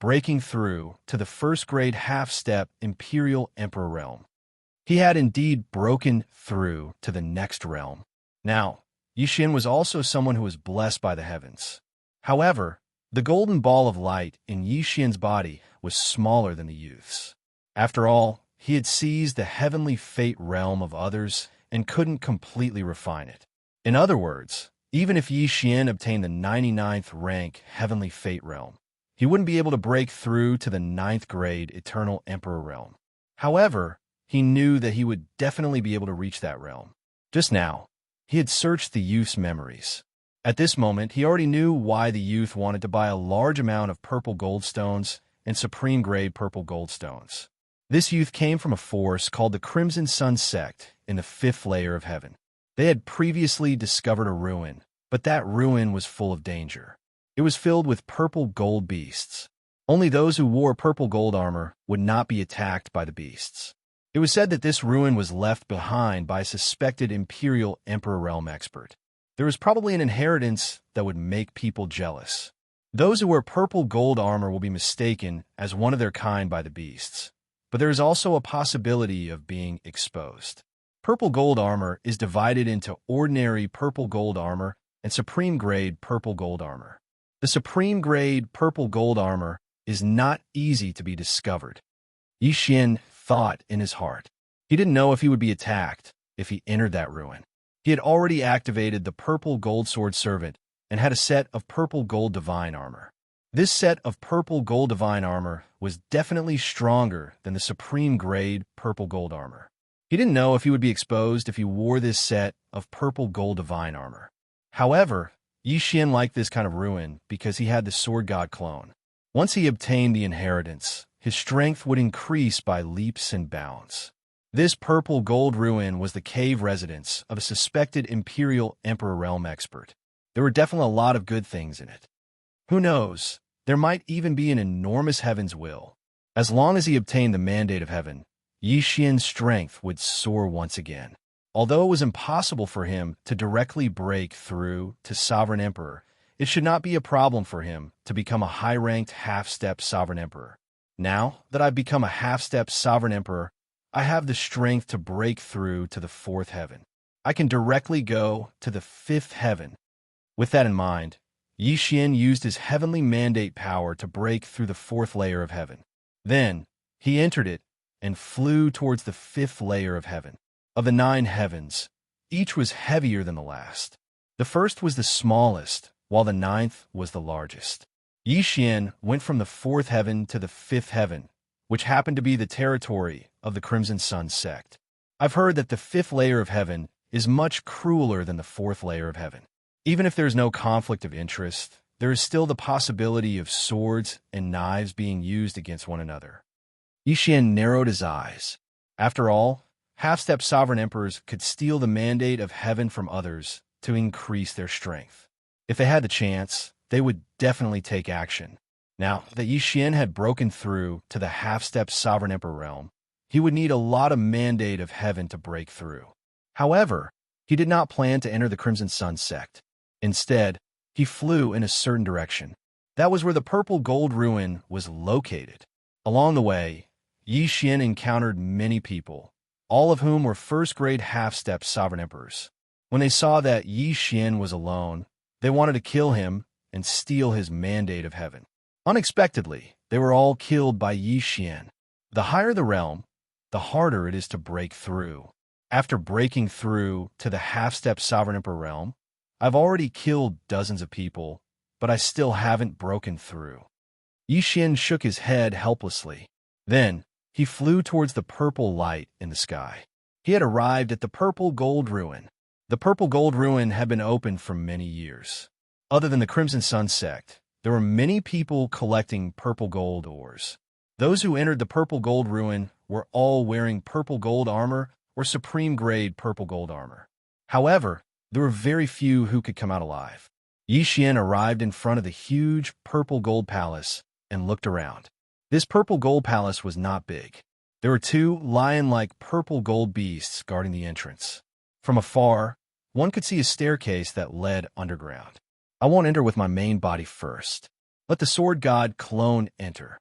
breaking through to the 1st grade half-step Imperial Emperor realm. He had indeed broken through to the next realm. Now, Yi Xian was also someone who was blessed by the heavens. However, the golden ball of light in Yi Xian's body was smaller than the youth's. After all, he had seized the Heavenly Fate realm of others and couldn't completely refine it. In other words, even if Yi Xian obtained the 99th rank Heavenly Fate realm, he wouldn't be able to break through to the 9th grade Eternal Emperor realm. However, he knew that he would definitely be able to reach that realm. Just now, he had searched the youth's memories. At this moment, he already knew why the youth wanted to buy a large amount of purple gold stones and supreme-grade purple gold stones. This youth came from a force called the Crimson Sun Sect in the 5th layer of heaven. They had previously discovered a ruin, but that ruin was full of danger. It was filled with purple gold beasts. Only those who wore purple gold armor would not be attacked by the beasts. It was said that this ruin was left behind by a suspected Imperial Emperor realm expert. There was probably an inheritance that would make people jealous. Those who wear purple gold armor will be mistaken as one of their kind by the beasts. But there is also a possibility of being exposed. Purple gold armor is divided into ordinary purple gold armor and supreme grade purple gold armor. The supreme grade purple gold armor is not easy to be discovered. Yi Xian thought in his heart. He didn't know if he would be attacked if he entered that ruin. He had already activated the purple gold sword servant and had a set of purple gold divine armor. This set of purple gold divine armor was definitely stronger than the supreme grade purple gold armor. He didn't know if he would be exposed if he wore this set of purple gold divine armor. However, Yi Xian liked this kind of ruin because he had the sword god clone. Once he obtained the inheritance, his strength would increase by leaps and bounds. This purple gold ruin was the cave residence of a suspected Imperial Emperor realm expert. There were definitely a lot of good things in it. Who knows, there might even be an enormous heaven's will. As long as he obtained the mandate of heaven, Yi Xian's strength would soar once again. Although it was impossible for him to directly break through to Sovereign Emperor, it should not be a problem for him to become a high-ranked half-step Sovereign Emperor. Now that I've become a half-step Sovereign Emperor, I have the strength to break through to the 4th heaven. I can directly go to the 5th heaven. With that in mind, Yi Xian used his heavenly mandate power to break through the 4th layer of heaven. Then, he entered it and flew towards the 5th layer of heaven. Of the 9 heavens, each was heavier than the last. The first was the smallest, while the ninth was the largest. Yi Xian went from the fourth heaven to the fifth heaven, which happened to be the territory of the Crimson Sun sect. I've heard that the fifth layer of heaven is much crueler than the fourth layer of heaven. Even if there's no conflict of interest, there is still the possibility of swords and knives being used against one another. Yi Xian narrowed his eyes. After all, half-step sovereign emperors could steal the mandate of heaven from others to increase their strength. If they had the chance, they would definitely take action. Now that Yi Xian had broken through to the half-step sovereign emperor realm, he would need a lot of mandate of heaven to break through. However, he did not plan to enter the Crimson Sun sect. Instead, he flew in a certain direction. That was where the purple gold ruin was located. Along the way, Yi Xian encountered many people, all of whom were first-grade half-step sovereign emperors. When they saw that Yi Xian was alone, they wanted to kill him and steal his mandate of heaven. Unexpectedly, they were all killed by Yi Xian. The higher the realm, the harder it is to break through. After breaking through to the half-step sovereign emperor realm, I've already killed dozens of people, but I still haven't broken through. Yi Xian shook his head helplessly. Then, he flew towards the purple light in the sky. He had arrived at the purple gold ruin. The purple gold ruin had been open for many years. Other than the Crimson Sun sect, there were many people collecting purple gold ores. Those who entered the purple gold ruin were all wearing purple gold armor or supreme-grade purple gold armor. However, there were very few who could come out alive. Yi Xian arrived in front of the huge purple gold palace and looked around. This purple gold palace was not big. There were two lion-like purple gold beasts guarding the entrance. From afar, one could see a staircase that led underground. I won't enter with my main body first. Let the sword god clone enter.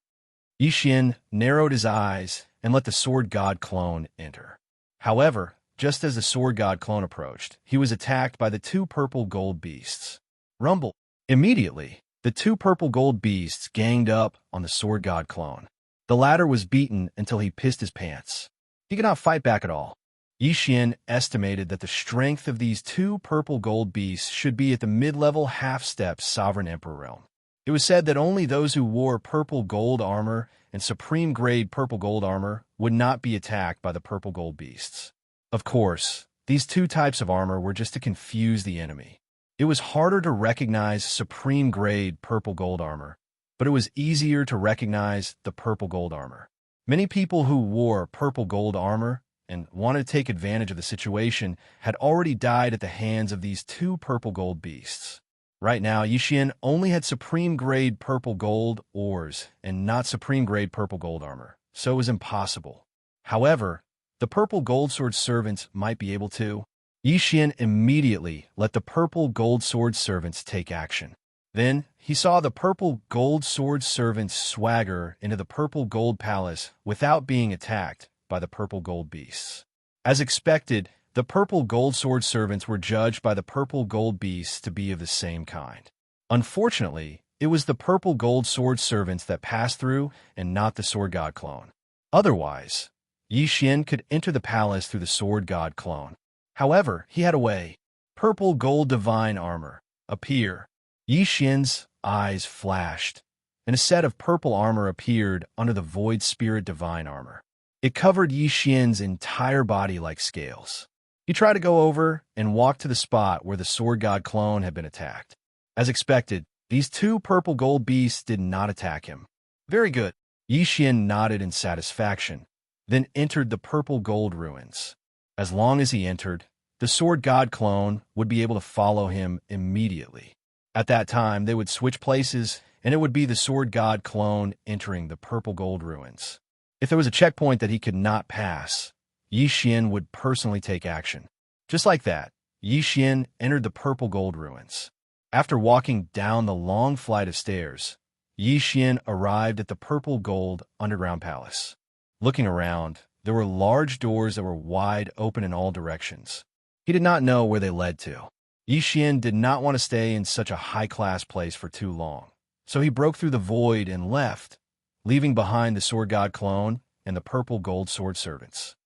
Yi Xian narrowed his eyes and let the sword god clone enter. However, just as the sword god clone approached, he was attacked by the two purple gold beasts. Rumble! Immediately, the two purple gold beasts ganged up on the sword god clone. The latter was beaten until he pissed his pants. He could not fight back at all. Yi Xian estimated that the strength of these two purple gold beasts should be at the mid-level half-step sovereign emperor realm. It was said that only those who wore purple gold armor and supreme-grade purple gold armor would not be attacked by the purple gold beasts. Of course, these two types of armor were just to confuse the enemy. It was harder to recognize supreme-grade purple gold armor, but it was easier to recognize the purple gold armor. Many people who wore purple gold armor and wanted to take advantage of the situation had already died at the hands of these two purple gold beasts. Right now, Yi Xian only had supreme-grade purple gold ores and not supreme-grade purple gold armor, so it was impossible. However, the purple gold sword servants might be able to. Yi Xian immediately let the purple gold sword servants take action. Then, he saw the purple gold sword servants swagger into the purple gold palace without being attacked by the purple gold beasts. As expected, the purple gold sword servants were judged by the purple gold beasts to be of the same kind. Unfortunately, it was the purple gold sword servants that passed through and not the sword god clone. Otherwise, Yi Xian could enter the palace through the sword god clone. However, he had a way. Purple gold divine armor. Appear. Yi Xian's eyes flashed, and a set of purple armor appeared under the void spirit divine armor. It covered Yi Xian's entire body like scales. He tried to go over and walk to the spot where the sword god clone had been attacked. As expected, these two purple gold beasts did not attack him. Very good. Yi Xian nodded in satisfaction, then entered the purple gold ruins. As long as he entered, the sword god clone would be able to follow him immediately. At that time, they would switch places, and it would be the sword god clone entering the purple gold ruins. If there was a checkpoint that he could not pass, Yi Xian would personally take action. Just like that, Yi Xian entered the purple gold ruins. After walking down the long flight of stairs, Yi Xian arrived at the purple gold underground palace. Looking around, there were large doors that were wide open in all directions. He did not know where they led to. Yi Xian did not want to stay in such a high-class place for too long, so he broke through the void and left, leaving behind the sword god clone and the purple gold sword servants.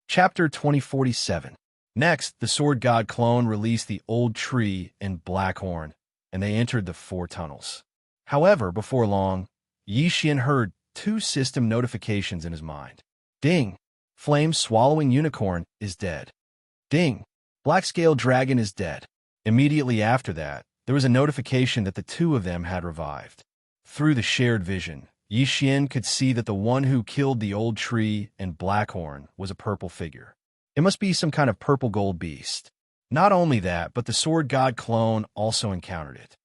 Chapter 2047. Next, the sword god clone released the old tree and black horn and they entered the 4 tunnels. However, before long, Yi Xian heard 2 system notifications in his mind. Ding! Flame-swallowing unicorn is dead. Ding! Black-scaled dragon is dead. Immediately after that, there was a notification that the 2 of them had revived. Through the shared vision, Yi Xian could see that the one who killed the old tree and Blackhorn was a purple figure. It must be some kind of purple gold beast. Not only that, but the sword god clone also encountered it.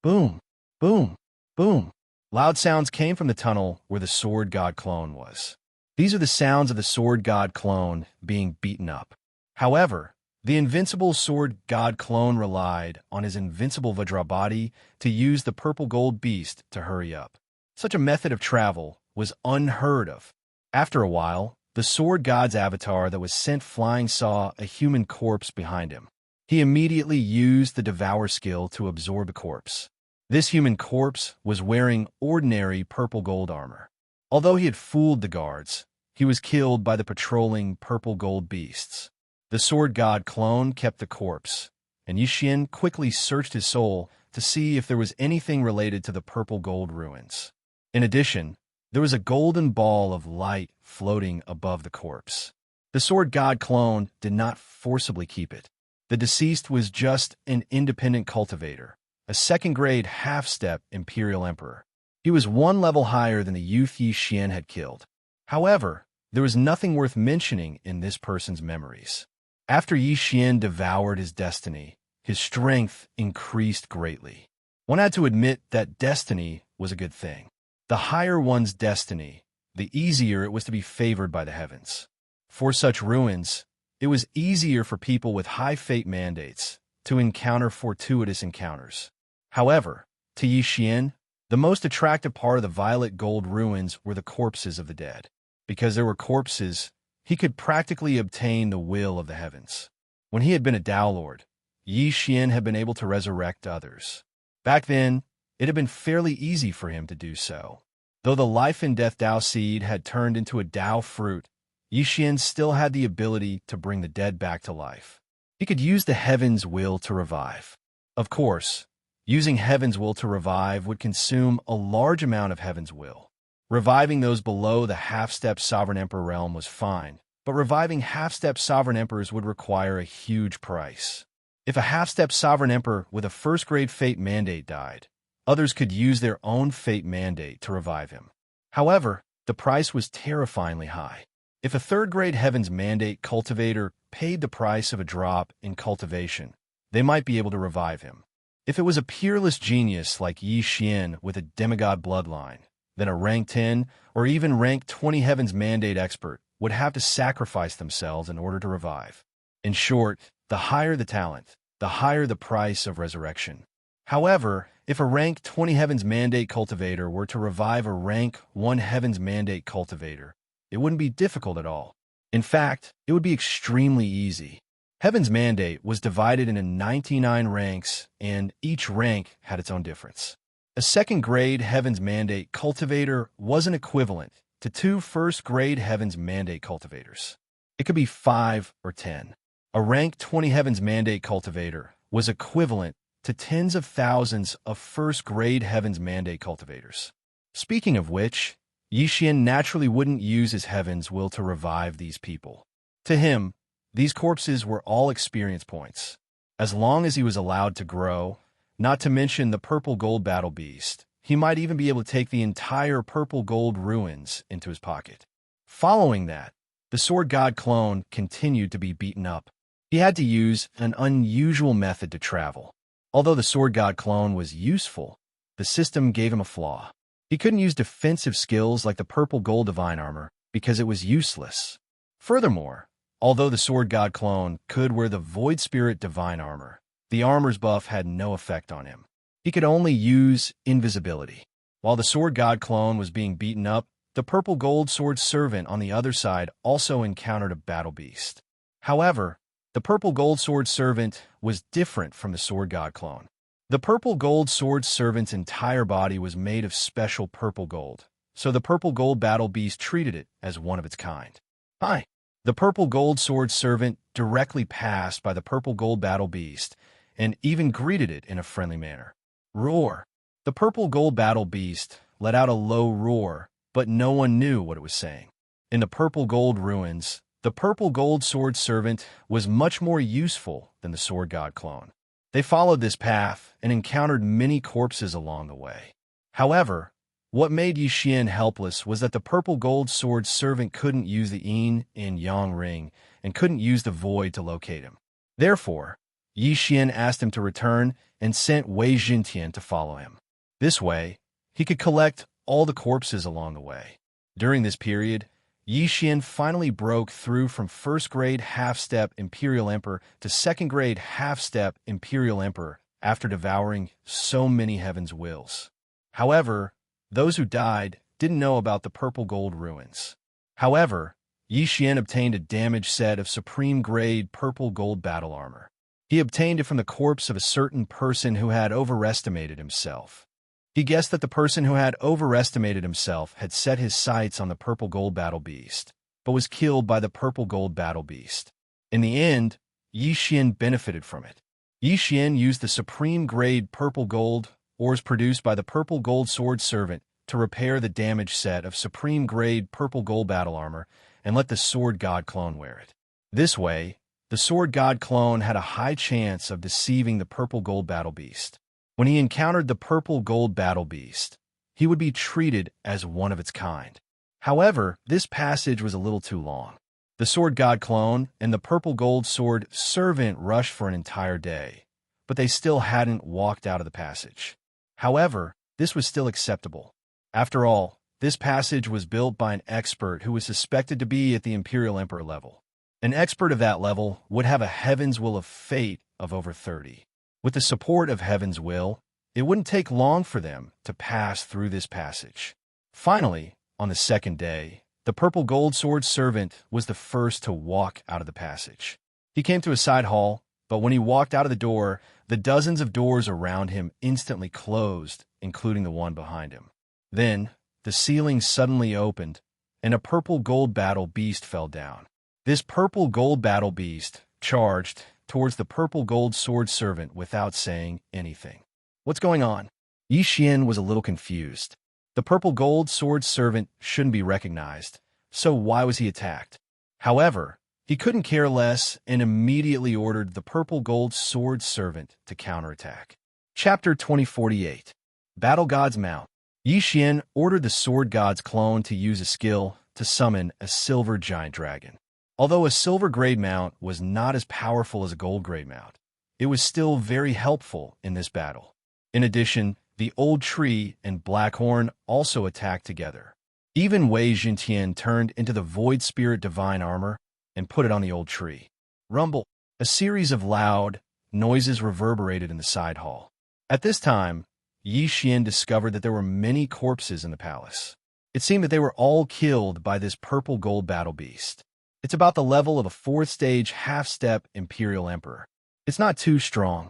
Boom! Boom! Boom! Loud sounds came from the tunnel where the sword god clone was. These are the sounds of the sword god clone being beaten up. However, the invincible sword god clone relied on his invincible Vajrabody to use the purple gold beast to hurry up. Such a method of travel was unheard of. After a while, the sword god's avatar that was sent flying saw a human corpse behind him. He immediately used the Devour skill to absorb the corpse. This human corpse was wearing ordinary purple gold armor. Although he had fooled the guards, he was killed by the patrolling purple gold beasts. The sword god clone kept the corpse, and Yi Xian quickly searched his soul to see if there was anything related to the purple gold ruins. In addition, there was a golden ball of light floating above the corpse. The sword god clone did not forcibly keep it. The deceased was just an independent cultivator, a second-grade half-step imperial emperor. He was 1 level higher than the youth Yi Xian had killed. However, there was nothing worth mentioning in this person's memories. After Yi Xian devoured his destiny, his strength increased greatly. One had to admit that destiny was a good thing. The higher one's destiny, the easier it was to be favored by the heavens. For such ruins, it was easier for people with high fate mandates to encounter fortuitous encounters. However, to Yi Xian, the most attractive part of the violet gold ruins were the corpses of the dead. Because there were corpses, he could practically obtain the will of the heavens. When he had been a Tao Lord, Yi Xian had been able to resurrect others. Back then, it had been fairly easy for him to do so. Though the life and death Tao seed had turned into a Tao fruit, Yi Xian still had the ability to bring the dead back to life. He could use the heaven's will to revive. Of course, using heaven's will to revive would consume a large amount of heaven's will. Reviving those below the half-step sovereign emperor realm was fine, but reviving half-step sovereign emperors would require a huge price. If a half-step sovereign emperor with a first-grade fate mandate died, others could use their own fate mandate to revive him. However, the price was terrifyingly high. If a third-grade heavens mandate cultivator paid the price of a drop in cultivation, they might be able to revive him. If it was a peerless genius like Yi Xian with a demigod bloodline, then a rank 10 or even rank 20 heavens mandate expert would have to sacrifice themselves in order to revive. In short, the higher the talent, the higher the price of resurrection. However, if a rank 20 heavens mandate cultivator were to revive a rank 1 heavens mandate cultivator, it wouldn't be difficult at all. In fact, it would be extremely easy. Heaven's mandate was divided into 99 ranks, and each rank had its own difference. A second-grade heavens mandate cultivator wasn't equivalent to 2 first-grade heavens mandate cultivators. It could be 5 or 10. A rank 20 heavens mandate cultivator was equivalent to tens of thousands of first-grade heavens mandate cultivators. Speaking of which, Yi Xian naturally wouldn't use his heaven's will to revive these people. To him, these corpses were all experience points. As long as he was allowed to grow, not to mention the purple gold battle beast, he might even be able to take the entire purple gold ruins into his pocket. Following that, the sword god clone continued to be beaten up. He had to use an unusual method to travel. Although the sword god clone was useful, the system gave him a flaw. He couldn't use defensive skills like the purple gold divine armor because it was useless. Furthermore, although the sword god clone could wear the void spirit divine armor, the armor's buff had no effect on him. He could only use invisibility. While the sword god clone was being beaten up, the purple gold sword servant on the other side also encountered a battle beast. However, the purple gold sword servant was different from the sword god clone. The purple gold sword servant's entire body was made of special purple gold, so the purple gold battle beast treated it as one of its kind. Hi! The purple gold sword servant directly passed by the purple gold battle beast and even greeted it in a friendly manner. Roar. The purple gold battle beast let out a low roar, but no one knew what it was saying. In the purple gold ruins, the purple gold sword servant was much more useful than the sword god clone. They followed this path and encountered many corpses along the way. However, what made Yi Xian helpless was that the purple gold sword servant couldn't use the yin and yang ring and couldn't use the void to locate him. Therefore, Yi Xian asked him to return and sent Wei Jintian to follow him. This way, he could collect all the corpses along the way. During this period, Yi Xian finally broke through from first-grade half-step Imperial Emperor to second-grade half-step Imperial Emperor after devouring so many heaven's wills. However, those who died didn't know about the purple gold ruins. However, Yi Xian obtained a damaged set of supreme-grade purple gold battle armor. He obtained it from the corpse of a certain person who had overestimated himself. He guessed that the person who had overestimated himself had set his sights on the purple gold battle beast, but was killed by the purple gold battle beast. In the end, Yi Xian benefited from it. Yi Xian used the supreme-grade purple gold ores produced by the purple gold sword servant to repair the damaged set of supreme-grade purple gold battle armor and let the sword god clone wear it. This way, the sword god clone had a high chance of deceiving the purple gold battle beast. When he encountered the purple gold battle beast, he would be treated as one of its kind. However, this passage was a little too long. The sword god clone and the purple gold sword servant rushed for an entire day, but they still hadn't walked out of the passage. However, this was still acceptable. After all, this passage was built by an expert who was suspected to be at the Imperial Emperor level. An expert of that level would have a Heaven's Will of Fate of over 30. With the support of Heaven's Will, it wouldn't take long for them to pass through this passage. Finally, on the second day, the purple gold sword servant was the first to walk out of the passage. He came to a side hall, but when he walked out of the door, the dozens of doors around him instantly closed, including the one behind him. Then, the ceiling suddenly opened, and a purple gold battle beast fell down. This purple gold battle beast charged towards the purple gold sword servant without saying anything. What's going on? Yi Xian was a little confused. The purple gold sword servant shouldn't be recognized, so why was he attacked? However, he couldn't care less and immediately ordered the purple gold sword servant to counterattack. Chapter 2048. Battle God's Mount. Yi Xian ordered the sword god's clone to use a skill to summon a silver giant dragon. Although a silver grade mount was not as powerful as a gold grade mount, it was still very helpful in this battle. In addition, the old tree and Blackhorn also attacked together. Even Wei Jintian turned into the Void Spirit Divine Armor and put it on the old tree. Rumble. A series of loud noises reverberated in the side hall. At this time, Yi Xian discovered that there were many corpses in the palace. It seemed that they were all killed by this purple gold battle beast. It's about the level of a 4th stage half-step Imperial Emperor. It's not too strong.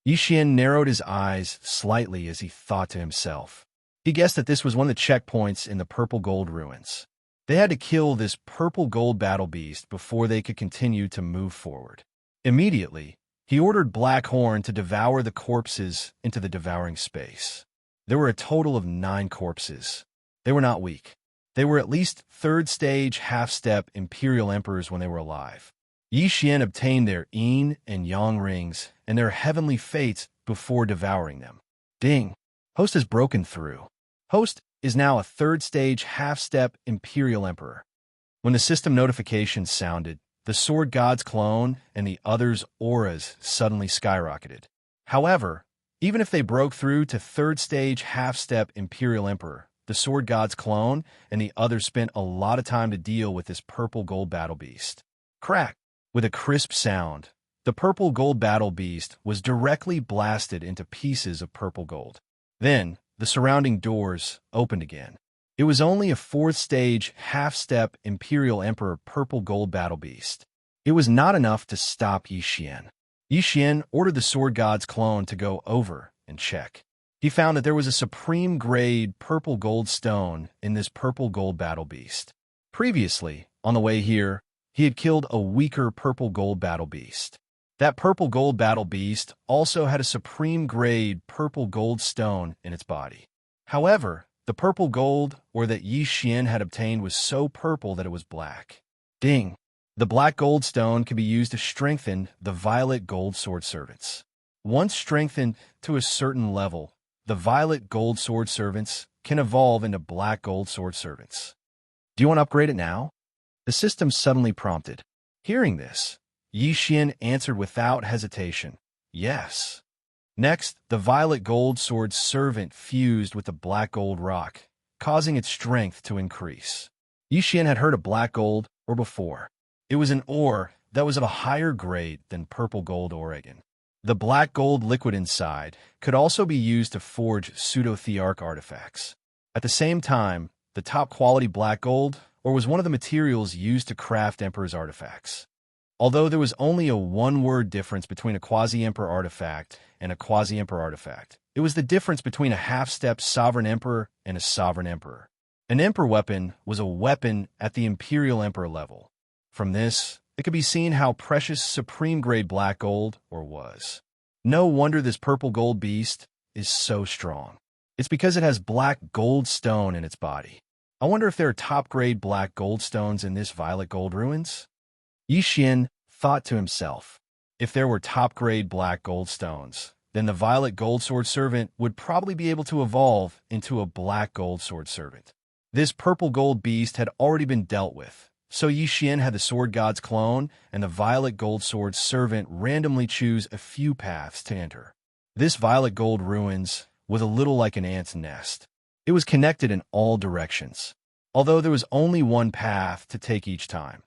Yi Xian narrowed his eyes slightly as he thought to himself. He guessed that this was one of the checkpoints in the purple gold ruins. They had to kill this purple gold battle beast before they could continue to move forward. Immediately, he ordered Blackhorn to devour the corpses into the devouring space. There were a total of 9 corpses. They were not weak. They were at least 3rd stage half-step Imperial Emperors when they were alive. Yi Xian obtained their yin and yang rings and their heavenly fates before devouring them. Ding! Host has broken through. Host is now a 3rd stage half-step Imperial Emperor. When the system notification sounded, the sword god's clone and the others' auras suddenly skyrocketed. However, even if they broke through to 3rd stage half-step Imperial Emperor, the sword god's clone and the others spent a lot of time to deal with this purple gold battle beast. Crack! With a crisp sound, the purple gold battle beast was directly blasted into pieces of purple gold. Then, the surrounding doors opened again. It was only a 4th stage half-step Imperial Emperor purple gold battle beast. It was not enough to stop Yi Xian. Yi Xian ordered the sword god's clone to go over and check. He found that there was a supreme-grade purple gold stone in this purple gold battle beast. Previously, on the way here, he had killed a weaker purple gold battle beast. That purple gold battle beast also had a supreme grade purple gold stone in its body. However, the purple gold or that Yi Xian had obtained was so purple that it was black. Ding! The black gold stone can be used to strengthen the violet gold sword servants. Once strengthened to a certain level, the violet gold sword servants can evolve into black gold sword servants. Do you want to upgrade it now? The system suddenly prompted. Hearing this, Yi Xian answered without hesitation, yes. Next, the violet gold sword servant fused with the black gold rock, causing its strength to increase. Yi Xian had heard of black gold ore before. It was an ore that was of a higher grade than purple gold Oregon. The black gold liquid inside could also be used to forge pseudo-thearch artifacts. At the same time, the top-quality black gold ore was one of the materials used to craft Emperor's artifacts. Although there was only a one-word difference between a quasi-emperor artifact and a quasi-emperor artifact, it was the difference between a half-step sovereign emperor and a sovereign emperor. An emperor weapon was a weapon at the imperial emperor level. From this, it could be seen how precious supreme-grade black gold ore was. No wonder this purple gold beast is so strong. It's because it has black gold stone in its body. I wonder if there are top-grade black gold stones in this violet gold ruins? Yi Xian thought to himself, if there were top-grade black gold stones, then the violet gold sword servant would probably be able to evolve into a black gold sword servant. This purple gold beast had already been dealt with, so Yi Xian had the sword god's clone and the violet gold sword servant randomly choose a few paths to enter. This violet gold ruins was a little like an ant's nest. It was connected in all directions, although there was only one path to take each time.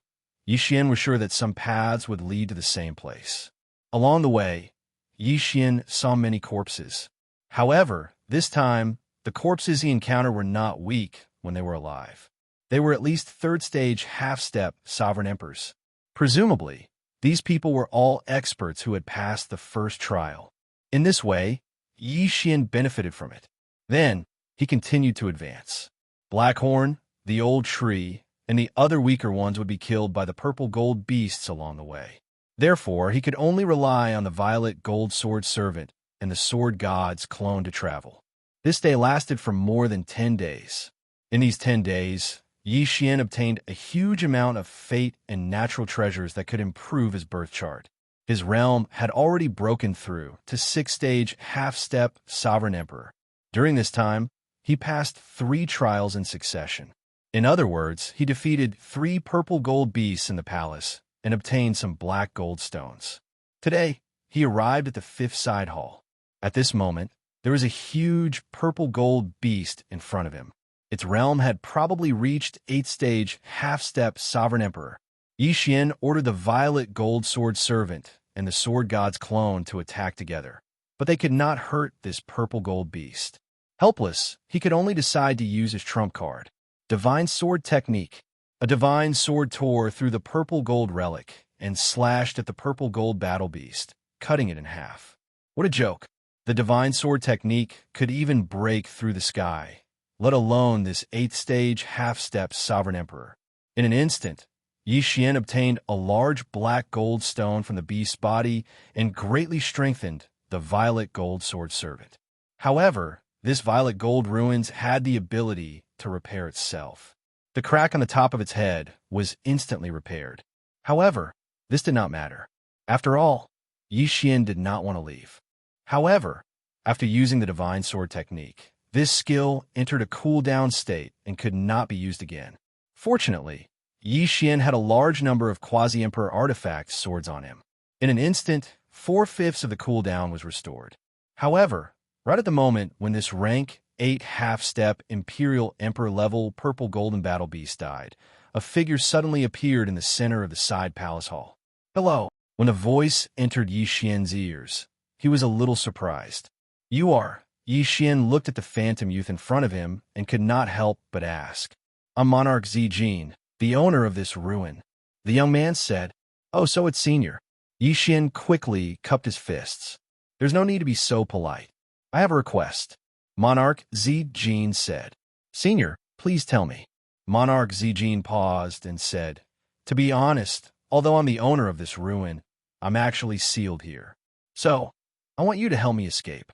Yi Xian was sure that some paths would lead to the same place. Along the way, Yi Xian saw many corpses. However, this time, the corpses he encountered were not weak when they were alive. They were at least third-stage half-step sovereign emperors. Presumably, these people were all experts who had passed the first trial. In this way, Yi Xian benefited from it. Then, he continued to advance. Blackhorn, the old tree, and the other weaker ones would be killed by the purple gold beasts along the way. Therefore, he could only rely on the violet gold sword servant and the sword god's clone to travel. This day lasted for more than 10 days. In these 10 days, Yi Xian obtained a huge amount of fate and natural treasures that could improve his birth chart. His realm had already broken through to 6th-stage half-step sovereign emperor. During this time, he passed 3 trials in succession. In other words, he defeated 3 purple gold beasts in the palace and obtained some black gold stones. Today, he arrived at the 5th side hall. At this moment, there was a huge purple gold beast in front of him. Its realm had probably reached 8th-stage half-step sovereign emperor. Yi Xian ordered the violet gold sword servant and the sword god's clone to attack together, but they could not hurt this purple gold beast. Helpless, he could only decide to use his trump card, Divine Sword Technique. A divine sword tore through the purple gold relic and slashed at the purple gold battle beast, cutting it in half. What a joke! The divine sword technique could even break through the sky, let alone this 8th-stage half-step sovereign emperor. In an instant, Yi Xian obtained a large black gold stone from the beast's body and greatly strengthened the violet gold sword servant. However, this violet gold ruins had the ability to repair itself. The crack on the top of its head was instantly repaired. However, this did not matter. After all, Yi Xian did not want to leave. However, after using the divine sword technique, this skill entered a cooldown state and could not be used again. Fortunately, Yi Xian had a large number of quasi-emperor artifact swords on him. In an instant, 4/5 of the cooldown was restored. However, right at the moment when this rank 8 half-step Imperial Emperor level purple golden battle beast died, a figure suddenly appeared in the center of the side palace hall. Hello. When the voice entered Yi Xian's ears, he was a little surprised. You are. Yi Xian looked at the phantom youth in front of him and could not help but ask. I'm Monarch Zijin, the owner of this ruin. The young man said, Oh, so it's Senior. Yi Xian quickly cupped his fists. There's no need to be so polite. I have a request. Monarch Zijin said. Senior, please tell me. Monarch Zijin paused and said, To be honest, although I'm the owner of this ruin, I'm actually sealed here. So, I want you to help me escape.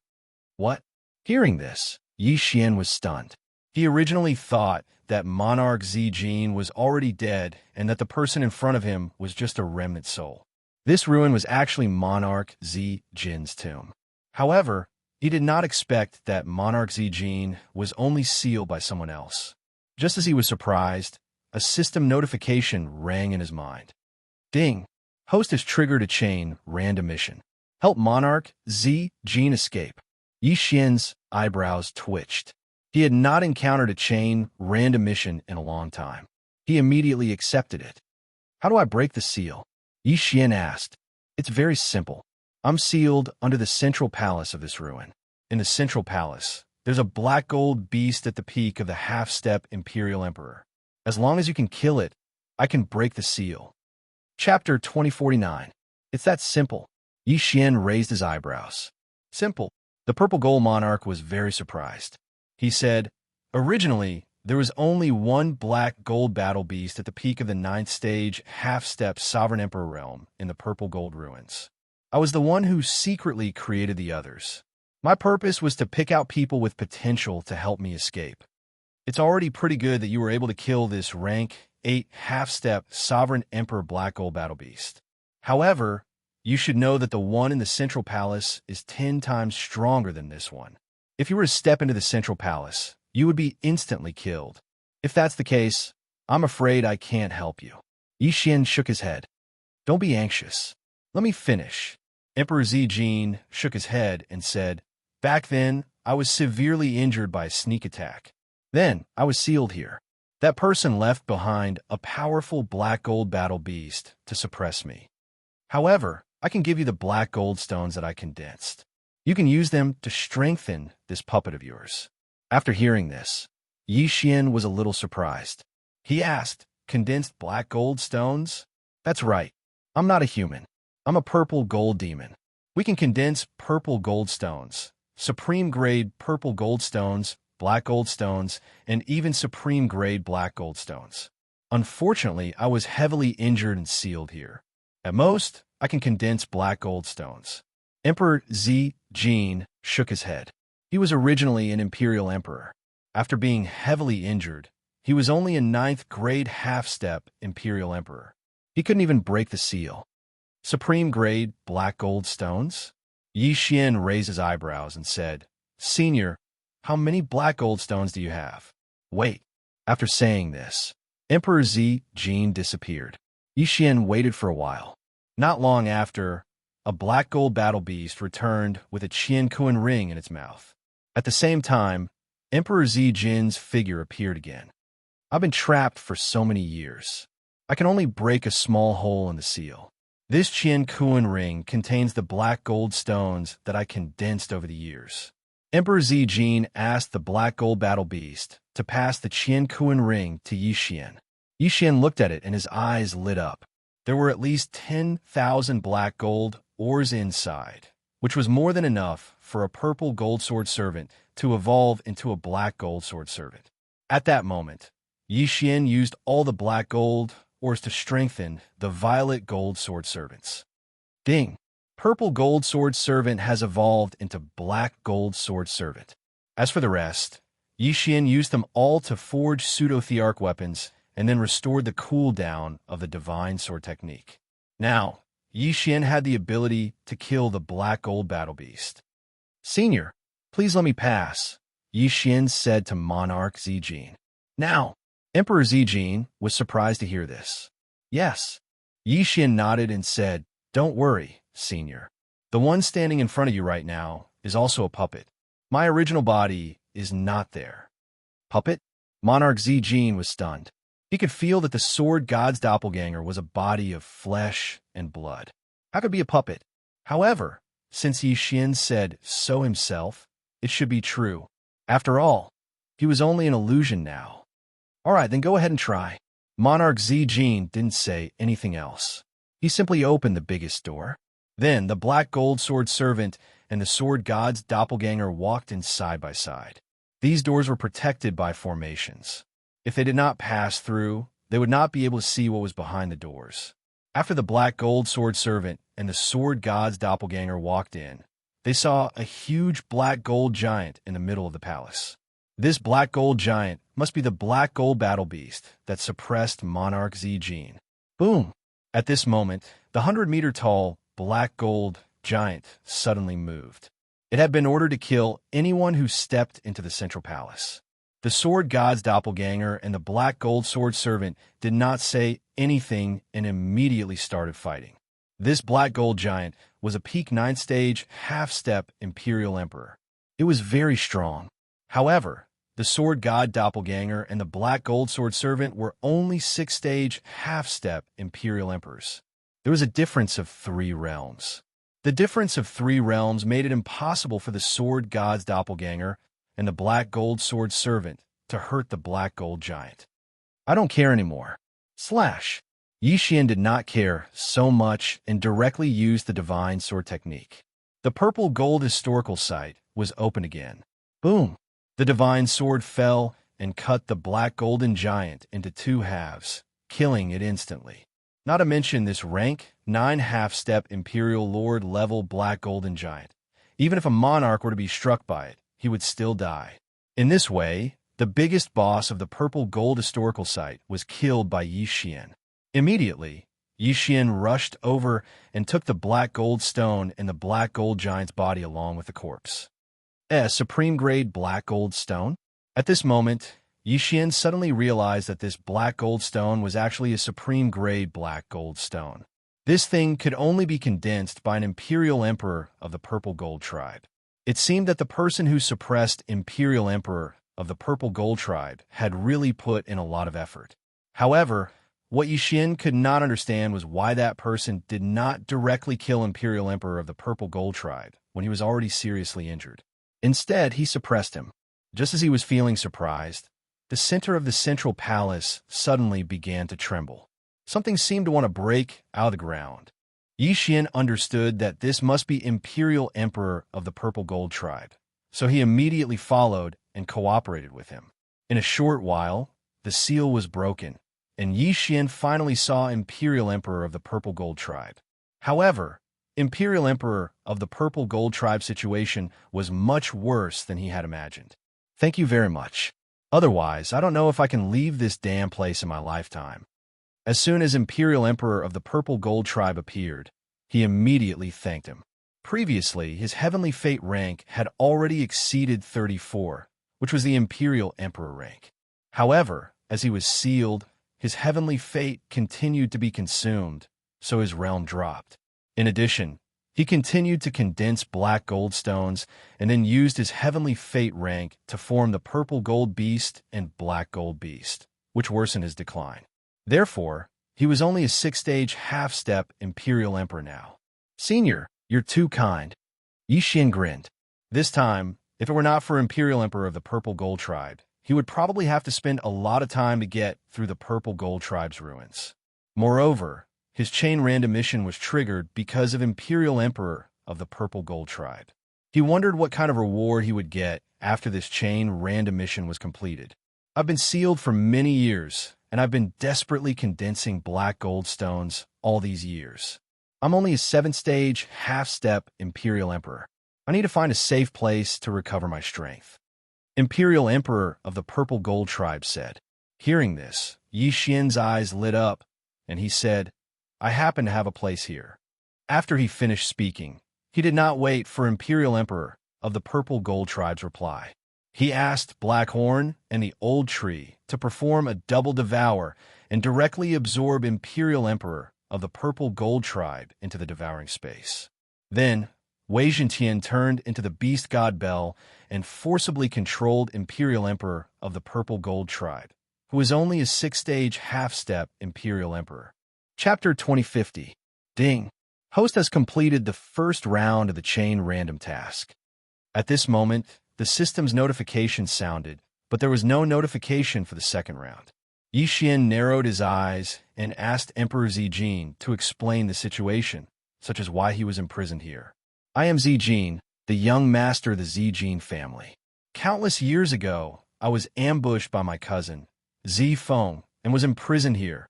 What? Hearing this, Yi Xian was stunned. He originally thought that Monarch Zijin was already dead and that the person in front of him was just a remnant soul. This ruin was actually Monarch Zijin's tomb. However, he did not expect that Monarch Zijin was only sealed by someone else. Just as he was surprised, a system notification rang in his mind. Ding! Host has triggered a chain random mission. Help Monarch Zijin escape. Yi Xian's eyebrows twitched. He had not encountered a chain random mission in a long time. He immediately accepted it. How do I break the seal? Yi Xian asked. It's very simple. I'm sealed under the central palace of this ruin. In the central palace, there's a black gold beast at the peak of the half-step Imperial Emperor. As long as you can kill it, I can break the seal. Chapter 2049. It's that simple. Yi Xian raised his eyebrows. Simple. The purple gold monarch was very surprised. He said, originally, there was only one black gold battle beast at the peak of the 9th stage half-step Sovereign Emperor realm in the purple gold ruins. I was the one who secretly created the others. My purpose was to pick out people with potential to help me escape. It's already pretty good that you were able to kill this rank 8 half-step Sovereign Emperor black gold battle beast. However, you should know that the one in the Central Palace is 10 times stronger than this one. If you were to step into the Central Palace, you would be instantly killed. If that's the case, I'm afraid I can't help you. Yi Xian shook his head. Don't be anxious. Let me finish. Emperor Zijin shook his head and said, back then, I was severely injured by a sneak attack. Then, I was sealed here. That person left behind a powerful black gold battle beast to suppress me. However, I can give you the black gold stones that I condensed. You can use them to strengthen this puppet of yours. After hearing this, Yi Xian was a little surprised. He asked, condensed black gold stones? That's right. I'm not a human. I'm a purple gold demon. We can condense purple gold stones, supreme grade purple gold stones, black gold stones, and even supreme grade black gold stones. Unfortunately, I was heavily injured and sealed here. At most, I can condense black gold stones. Emperor Zijin shook his head. He was originally an imperial emperor. After being heavily injured, he was only a 9th grade half-step imperial emperor. He couldn't even break the seal. Supreme grade black gold stones? Yi Xian raised his eyebrows and said, Senior, how many black gold stones do you have? Wait. After saying this, Emperor Zijin disappeared. Yi Xian waited for a while. Not long after, a black gold battle beast returned with a Qiankuan ring in its mouth. At the same time, Emperor Zijin's figure appeared again. I've been trapped for so many years. I can only break a small hole in the seal. This Qiankuan ring contains the black gold stones that I condensed over the years. Emperor Zijin asked the black gold battle beast to pass the Qiankuan ring to Yi Xian. Yi Xian looked at it and his eyes lit up. There were at least 10,000 black gold ores inside, which was more than enough for a purple gold sword servant to evolve into a black gold sword servant. At that moment, Yi Xian used all the black gold ores to strengthen the violet gold sword servants. Ding! Purple gold sword servant has evolved into black gold sword servant. As for the rest, Yi Xian used them all to forge pseudo-thearch weapons and then restored the cooldown of the divine sword technique. Now, Yi Xian had the ability to kill the black gold battle beast. Senior, please let me pass, Yi Xian said to Monarch Zijin. Now, Emperor Zijin was surprised to hear this. Yes. Yi Xian nodded and said, Don't worry, Senior. The one standing in front of you right now is also a puppet. My original body is not there. Puppet? Monarch Zijin was stunned. He could feel that the sword god's doppelganger was a body of flesh and blood. How could it be a puppet? However, since Yi Xian said so himself, it should be true. After all, he was only an illusion now. All right, then go ahead and try. Monarch Zijin didn't say anything else. He simply opened the biggest door. Then the black gold sword servant and the sword god's doppelganger walked in side by side. These doors were protected by formations. If they did not pass through, they would not be able to see what was behind the doors. After the black gold sword servant and the sword god's doppelganger walked in, they saw a huge black gold giant in the middle of the palace. This black gold giant must be the black gold battle beast that suppressed Monarch Zijin. Boom! At this moment, the 100-meter-tall black gold giant suddenly moved. It had been ordered to kill anyone who stepped into the central palace. The sword god's doppelganger and the black gold sword servant did not say anything and immediately started fighting. This black gold giant was a peak 9th stage half-step Imperial Emperor. It was very strong. However, the sword god doppelganger and the black gold sword servant were only 6th stage half-step Imperial Emperors. There was a difference of 3 realms. The difference of 3 realms made it impossible for the sword god's doppelganger and the black gold sword servant to hurt the black gold giant. I don't care anymore. Slash. Yi Xian did not care so much and directly used the divine sword technique. The purple gold historical site was open again. Boom! The divine sword fell and cut the black golden giant into 2 halves, killing it instantly. Not to mention this rank 9 half-step Imperial Lord level black golden giant. Even if a monarch were to be struck by it, he would still die. In this way, the biggest boss of the purple gold historical site was killed by Yi Xian. Immediately, Yi Xian rushed over and took the black gold stone and the black gold giant's body along with the corpse. A supreme-grade black gold stone? At this moment, Yi Xian suddenly realized that this black gold stone was actually a supreme-grade black gold stone. This thing could only be condensed by an Imperial Emperor of the Purple Gold Tribe. It seemed that the person who suppressed Imperial Emperor of the Purple Gold Tribe had really put in a lot of effort. However, what Yi Xian could not understand was why that person did not directly kill Imperial Emperor of the Purple Gold Tribe when he was already seriously injured. Instead, he suppressed him. Just as he was feeling surprised, the center of the central palace suddenly began to tremble. Something seemed to want to break out of the ground. Yi Xian understood that this must be Imperial Emperor of the Purple Gold Tribe, so he immediately followed and cooperated with him. In a short while, the seal was broken, and Yi Xian finally saw Imperial Emperor of the Purple Gold Tribe. However, Imperial Emperor of the Purple Gold Tribe situation was much worse than he had imagined. Thank you very much. Otherwise, I don't know if I can leave this damn place in my lifetime. As soon as Imperial Emperor of the Purple Gold Tribe appeared, he immediately thanked him. Previously, his Heavenly Fate rank had already exceeded 34, which was the Imperial Emperor rank. However, as he was sealed, his Heavenly Fate continued to be consumed, so his realm dropped. In addition, he continued to condense black gold stones and then used his Heavenly Fate rank to form the Purple Gold Beast and Black Gold Beast, which worsened his decline. Therefore, he was only a 6th-stage half-step Imperial Emperor now. Senior, you're too kind. Yi Xian grinned. This time, if it were not for Imperial Emperor of the Purple Gold Tribe, he would probably have to spend a lot of time to get through the Purple Gold Tribe's ruins. Moreover, his chain random mission was triggered because of Imperial Emperor of the Purple Gold Tribe. He wondered what kind of reward he would get after this chain random mission was completed. I've been sealed for many years, and I've been desperately condensing black gold stones all these years. I'm only a 7th-stage, half-step Imperial Emperor. I need to find a safe place to recover my strength. Imperial Emperor of the Purple Gold Tribe said. Hearing this, Yi Xian's eyes lit up, and he said, I happen to have a place here. After he finished speaking, he did not wait for Imperial Emperor of the Purple Gold Tribe's reply. He asked Blackhorn and the Old Tree to perform a double devour and directly absorb Imperial Emperor of the Purple Gold Tribe into the devouring space. Then, Wei Zhentian turned into the Beast God Bell and forcibly controlled Imperial Emperor of the Purple Gold Tribe, who was only a 6th-stage half-step Imperial Emperor. Chapter 2050. Ding. Host has completed the first round of the chain random task. At this moment, the system's notification sounded, but there was no notification for the second round. Yi Xian narrowed his eyes and asked Emperor Zijin to explain the situation, such as why he was imprisoned here. I am Zijin, the young master of the Zijin family. Countless years ago, I was ambushed by my cousin, Zi Feng, and was imprisoned here,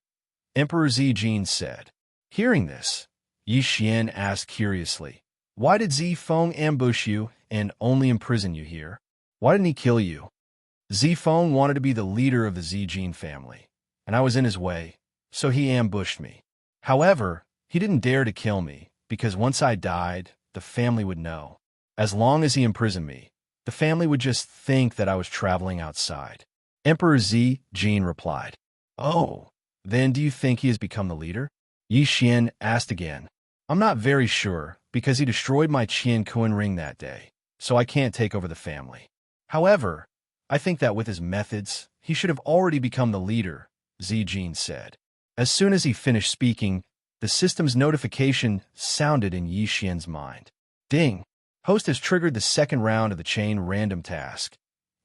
Emperor Zijin said. Hearing this, Yi Xian asked curiously. Why did Zifeng ambush you and only imprison you here? Why didn't he kill you? Zifeng wanted to be the leader of the Zijin family, and I was in his way, so he ambushed me. However, he didn't dare to kill me, because once I died, the family would know. As long as he imprisoned me, the family would just think that I was traveling outside. Emperor Zijin replied. Oh, then do you think he has become the leader? Yi Xian asked again. I'm not very sure, because he destroyed my Qian Kun ring that day, so I can't take over the family. However, I think that with his methods, he should have already become the leader, Zijin said. As soon as he finished speaking, the system's notification sounded in Yi Xian's mind. Ding! Host has triggered the second round of the chain random task.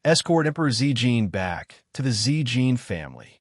Escort Emperor Zijin back to the Zijin family.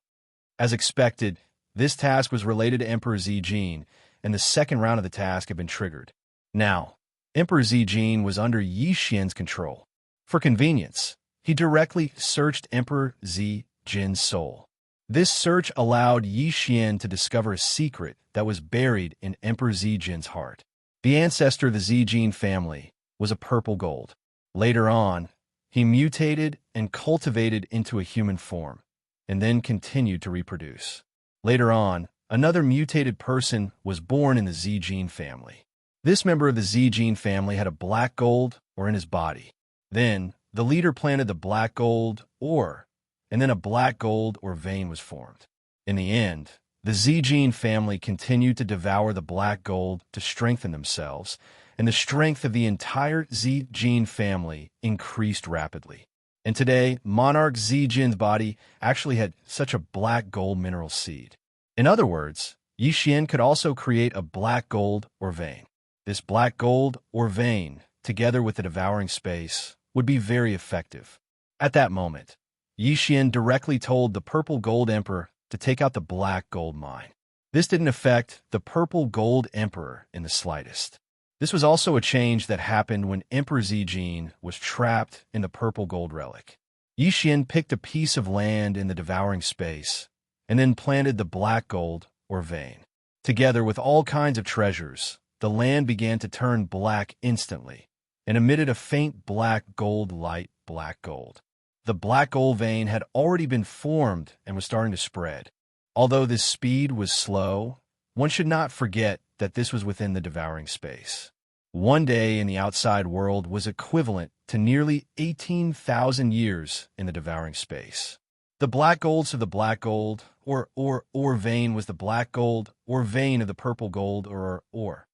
As expected, this task was related to Emperor Zijin, and the second round of the task had been triggered. Now, Emperor Zijin was under Yi Xian's control. For convenience, he directly searched Emperor Zijin's soul. This search allowed Yi Xian to discover a secret that was buried in Emperor Zijin's heart. The ancestor of the Zijin family was a purple gold. Later on, he mutated and cultivated into a human form, and then continued to reproduce. Later on, another mutated person was born in the Zijin family. This member of the Zijin family had a black gold ore in his body. Then, the leader planted the black gold ore, and then a black gold ore vein was formed. In the end, the Zijin family continued to devour the black gold to strengthen themselves, and the strength of the entire Zijin family increased rapidly. And today, Monarch Zijin's body actually had such a black gold mineral seed. In other words, Yi Xian could also create a black gold ore vein. This black gold ore vein, together with the devouring space, would be very effective. At that moment, Yi Xian directly told the Purple Gold Emperor to take out the Black Gold Mine. This didn't affect the Purple Gold Emperor in the slightest. This was also a change that happened when Emperor Zijin was trapped in the Purple Gold Relic. Yi Xian picked a piece of land in the devouring space, and then planted the Black Gold ore vein. Together with all kinds of treasures, the land began to turn black instantly, and emitted a faint black gold light, black gold. The black gold vein had already been formed and was starting to spread. Although this speed was slow, one should not forget that this was within the devouring space. One day in the outside world was equivalent to nearly 18,000 years in the devouring space. The black golds of the black gold, ore vein was the black gold, ore vein of the purple gold, ore.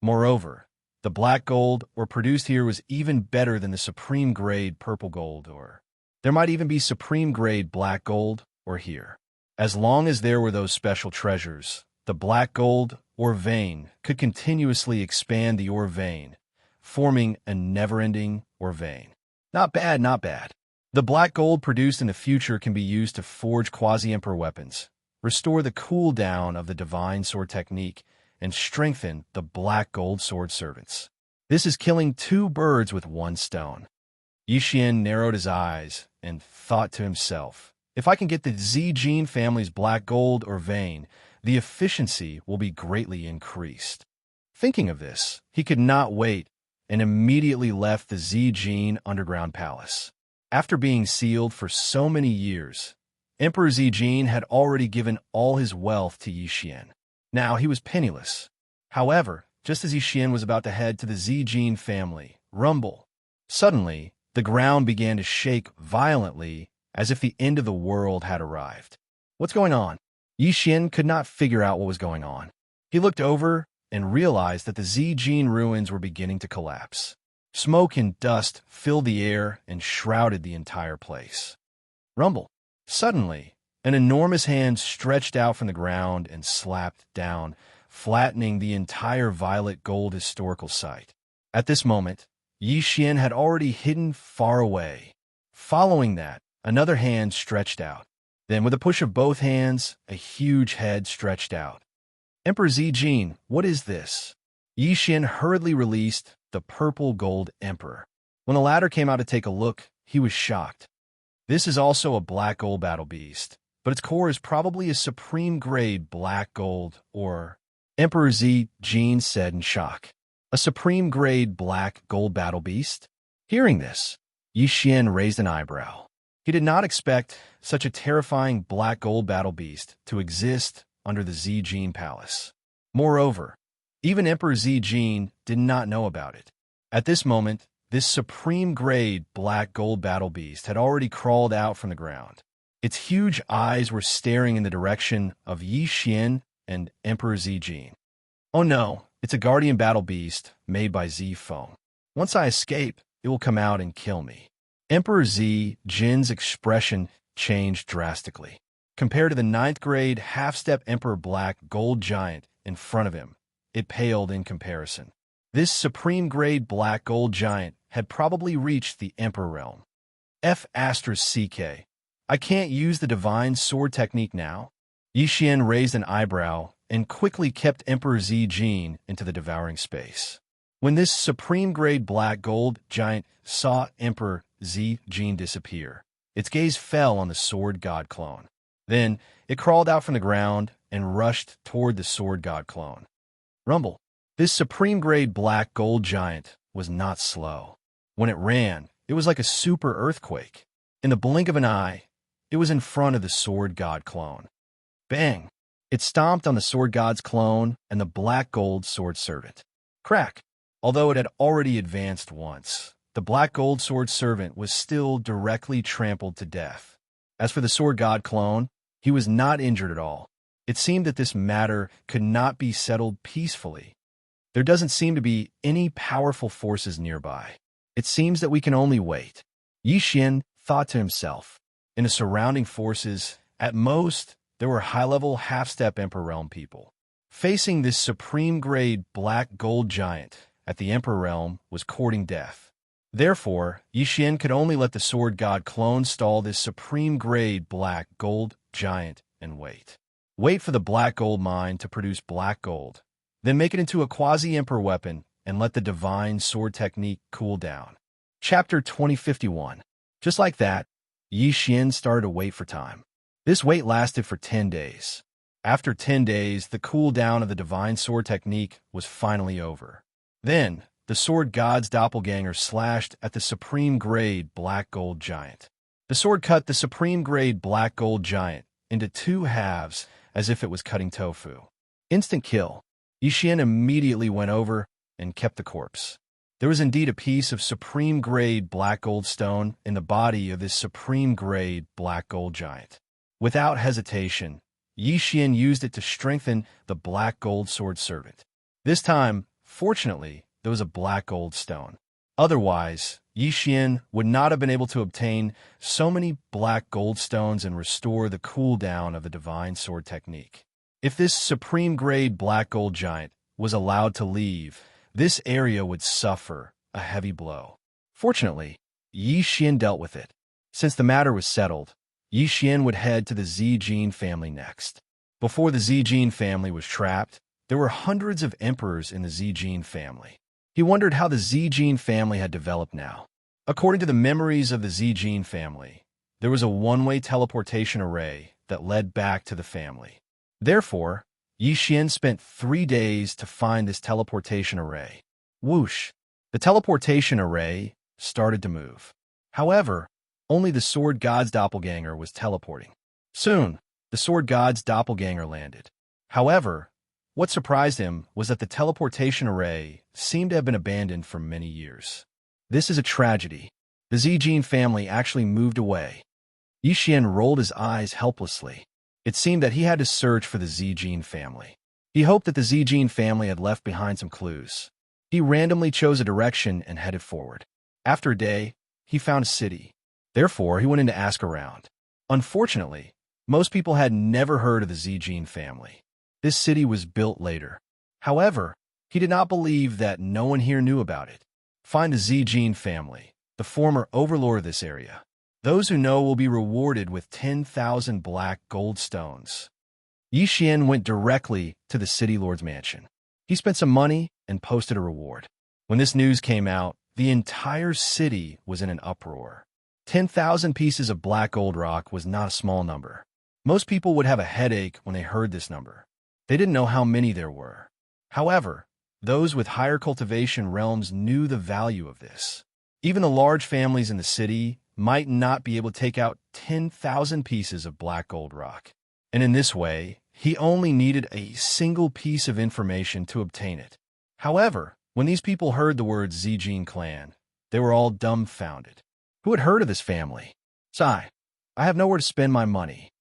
Moreover, the black gold ore produced here was even better than the supreme grade purple gold ore. There might even be supreme grade black gold ore here. As long as there were those special treasures, the black gold ore vein could continuously expand the ore vein, forming a never-ending ore vein. Not bad, not bad. The black gold produced in the future can be used to forge quasi-emperor weapons, restore the cooldown of the divine sword technique, and strengthen the black gold sword servants. This is killing two birds with one stone. Yi Xian narrowed his eyes and thought to himself, if I can get the Zijin family's black gold ore vein, the efficiency will be greatly increased. Thinking of this, he could not wait and immediately left the Zijin underground palace. After being sealed for so many years, Emperor Zijin had already given all his wealth to Yi Xian. Now he was penniless. However, just as Yi Xian was about to head to the Zijin family, rumble. Suddenly, the ground began to shake violently as if the end of the world had arrived. What's going on? Yi Xian could not figure out what was going on. He looked over and realized that the Zijin ruins were beginning to collapse. Smoke and dust filled the air and shrouded the entire place. Rumble. Suddenly, an enormous hand stretched out from the ground and slapped down, flattening the entire violet gold historical site. At this moment, Yi Xian had already hidden far away. Following that, another hand stretched out. Then, with a push of both hands, a huge head stretched out. Emperor Zijin, what is this? Yi Xian hurriedly released the Purple Gold Emperor. When the latter came out to take a look, he was shocked. This is also a black gold battle beast, but its core is probably a supreme grade black gold ore. Emperor Zi Jin said in shock. A supreme-grade black gold battle beast? Hearing this, Yi Xian raised an eyebrow. He did not expect such a terrifying black gold battle beast to exist under the Zi Jin palace. Moreover, even Emperor Zi Jin did not know about it. At this moment, this supreme-grade black gold battle beast had already crawled out from the ground. Its huge eyes were staring in the direction of Yi Xian and Emperor Zi Jin. Oh no, it's a guardian battle beast made by Zi Feng. Once I escape, it will come out and kill me. Emperor Zi Jin's expression changed drastically. Compared to the 9th grade half-step Emperor Black Gold Giant in front of him, it paled in comparison. This supreme-grade Black Gold Giant had probably reached the Emperor realm. F***CK. I can't use the divine sword technique now? Yi Xian raised an eyebrow and quickly kept Emperor Zi Jin into the devouring space. When this supreme-grade Black Gold Giant saw Emperor Zi Jin disappear, its gaze fell on the sword god clone. Then, it crawled out from the ground and rushed toward the sword god clone. Rumble. This supreme-grade Black Gold Giant was not slow. When it ran, it was like a super earthquake. In the blink of an eye, it was in front of the sword god clone. Bang! It stomped on the sword god's clone and the black gold sword servant. Crack! Although it had already advanced once, the black gold sword servant was still directly trampled to death. As for the sword god clone, he was not injured at all. It seemed that this matter could not be settled peacefully. There doesn't seem to be any powerful forces nearby. It seems that we can only wait. Yi Xian thought to himself. In the surrounding forces, at most, there were high-level half-step Emperor Realm people. Facing this supreme-grade black gold giant at the Emperor Realm was courting death. Therefore, Yi Xian could only let the sword god clone stall this supreme-grade black gold giant and wait. Wait for the black gold mine to produce black gold, then make it into a quasi-emperor weapon and let the divine sword technique cool down. Chapter 2051. Just like that, Yi Xian started to wait for time. This wait lasted for 10 days. After 10 days, the cooldown of the divine sword technique was finally over. Then, the sword god's doppelganger slashed at the supreme-grade black gold giant. The sword cut the supreme-grade black gold giant into 2 halves as if it was cutting tofu. Instant kill. Yi Xian immediately went over and kept the corpse. There was indeed a piece of supreme-grade black gold stone in the body of this supreme-grade black gold giant. Without hesitation, Yi Xian used it to strengthen the black gold sword servant. This time, fortunately, there was a black gold stone. Otherwise, Yi Xian would not have been able to obtain so many black gold stones and restore the cooldown of the divine sword technique. If this supreme-grade black gold giant was allowed to leave, this area would suffer a heavy blow. Fortunately, Yi Xian dealt with it. Since the matter was settled, Yi Xian would head to the Zi Jin family next. Before the Zi Jin family was trapped, there were hundreds of emperors in the Zi Jin family. He wondered how the Zi Jin family had developed now. According to the memories of the Zi Jin family, there was a one-way teleportation array that led back to the family. Therefore, Yi Xian spent 3 days to find this teleportation array. Whoosh! The teleportation array started to move. However, only the sword god's doppelganger was teleporting. Soon, the sword god's doppelganger landed. However, what surprised him was that the teleportation array seemed to have been abandoned for many years. This is a tragedy. The Zi Jin family actually moved away. Yi Xian rolled his eyes helplessly. It seemed that he had to search for the Zi Jin family. He hoped that the Zi Jin family had left behind some clues. He randomly chose a direction and headed forward. After a day, he found a city. Therefore, he went in to ask around. Unfortunately, most people had never heard of the Zi Jin family. This city was built later. However, he did not believe that no one here knew about it. Find the Zi Jin family, the former overlord of this area. Those who know will be rewarded with 10,000 black gold stones. Yi Xian went directly to the city lord's mansion. He spent some money and posted a reward. When this news came out, the entire city was in an uproar. 10,000 pieces of black gold rock was not a small number. Most people would have a headache when they heard this number. They didn't know how many there were. However, those with higher cultivation realms knew the value of this. Even the large families in the city might not be able to take out 10,000 pieces of black gold rock. And in this way, he only needed a single piece of information to obtain it. However, when these people heard the word Zijin clan, they were all dumbfounded. Who had heard of this family? Sigh, I have nowhere to spend my money.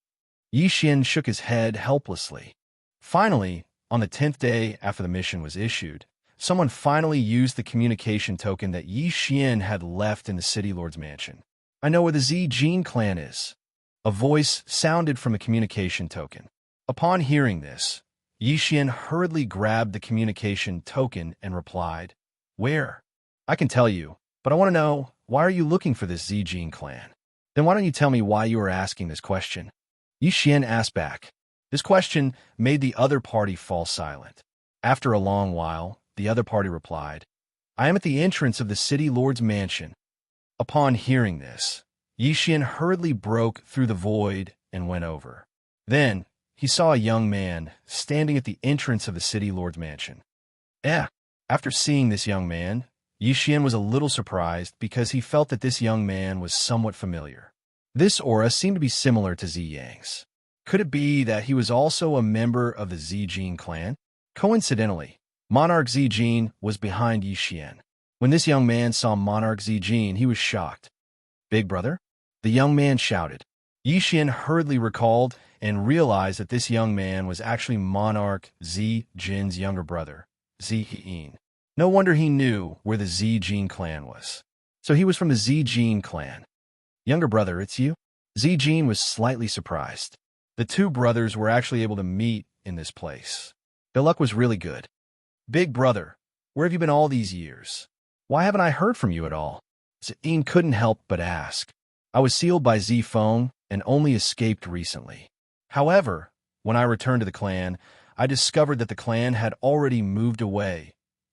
Yi Xian shook his head helplessly. Finally, on the 10th day after the mission was issued, someone finally used the communication token that Yi Xian had left in the city lord's mansion. I know where the Zijin clan is. A voice sounded from a communication token. Upon hearing this, Yi Xian hurriedly grabbed the communication token and replied, Where? I can tell you, but I want to know, why are you looking for this Zijin clan? Then why don't you tell me why you are asking this question? Yi Xian asked back. This question made the other party fall silent. After a long while, the other party replied, I am at the entrance of the city lord's mansion. Upon hearing this, Yi Xian hurriedly broke through the void and went over. Then, he saw a young man standing at the entrance of the city lord's mansion. After seeing this young man, Yi Xian was a little surprised because he felt that this young man was somewhat familiar. This aura seemed to be similar to Zi Yang's. Could it be that he was also a member of the Zijin clan? Coincidentally, Monarch Zijin was behind Yi Xian. When this young man saw Monarch Zijin, he was shocked. Big brother? The young man shouted. Yi Xian hurriedly recalled and realized that this young man was actually Monarch Zijin's younger brother, Ziyin. No wonder he knew where the Zijin clan was. So he was from the Zijin clan. Younger brother, it's you? Zijin was slightly surprised. The two brothers were actually able to meet in this place. Their luck was really good. Big brother, where have you been all these years? Why haven't I heard from you at all? Ziyin couldn't help but ask. I was sealed by Zifeng and only escaped recently. However, when I returned to the clan, I discovered that the clan had already moved away.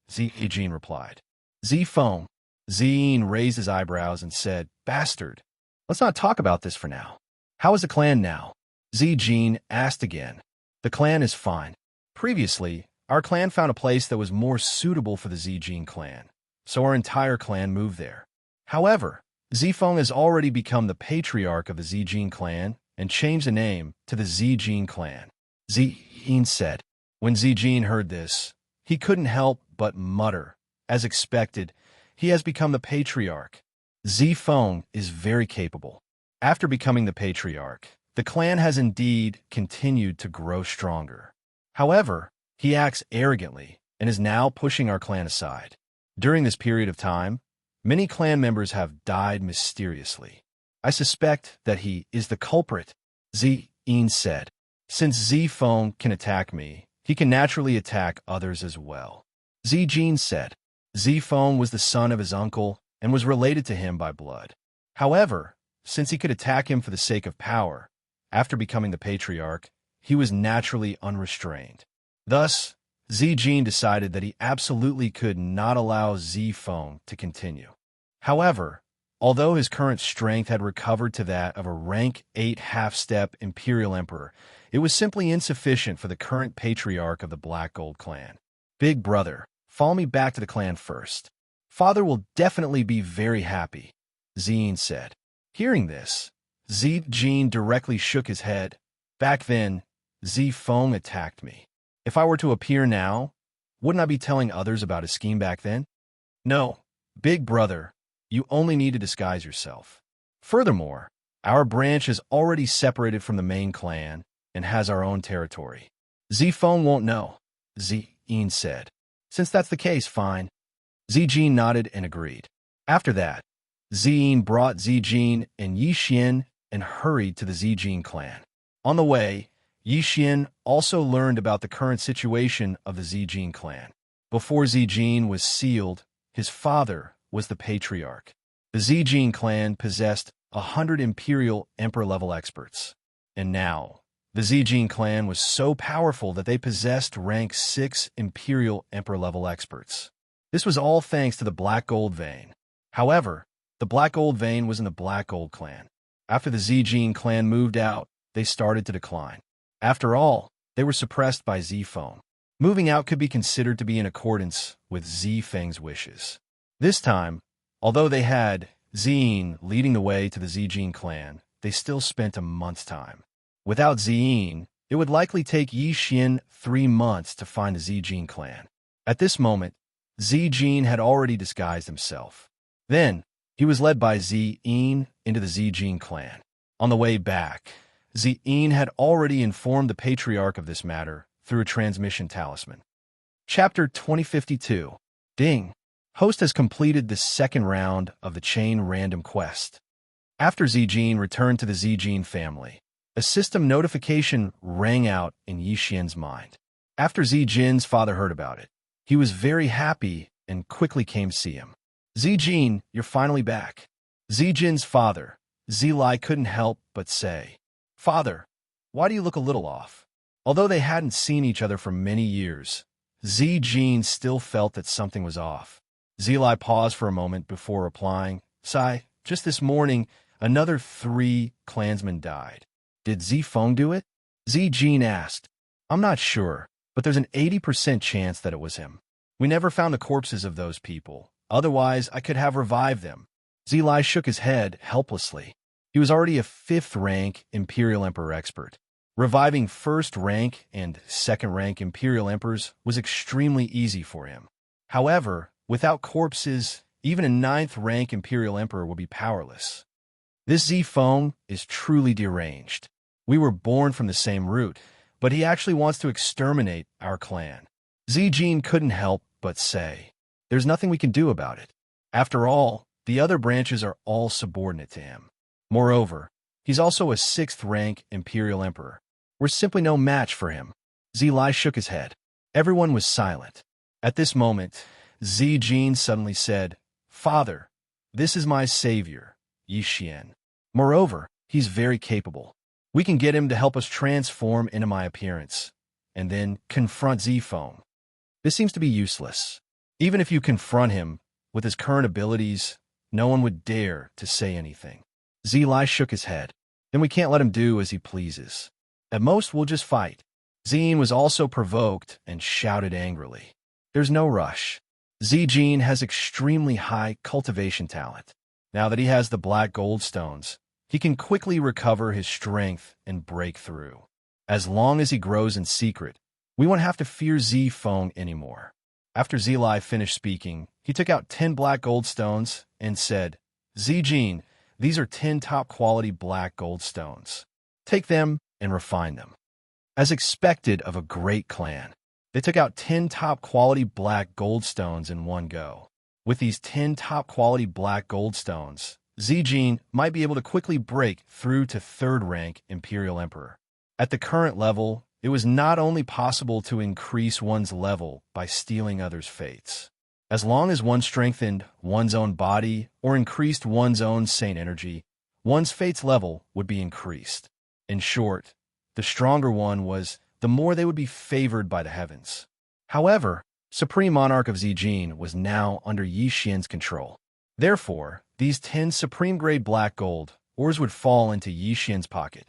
Zijin replied. Zifeng. Ziyin raised his eyebrows and said, Bastard. Let's not talk about this for now. How is the clan now? Zijin asked again. The clan is fine. Previously, our clan found a place that was more suitable for the Zijin clan, so our entire clan moved there. However, Zifeng has already become the patriarch of the Zijin clan and changed the name to the Zijin clan. Ziyin said. When Zijin heard this, he couldn't help but mutter. As expected, he has become the patriarch. Zifeng is very capable. After becoming the patriarch, the clan has indeed continued to grow stronger. However, he acts arrogantly and is now pushing our clan aside. During this period of time, many clan members have died mysteriously. I suspect that he is the culprit, Ziyin said. Since Zifeng can attack me, he can naturally attack others as well. Zijin said. Zifeng was the son of his uncle and was related to him by blood. However, since he could attack him for the sake of power, after becoming the patriarch, he was naturally unrestrained. Thus, Zijin decided that he absolutely could not allow Zifeng to continue. However, although his current strength had recovered to that of a rank 8 half-step Imperial Emperor, it was simply insufficient for the current patriarch of the Black Gold clan. Big brother, follow me back to the clan first. Father will definitely be very happy, Ziyin said. Hearing this, Zijin directly shook his head. Back then, Zifeng attacked me. If I were to appear now, wouldn't I be telling others about his scheme back then? No, big brother, you only need to disguise yourself. Furthermore, our branch is already separated from the main clan and has our own territory. Zifeng won't know, Ziyin said. Since that's the case, fine. Zijin nodded and agreed. After that, Ziyin brought Zijin and Yi Xian and hurried to the Zijin clan. On the way, Yi Xian also learned about the current situation of the Zijin clan. Before Zijin was sealed, his father was the patriarch. The Zijin clan possessed 100 Imperial Emperor-level experts. And now, the Zijin clan was so powerful that they possessed rank 6 Imperial Emperor-level experts. This was all thanks to the Black Gold vein. However, the Black Gold vein was in the Black Gold clan. After the Zijin clan moved out, they started to decline. After all, they were suppressed by Zifeng. Moving out could be considered to be in accordance with Zifeng's wishes. This time, although they had Ziyin leading the way to the Zijin clan, they still spent a month's time. Without Ziyin, it would likely take Yi Xian 3 months to find the Zijin clan. At this moment, Zijin had already disguised himself. Then, he was led by Ziyin into the Zijin clan. On the way back, Ziyin had already informed the patriarch of this matter through a transmission talisman. Chapter 2052. Ding. Host has completed the second round of the chain random quest. After Zijin returned to the Zijin family, a system notification rang out in Yi Xian's mind. After Zijin's father heard about it, he was very happy and quickly came to see him. Zijin, you're finally back. Zijin's father, Zilai, couldn't help but say, Father, why do you look a little off? Although they hadn't seen each other for many years, Zijin still felt that something was off. Zilai paused for a moment before replying, Sai, just this morning, another 3 clansmen died. Did Zifeng do it? Zijin asked. I'm not sure, but there's an 80% chance that it was him. We never found the corpses of those people. Otherwise, I could have revived them. Zilai shook his head helplessly. He was already a 5th rank Imperial Emperor expert. Reviving 1st rank and 2nd rank Imperial Emperors was extremely easy for him. However, without corpses, even a 9th rank Imperial Emperor would be powerless. This Zifeng is truly deranged. We were born from the same root, but he actually wants to exterminate our clan. Zijin couldn't help but say, there's nothing we can do about it. After all, the other branches are all subordinate to him. Moreover, he's also a 6th rank Imperial Emperor. We're simply no match for him. Zilai shook his head. Everyone was silent. At this moment, Zijin suddenly said, Father, this is my savior, Yi Xian. Moreover, he's very capable. We can get him to help us transform into my appearance, and then confront Zifeng. This seems to be useless. Even if you confront him, with his current abilities, no one would dare to say anything. Zilai shook his head. Then we can't let him do as he pleases. At most, we'll just fight. Ziyin was also provoked and shouted angrily. There's no rush. Zijin has extremely high cultivation talent. Now that he has the black gold stones, he can quickly recover his strength and break through. As long as he grows in secret, we won't have to fear Zifeng anymore. After Zilai finished speaking, he took out 10 black gold stones and said, Zijin, these are 10 top-quality black gold stones. Take them and refine them. As expected of a great clan, they took out 10 top-quality black gold stones in one go. With these 10 top-quality black gold stones, Zijin might be able to quickly break through to 3rd rank Imperial Emperor. At the current level, it was not only possible to increase one's level by stealing others' fates. As long as one strengthened one's own body or increased one's own saint energy, one's fate's level would be increased. In short, the stronger one was, the more they would be favored by the heavens. However, Supreme Monarch of Zijin was now under Yi Xian's control. Therefore, these 10 supreme-grade black gold ores would fall into Yi Xian's pocket.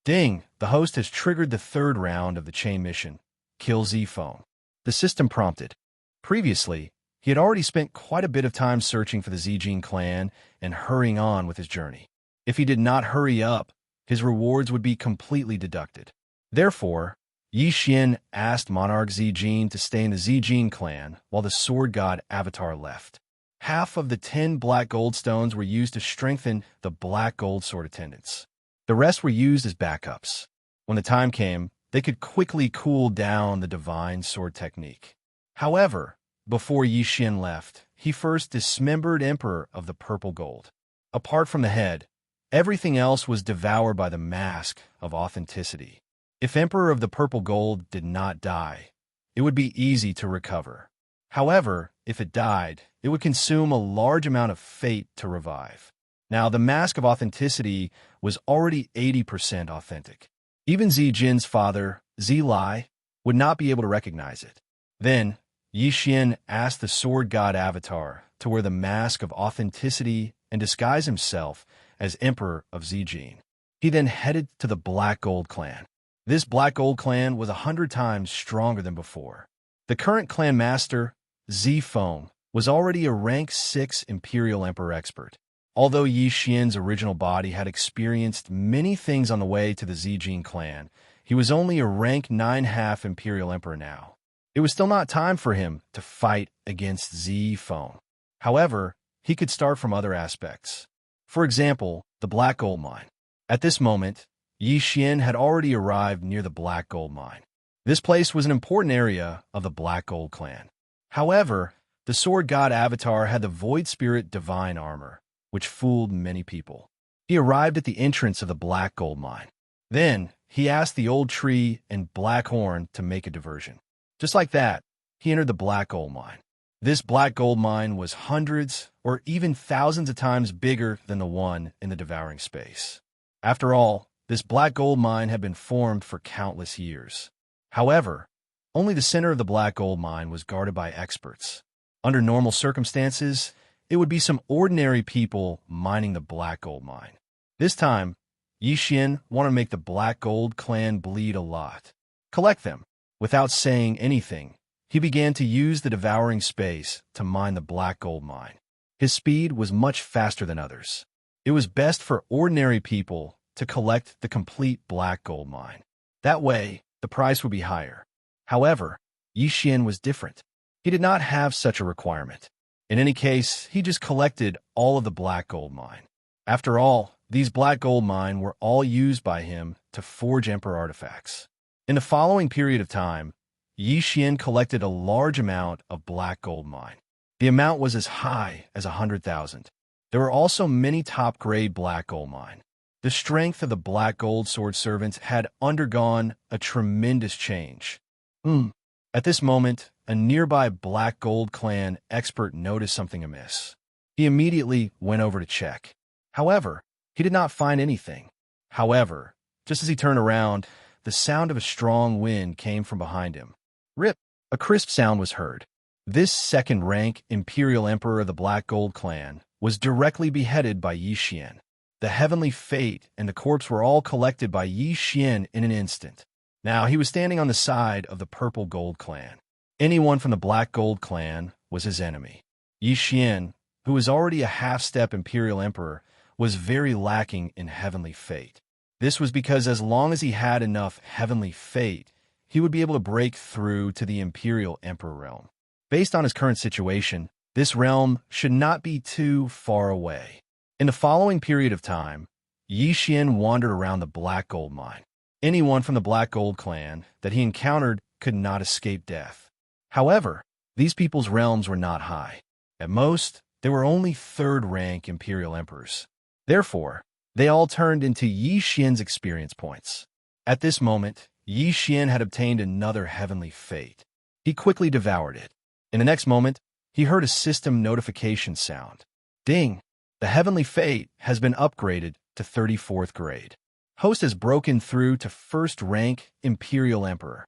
Ding! The host has triggered the 3rd round of the chain mission. Kill Zifeng. The system prompted. Previously, he had already spent quite a bit of time searching for the Zijin clan and hurrying on with his journey. If he did not hurry up, his rewards would be completely deducted. Therefore, Yi Xian asked Monarch Zijin to stay in the Zijin clan while the sword god avatar left. Half of the 10 black gold stones were used to strengthen the black gold sword attendants. The rest were used as backups. When the time came, they could quickly cool down the divine sword technique. However, before Yi Xian left, he first dismembered Emperor of the Purple Gold. Apart from the head, everything else was devoured by the mask of authenticity. If Emperor of the Purple Gold did not die, it would be easy to recover. However, if it died, it would consume a large amount of fate to revive. Now, the mask of authenticity was already 80% authentic. Even Zijin's father, Zilai, would not be able to recognize it. Then, Yi Xian asked the sword god avatar to wear the mask of authenticity and disguise himself as Emperor of Zijin. He then headed to the Black Gold clan. This Black Gold clan was 100 times stronger than before. The current clan master, Zifeng, was already a rank 6 Imperial Emperor expert. Although Yi Xian's original body had experienced many things on the way to the Zijin clan, he was only a rank 9 half Imperial Emperor now. It was still not time for him to fight against Zifeng. However, he could start from other aspects. For example, the Black Gold Mine. At this moment, Yi Xian had already arrived near the Black Gold Mine. This place was an important area of the Black Gold clan. However, the Sword God Avatar had the Void Spirit Divine Armor, which fooled many people. He arrived at the entrance of the Black Gold Mine. Then, he asked the Old Tree and Black Horn to make a diversion. Just like that, he entered the Black Gold Mine. This Black Gold Mine was hundreds or even thousands of times bigger than the one in the Devouring Space. After all, this Black Gold Mine had been formed for countless years. However, only the center of the Black Gold Mine was guarded by experts. Under normal circumstances, it would be some ordinary people mining the Black Gold Mine. This time, Yi Xian wanted to make the Black Gold clan bleed a lot. Collect them. Without saying anything, he began to use the Devouring Space to mine the Black Gold Mine. His speed was much faster than others. It was best for ordinary people to collect the complete Black Gold Mine. That way, the price would be higher. However, Yi Xian was different. He did not have such a requirement. In any case, he just collected all of the Black Gold Mine. After all, these Black Gold Mine were all used by him to forge Emperor artifacts. In the following period of time, Yi Xian collected a large amount of Black Gold Mine. The amount was as high as 100,000. There were also many top-grade Black Gold Mine. The strength of the Black Gold Sword Servants had undergone a tremendous change. At this moment, a nearby Black Gold clan expert noticed something amiss. He immediately went over to check. However, he did not find anything. However, just as he turned around, the sound of a strong wind came from behind him. Rip! A crisp sound was heard. This second-rank Imperial Emperor of the Black Gold clan was directly beheaded by Yi Xian. The heavenly fate and the corpse were all collected by Yi Xian in an instant. Now he was standing on the side of the Purple Gold clan. Anyone from the Black Gold clan was his enemy. Yi Xian, who was already a half-step Imperial Emperor, was very lacking in heavenly fate. This was because as long as he had enough heavenly fate, he would be able to break through to the Imperial Emperor realm. Based on his current situation, this realm should not be too far away. In the following period of time, Yi Xian wandered around the Black Gold Mine. Anyone from the Black Gold clan that he encountered could not escape death. However, these people's realms were not high. At most, they were only third-rank Imperial Emperors. Therefore, they all turned into Yi Xian's experience points. At this moment, Yi Xian had obtained another heavenly fate. He quickly devoured it. In the next moment, he heard a system notification sound. Ding! The heavenly fate has been upgraded to 34th grade. Host has broken through to first-rank Imperial Emperor.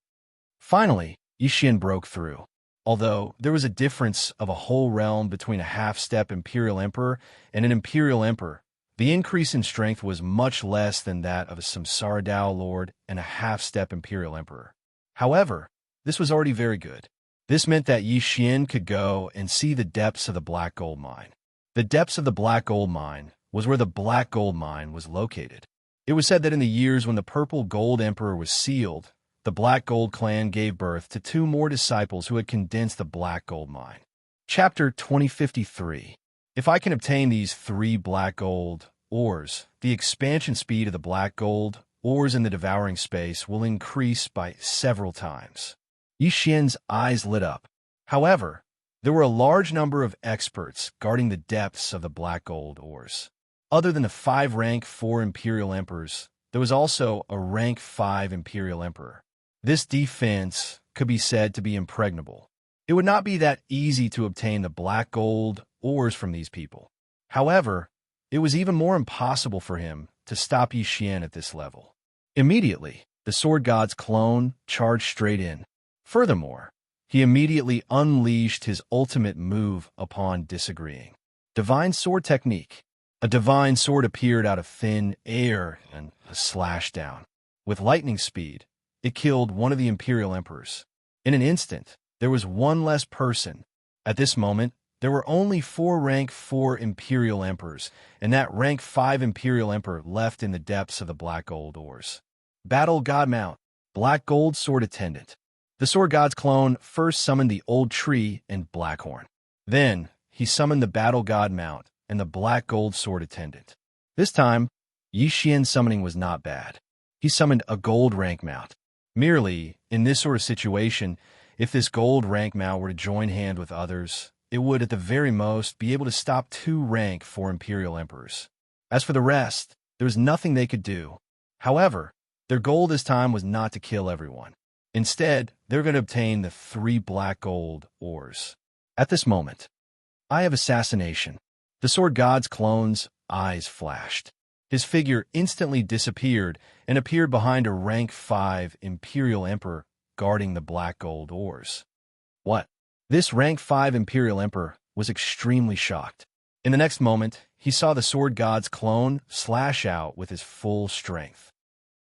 Finally, Yi Xian broke through. Although there was a difference of a whole realm between a half-step Imperial Emperor and an Imperial Emperor, the increase in strength was much less than that of a Samsara Dao Lord and a half-step Imperial Emperor. However, this was already very good. This meant that Yi Xian could go and see the depths of the Black Gold Mine. The depths of the Black Gold Mine was where the Black Gold Mine was located. It was said that in the years when the Purple Gold Emperor was sealed, the Black Gold clan gave birth to 2 more disciples who had condensed the Black Gold Mine. Chapter 2053. If I can obtain these 3 Black Gold ores, the expansion speed of the Black Gold ores in the Devouring Space will increase by several times. Yi Xian's eyes lit up. However, there were a large number of experts guarding the depths of the Black Gold ores. Other than the 5-rank 4 Imperial Emperors, there was also a rank 5 Imperial Emperor. This defense could be said to be impregnable. It would not be that easy to obtain the Black Gold ores from these people. However, it was even more impossible for him to stop Yi Xian at this level. Immediately, the Sword God's clone charged straight in. Furthermore, he immediately unleashed his ultimate move upon disagreeing. Divine Sword Technique. A divine sword appeared out of thin air and slashed down. With lightning speed, it killed one of the Imperial Emperors. In an instant, there was one less person. At this moment, there were only 4 rank 4 Imperial Emperors, and that rank 5 Imperial Emperor left in the depths of the Black Gold Ores. Battle God Mount, Black Gold Sword Attendant. The Sword God's clone first summoned the Old Tree and Blackhorn. Then, he summoned the Battle God Mount and the Black Gold Sword Attendant. This time, Yi Xian's summoning was not bad. He summoned a gold rank mount. Merely, in this sort of situation, if this gold rank mount were to join hand with others, it would at the very most be able to stop 2 rank 4 Imperial Emperors. As for the rest, there was nothing they could do. However, their goal this time was not to kill everyone. Instead, they were going to obtain the 3 black gold ores. At this moment, Eye of Assassination. The Sword God's clone's eyes flashed. His figure instantly disappeared and appeared behind a rank 5 Imperial Emperor guarding the black gold ores. What? This rank 5 Imperial Emperor was extremely shocked. In the next moment, he saw the Sword God's clone slash out with his full strength.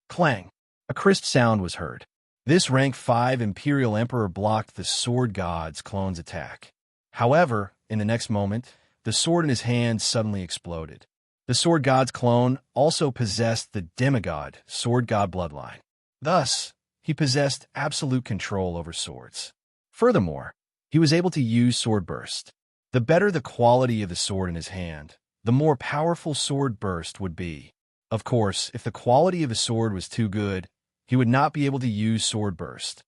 Clang! A crisp sound was heard. This rank 5 Imperial Emperor blocked the Sword God's clone's attack. However, in the next moment, the sword in his hand suddenly exploded. The Sword God's clone also possessed the demigod Sword God bloodline. Thus, he possessed absolute control over swords. Furthermore, he was able to use Sword Burst. The better the quality of the sword in his hand, the more powerful Sword Burst would be. Of course, if the quality of the sword was too good, he would not be able to use Sword Burst.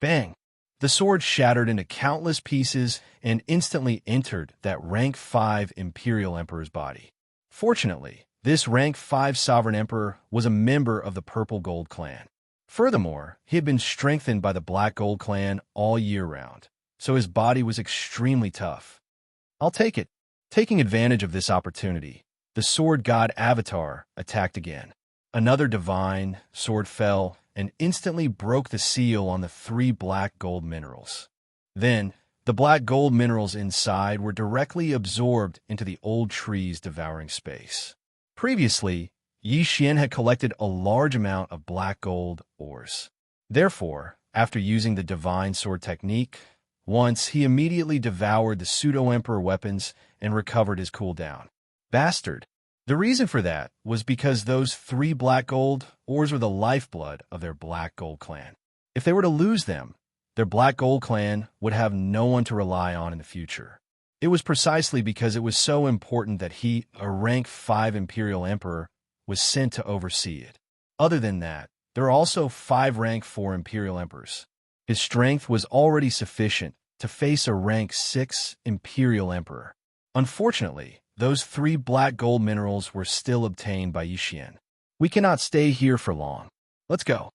Bang! The sword shattered into countless pieces and instantly entered that rank 5 Imperial Emperor's body. Fortunately, this rank 5 Sovereign Emperor was a member of the Purple Gold Clan. Furthermore, he had been strengthened by the Black Gold Clan all year round, so his body was extremely tough. I'll take it. Taking advantage of this opportunity, the Sword God Avatar attacked again. Another divine sword fell and instantly broke the seal on the 3 black gold minerals. Then, the black gold minerals inside were directly absorbed into the old tree's devouring space. Previously, Yi Xian had collected a large amount of black gold ores. Therefore, after using the divine sword technique, once he immediately devoured the pseudo-emperor weapons and recovered his cooldown. Bastard! The reason for that was because those 3 black gold ores were the lifeblood of their Black Gold Clan. If they were to lose them, their Black Gold Clan would have no one to rely on in the future. It was precisely because it was so important that he, a rank 5 Imperial Emperor, was sent to oversee it. Other than that, there are also 5 rank 4 Imperial Emperors. His strength was already sufficient to face a rank 6 Imperial Emperor. Unfortunately, those 3 black gold minerals were still obtained by Yi Xian. We cannot stay here for long. Let's go.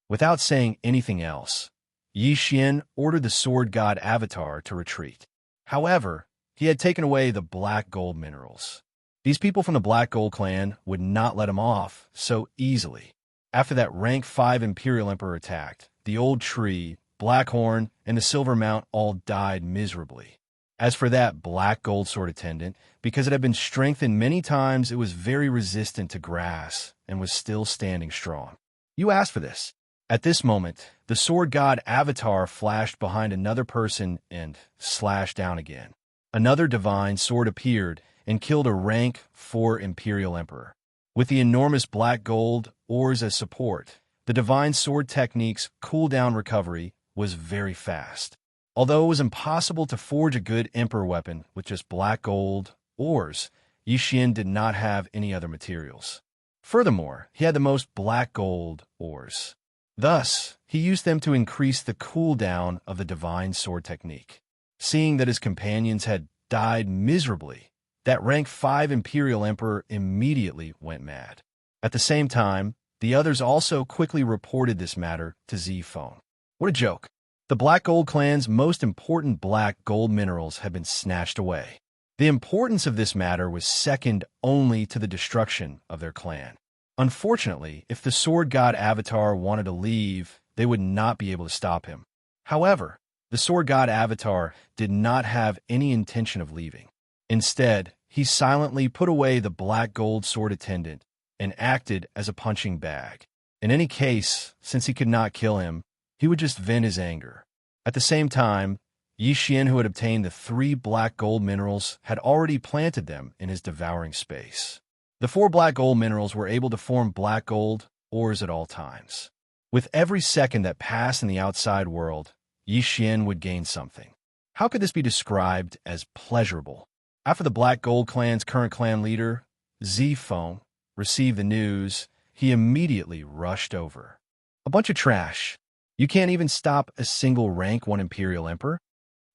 Without saying anything else, Yi Xian ordered the Sword God Avatar to retreat. However, he had taken away the black gold minerals. These people from the Black Gold Clan would not let him off so easily. After that rank 5 Imperial Emperor attacked, the Old Tree, Blackhorn, and the Silver Mount all died miserably. As for that black gold sword attendant, because it had been strengthened many times, it was very resistant to grass and was still standing strong. You asked for this. At this moment, the Sword God Avatar flashed behind another person and slashed down again. Another divine sword appeared and killed a rank 4 Imperial Emperor. With the enormous black gold ores as support, the divine sword technique's cooldown recovery was very fast. Although it was impossible to forge a good Emperor weapon with just black gold ores, Yi Xian did not have any other materials. Furthermore, he had the most black gold ores. Thus, he used them to increase the cooldown of the divine sword technique. Seeing that his companions had died miserably, that rank 5 Imperial Emperor immediately went mad. At the same time, the others also quickly reported this matter to Z-Phone. What a joke. The Black Gold Clan's most important black gold minerals had been snatched away. The importance of this matter was second only to the destruction of their clan. Unfortunately, if the Sword God Avatar wanted to leave, they would not be able to stop him. However, the Sword God Avatar did not have any intention of leaving. Instead, he silently put away the black gold sword attendant and acted as a punching bag. In any case, since he could not kill him, he would just vent his anger. At the same time, Yi Xian, who had obtained the 3 black gold minerals, had already planted them in his devouring space. The 4 black gold minerals were able to form black gold ores at all times. With every second that passed in the outside world, Yi Xian would gain something. How could this be described as pleasurable? After the Black Gold Clan's current clan leader, Zifeng, received the news, he immediately rushed over. A bunch of trash. You can't even stop a single rank 1 Imperial Emperor?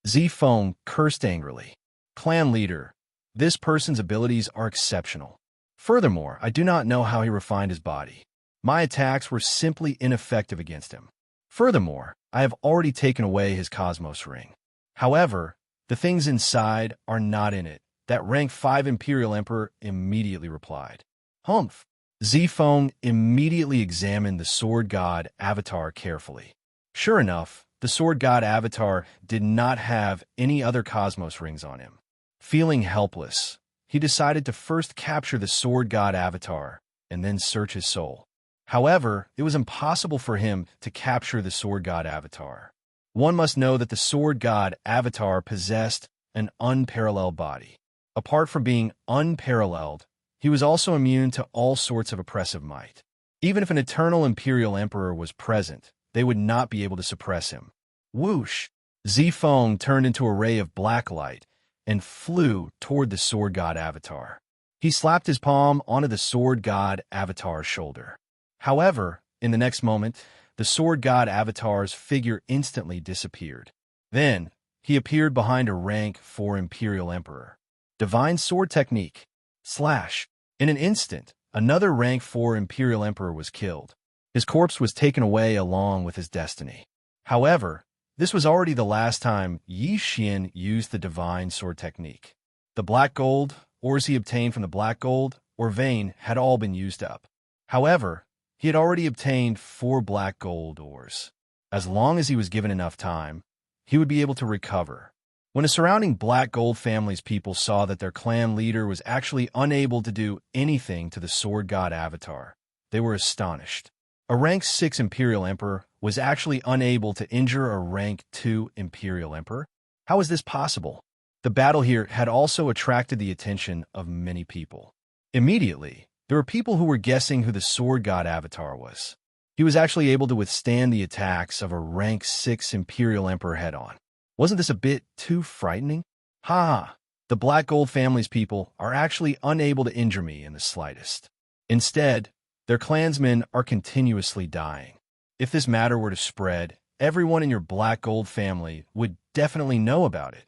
Zifeng cursed angrily. Clan leader, this person's abilities are exceptional. Furthermore, I do not know how he refined his body. My attacks were simply ineffective against him. Furthermore, I have already taken away his Cosmos Ring. However, the things inside are not in it. That rank 5 Imperial Emperor immediately replied. Humph. Zifeng immediately examined the Sword God Avatar carefully. Sure enough, the Sword God Avatar did not have any other Cosmos Rings on him. Feeling helpless, he decided to first capture the Sword God Avatar and then search his soul. However, it was impossible for him to capture the Sword God Avatar. One must know that the Sword God Avatar possessed an unparalleled body. Apart from being unparalleled, he was also immune to all sorts of oppressive might. Even if an eternal Imperial Emperor was present, they would not be able to suppress him. Whoosh! Zifeng turned into a ray of black light and flew toward the Sword God Avatar. He slapped his palm onto the Sword God Avatar's shoulder. However, in the next moment, the Sword God Avatar's figure instantly disappeared. Then, he appeared behind a rank 4 Imperial Emperor. Divine Sword Technique. Slash. In an instant, another rank 4 Imperial Emperor was killed. His corpse was taken away along with his destiny. However, this was already the last time Yi Xian used the Divine Sword Technique. The black gold, ores he obtained from the black gold, or vein had all been used up. However, he had already obtained 4 black gold ores. As long as he was given enough time, he would be able to recover. When the surrounding Black Gold family's people saw that their clan leader was actually unable to do anything to the Sword God Avatar, they were astonished. A rank 6 Imperial Emperor was actually unable to injure a rank 2 Imperial Emperor? How is this possible? The battle here had also attracted the attention of many people. Immediately, there were people who were guessing who the Sword God Avatar was. He was actually able to withstand the attacks of a rank 6 Imperial Emperor head-on. Wasn't this a bit too frightening? Ha! The Black Gold family's people are actually unable to injure me in the slightest. Instead, their clansmen are continuously dying. If this matter were to spread, everyone in your Black Gold family would definitely know about it.